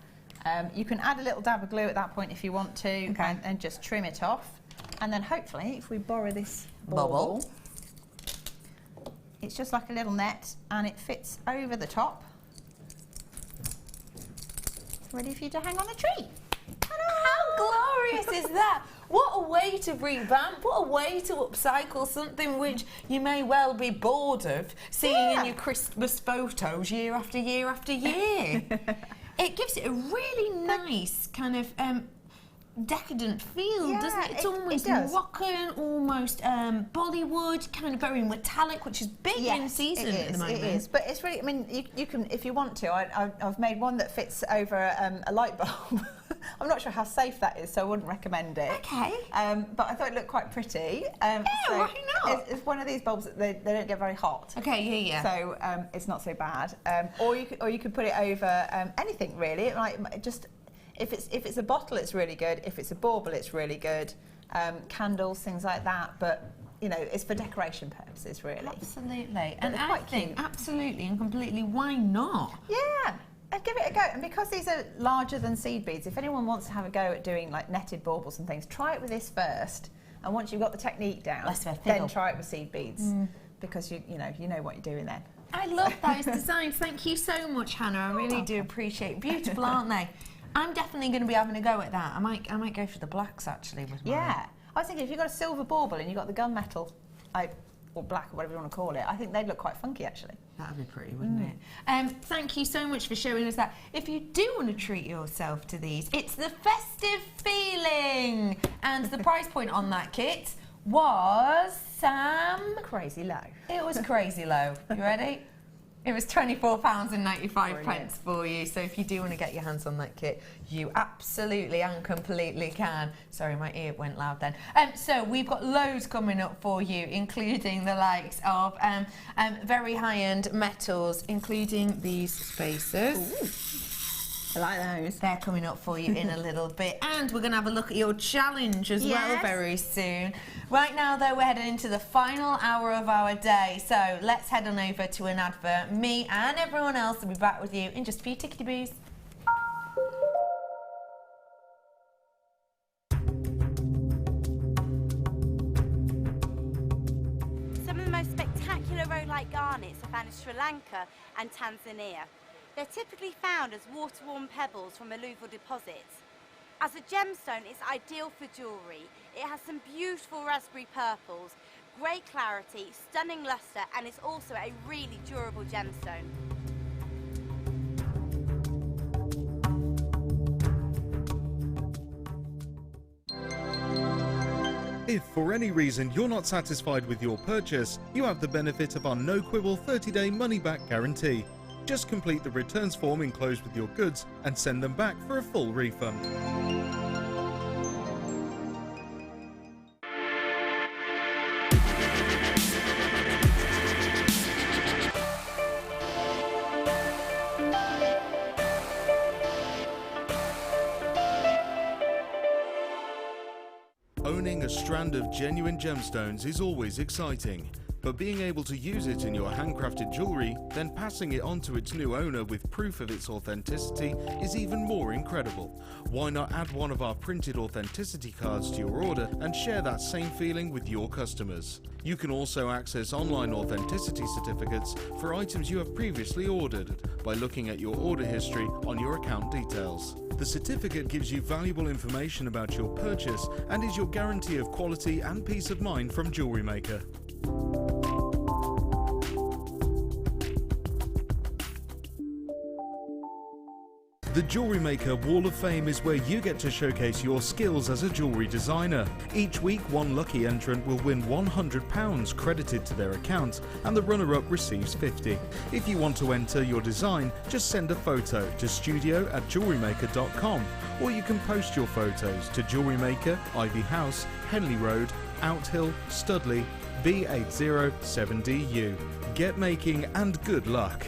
You can add a little dab of glue at that point if you want to, and just trim it off. And then hopefully, if we borrow this bauble, it's just like a little net, and it fits over the top. It's ready for you to hang on a tree. How glorious is that? What a way to revamp, what a way to upcycle something which you may well be bored of seeing in your Christmas photos year after year after year. It gives it a really nice kind of decadent feel, doesn't it? It's almost Moroccan, almost Bollywood, kind of very metallic, which is big in season at the moment. It is, but it's really, I mean, you can, if you want to, I've made one that fits over a light bulb. I'm not sure how safe that is, so I wouldn't recommend it. Okay. But I thought it looked quite pretty. Yeah, so why not? It's one of these bulbs that they don't get very hot. Okay, yeah. So it's not so bad. Or you could put it over anything really. It might just, if it's a bottle, it's really good. If it's a bauble, it's really good. Candles, things like that. But you know, it's for decoration purposes, really. Absolutely. And I think absolutely and completely, why not? Yeah. And give it a go. And because these are larger than seed beads, if anyone wants to have a go at doing like netted baubles and things, try it with this first. And once you've got the technique down, then try it with seed beads, because you know what you're doing then. I love those designs. Thank you so much, Hannah. I really do appreciate it. Beautiful, aren't they? I'm definitely going to be having a go at that. I might go for the blacks actually with mine. Yeah. I was thinking if you've got a silver bauble and you've got the gunmetal, or black or whatever you want to call it, I think they'd look quite funky actually. That'd be pretty, wouldn't it? Thank you so much for showing us that. If you do want to treat yourself to these, it's the festive feeling. And the price point on that kit was, Sam? Crazy low. It was crazy low. You ready? It was £24.95 for you. So if you do want to get your hands on that kit, you absolutely and completely can. Sorry, my ear went loud then. So we've got loads coming up for you, including the likes of very high-end metals, including these spacers. Ooh. I like those. They're coming up for you in a little bit. And we're going to have a look at your challenge as well very soon. Right now, though, we're heading into the final hour of our day. So let's head on over to an advert. Me and everyone else will be back with you in just a few tickety-boos. Some of the most spectacular rhodolite garnets are found in Sri Lanka and Tanzania. They're typically found as water-worn pebbles from alluvial deposits. As a gemstone, it's ideal for jewellery. It has some beautiful raspberry purples, great clarity, stunning lustre, and it's also a really durable gemstone. If for any reason you're not satisfied with your purchase, you have the benefit of our no-quibble 30-day money-back guarantee. Just complete the returns form enclosed with your goods and send them back for a full refund. Owning a strand of genuine gemstones is always exciting. But being able to use it in your handcrafted jewellery, then passing it on to its new owner with proof of its authenticity is even more incredible. Why not add one of our printed authenticity cards to your order and share that same feeling with your customers? You can also access online authenticity certificates for items you have previously ordered by looking at your order history on your account details. The certificate gives you valuable information about your purchase and is your guarantee of quality and peace of mind from Jewellery Maker. The Jewellery Maker Wall of Fame is where you get to showcase your skills as a jewellery designer. Each week, one lucky entrant will win £100 credited to their account, and the runner-up receives £50. If you want to enter your design, just send a photo to studio@jewellerymaker.com, or you can post your photos to Jewellery Maker, Ivy House, Henley Road, Outhill, Studley, B807DU. Get making and good luck.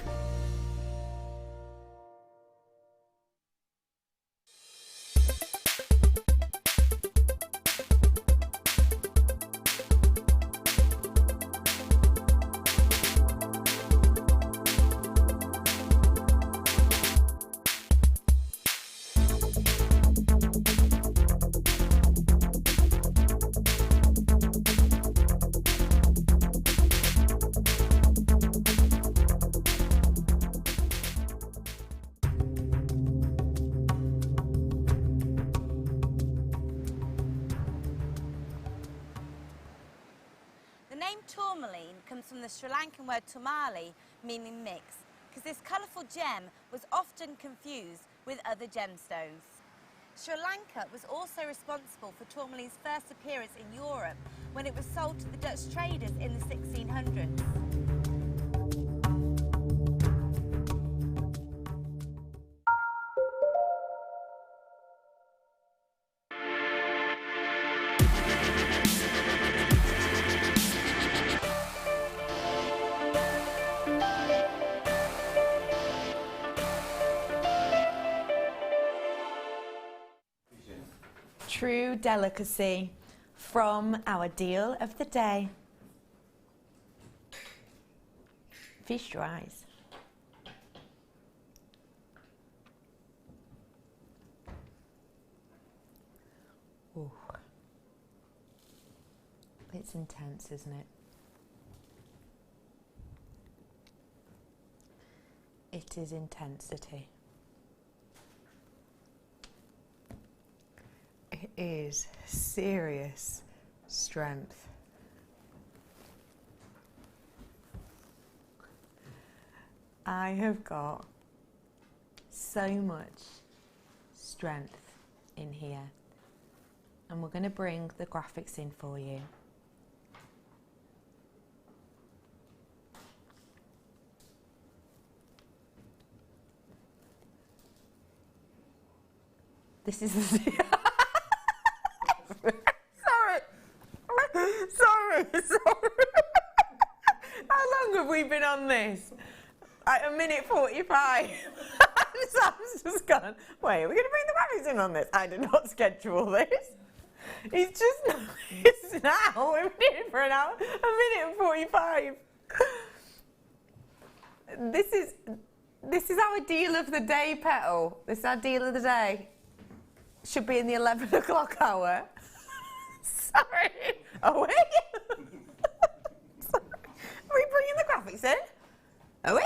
Tourmaline comes from the Sri Lankan word turmali, meaning mix, because this colourful gem was often confused with other gemstones. Sri Lanka was also responsible for tourmaline's first appearance in Europe when it was sold to the Dutch traders in the 1600s. True delicacy from our deal of the day. Feast your eyes. Ooh. It's intense, isn't it? It is intensity. It is serious strength. I have got so much strength in here, and we're going to bring the graphics in for you. This is sorry. How long have we been on this? Like a minute 45. Sam's just gone, wait, are we going to bring the graphics in on this? I did not schedule this. It's just it's now. We've been in for an hour, a minute and 45. This is our deal of the day, Petal. This is our deal of the day. Should be in the 11 o'clock hour. Sorry. Are we? Sorry. Are we bringing the graphics in? Are we?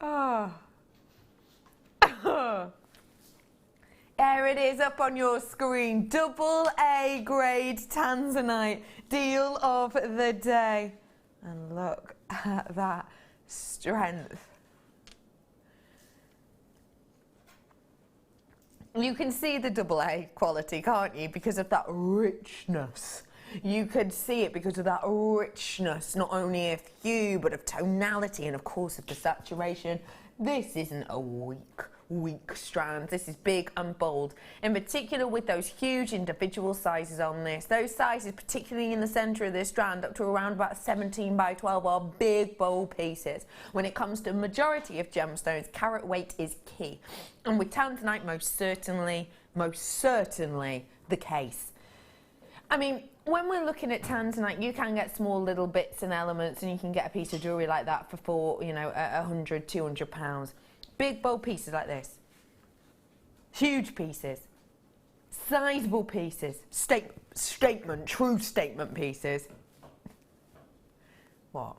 Oh. Oh. There it is up on your screen. Double A grade Tanzanite deal of the day. And look at that strength. You can see the double A quality, can't you? Because of that richness. You could see it because of that richness, not only of hue, but of tonality and, of course, of the saturation. This isn't a weak strand. This is big and bold, in particular with those huge individual sizes on this. Those sizes, particularly in the centre of this strand, up to around about 17 by 12, are big, bold pieces. When it comes to majority of gemstones, carat weight is key. And with Tanzanite, most certainly the case. I mean, when we're looking at Tanzanite, you can get small little bits and elements, and you can get a piece of jewellery like that for £100, £200. Big, bold pieces like this. Huge pieces. Sizable pieces. True statement pieces. What?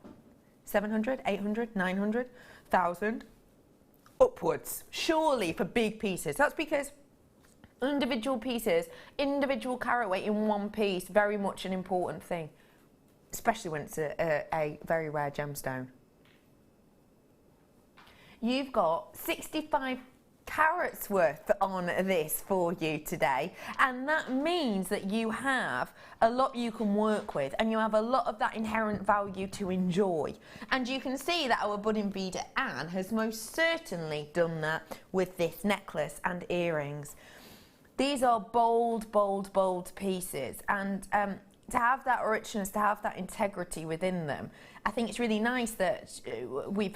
700, 800, 900, 1,000? Upwards. Surely for big pieces. That's because individual pieces, individual carat weight in one piece, very much an important thing. Especially when it's a very rare gemstone. You've got 65 carats worth on this for you today, and that means that you have a lot you can work with, and you have a lot of that inherent value to enjoy. And you can see that our budding beader Anne has most certainly done that with this necklace and earrings. These are bold, bold, bold pieces, and to have that richness, to have that integrity within them, I think it's really nice that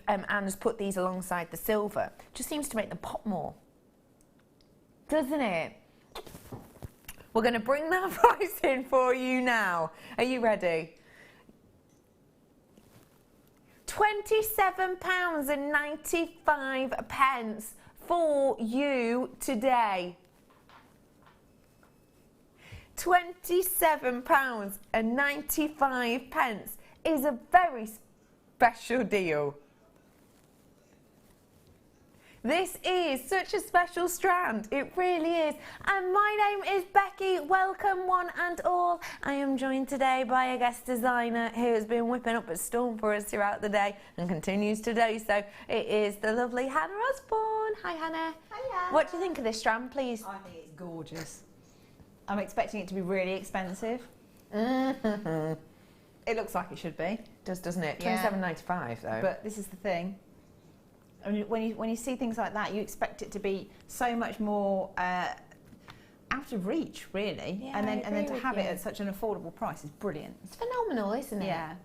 Anne's put these alongside the silver. Just seems to make them pop more, doesn't it? We're going to bring that price in for you now. Are you ready? £27.95 for you today. £27.95 is a very special deal. This is such a special strand, it really is. And my name is Becky. Welcome one and all. I am joined today by a guest designer who has been whipping up a storm for us throughout the day and continues to do so. It is the lovely Hannah Osborne. Hi Hannah. Hiya. What do you think of this strand, please? I think it's gorgeous. I'm expecting it to be really expensive. Mm-hmm. It looks like it should be. Doesn't it? Yeah. $27.95 though. But this is the thing. I mean, when you see things like that, you expect it to be so much more out of reach, really. Yeah, and then to have it you. at such an affordable price is brilliant. It's phenomenal, isn't it? Yeah.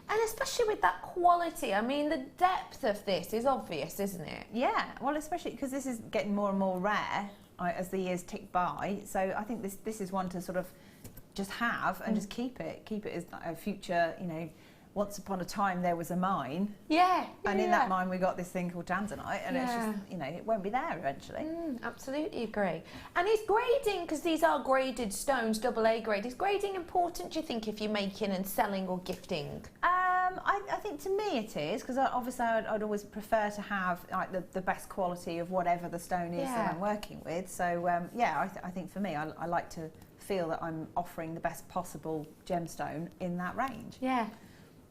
And especially with that quality, I mean, the depth of this is obvious, isn't it? Yeah, well, especially because this is getting more and more rare as the years tick by. So I think this is one to sort of just have and just keep it as a future, once upon a time there was a mine. Yeah. And in that mine we got this thing called Tanzanite, and it's just, it won't be there eventually. Absolutely agree. And is grading, because these are graded stones, AA grade, is grading important, do you think, if you're making and selling or gifting? I think to me it is, because obviously I'd always prefer to have like the best quality of whatever the stone is that I'm working with. So yeah, I think for me, I like to feel that I'm offering the best possible gemstone in that range. Yeah.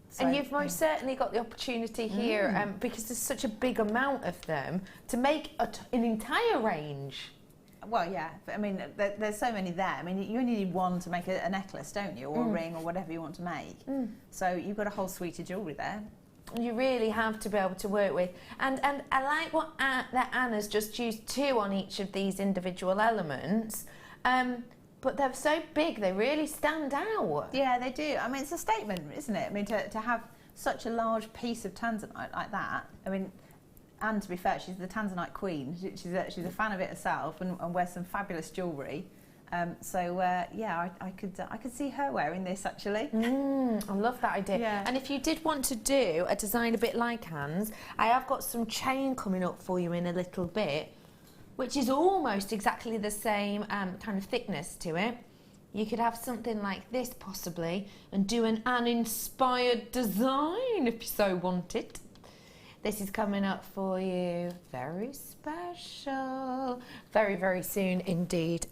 So, and you've most certainly got the opportunity here, because there's such a big amount of them, to make an entire range. Well, yeah, but I mean, there's so many there. I mean, you only need one to make a necklace, don't you, or a ring, or whatever you want to make. So you've got a whole suite of jewellery there. You really have to be able to work with. And I like what that Anna's just used 2 on each of these individual elements. But they're so big, they really stand out. Yeah, they do. I mean, it's a statement, isn't it? I mean, to have such a large piece of tanzanite like that, I mean, and to be fair, she's the tanzanite queen. She's a fan of it herself, and wears some fabulous jewellery. Yeah, I could see her wearing this actually. I love that idea. Yeah. And if you did want to do a design a bit like Anne's, I have got some chain coming up for you in a little bit, which is almost exactly the same kind of thickness to it. You could have something like this possibly, and do an Anne-inspired design if you so wanted. This is coming up for you, very special, very, very soon indeed.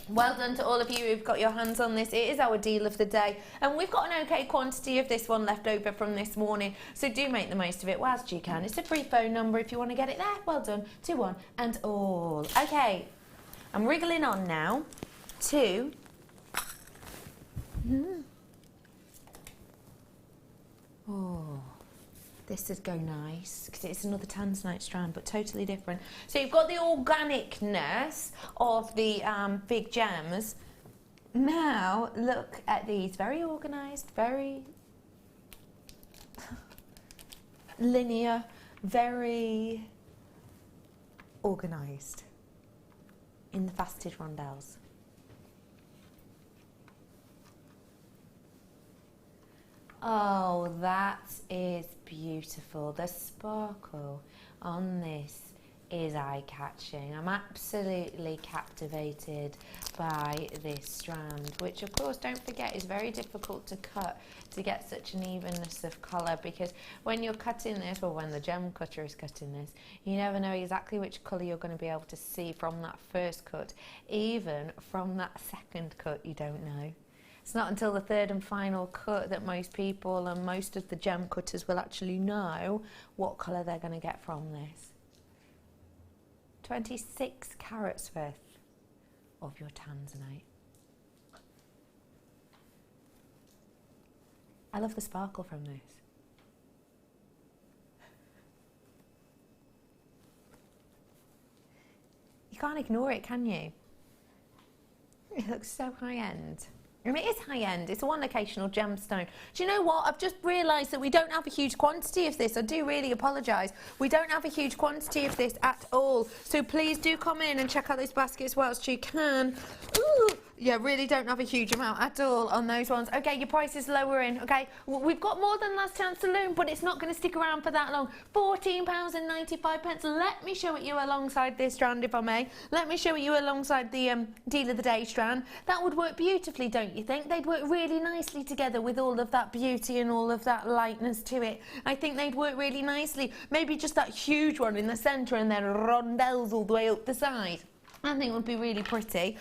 Well done to all of you who've got your hands on this. It is our deal of the day, and we've got an okay quantity of this one left over from this morning, so do make the most of it whilst you can. It's a free phone number if you want to get it there. Well done to one and all. Okay, I'm wriggling on now to... Oh... This would go nice, because it's another tanzanite strand, but totally different. So you've got the organicness of the big gems. Now, look at these. Very organised, very linear, very organised in the faceted rondelles. Oh, that is beautiful. The sparkle on this is eye-catching. I'm absolutely captivated by this strand, which of course, don't forget, is very difficult to cut to get such an evenness of colour, because when you're cutting this, or when the gem cutter is cutting this, you never know exactly which colour you're going to be able to see from that first cut. Even from that second cut, you don't know. It's not until the third and final cut that most people and most of the gem cutters will actually know what colour they're going to get from this. 26 carats worth of your tanzanite. I love the sparkle from this. You can't ignore it, can you? It looks so high-end. I mean, it is high-end. It's a one-locational gemstone. Do you know what? I've just realised that we don't have a huge quantity of this. I do really apologise. We don't have a huge quantity of this at all. So please do come in and check out those baskets whilst you can. Ooh. Yeah, really don't have a huge amount at all on those ones. Okay, your price is lowering, okay? We've got more than Last Chance Saloon, but it's not going to stick around for that long. £14.95. Let me show it you alongside this strand, if I may. Let me show it you alongside the Deal of the Day strand. That would work beautifully, don't you think? They'd work really nicely together with all of that beauty and all of that lightness to it. I think they'd work really nicely. Maybe just that huge one in the centre and then rondelles all the way up the side. I think it would be really pretty.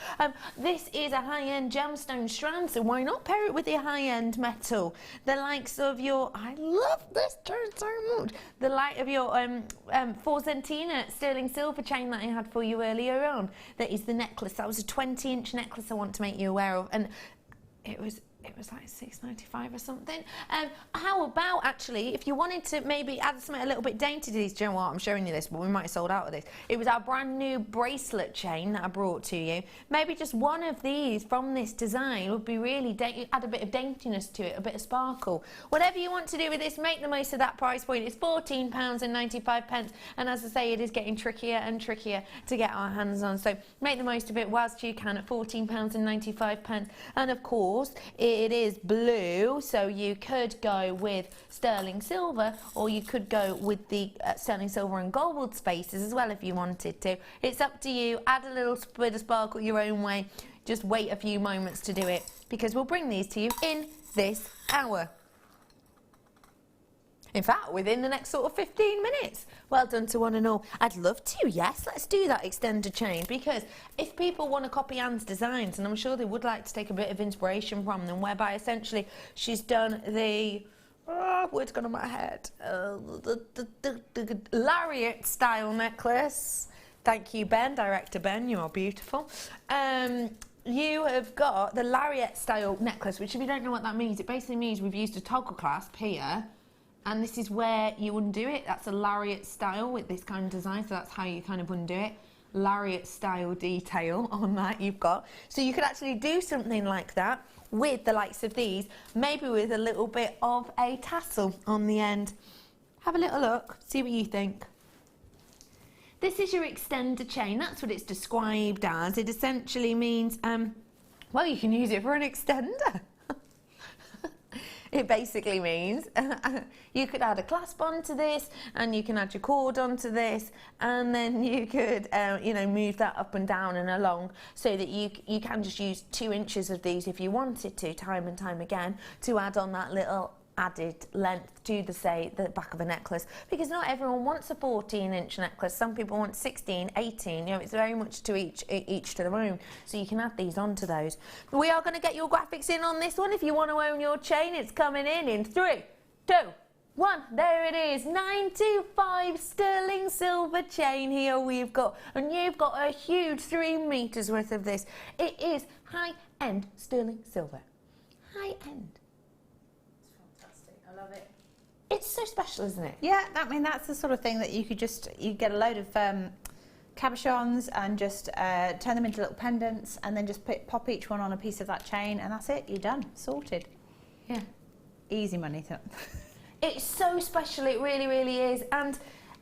This is a high-end gemstone strand, so why not pair it with a high-end metal? The likes of your, I love this turn so much, the light of your 4 centina sterling silver chain that I had for you earlier on. That is the necklace. That was a 20-inch necklace I want to make you aware of, and it was like $6.95 or something. How about, actually, if you wanted to maybe add something a little bit dainty to these, do you know what, I'm showing you this, but we might have sold out of this. It was our brand new bracelet chain that I brought to you. Maybe just one of these from this design would be really, add a bit of daintiness to it, a bit of sparkle. Whatever you want to do with this, make the most of that price point. It's £14.95, and as I say, it is getting trickier and trickier to get our hands on. So make the most of it whilst you can at £14.95. And of course, it is blue, so you could go with sterling silver, or you could go with the sterling silver and gold spaces as well if you wanted to. It's up to you. Add a little bit of sparkle your own way. Just wait a few moments to do it, because we'll bring these to you in this hour. In fact, within the next sort of 15 minutes. Well done to one and all. I'd love to, yes, let's do that extender chain, because if people want to copy Anne's designs, and I'm sure they would like to take a bit of inspiration from them, whereby essentially she's done the, word's gone on my head, the lariat style necklace. Thank you, Ben, director Ben, you are beautiful. You have got the lariat style necklace, which if you don't know what that means, it basically means we've used a toggle clasp here, and this is where you undo it. That's a lariat style with this kind of design, so that's how you kind of undo it. Lariat style detail on that you've got. So you could actually do something like that with the likes of these, maybe with a little bit of a tassel on the end. Have a little look, see what you think. This is your extender chain, that's what it's described as. It essentially means, well, you can use it for an extender. It basically means you could add a clasp onto this, and you can add your cord onto this, and then you could, you know, move that up and down and along, so that you can just use 2 inches of these if you wanted to, time and time again, to add on that little added length to the back of a necklace, because not everyone wants a 14-inch necklace. Some people want 16, 18, you know, it's very much to each to their own, so you can add these onto those. We are going to get your graphics in on this one. If you want to own your chain, it's coming in 3, 2, 1, there it is, 925 sterling silver chain here we've got, and you've got a huge 3 meters worth of this. It is high-end sterling silver, high-end. I love it. It's so special, isn't it? Yeah, I mean, that's the sort of thing that you could just, you get a load of cabochons and just turn them into little pendants, and then just pop each one on a piece of that chain, and that's it, you're done, sorted. Yeah. Easy money. It's so special, it really, really is. And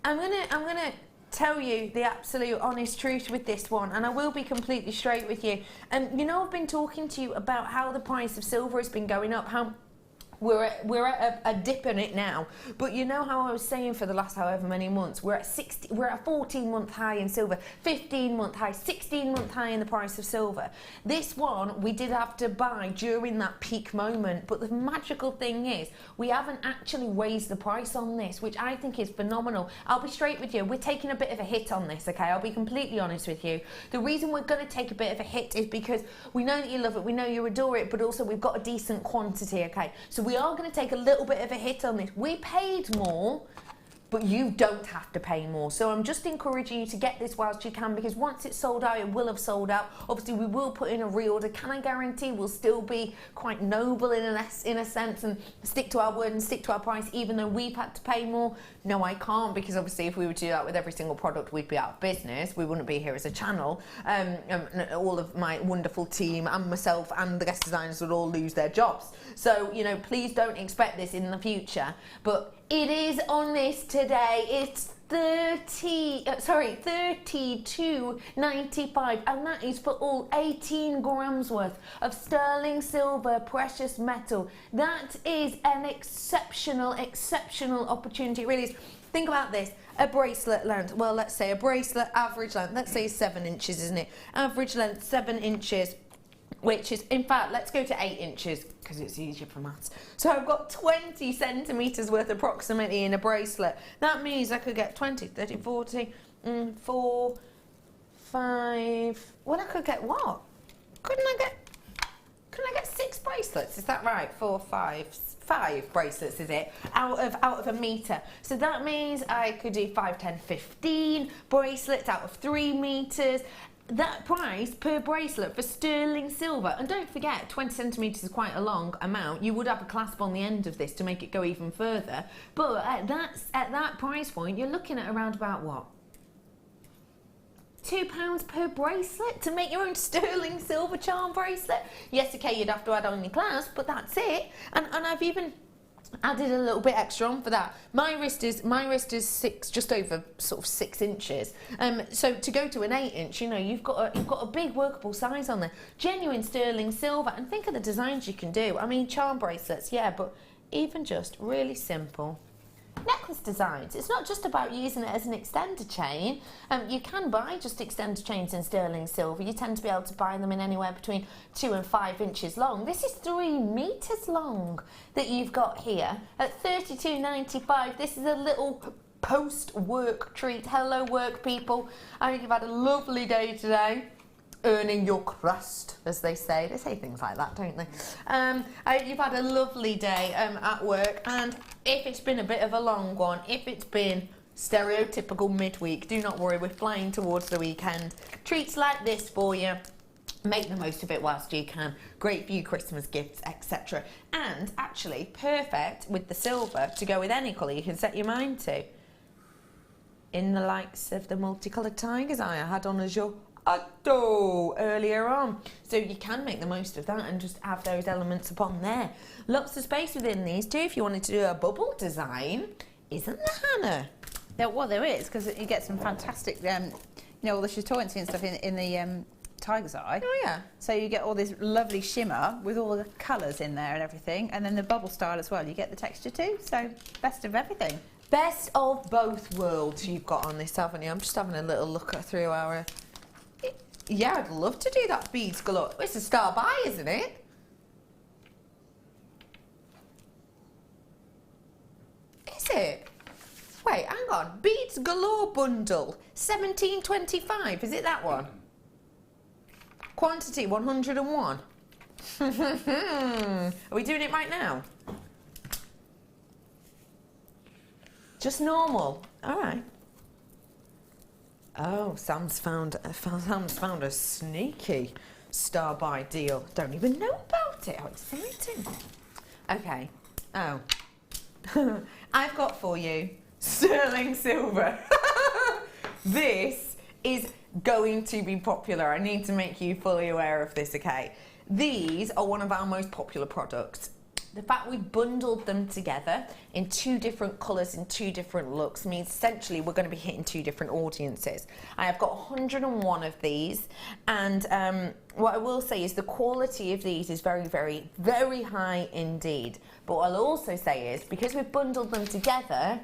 I'm gonna tell you the absolute honest truth with this one, and I will be completely straight with you. And you know, I've been talking to you about how the price of silver has been going up, how we're at a dip in it now, but you know how I was saying for the last however many months, we're at a 14-month high in silver, 15-month high, 16-month high in the price of silver. This one we did have to buy during that peak moment, but the magical thing is we haven't actually raised the price on this, which I think is phenomenal. I'll be straight with you, we're taking a bit of a hit on this, okay? I'll be completely honest with you. The reason we're going to take a bit of a hit is because we know that you love it, we know you adore it, but also we've got a decent quantity, okay? So we are going to take a little bit of a hit on this. We paid more, but you don't have to pay more. So I'm just encouraging you to get this whilst you can, because once it's sold out, it will have sold out. Obviously, we will put in a reorder. Can I guarantee we'll still be quite noble in a sense and stick to our word and stick to our price, even though we've had to pay more? No, I can't, because obviously if we were to do that with every single product, we'd be out of business. We wouldn't be here as a channel. All of my wonderful team and myself and the guest designers would all lose their jobs. So, you know, please don't expect this in the future. But it is on this today. It's $32.95, and that is for all 18 grams worth of sterling silver precious metal. That is an exceptional opportunity. It really is. Think about this. A bracelet length, well, let's say a bracelet average length, let's say 7 inches, isn't it? Average length 7 inches, which is, in fact, let's go to 8 inches because it's easier for maths. So I've got 20 centimetres worth approximately in a bracelet. That means I could get 20, 30, 40, 4, 5, well, I could get what? Couldn't I get 6 bracelets? Is that right? 4, 5 bracelets, is it? Out of a metre. So that means I could do 5, 10, 15 bracelets out of 3 metres. That price per bracelet for sterling silver, and don't forget 20 centimetres is quite a long amount. You would have a clasp on the end of this to make it go even further, but at that price point you're looking at around about what, £2 per bracelet to make your own sterling silver charm bracelet. Yes, okay, you'd have to add on your clasp, but that's it. And I've even added a little bit extra on for that. My wrist is just over sort of 6 inches. So to go to an 8 inch, you know, you've got a big workable size on there. Genuine sterling silver, and think of the designs you can do. I mean, charm bracelets, yeah, but even just really simple necklace designs. It's not just about using it as an extender chain. You can buy just extender chains in sterling silver. You tend to be able to buy them in anywhere between 2 and 5 inches long. This is 3 meters long that you've got here at $32.95. This is a little post-work treat. Hello, work people. I think you've had a lovely day today. Earning your crust, as they say. They say things like that, don't they? You've had a lovely day at work, and if it's been a bit of a long one, if it's been stereotypical midweek, do not worry, we're flying towards the weekend. Treats like this for you. Make the most of it whilst you can. Great for you Christmas gifts, etc. And actually perfect with the silver to go with any colour you can set your mind to. In the likes of the multicoloured tiger's eye I had on as your earlier on. So you can make the most of that and just have those elements upon there. Lots of space within these too if you wanted to do a bubble design, isn't there, Hannah? Well, there is, because you get some fantastic, you know, all the chatoyancy and stuff in the tiger's eye. Oh yeah. So you get all this lovely shimmer with all the colours in there and everything, and then the bubble style as well. You get the texture too. So best of everything. Best of both worlds you've got on this, haven't you? I'm just having a little look through our... Yeah, I'd love to do that beads galore. It's a star buy, isn't it? Is it? Wait, hang on. Beads galore bundle, $17.25. Is it that one? Quantity 101. Are we doing it right now? Just normal. All right. Oh, Sam's found a sneaky star buy deal. Don't even know about it. How exciting. Okay. Oh. I've got for you sterling silver. This is going to be popular. I need to make you fully aware of this, okay? These are one of our most popular products. The fact we've bundled them together in 2 different colours, in 2 different looks, means essentially we're going to be hitting 2 different audiences. I have got 101 of these, and what I will say is the quality of these is very, very, very high indeed. But what I'll also say is, because we've bundled them together,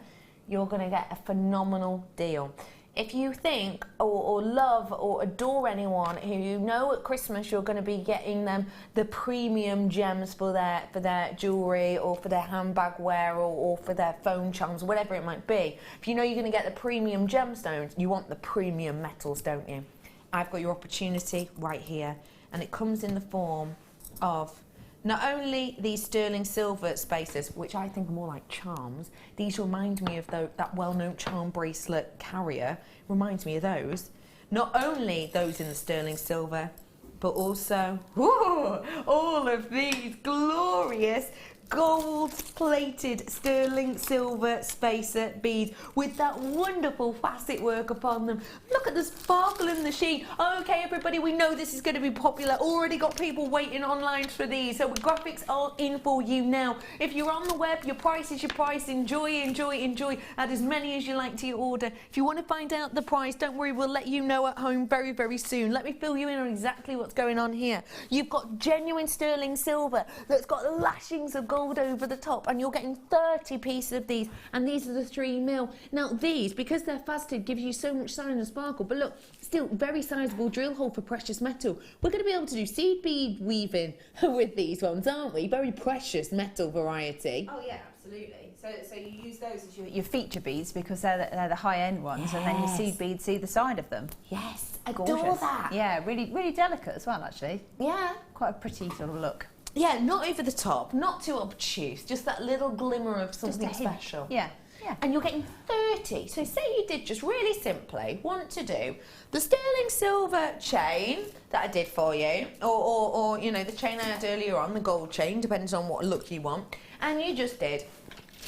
you're going to get a phenomenal deal. If you think or love or adore anyone who you know at Christmas you're going to be getting them the premium gems for their jewellery or for their handbag wear or for their phone charms, whatever it might be, if you know you're going to get the premium gemstones, you want the premium metals, don't you? I've got your opportunity right here, and it comes in the form of not only these sterling silver spacers, which I think are more like charms. These remind me of that well-known charm bracelet carrier. Reminds me of those. Not only those in the sterling silver, but also all of these glorious gold-plated sterling silver spacer beads with that wonderful facet work upon them. Look at the sparkle in the sheen. Okay, everybody, we know this is going to be popular. Already got people waiting online for these, so the graphics are in for you now. If you're on the web, your price is your price. Enjoy, enjoy, enjoy. Add as many as you like to your order. If you want to find out the price, don't worry, we'll let you know at home very, very soon. Let me fill you in on exactly what's going on here. You've got genuine sterling silver that's got lashings of gold over the top, and you're getting 30 pieces of these, and these are the 3mm. Now these, because they're faceted, give you so much shine and sparkle, but look, still very sizable drill hole for precious metal. We're going to be able to do seed bead weaving with these ones, aren't we? Very precious metal variety. Oh yeah, absolutely. So you use those as your feature beads because they're the high-end ones, and then your seed beads either side of them. Yes, gorgeous. adore that. Yeah, really, really delicate as well, actually. Yeah. Quite a pretty sort of look. Yeah, not over the top, not too obtuse, just that little glimmer of something special. Yeah. Yeah. And you're getting 30. So say you did just really simply want to do the sterling silver chain that I did for you, or you know, the chain I had earlier on, the gold chain, depends on what look you want, and you just did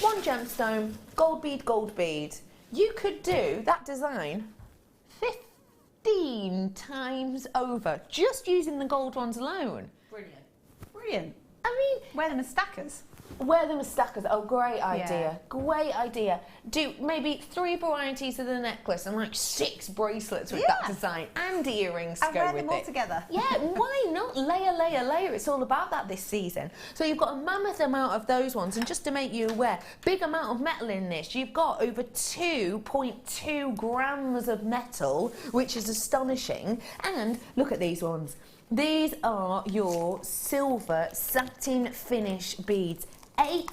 1 gemstone, gold bead, gold bead. You could do that design 15 times over, just using the gold ones alone. Brilliant. Brilliant. I mean, wear them as stackers. Wear them as stackers. Oh, great idea. Great idea. Do maybe 3 varieties of the necklace and like 6 bracelets with that design and earrings to go with it. And wear them all together. Yeah, why not? Layer, layer, layer. It's all about that this season. So you've got a mammoth amount of those ones, and just to make you aware, big amount of metal in this. You've got over 2.2 grams of metal, which is astonishing. And look at these ones. These are your silver satin finish beads. 8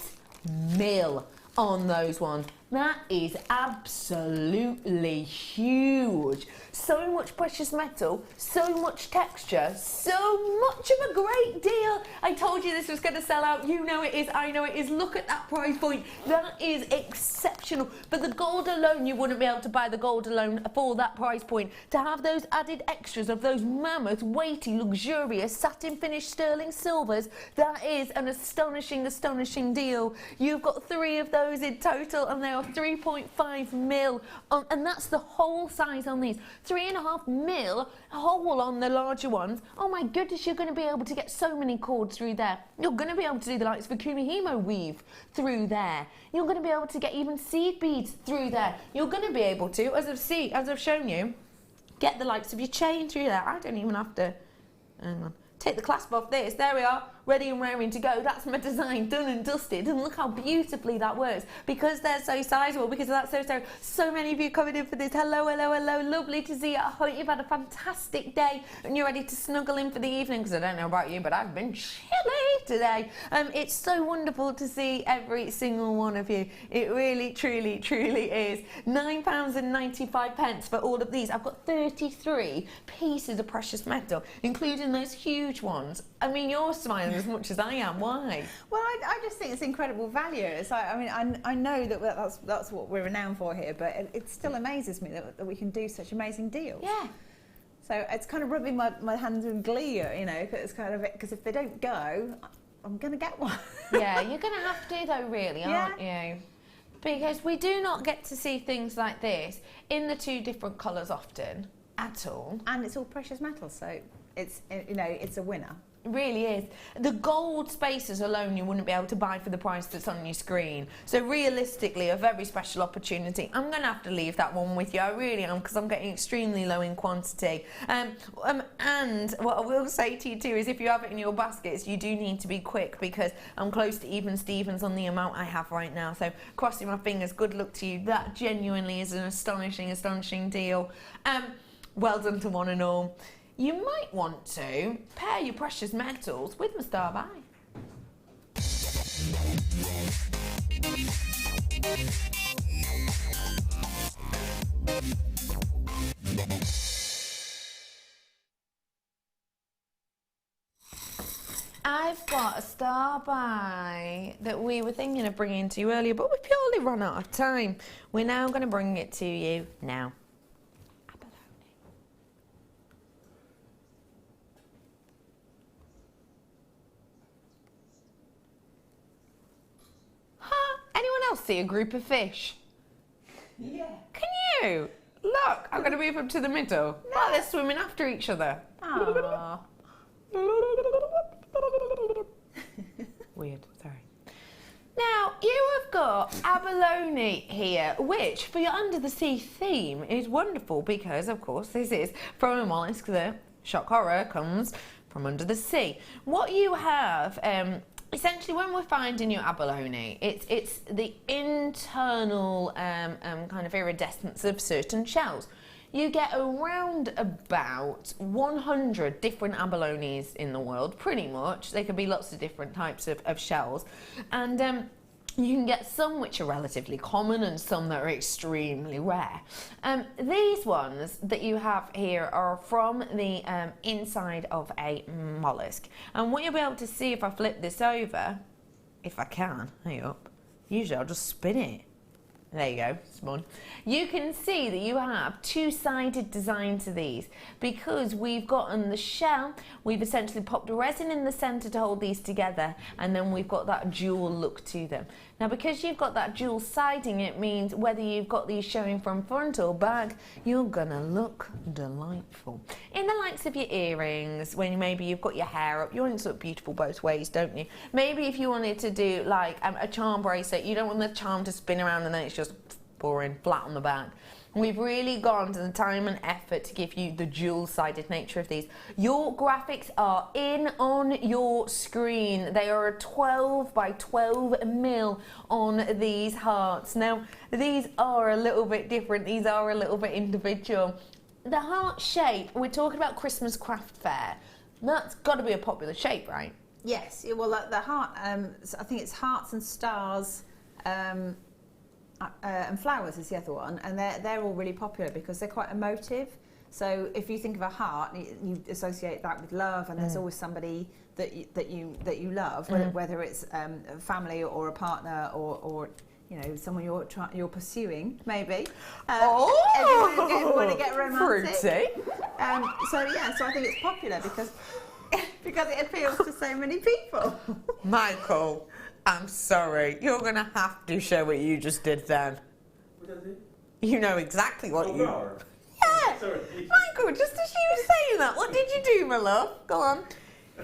mil on those ones. That is absolutely huge. So much precious metal, so much texture, so much of a great deal. I told you this was going to sell out. You know it is, I know it is. Look at that price point. That is exceptional. But the gold alone, you wouldn't be able to buy the gold alone for that price point. To have those added extras of those mammoth, weighty, luxurious, satin finished sterling silvers, that is an astonishing, astonishing deal. You've got 3 of those in total, and they are 3.5 mil, and that's the whole size on these. 3.5 mil whole on the larger ones. Oh my goodness, you're going to be able to get so many cords through there. You're going to be able to do the likes of a Kumihimo weave through there. You're going to be able to get even seed beads through there. You're going to be able to, as I've shown you, get the likes of your chain through there. I don't even have to, hang on, take the clasp off this. There we are, ready and raring to go. That's my design done and dusted, and look how beautifully that works. Because they're so sizable, because that's so many of you coming in for this. Hello, hello, hello, lovely to see you. I hope you've had a fantastic day and you're ready to snuggle in for the evening, because I don't know about you, but I've been chilly today. It's so wonderful to see every single one of you. It really, truly, truly is. £9.95 for all of these. I've got 33 pieces of precious metal, including those huge ones. I mean, you're smiling as much as I am. Why? Well, I just think it's incredible value. It's like, I mean, I know that that's what we're renowned for here, but it still amazes me that we can do such amazing deals. Yeah. So it's kind of rubbing my hands in glee, you know, because if they don't go, I'm going to get one. Yeah, you're going to have to though, really, aren't you? Because we do not get to see things like this in the 2 different colours often at all. And it's all precious metal, so it's, you know, it's a winner. It really is. The gold spaces alone you wouldn't be able to buy for the price that's on your screen. So realistically, a very special opportunity. I'm going to have to leave that one with you. I really am, because I'm getting extremely low in quantity. And what I will say to you too is, if you have it in your baskets, you do need to be quick, because I'm close to even Stevens on the amount I have right now. So crossing my fingers, good luck to you. That genuinely is an astonishing, astonishing deal. Well done to one and all. You might want to pair your precious metals with my star buy. I've got a star buy that we were thinking of bringing to you earlier, but we purely run out of time. We're now going to bring it to you now. Anyone else see a group of fish? Yeah. Can you? Look, I'm going to move them to the middle. No. Like they're swimming after each other. Aww. Weird, sorry. Now, you have got abalone here, which, for your under the sea theme, is wonderful, because, of course, this is from a mollusk. The shock horror comes from under the sea. What you have, essentially, when we're finding your abalone, it's the internal kind of iridescence of certain shells. You get around about 100 different abalones in the world, pretty much. There can be lots of different types of shells. And you can get some which are relatively common and some that are extremely rare. These ones that you have here are from the inside of a mollusk. And what you'll be able to see if I flip this over, if I can, hang up, usually I'll just spin it. There you go, spun. You can see that you have 2-sided design to these, because we've gotten the shell, we've essentially popped resin in the centre to hold these together, and then we've got that jewel look to them. Now, because you've got that jewel siding, it means whether you've got these showing from front or back, you're gonna look delightful. In the likes likes of your earrings, when maybe you've got your hair up, you want it to look beautiful both ways, don't you? Maybe if you wanted to do like a charm bracelet, you don't want the charm to spin around and then it's just boring, flat on the back. We've really gone to the time and effort to give you the dual-sided nature of these. Your graphics are in on your screen. They are a 12 by 12 mil on these hearts. Now, these are a little bit different. These are a little bit individual. The heart shape, we're talking about Christmas craft fair. That's got to be a popular shape, right? Yes, well, the heart, I think it's hearts and stars, and flowers is the other one, and they're all really popular because they're quite emotive. So if you think of a heart, you associate that with love, and there's always somebody that you love, whether it's a family or a partner or you know, someone you're pursuing, maybe. Oh, want to get romantic. Fruity. So I think it's popular because it appeals to so many people. Michael, I'm sorry. You're going to have to show what you just did then. What did I do? You know exactly what you... No. Yeah. Sorry. Michael, just as you were saying that, what did you do, my love? Go on.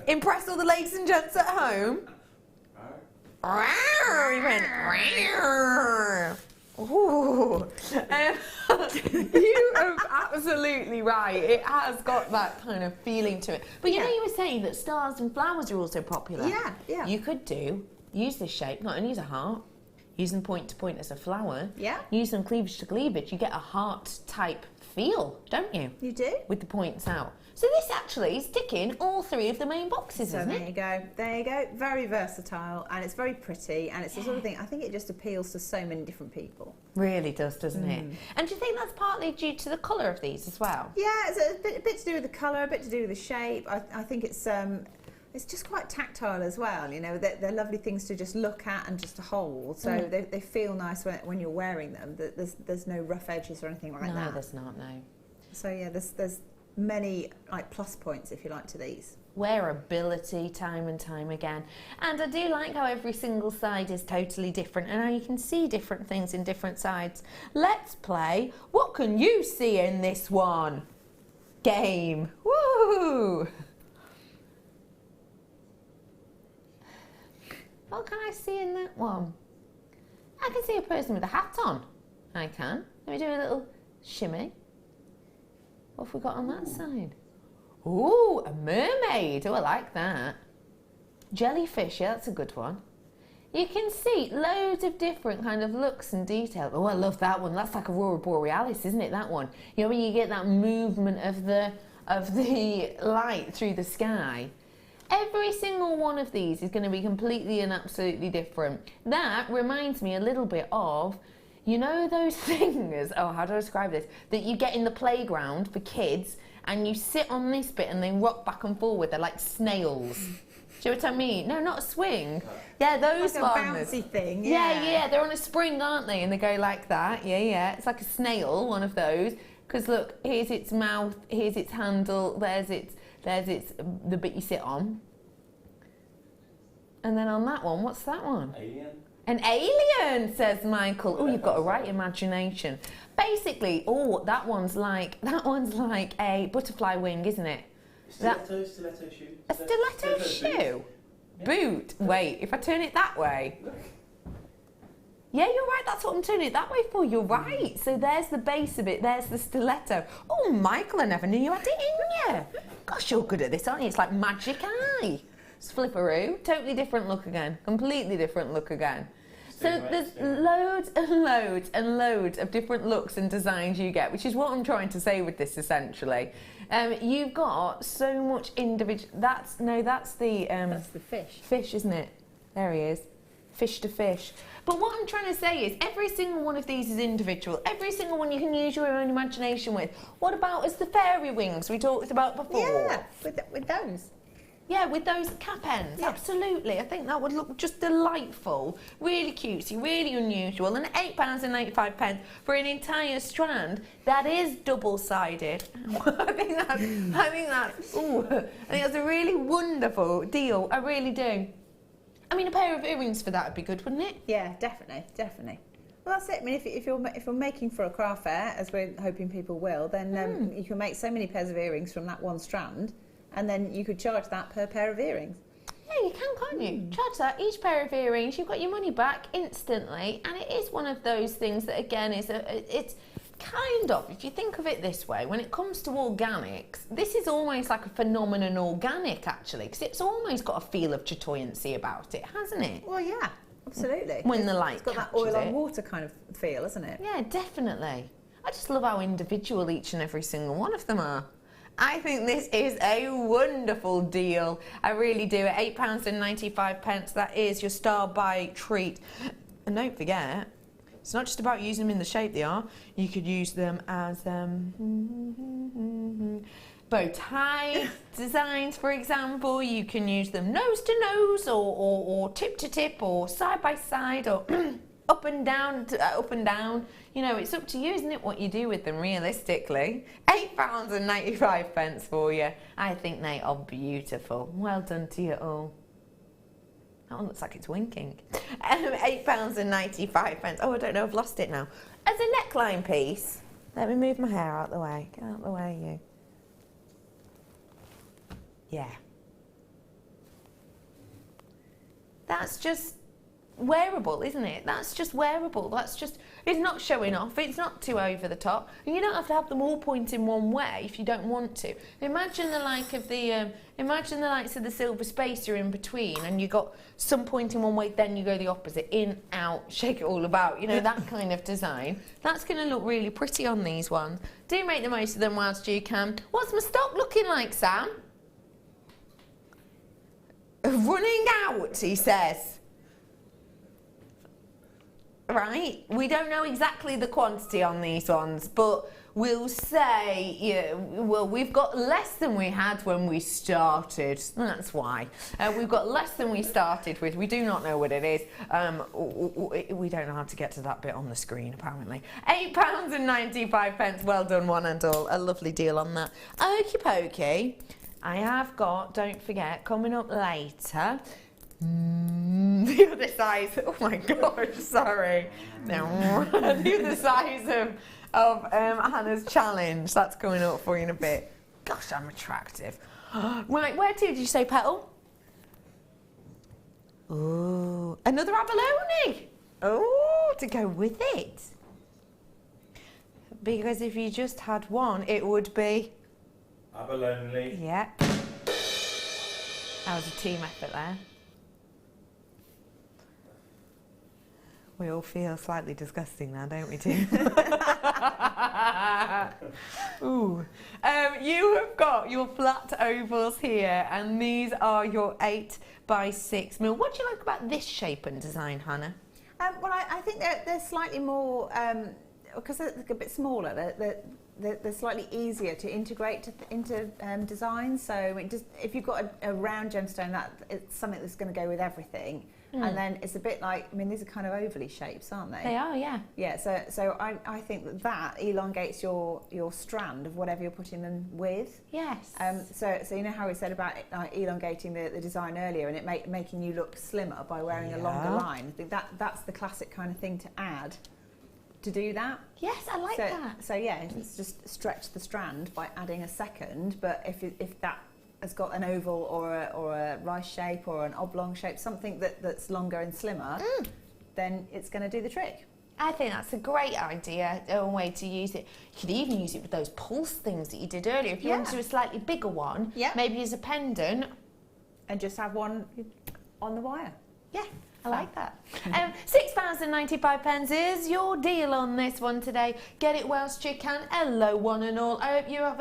Impress all the ladies and gents at home. He went, ooh. You are absolutely right. It has got that kind of feeling to it. But you know, you were saying that stars and flowers are also popular. Yeah. You could use this shape, not only as a heart, use them point to point as a flower. Yeah. Use them cleavage to cleavage. You get a heart type feel, don't you? You do. With the points out. So this actually is ticking all three of the main boxes, isn't it? There you go. Very versatile, and it's very pretty, and it's the sort of thing, I think it just appeals to so many different people. Really does, doesn't it? And do you think that's partly due to the colour of these as well? Yeah, it's a bit to do with the colour, a bit to do with the shape. I think it's just quite tactile as well. You know, they're lovely things to just look at and just to hold. So they feel nice when you're wearing them. There's no rough edges or anything like that. No, there's not, no. So yeah, there's many like plus points, if you like, to these. Wearability, time and time again. And I do like how every single side is totally different and how you can see different things in different sides. Let's play What Can You See in This One? Game. Woo! What can I see in that one? I can see a person with a hat on. I can. Let me do a little shimmy. What have we got on that side? Ooh, a mermaid. Oh, I like that. Jellyfish, yeah, that's a good one. You can see loads of different kind of looks and detail. Oh, I love that one. That's like Aurora Borealis, isn't it, that one? You know, when you get that movement of the light through the sky. Every single one of these is going to be completely and absolutely different. That reminds me a little bit of, you know those things, oh, how do I describe this, that you get in the playground for kids and you sit on this bit and they rock back and forward. They're like snails. Do you know what I mean? No, not a swing. Yeah, those like ones. a bouncy thing. Yeah, they're on a spring, aren't they? And they go like that. Yeah. It's like a snail, one of those. Because look, here's its mouth, here's its handle, there's its the bit you sit on. And then on that one, what's that one? Alien. An alien, says Michael. Oh, you've got a right imagination. Basically, that one's like a butterfly wing, isn't it? Stiletto shoe. A stiletto shoe? Boot. Wait, if I turn it that way. Yeah, you're right, that's what I'm turning it that way for. You're right. So there's the base of it, there's the stiletto. Oh, Michael, I never knew you had it in you. Gosh, you're good at this, aren't you? It's like magic eye. Flipperoo, totally different look again, completely different look again. So there's loads and loads and loads of different looks and designs you get, which is what I'm trying to say with this essentially. You've got so much individual. That's the fish. Fish, isn't it? There he is. Fish to fish. But what I'm trying to say is every single one of these is individual. Every single one you can use your own imagination with. What about as the fairy wings we talked about before? Yeah, with those. Yeah, with those cap ends, absolutely. I think that would look just delightful, really cutesy, really unusual. And £8.85 for an entire strand that is double-sided. I think that's a really wonderful deal. I really do. I mean, a pair of earrings for that would be good, wouldn't it? Yeah, definitely. Well, that's it. I mean, if you're making for a craft fair, as we're hoping people will, then you can make so many pairs of earrings from that one strand, and then you could charge that per pair of earrings. Yeah, you can, can't you? Charge that, each pair of earrings, you've got your money back instantly, and it is one of those things that, again, it's kind of, if you think of it this way, when it comes to organics, this is almost like a phenomenon organic, actually, because it's almost got a feel of chatoyancy about it, hasn't it? Well, yeah. Absolutely. When the light It's got that oil on water kind of feel, isn't it? Yeah, definitely. I just love how individual each and every single one of them are. I think this is a wonderful deal. I really do. At £8.95, that is your star-buy treat. And don't forget, it's not just about using them in the shape they are. You could use them as bow tie designs, for example. You can use them nose to nose, or tip to tip, or side by side, or up and down. You know, it's up to you, isn't it, what you do with them, realistically. £8.95 for you. I think they are beautiful. Well done to you all. That one looks like it's winking. £8.95. Oh, I don't know, I've lost it now. As a neckline piece, let me move my hair out the way. Get out the way, you. Yeah. That's just wearable, isn't it? That's just wearable. That's just, it's not showing off. It's not too over the top. And you don't have to have them all pointing one way if you don't want to. Imagine the likes of the silver spacer in between, and you got some pointing one way, then you go the opposite, in, out, shake it all about. You know, that kind of design. That's going to look really pretty on these ones. Do make the most of them whilst you can. What's my stock looking like, Sam? Running out, he says. Right, we don't know exactly the quantity on these ones, but we'll say, yeah, well, we've got less than we had when we started. That's why. We've got less than we started with. We do not know what it is. We don't know how to get to that bit on the screen, apparently. £8.95. Well done, one and all. A lovely deal on that. Okie pokey. I have got, don't forget, coming up later, the other size, oh my gosh, sorry. No, the other size of Hannah's challenge. That's coming up for you in a bit. Gosh, I'm attractive. Right, where to did you say, Petal? Ooh, another abalone. Oh, to go with it. Because if you just had one, it would be... abalone. Yeah. That was a team effort there. We all feel slightly disgusting now, don't we, Tim? Ooh. You have got your flat ovals here, and these are your 8x6 mil. What do you like about this shape and design, Hannah? Well, I think they're slightly more, because they're a bit smaller, they're slightly easier to integrate into designs. So if you've got a round gemstone, it's something that's going to go with everything. And then it's a bit like, I mean, these are kind of ovally shapes, aren't they? They are, yeah. Yeah, so I think that elongates your strand of whatever you're putting them with. Yes. So you know how we said about elongating the design earlier, and it making you look slimmer by wearing a longer line. I think that's the classic kind of thing to add to do that. Yes, I like that. So yeah, it's just stretch the strand by adding a second, but if that has got an oval or a rice shape or an oblong shape, something that's longer and slimmer, then it's going to do the trick. I think that's a great idea, a way to use it. You could even use it with those pulse things that you did earlier. If you want to do a slightly bigger one, maybe as a pendant. And just have one on the wire. Yeah, I like that. £6.95 is your deal on this one today. Get it whilst you can. Hello, one and all. I hope you have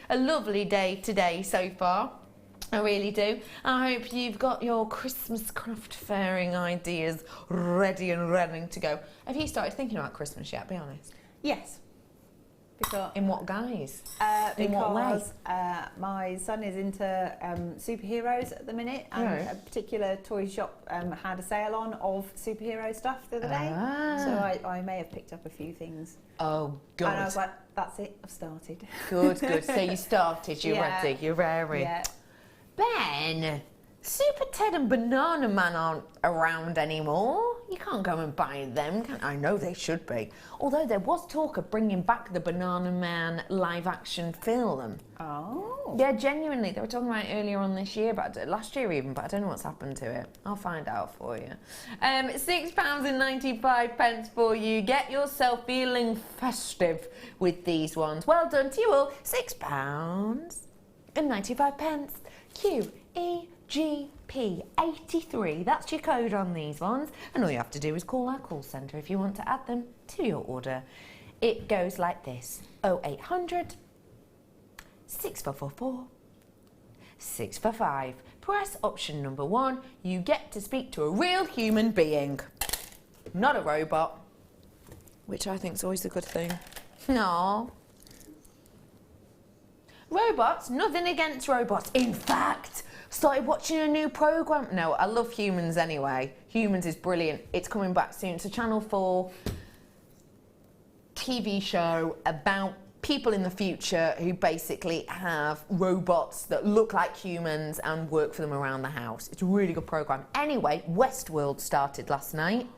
a lovely day today so far. I really do. I hope you've got your Christmas craft fairing ideas ready and raring to go. Have you started thinking about Christmas yet, be honest? Yes. Because, in what guise? In because what way? My son is into superheroes at the minute, and a particular toy shop had a sale on of superhero stuff the other day. So I may have picked up a few things. Oh, good. And I was like, that's it, I've started. Good, good. So you started, you're ready, you're raring. Yeah. Ben, Super Ted and Banana Man aren't around anymore. You can't go and buy them, can I? know they should be. Although there was talk of bringing back the Banana Man live action film. Oh. Yeah, genuinely. They were talking about it earlier on this year, but last year even, but I don't know what's happened to it. I'll find out for you. £6.95 for you. Get yourself feeling festive with these ones. Well done to you all. £6.95. QEGP83. That's your code on these ones. And all you have to do is call our call centre if you want to add them to your order. It goes like this: 0800 6444 645. Press option number 1. You get to speak to a real human being, not a robot, which I think is always a good thing. No. Robots, nothing against robots. In fact, started watching a new programme. No, I love Humans anyway. Humans is brilliant. It's coming back soon. It's a Channel 4 TV show about people in the future who basically have robots that look like humans and work for them around the house. It's a really good programme. Anyway, Westworld started last night.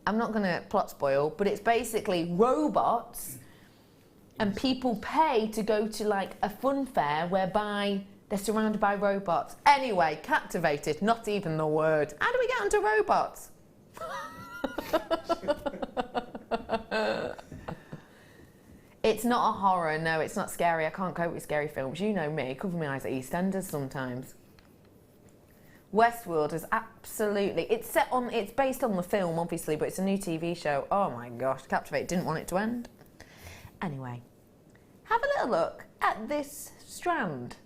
I'm not going to plot spoil, but it's basically robots and people pay to go to like a fun fair whereby they're surrounded by robots. Anyway, captivated, not even the word. How do we get onto robots? It's not a horror, no, it's not scary. I can't cope with scary films. You know me, cover my eyes at EastEnders sometimes. Westworld is absolutely, it's based on the film obviously, but it's a new TV show. Oh my gosh, captivated, didn't want it to end. Anyway, have a little look at this strand.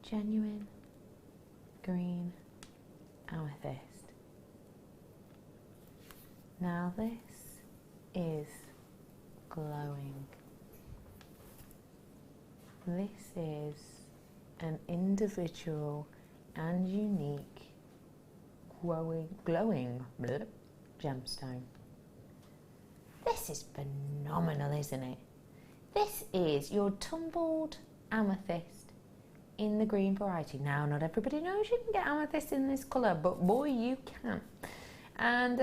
Genuine green amethyst. Now this is glowing. This is an individual and unique glowing gemstone. This is phenomenal, isn't it? This is your tumbled amethyst in the green variety. Now, not everybody knows you can get amethyst in this colour, but boy, you can. And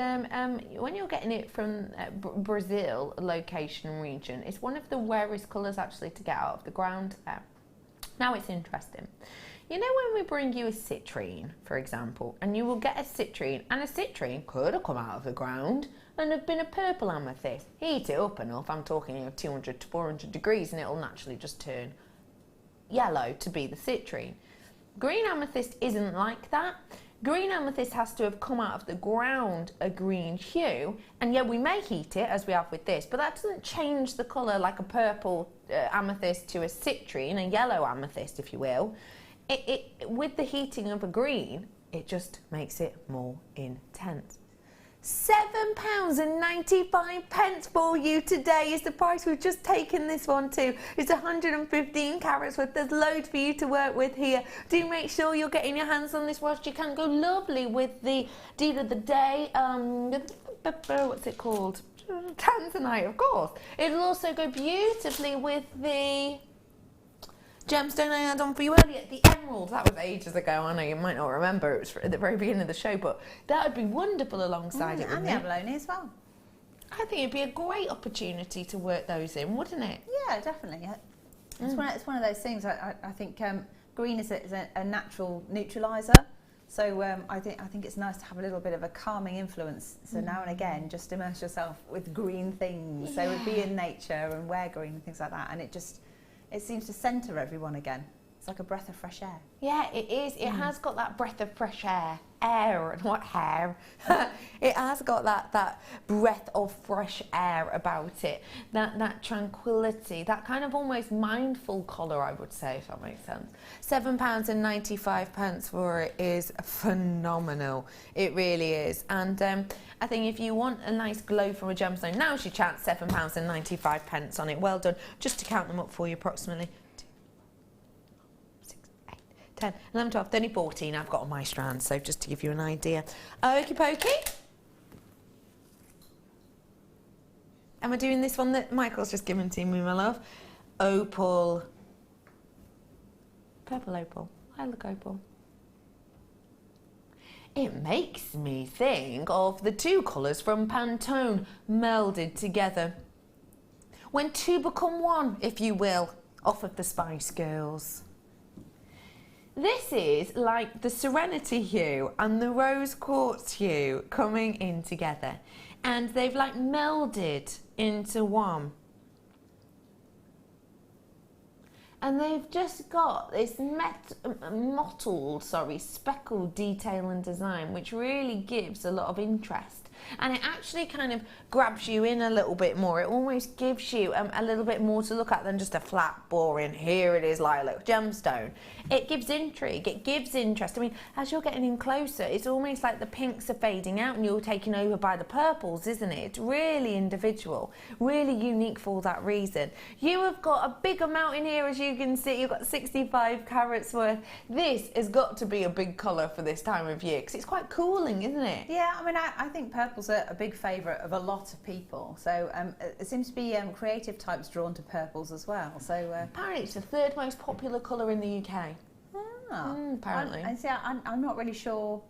when you're getting it from Brazil location region, it's one of the rarest colours actually to get out of the ground there. Now it's interesting. You know when we bring you a citrine, for example, and you will get a citrine, and a citrine could have come out of the ground and have been a purple amethyst. Heat it up enough, I'm talking 200 to 400 degrees, and it'll naturally just turn yellow to be the citrine. Green amethyst isn't like that. Green amethyst has to have come out of the ground a green hue, and yeah, we may heat it as we have with this, but that doesn't change the colour like a purple amethyst to a citrine, a yellow amethyst if you will. With the heating of a green, it just makes it more intense. £7.95 for you today is the price we've just taken this one to. It's 115 carats worth. There's loads for you to work with here. Do make sure you're getting your hands on this whilst you can. Go lovely with the deal of the day. What's it called? Tanzanite, of course. It'll also go beautifully with the gemstone I had on for you earlier, the emerald. That was ages ago. I know you might not remember. It was at the very beginning of the show, but that would be wonderful alongside it. And the abalone as well. I think it'd be a great opportunity to work those in, wouldn't it? Yeah, definitely. It's one of those things. I think green is a natural neutraliser. So I think it's nice to have a little bit of a calming influence. So now and again, just immerse yourself with green things. Yeah. So be in nature and wear green and things like that, and it seems to centre everyone again. It's like a breath of fresh air. Yeah, it is. It has got that breath of fresh air. Not hair. It has got that breath of fresh air about it. That tranquility, that kind of almost mindful colour, I would say, if that makes sense. £7.95 for it is phenomenal. It really is. And I think if you want a nice glow from a gemstone, now's your chance. £7.95 on it. Well done. Just to count them up for you, approximately 10, 11, 12, 13, 14 I've got on my strand, so just to give you an idea. Okie pokey. Am I doing this one that Michael's just given to me, my love? Opal Purple opal. I look opal. It makes me think of the two colours from Pantone melded together. When two become one, if you will, off of the Spice Girls. This is like the Serenity hue and the Rose Quartz hue coming in together. And they've like melded into one. And they've just got this mottled, speckled detail and design, which really gives a lot of interest. And it actually kind of grabs you in a little bit more. It almost gives you a little bit more to look at than just a flat, boring, here it is, lilac gemstone. It gives intrigue, it gives interest. I mean, as you're getting in closer, it's almost like the pinks are fading out and you're taken over by the purples, isn't it? It's really individual, really unique for that reason. You have got a big amount in here, as you can see. You've got 65 carats worth. This has got to be a big colour for this time of year because it's quite cooling, isn't it? Yeah, I mean, I think purple's a big favourite of a lot of people. So it seems to be creative types drawn to purples as well. So apparently it's the third most popular colour in the UK. Apparently. I'm not really sure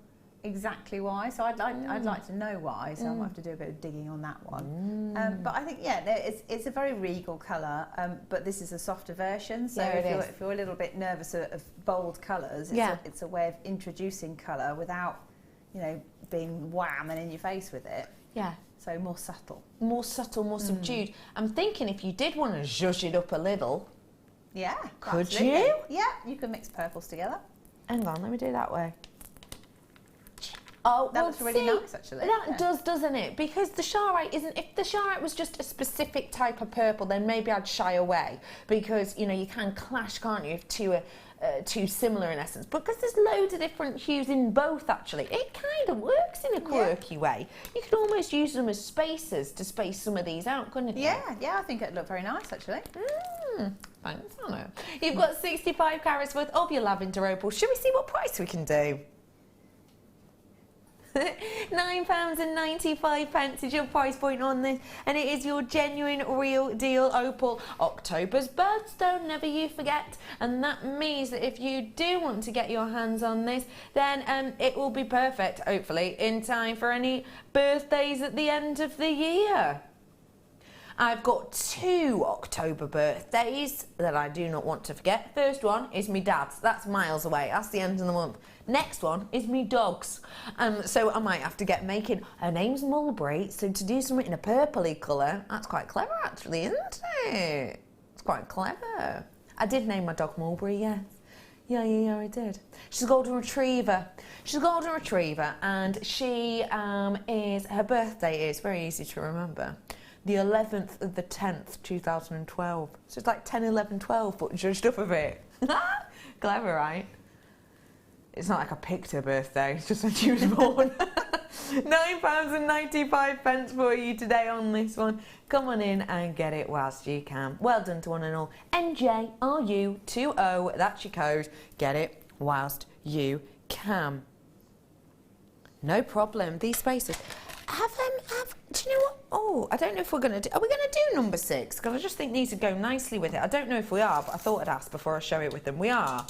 exactly why, so I'd like to know why, so I might have to do a bit of digging on that one. But I think, yeah, it's a very regal colour, but this is a softer version, so if you're a little bit nervous of bold colours, it's a way of introducing colour without, you know, being wham and in your face with it. Yeah. So more subtle. More subtle, more subdued. I'm thinking if you did want to zhuzh it up a little, yeah, could absolutely. you? Yeah, you can mix purples together. Hang on, let me do that way. Oh, that looks really nice, actually. That does, doesn't it? Because the Charite isn't. If the Charite was just a specific type of purple, then maybe I'd shy away because, you know, you can clash, can't you, if two similar in essence. But because there's loads of different hues in both, actually, it kind of works in a quirky way. You could almost use them as spacers to space some of these out, couldn't you? Yeah, I think it'd look very nice, actually. Thanks, Anna. You've got 65 carats worth of your lavender opal. Should we see what price we can do? £9.95 is your price point on this, and it is your genuine real deal opal, October's birthstone, never you forget. And that means that if you do want to get your hands on this, then it will be perfect, hopefully, in time for any birthdays at the end of the year. I've got 2 October birthdays that I do not want to forget. First one is my dad's. That's miles away. That's the end of the month. Next one is me dog's. So I might have to get making. Her name's Mulberry, so to do something in a purpley colour, that's quite clever actually, isn't it? It's quite clever. I did name my dog Mulberry, yes. Yeah, I did. She's a golden retriever. She's a golden retriever, and she her birthday is very easy to remember. The 11th of the 10th, 2012. So it's like 10, 11, 12, but judged up a bit. Clever, right? It's not like I picked her birthday, it's just when she was born. £9.95 for you today on this one. Come on in and get it whilst you can. Well done to one and all. NJRU20, that's your code. Get it whilst you can. No problem. These spaces. Do you know what? Oh, I don't know if we're going to do... Are we going to do number 6? Because I just think these would go nicely with it. I don't know if we are, but I thought I'd ask before I show it with them. We are.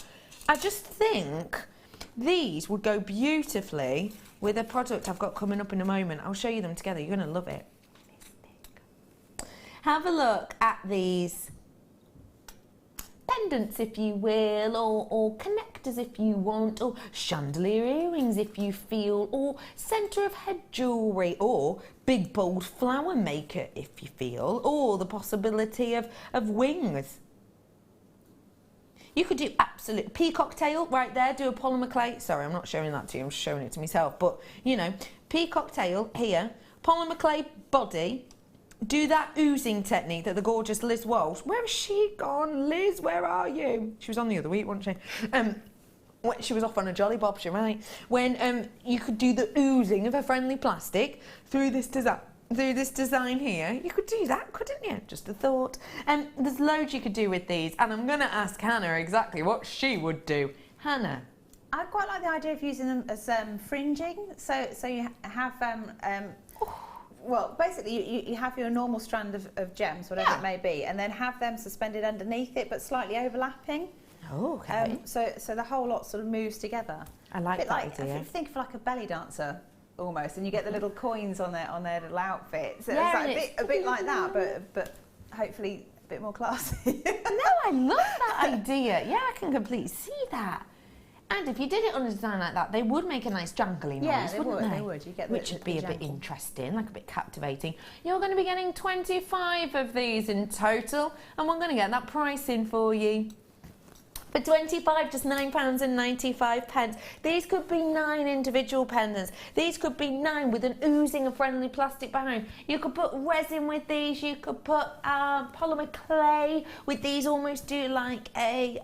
I just think these would go beautifully with a product I've got coming up in a moment. I'll show you them together. You're going to love it. Have a look at these pendants, if you will, or connectors if you want, or chandelier earrings if you feel, or centre of head jewellery, or big bold flower maker if you feel, or the possibility of wings. You could do absolute peacock tail right there, do a polymer clay. Sorry, I'm not showing that to you, I'm showing it to myself, but you know, peacock tail here, polymer clay body. Do that oozing technique that the gorgeous Liz Walsh... Where has she gone? Liz, where are you? She was on the other week, wasn't she? When she was off on a jolly bob, you're right. When you could do the oozing of a friendly plastic through this design here. You could do that, couldn't you? Just a thought. There's loads you could do with these, and I'm going to ask Hannah exactly what she would do. Hannah. I quite like the idea of using them as fringing. So you have... well, basically, you have your normal strand of gems, whatever it may be, and then have them suspended underneath it, but slightly overlapping. Oh, okay. So the whole lot sort of moves together. I like that idea. If you think of like a belly dancer almost, and you get the little coins on their little outfits. So Yeah, it's like a bit like that, but hopefully a bit more classy. No, I love that idea. Yeah, I can completely see that. And if you did it on a design like that, they would make a nice jangly noise, wouldn't they? They would. You get Which would be a bit interesting, like a bit captivating. You're going to be getting 25 of these in total, and we're going to get that price in for you. For 25, just £9.95. These could be 9 individual pendants. These could be 9 with an oozing of friendly plastic behind. You could put resin with these. You could put polymer clay with these. Almost do like a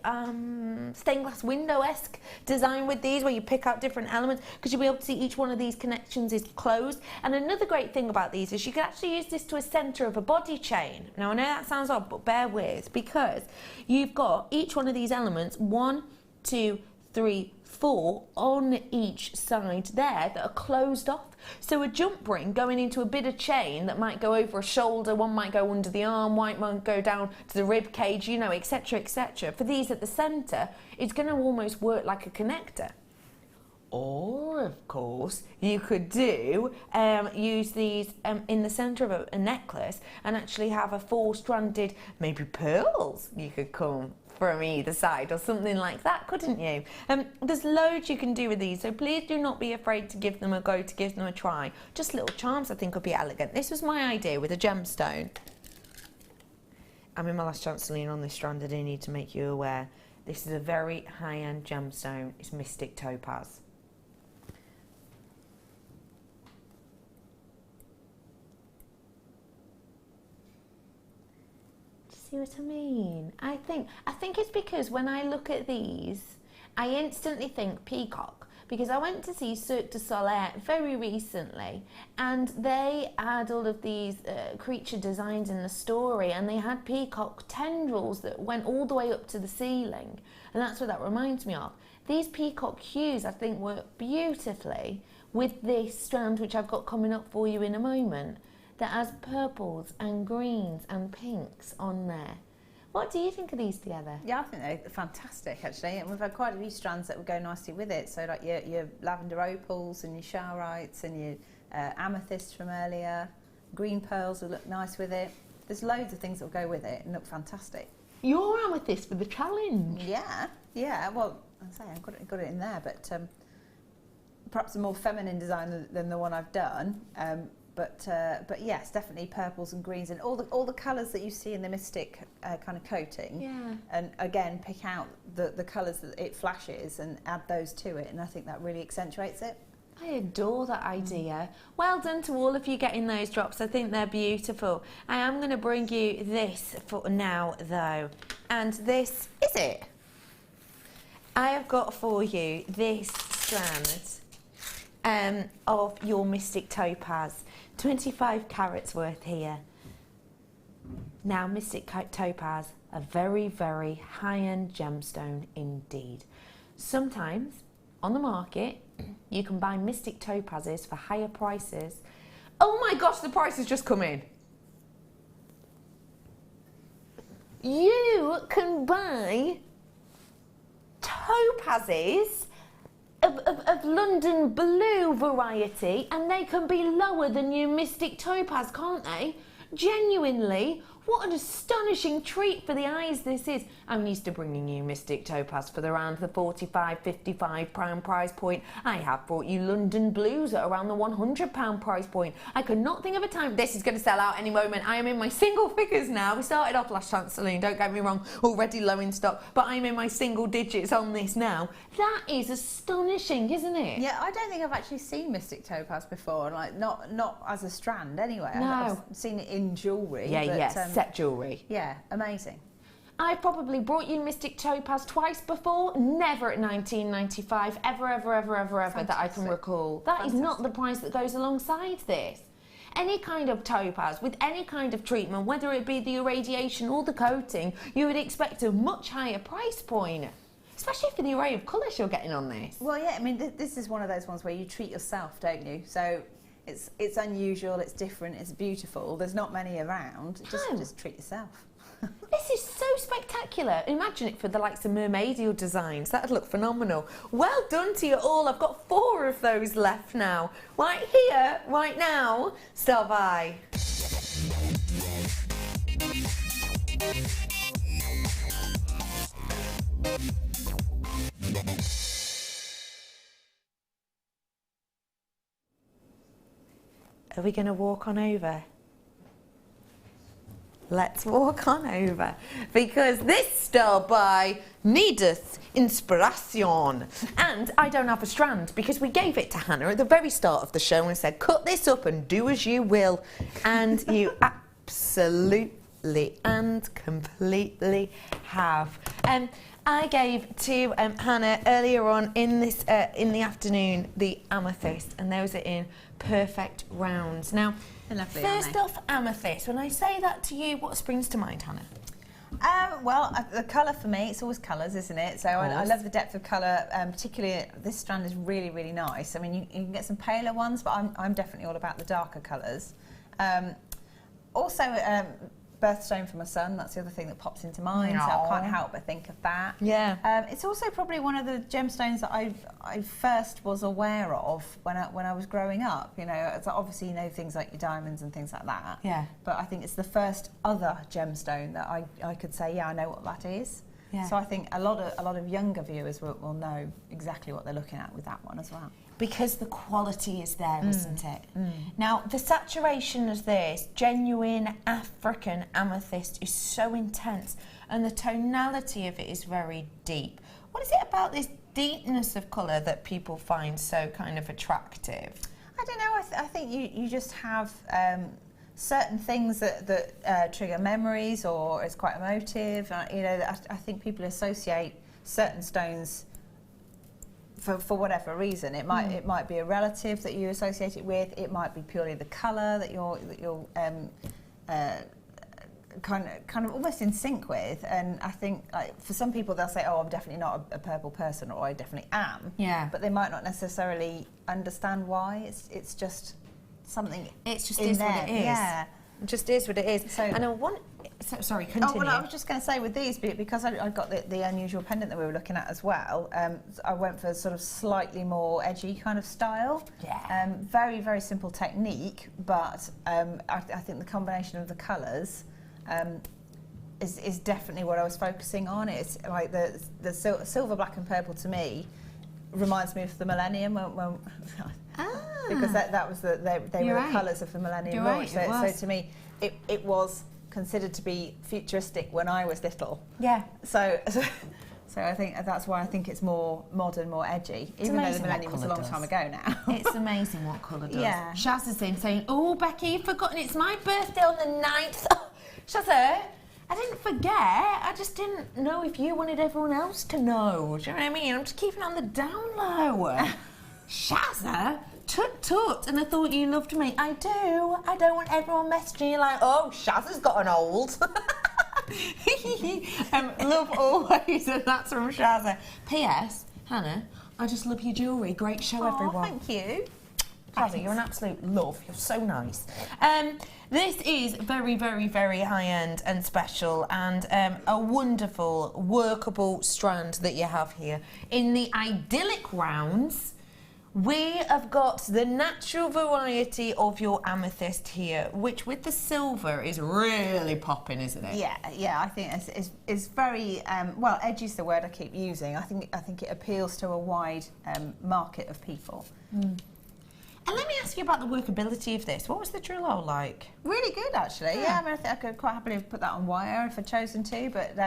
stained glass window-esque design with these, where you pick out different elements, because you'll be able to see each one of these connections is closed. And another great thing about these is you can actually use this to a centre of a body chain. Now, I know that sounds odd, but bear with, because you've got each one of these elements, 1, 2, 3, 4 on each side there that are closed off. So a jump ring going into a bit of chain that might go over a shoulder, one might go under the arm, one might go down to the rib cage, you know, etc, etc. For these at the centre, it's going to almost work like a connector. Or, of course, you could do use these in the centre of a necklace and actually have a 4-stranded, maybe pearls you could come from either side or something like that, couldn't you? There's loads you can do with these, so please do not be afraid to give them a go, to give them a try. Just little charms I think would be elegant. This was my idea with a gemstone. I'm in my last chance to lean on this strand. I do need to make you aware. This is a very high-end gemstone. It's Mystic Topaz. See what I mean? I think it's because when I look at these, I instantly think peacock, because I went to see Cirque du Soleil very recently, and they had all of these creature designs in the story, and they had peacock tendrils that went all the way up to the ceiling, and that's what that reminds me of. These peacock hues I think work beautifully with this strand, which I've got coming up for you in a moment, that has purples and greens and pinks on there. What do you think of these together? Yeah, I think they're fantastic actually, and we've had quite a few strands that would go nicely with it. So like your lavender opals and your charoites and your amethyst from earlier, green pearls will look nice with it. There's loads of things that will go with it and look fantastic. Your amethyst for the challenge. Yeah. Well, I say I've got it in there, but perhaps a more feminine design than the one I've done. But yes, definitely purples and greens and all the colours that you see in the Mystic kind of coating. Yeah. And again, pick out the colours that it flashes and add those to it, and I think that really accentuates it. I adore that idea. Well done to all of you getting those drops. I think they're beautiful. I am going to bring you this for now, though, and this is it. I have got for you this strand of your Mystic Topaz. 25 carats worth here. Now, Mystic Topaz, a very, very high-end gemstone indeed. Sometimes on the market you can buy Mystic Topazes for higher prices. Oh my gosh, the price has just come in. You can buy topazes of London blue variety, and they can be lower than your Mystic Topaz, can't they? Genuinely, what an astonishing treat for the eyes this is. I'm used to bringing you Mystic Topaz for around the £45, £55 price point. I have brought you London Blues at around the £100 price point. I could not think of a time. This is going to sell out any moment. I am in my single figures now. We started off last chance saloon, don't get me wrong, already low in stock, but I'm in my single digits on this now. That is astonishing, isn't it? Yeah, I don't think I've actually seen Mystic Topaz before, like not as a strand anyway. No. I've seen it in jewellery. Yeah, set jewellery. Yeah, amazing. I've probably brought you Mystic Topaz twice before, never at £19.95, ever that I can recall. That is not the price that goes alongside this. Any kind of topaz with any kind of treatment, whether it be the irradiation or the coating, you would expect a much higher price point. Especially for the array of colours you're getting on this. Well, yeah, I mean, this is one of those ones where you treat yourself, don't you? So it's unusual, it's different, it's beautiful. There's not many around. Just treat yourself. This is so spectacular. Imagine it for the likes of mermaidial designs. That'd look phenomenal. Well done to you all. I've got 4 of those left now. Right here, right now. Stop by. Are we going to walk on over? Let's walk on over, because this style by needeth inspiration. And I don't have a strand because we gave it to Hannah at the very start of the show and said, cut this up and do as you will. And you absolutely and completely have. I gave to Hannah earlier on in this in the afternoon the amethyst, and those are in perfect rounds. Now, lovely, first off, amethyst. When I say that to you, what springs to mind, Hannah? Well, the colour for me, it's always colours, isn't it? So I love the depth of colour, particularly this strand is really, really nice. I mean, you can get some paler ones, but I'm definitely all about the darker colours. Also, birthstone for my son, that's the other thing that pops into mind, so I can't help but think of that. Yeah. It's also probably one of the gemstones that I first was aware of when I was growing up. You know, it's obviously, you know, things like your diamonds and things like that. Yeah. But I think it's the first other gemstone that I could say, yeah, I know what that is. Yeah. So I think a lot of younger viewers will know exactly what they're looking at with that one as well. Because the quality is there, isn't it? Now, the saturation of this genuine African amethyst is so intense, and the tonality of it is very deep. What is it about this deepness of colour that people find so kind of attractive? I don't know. I think you just have certain things that trigger memories, or is quite emotive. You know, I think people associate certain stones for whatever reason. It might be a relative that you associate it with. It might be purely the colour that you're kind of almost in sync with. And I think, like, for some people they'll say, oh, I'm definitely not a purple person, or I definitely am. Yeah. But they might not necessarily understand why. It's just something. It just in is there. what it is. Yeah. It just is what it is. So, and I want. Sorry, continue. Oh, well, I was just going to say with these, because I got the unusual pendant that we were looking at as well, I went for a sort of slightly more edgy kind of style. Yeah. Very, very simple technique, but I think the combination of the colours is definitely what I was focusing on. It's like the silver, black and purple to me reminds me of the millennium when because that was they were the colours of the millennium launch. So to me, it was considered to be futuristic when I was little. Yeah. So I think that's why I think it's more modern, more edgy, even though the millennium was a long time ago now. It's amazing what colour does. Yeah. Shaz is in saying, oh, Becky, you've forgotten it's my birthday on the 9th. Oh, Shazza, I didn't forget. I just didn't know if you wanted everyone else to know. Do you know what I mean? I'm just keeping it on the down low. Shazza? Tut, and I thought you loved me. I do. I don't want everyone messaging you like, oh, Shaz has got an old. Love always, and that's from Shazza. P.S. Hannah, I just love your jewellery. Great show, everyone. Thank you. Shazza, you're an absolute love. You're so nice. This is very, very, very high-end and special, and a wonderful, workable strand that you have here. In the idyllic rounds, we have got the natural variety of your amethyst here, which with the silver is really popping, isn't it? Yeah. I think it's very well. Edgy is the word I keep using. I think it appeals to a wide market of people. And let me ask you about the workability of this. What was the Trullo like? Really good, actually. Yeah, I mean, I think I could quite happily put that on wire if I'd chosen to, but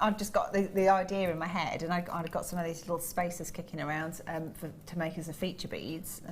I've just got the idea in my head, and I've got some of these little spacers kicking around to make as a feature beads.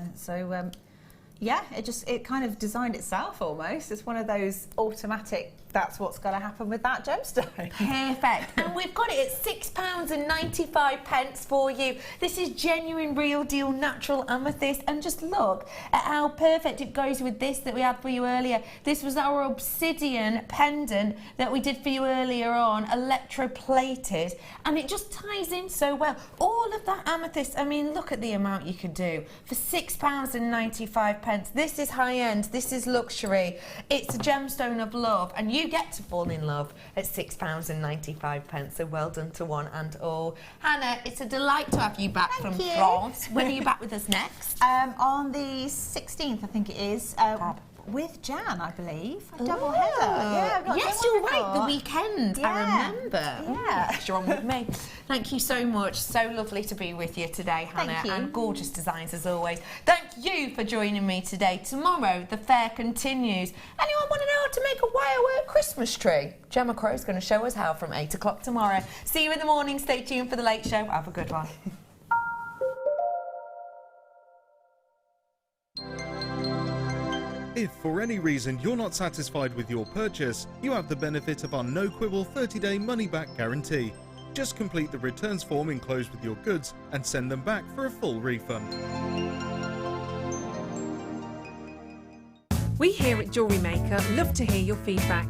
Yeah, it kind of designed itself almost. It's one of those automatic, that's what's going to happen with that gemstone. Perfect. And we've got it at £6.95 for you. This is genuine, real deal, natural amethyst. And just look at how perfect it goes with this that we had for you earlier. This was our obsidian pendant that we did for you earlier on, electroplated. And it just ties in so well. All of that amethyst, I mean, look at the amount you could do for £6.95. pence. This is high end, this is luxury. It's a gemstone of love, and you get to fall in love at £6.95. So well done to one and all. Hannah, it's a delight to have you back from France. When are you back with us next? On the 16th, I think it is. With Jan, I believe. A double header. Yeah, I've not yes, done you're one right. The before. weekend. Yeah. I remember. Yeah. You're on with me. Thank you so much. So lovely to be with you today, Hannah. Thank you. And gorgeous designs as always. Thank you for joining me today. Tomorrow, the fair continues. Anyone want to know how to make a wirework Christmas tree? Gemma Crow's going to show us how from 8 o'clock tomorrow. See you in the morning. Stay tuned for the Late Show. Have a good one. If for any reason you're not satisfied with your purchase, you have the benefit of our no quibble 30-day money-back guarantee. Just complete the returns form enclosed with your goods and send them back for a full refund. We here at Jewellery Maker love to hear your feedback.